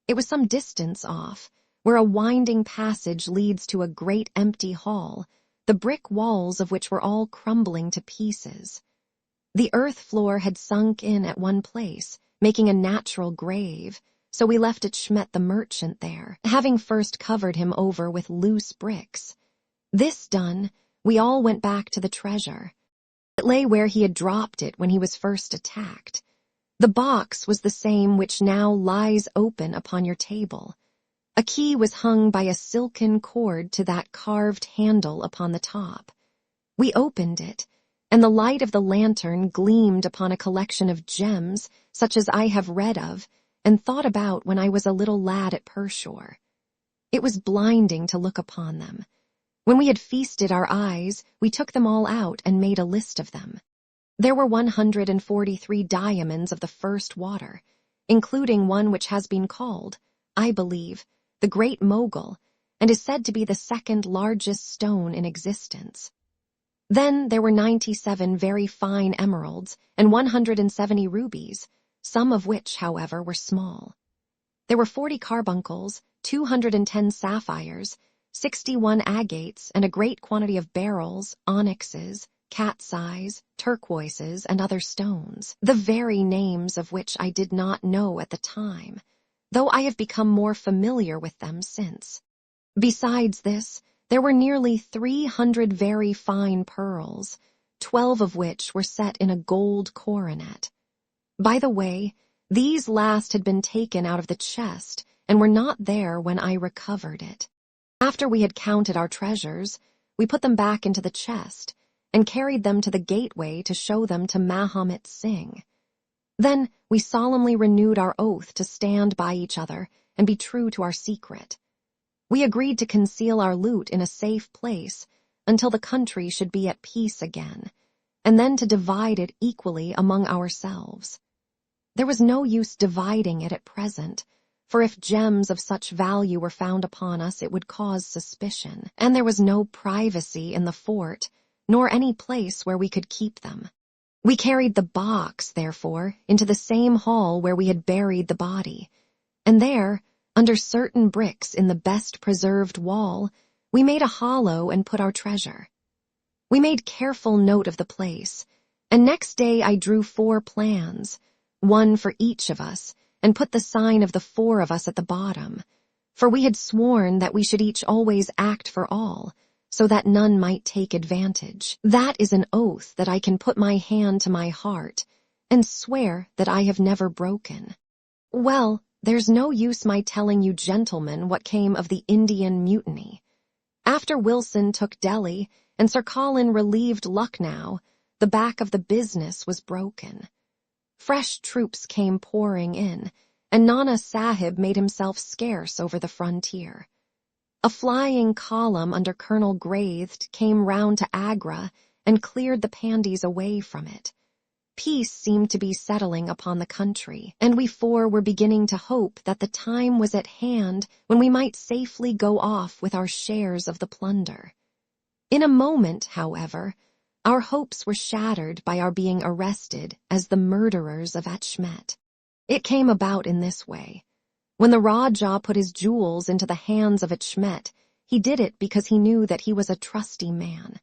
It was some distance off, where a winding passage leads to a great empty hall, the brick walls of which were all crumbling to pieces. The earth floor had sunk in at one place, making a natural grave, so we left Schmet the merchant there, having first covered him over with loose bricks. This done, we all went back to the treasure. It lay where he had dropped it when he was first attacked. The box was the same which now lies open upon your table. A key was hung by a silken cord to that carved handle upon the top. We opened it, and the light of the lantern gleamed upon a collection of gems such as I have read of and thought about when I was a little lad at Pershore. It was blinding to look upon them. When we had feasted our eyes, we took them all out and made a list of them. There were 143 diamonds of the first water, including one which has been called, I believe, the Great Mogul, and is said to be the second largest stone in existence. Then there were 97 very fine emeralds and 170 rubies, some of which, however, were small. There were 40 carbuncles, 210 sapphires, 61 agates, and a great quantity of beryls, onyxes, cat's eyes, turquoises, and other stones, the very names of which I did not know at the time, though I have become more familiar with them since. Besides this, there were nearly 300 very fine pearls, 12 of which were set in a gold coronet. By the way, these last had been taken out of the chest and were not there when I recovered it. After we had counted our treasures, we put them back into the chest and carried them to the gateway to show them to Mahomet Singh. Then we solemnly renewed our oath to stand by each other and be true to our secret. We agreed to conceal our loot in a safe place until the country should be at peace again, and then to divide it equally among ourselves. There was no use dividing it at present, for if gems of such value were found upon us it would cause suspicion, and there was no privacy in the fort, nor any place where we could keep them. We carried the box, therefore, into the same hall where we had buried the body, and there, under certain bricks in the best preserved wall, we made a hollow and put our treasure. We made careful note of the place, and next day I drew 4 plans, one for each of us, and put the sign of the 4 of us at the bottom, for we had sworn that we should each always act for all, so that none might take advantage. That is an oath that I can put my hand to my heart, and swear that I have never broken. Well, there's no use my telling you gentlemen what came of the Indian mutiny. After Wilson took Delhi and Sir Colin relieved Lucknow, the back of the business was broken. Fresh troops came pouring in, and Nana Sahib made himself scarce over the frontier. A flying column under Colonel Graithed came round to Agra and cleared the pandies away from it. Peace seemed to be settling upon the country, and we four were beginning to hope that the time was at hand when we might safely go off with our shares of the plunder. In a moment, however, our hopes were shattered by our being arrested as the murderers of Achmet. It came about in this way. When the Rajah put his jewels into the hands of Achmet, he did it because he knew that he was a trusty man.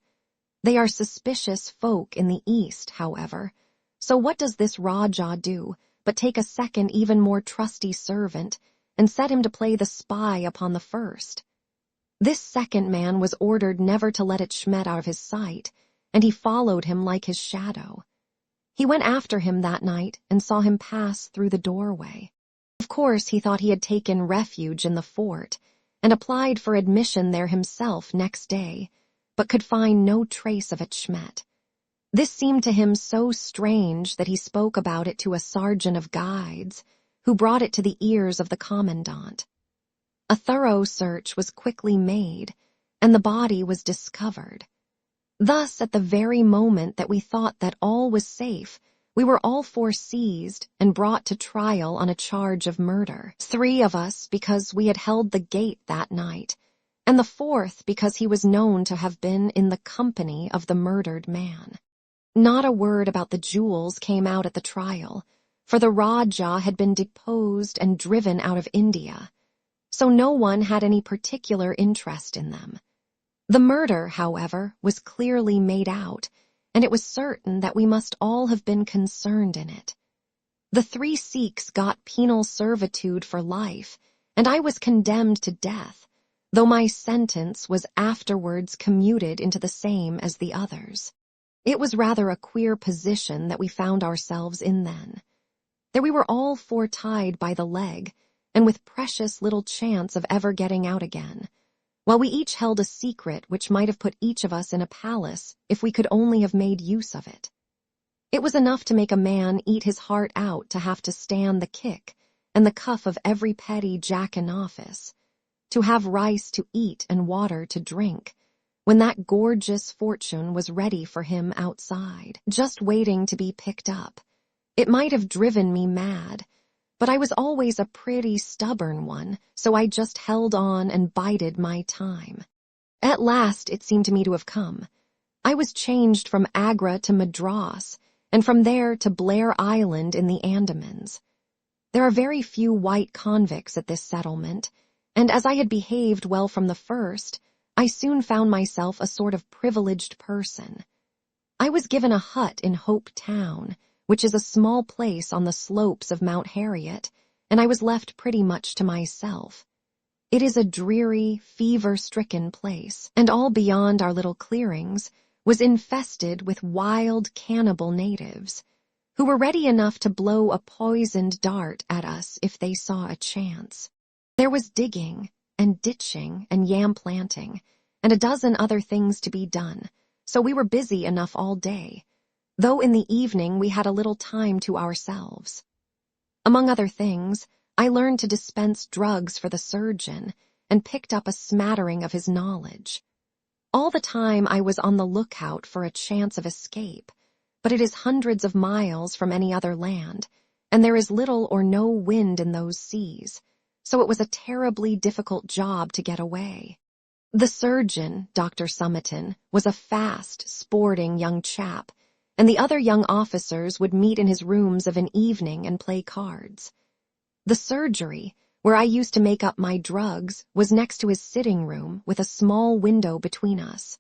They are suspicious folk in the East, however. So what does this Rajah do but take a second, even more trusty servant and set him to play the spy upon the first? This second man was ordered never to let Achmet out of his sight, and he followed him like his shadow. He went after him that night and saw him pass through the doorway. Of course, he thought he had taken refuge in the fort and applied for admission there himself next day, but could find no trace of Achmet. This seemed to him so strange that he spoke about it to a sergeant of guides, who brought it to the ears of the commandant. A thorough search was quickly made, and the body was discovered. Thus, at the very moment that we thought that all was safe, we were all four seized and brought to trial on a charge of murder. 3 of us because we had held the gate that night, and the 4th because he was known to have been in the company of the murdered man. Not a word about the jewels came out at the trial, for the Rajah had been deposed and driven out of India, so no one had any particular interest in them. The murder, however, was clearly made out, and it was certain that we must all have been concerned in it. The 3 Sikhs got penal servitude for life, and I was condemned to death, though my sentence was afterwards commuted into the same as the others. It was rather a queer position that we found ourselves in then. There we were all 4 tied by the leg, and with precious little chance of ever getting out again, while we each held a secret which might have put each of us in a palace if we could only have made use of it. It was enough to make a man eat his heart out to have to stand the kick and the cuff of every petty jack in office, to have rice to eat and water to drink, when that gorgeous fortune was ready for him outside, just waiting to be picked up. It might have driven me mad, but I was always a pretty stubborn one, so I just held on and bided my time. At last it seemed to me to have come. I was changed from Agra to Madras, and from there to Blair Island in the Andamans. There are very few white convicts at this settlement, and as I had behaved well from the first, I soon found myself a sort of privileged person. I was given a hut in Hope Town, which is a small place on the slopes of Mount Harriet, and I was left pretty much to myself. It is a dreary, fever-stricken place, and all beyond our little clearings was infested with wild cannibal natives, who were ready enough to blow a poisoned dart at us if they saw a chance. There was digging, and ditching, and yam planting, and a dozen other things to be done, so we were busy enough all day, though in the evening we had a little time to ourselves. Among other things, I learned to dispense drugs for the surgeon and picked up a smattering of his knowledge. All the time I was on the lookout for a chance of escape, but it is hundreds of miles from any other land, and there is little or no wind in those seas, so it was a terribly difficult job to get away. The surgeon, Dr. Summerton, was a fast, sporting young chap, and the other young officers would meet in his rooms of an evening and play cards. The surgery, where I used to make up my drugs, was next to his sitting room with a small window between us.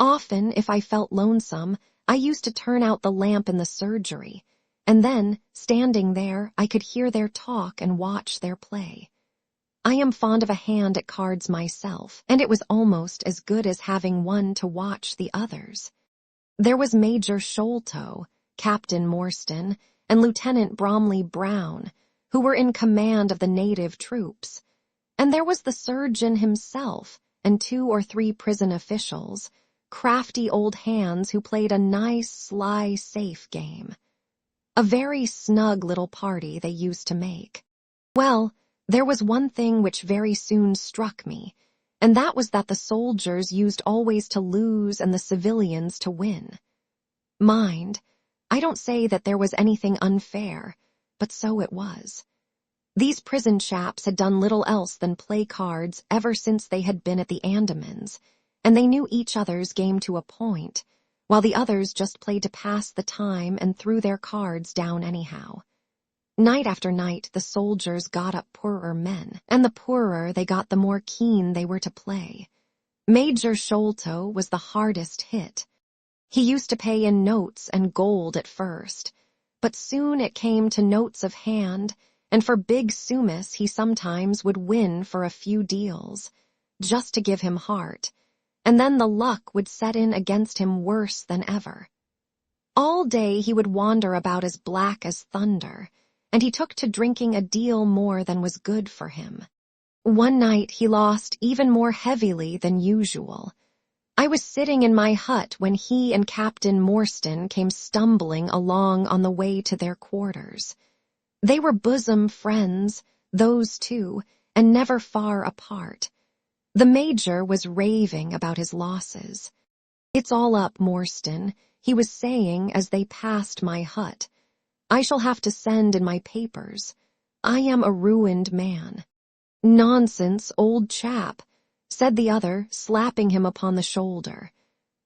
Often, if I felt lonesome, I used to turn out the lamp in the surgery, and then, standing there, I could hear their talk and watch their play. I am fond of a hand at cards myself, and it was almost as good as having one to watch the others. There was Major Sholto, Captain Morstan, and Lieutenant Bromley Brown, who were in command of the native troops, and there was the surgeon himself and 2 or 3 prison officials, crafty old hands who played a nice, sly, safe game. A very snug little party they used to make. Well, there was one thing which very soon struck me, and that was that the soldiers used always to lose and the civilians to win. Mind, I don't say that there was anything unfair, but so it was. These prison chaps had done little else than play cards ever since they had been at the Andamans, and they knew each other's game to a point, while the others just played to pass the time and threw their cards down anyhow. Night after night, the soldiers got up poorer men, and the poorer they got, the more keen they were to play. Major Sholto was the hardest hit. He used to pay in notes and gold at first, but soon it came to notes of hand, and for big sumas he sometimes would win for a few deals, just to give him heart, and then the luck would set in against him worse than ever. All day he would wander about as black as thunder, and he took to drinking a deal more than was good for him. One night he lost even more heavily than usual. I was sitting in my hut when he and Captain Morstan came stumbling along on the way to their quarters. They were bosom friends, those two, and never far apart. The Major was raving about his losses. "It's all up, Morstan," he was saying as they passed my hut. "I shall have to send in my papers. I am a ruined man." "Nonsense, old chap," said the other, slapping him upon the shoulder.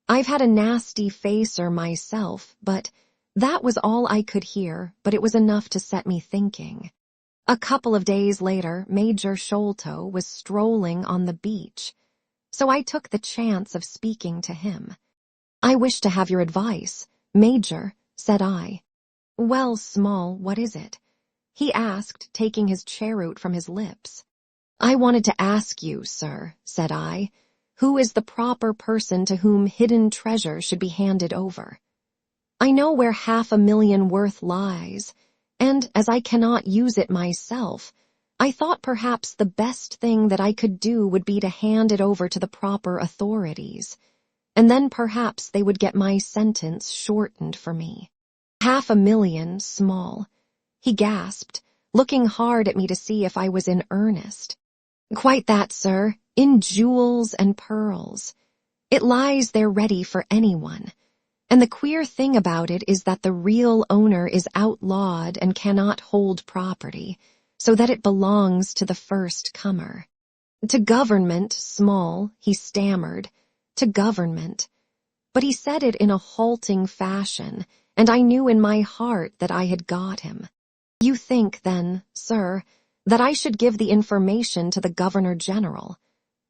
"I've had a nasty facer myself, but that was all I could hear, but it was enough to set me thinking." A couple of days later, Major Sholto was strolling on the beach, so I took the chance of speaking to him. "I wish to have your advice, Major," said I. "Well, Small, what is it?" he asked, taking his cheroot from his lips. "I wanted to ask you, sir," said I, "who is the proper person to whom hidden treasure should be handed over? I know where 500,000 worth lies, and as I cannot use it myself, I thought perhaps the best thing that I could do would be to hand it over to the proper authorities, and then perhaps they would get my sentence shortened for me." "500,000, Small," he gasped, looking hard at me to see if I was in earnest. "Quite that, sir, in jewels and pearls. It lies there ready for anyone. And the queer thing about it is that the real owner is outlawed and cannot hold property, so that it belongs to the first comer. To government, Small," he stammered, "to government." But he said it in a halting fashion, and I knew in my heart that I had got him. "You think, then, sir, that I should give the information to the Governor-General?"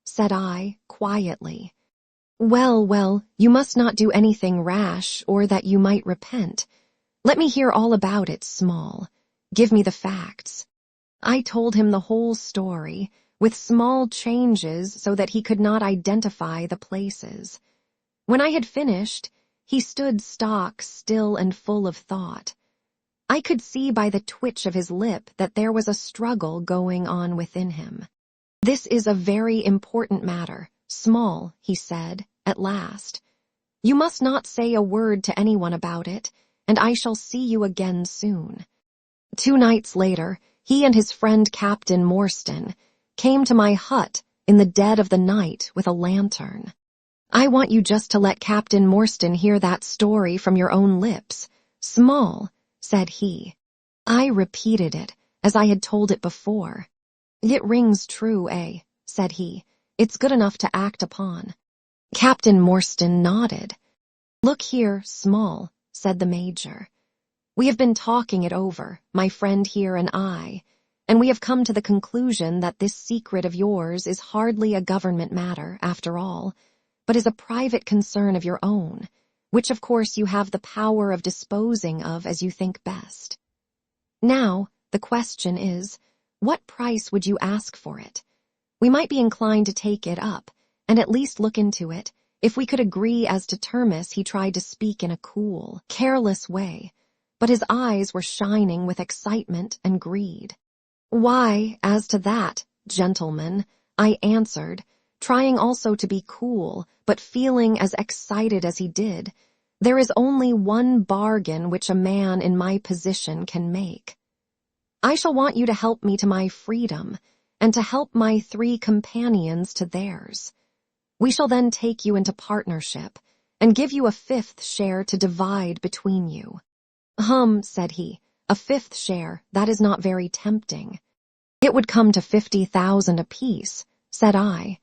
said I, quietly. Well, you must not do anything rash, or that you might repent. Let me hear all about it, Small. Give me the facts." I told him the whole story, with small changes so that he could not identify the places. When I had finished, he stood stock still and full of thought. I could see by the twitch of his lip that there was a struggle going on within him. "This is a very important matter, Small," he said, at last. "You must not say a word to anyone about it, and I shall see you again soon." 2 nights later, he and his friend Captain Morstan came to my hut in the dead of the night with a lantern. "I want you just to let Captain Morstan hear that story from your own lips, Small," said he. I repeated it, as I had told it before. "It rings true, eh?" said he. "It's good enough to act upon." Captain Morstan nodded. "Look here, Small," said the Major. "We have been talking it over, my friend here and I, and we have come to the conclusion that this secret of yours is hardly a government matter, after all, but is a private concern of your own, which of course you have the power of disposing of as you think best. Now, the question is, what price would you ask for it? We might be inclined to take it up, and at least look into it. If we could agree as to terms." He tried to speak in a cool, careless way, but his eyes were shining with excitement and greed. "Why, as to that, gentlemen," I answered, trying also to be cool, but feeling as excited as he did, "there is only one bargain which a man in my position can make. I shall want you to help me to my freedom, and to help my 3 companions to theirs. We shall then take you into partnership, and give you a 5th share to divide between you." Said he, "a 5th share, that is not very tempting." "It would come to 50,000 apiece," said I.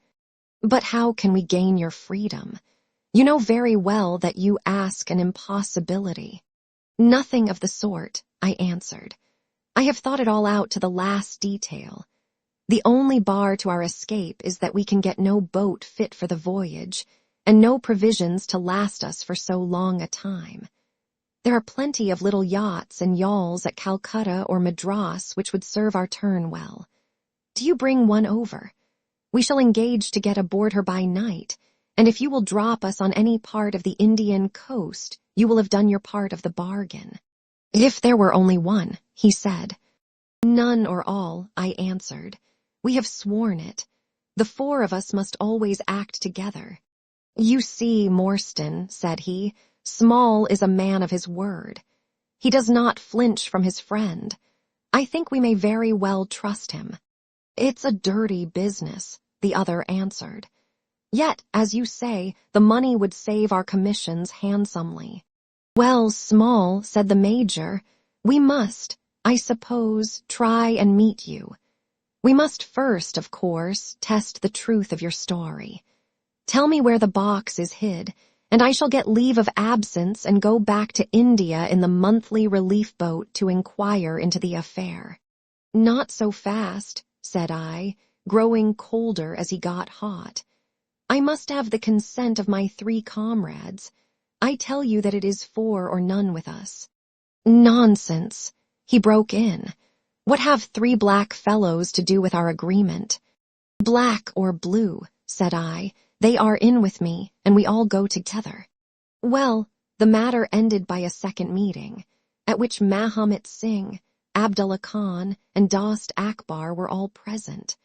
"But how can we gain your freedom? You know very well that you ask an impossibility." "Nothing of the sort," I answered. "I have thought it all out to the last detail. The only bar to our escape is that we can get no boat fit for the voyage, and no provisions to last us for so long a time. There are plenty of little yachts and yawls at Calcutta or Madras which would serve our turn well. Do you bring one over? We shall engage to get aboard her by night, and if you will drop us on any part of the Indian coast, you will have done your part of the bargain." "If there were only one," he said. "None or all," I answered. "We have sworn it. The 4 of us must always act together." "You see, Morstan," said he, "Small is a man of his word. He does not flinch from his friend. I think we may very well trust him." "It's a dirty business," the other answered. "Yet, as you say, the money would save our commissions handsomely." "Well, Small," said the Major, "we must, I suppose, try and meet you. We must first, of course, test the truth of your story. Tell me where the box is hid, and I shall get leave of absence and go back to India in the monthly relief boat to inquire into the affair." "Not so fast," said I, growing colder as he got hot. "I must have the consent of my 3 comrades. I tell you that it is 4 or none with us." "Nonsense," he broke in. "What have 3 black fellows to do with our agreement?" "Black or blue," said I, "they are in with me, and we all go together." Well, the matter ended by a second meeting, at which Mahomet Singh, Abdullah Khan, and Dost Akbar were all present.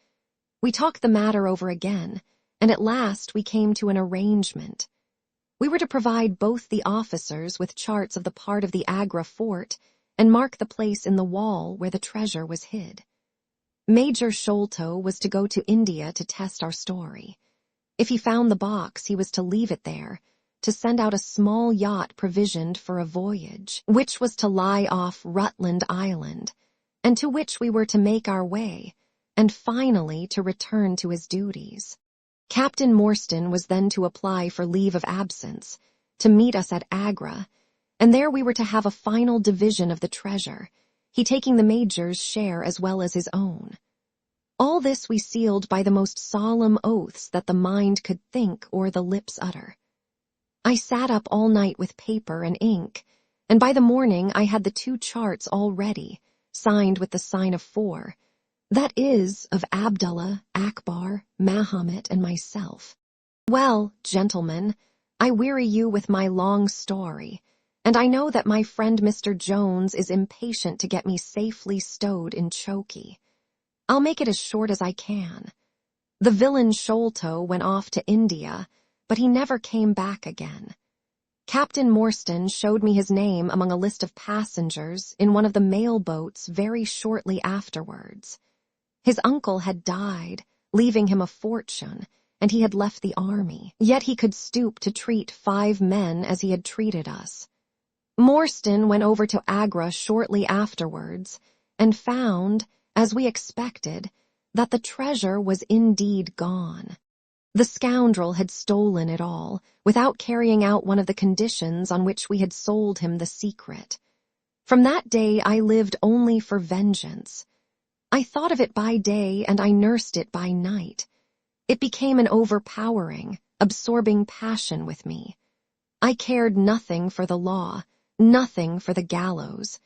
We talked the matter over again, and at last we came to an arrangement. We were to provide both the officers with charts of the part of the Agra fort and mark the place in the wall where the treasure was hid. Major Sholto was to go to India to test our story. If he found the box, he was to leave it there, to send out a small yacht provisioned for a voyage, which was to lie off Rutland Island, and to which we were to make our way, and finally to return to his duties. Captain Morstan was then to apply for leave of absence, to meet us at Agra, and there we were to have a final division of the treasure, he taking the Major's share as well as his own. All this we sealed by the most solemn oaths that the mind could think or the lips utter. I sat up all night with paper and ink, and by the morning I had the 2 charts all ready, signed with the sign of 4, that is, of Abdullah, Akbar, Mahomet, and myself. Well, gentlemen, I weary you with my long story, and I know that my friend Mr. Jones is impatient to get me safely stowed in Chokey. I'll make it as short as I can. The villain Sholto went off to India, but he never came back again. Captain Morstan showed me his name among a list of passengers in one of the mail boats very shortly afterwards. His uncle had died, leaving him a fortune, and he had left the army, yet he could stoop to treat 5 men as he had treated us. Morstan went over to Agra shortly afterwards, and found, as we expected, that the treasure was indeed gone. The scoundrel had stolen it all, without carrying out one of the conditions on which we had sold him the secret. From that day I lived only for vengeance. I thought of it by day and I nursed it by night. It became an overpowering, absorbing passion with me. I cared nothing for the law, nothing for the gallows.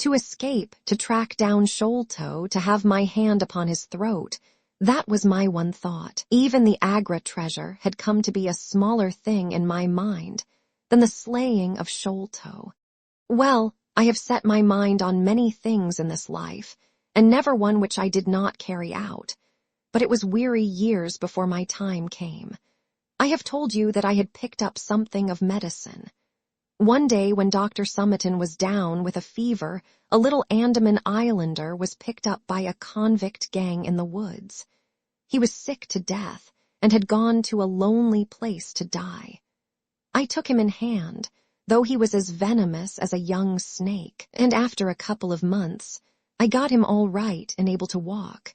To escape, to track down Sholto, to have my hand upon his throat, that was my one thought. Even the Agra treasure had come to be a smaller thing in my mind than the slaying of Sholto. Well, I have set my mind on many things in this life, and never one which I did not carry out, but it was weary years before my time came. I have told you that I had picked up something of medicine. One day when Dr. Summerton was down with a fever, a little Andaman islander was picked up by a convict gang in the woods. He was sick to death and had gone to a lonely place to die. I took him in hand, though he was as venomous as a young snake, and after a couple of months, I got him all right and able to walk.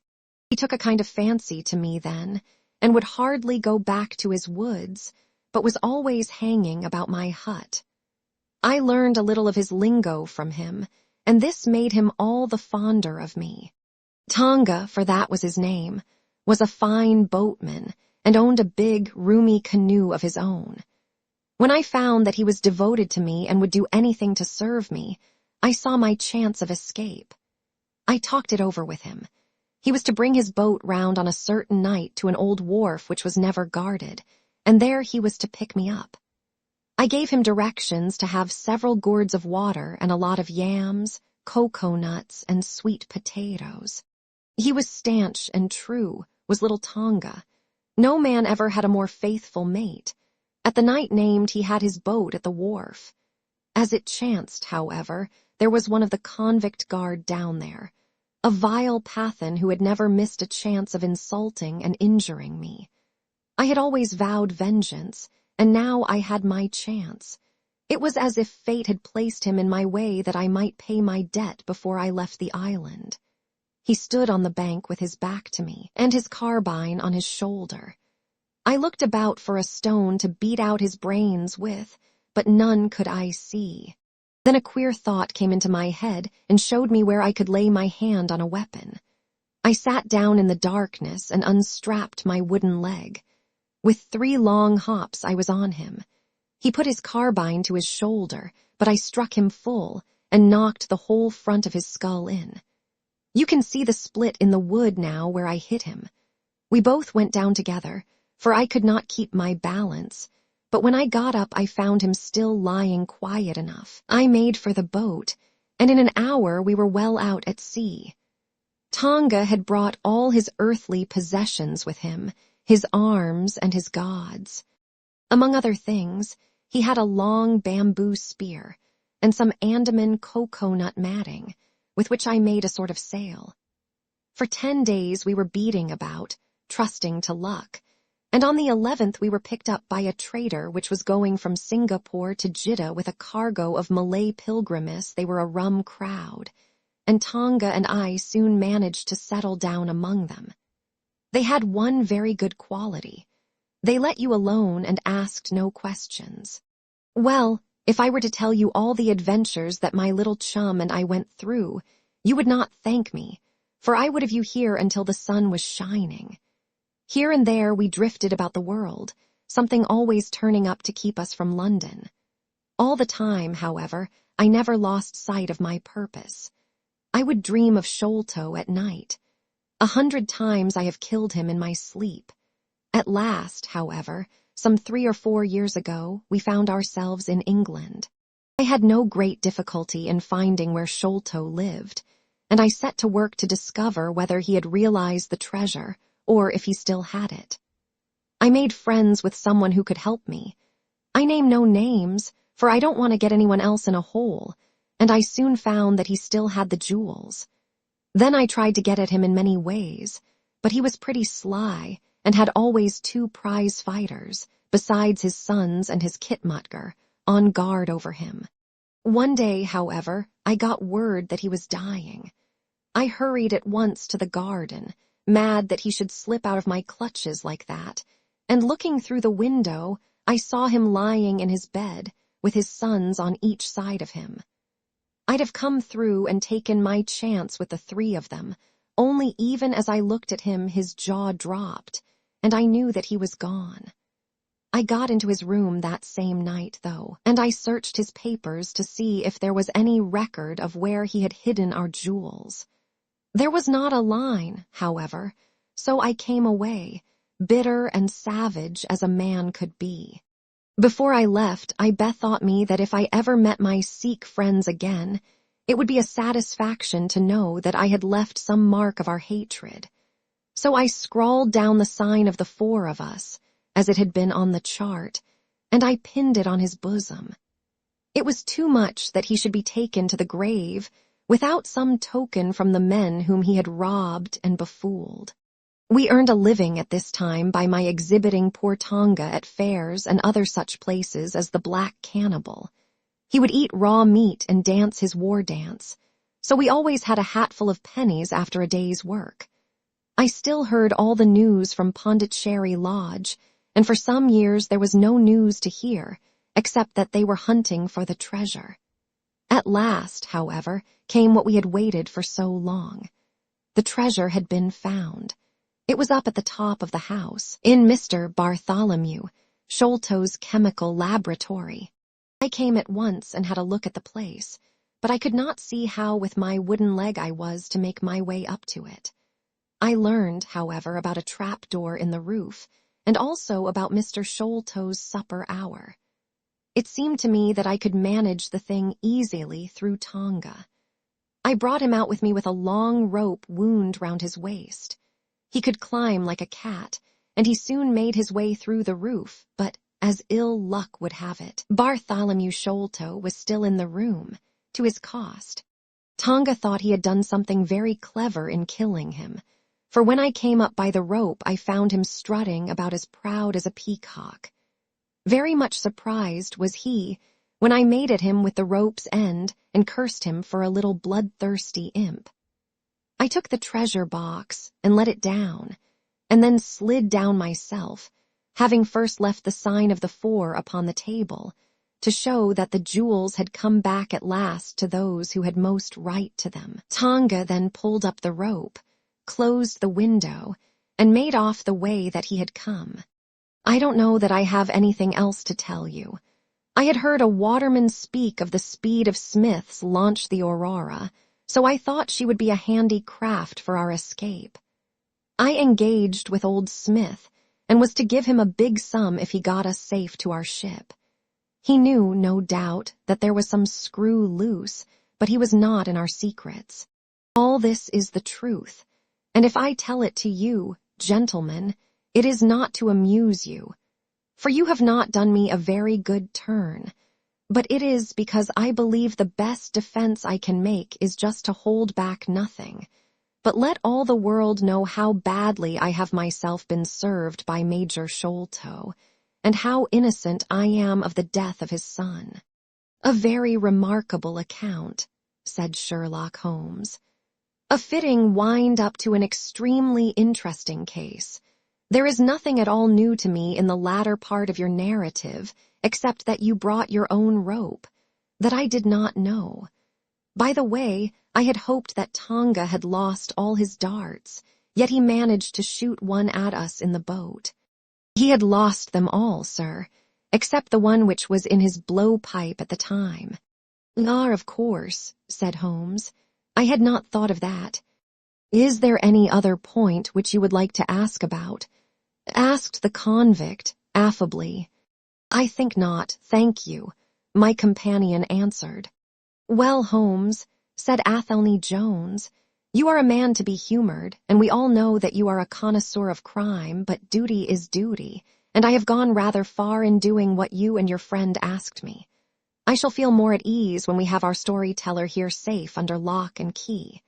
He took a kind of fancy to me then, and would hardly go back to his woods, but was always hanging about my hut. I learned a little of his lingo from him, and this made him all the fonder of me. Tonga, for that was his name, was a fine boatman and owned a big, roomy canoe of his own. When I found that he was devoted to me and would do anything to serve me, I saw my chance of escape. I talked it over with him. He was to bring his boat round on a certain night to an old wharf which was never guarded, and there he was to pick me up. I gave him directions to have several gourds of water and a lot of yams, cocoa nuts, and sweet potatoes. He was stanch and true, was little Tonga. No man ever had a more faithful mate. At the night named, he had his boat at the wharf. As it chanced, however, there was one of the convict guard down there, a vile Pathan who had never missed a chance of insulting and injuring me. I had always vowed vengeance, and now I had my chance. It was as if fate had placed him in my way that I might pay my debt before I left the island. He stood on the bank with his back to me, and his carbine on his shoulder. I looked about for a stone to beat out his brains with, but none could I see. Then a queer thought came into my head and showed me where I could lay my hand on a weapon. I sat down in the darkness and unstrapped my wooden leg. With 3 long hops I was on him. He put his carbine to his shoulder, but I struck him full and knocked the whole front of his skull in. You can see the split in the wood now where I hit him. We both went down together, for I could not keep my balance, but when I got up I found him still lying quiet enough. I made for the boat, and in an hour we were well out at sea. Tonga had brought all his earthly possessions with him, his arms and his gods. Among other things, he had a long bamboo spear and some Andaman cocoa-nut matting, with which I made a sort of sail. For 10 days we were beating about, trusting to luck, and on the 11th we were picked up by a trader which was going from Singapore to Jeddah with a cargo of Malay pilgrims. They were a rum crowd, and Tonga and I soon managed to settle down among them. They had one very good quality. They let you alone and asked no questions. Well, if I were to tell you all the adventures that my little chum and I went through, you would not thank me, for I would have you here until the sun was shining. Here and there we drifted about the world, something always turning up to keep us from London. All the time, however, I never lost sight of my purpose. I would dream of Sholto at night. 100 times I have killed him in my sleep. At last, however, some 3 or 4 years ago, we found ourselves in England. I had no great difficulty in finding where Sholto lived, and I set to work to discover whether he had realized the treasure or if he still had it. I made friends with someone who could help me. I name no names, for I don't want to get anyone else in a hole, and I soon found that he still had the jewels. Then I tried to get at him in many ways, but he was pretty sly and had always 2 prize fighters, besides his sons and his Kitmutger, on guard over him. One day, however, I got word that he was dying. I hurried at once to the garden, mad that he should slip out of my clutches like that, and looking through the window, I saw him lying in his bed, with his sons on each side of him. I'd have come through and taken my chance with the 3 of them, only even as I looked at him his jaw dropped, and I knew that he was gone. I got into his room that same night, though, and I searched his papers to see if there was any record of where he had hidden our jewels. There was not a line, however, so I came away, bitter and savage as a man could be. Before I left, I bethought me that if I ever met my Sikh friends again, it would be a satisfaction to know that I had left some mark of our hatred. So I scrawled down the sign of the 4 of us, as it had been on the chart, and I pinned it on his bosom. It was too much that he should be taken to the grave without some token from the men whom he had robbed and befooled. We earned a living at this time by my exhibiting poor Tonga at fairs and other such places as the Black Cannibal. He would eat raw meat and dance his war dance, so we always had a hatful of pennies after a day's work. I still heard all the news from Pondicherry Lodge, and for some years there was no news to hear, except that they were hunting for the treasure. At last, however, came what we had waited for so long. The treasure had been found. It was up at the top of the house, in Mr. Bartholomew Sholto's chemical laboratory. I came at once and had a look at the place, but I could not see how with my wooden leg I was to make my way up to it. I learned, however, about a trap door in the roof, and also about Mr. Sholto's supper hour. It seemed to me that I could manage the thing easily through Tonga. I brought him out with me with a long rope wound round his waist. He could climb like a cat, and he soon made his way through the roof, but as ill luck would have it, Bartholomew Sholto was still in the room, to his cost. Tonga thought he had done something very clever in killing him, for when I came up by the rope I found him strutting about as proud as a peacock. Very much surprised was he when I made at him with the rope's end and cursed him for a little bloodthirsty imp. I took the treasure box and let it down, and then slid down myself, having first left the sign of the 4 upon the table, to show that the jewels had come back at last to those who had most right to them. Tonga then pulled up the rope, closed the window, and made off the way that he had come. I don't know that I have anything else to tell you. I had heard a waterman speak of the speed of Smith's launch the Aurora, so I thought she would be a handy craft for our escape. I engaged with old Smith, and was to give him a big sum if he got us safe to our ship. He knew, no doubt, that there was some screw loose, but he was not in our secrets. All this is the truth, and if I tell it to you, gentlemen, it is not to amuse you, for you have not done me a very good turn, but it is because I believe the best defense I can make is just to hold back nothing, but let all the world know how badly I have myself been served by Major Sholto, and how innocent I am of the death of his son. A very remarkable account, said Sherlock Holmes. A fitting wind-up to an extremely interesting case. There is nothing at all new to me in the latter part of your narrative, except that you brought your own rope, that I did not know. By the way, I had hoped that Tonga had lost all his darts, yet he managed to shoot one at us in the boat. He had lost them all, sir, except the one which was in his blowpipe at the time. Ah, of course, said Holmes. I had not thought of that. Is there any other point which you would like to ask about? Asked the convict, affably. I think not, thank you, my companion answered. Well, Holmes, said Athelney Jones, you are a man to be humored, and we all know that you are a connoisseur of crime, but duty is duty, and I have gone rather far in doing what you and your friend asked me. I shall feel more at ease when we have our storyteller here safe under lock and key.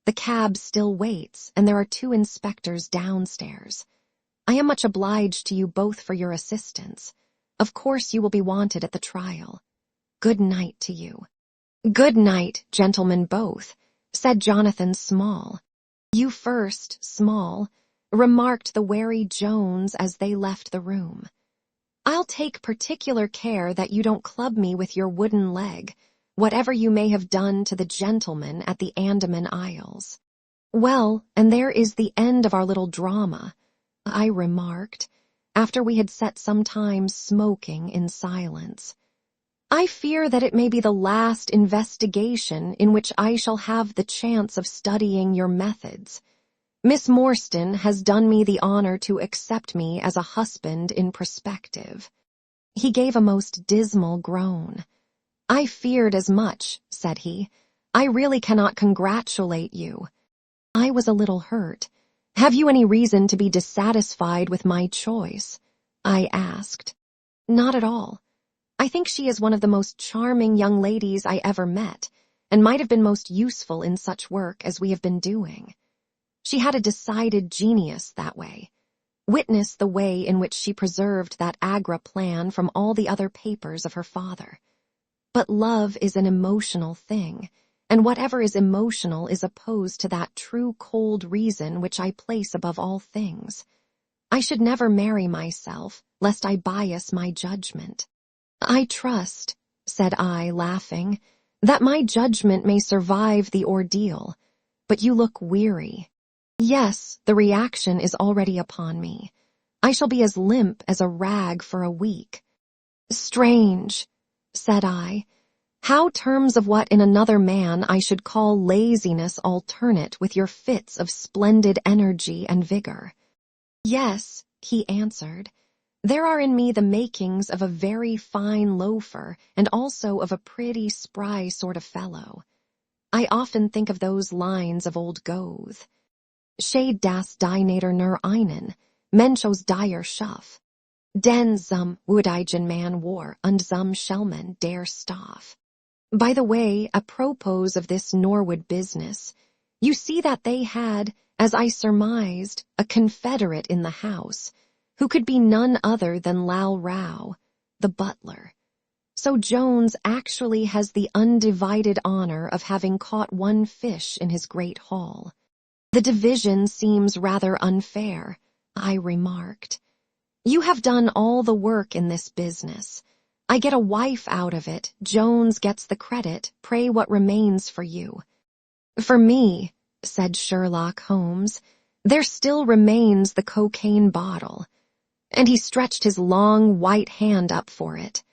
The cab still waits, and there are 2 inspectors downstairs. I am much obliged to you both for your assistance. Of course you will be wanted at the trial. Good night to you. Good night, gentlemen both, said Jonathan Small. You first, Small, remarked the wary Jones as they left the room. I'll take particular care that you don't club me with your wooden leg, whatever you may have done to the gentleman at the Andaman Isles. Well, and there is the end of our little drama, I remarked, after we had sat some time smoking in silence. I fear that it may be the last investigation in which I shall have the chance of studying your methods. Miss Morstan has done me the honor to accept me as a husband in prospective. He gave a most dismal groan. I feared as much, said he. I really cannot congratulate you. I was a little hurt. Have you any reason to be dissatisfied with my choice? I asked. Not at all. I think she is one of the most charming young ladies I ever met, and might have been most useful in such work as we have been doing. She had a decided genius that way. Witness the way in which she preserved that Agra plan from all the other papers of her father. But love is an emotional thing, and whatever is emotional is opposed to that true cold reason which I place above all things. I should never marry myself, lest I bias my judgment. I trust, said I, laughing, that my judgment may survive the ordeal, but you look weary. Yes, the reaction is already upon me. I shall be as limp as a rag for a week. Strange, said I, how terms of what in another man I should call laziness alternate with your fits of splendid energy and vigor. Yes, he answered, there are in me the makings of a very fine loafer and also of a pretty spry sort of fellow. I often think of those lines of old Goethe. Shade das Dienator nur einen, Menschos dire Schaff. Den zum Woodigen man war und zum Schelmen der Stoff. By the way, apropos of this Norwood business, you see that they had, as I surmised, a confederate in the house, who could be none other than Lal Rao, the butler. So Jones actually has the undivided honor of having caught one fish in his great haul. The division seems rather unfair, I remarked. You have done all the work in this business. I get a wife out of it, Jones gets the credit, pray what remains for you? For me, said Sherlock Holmes, there still remains the cocaine bottle. And he stretched his long white hand up for it.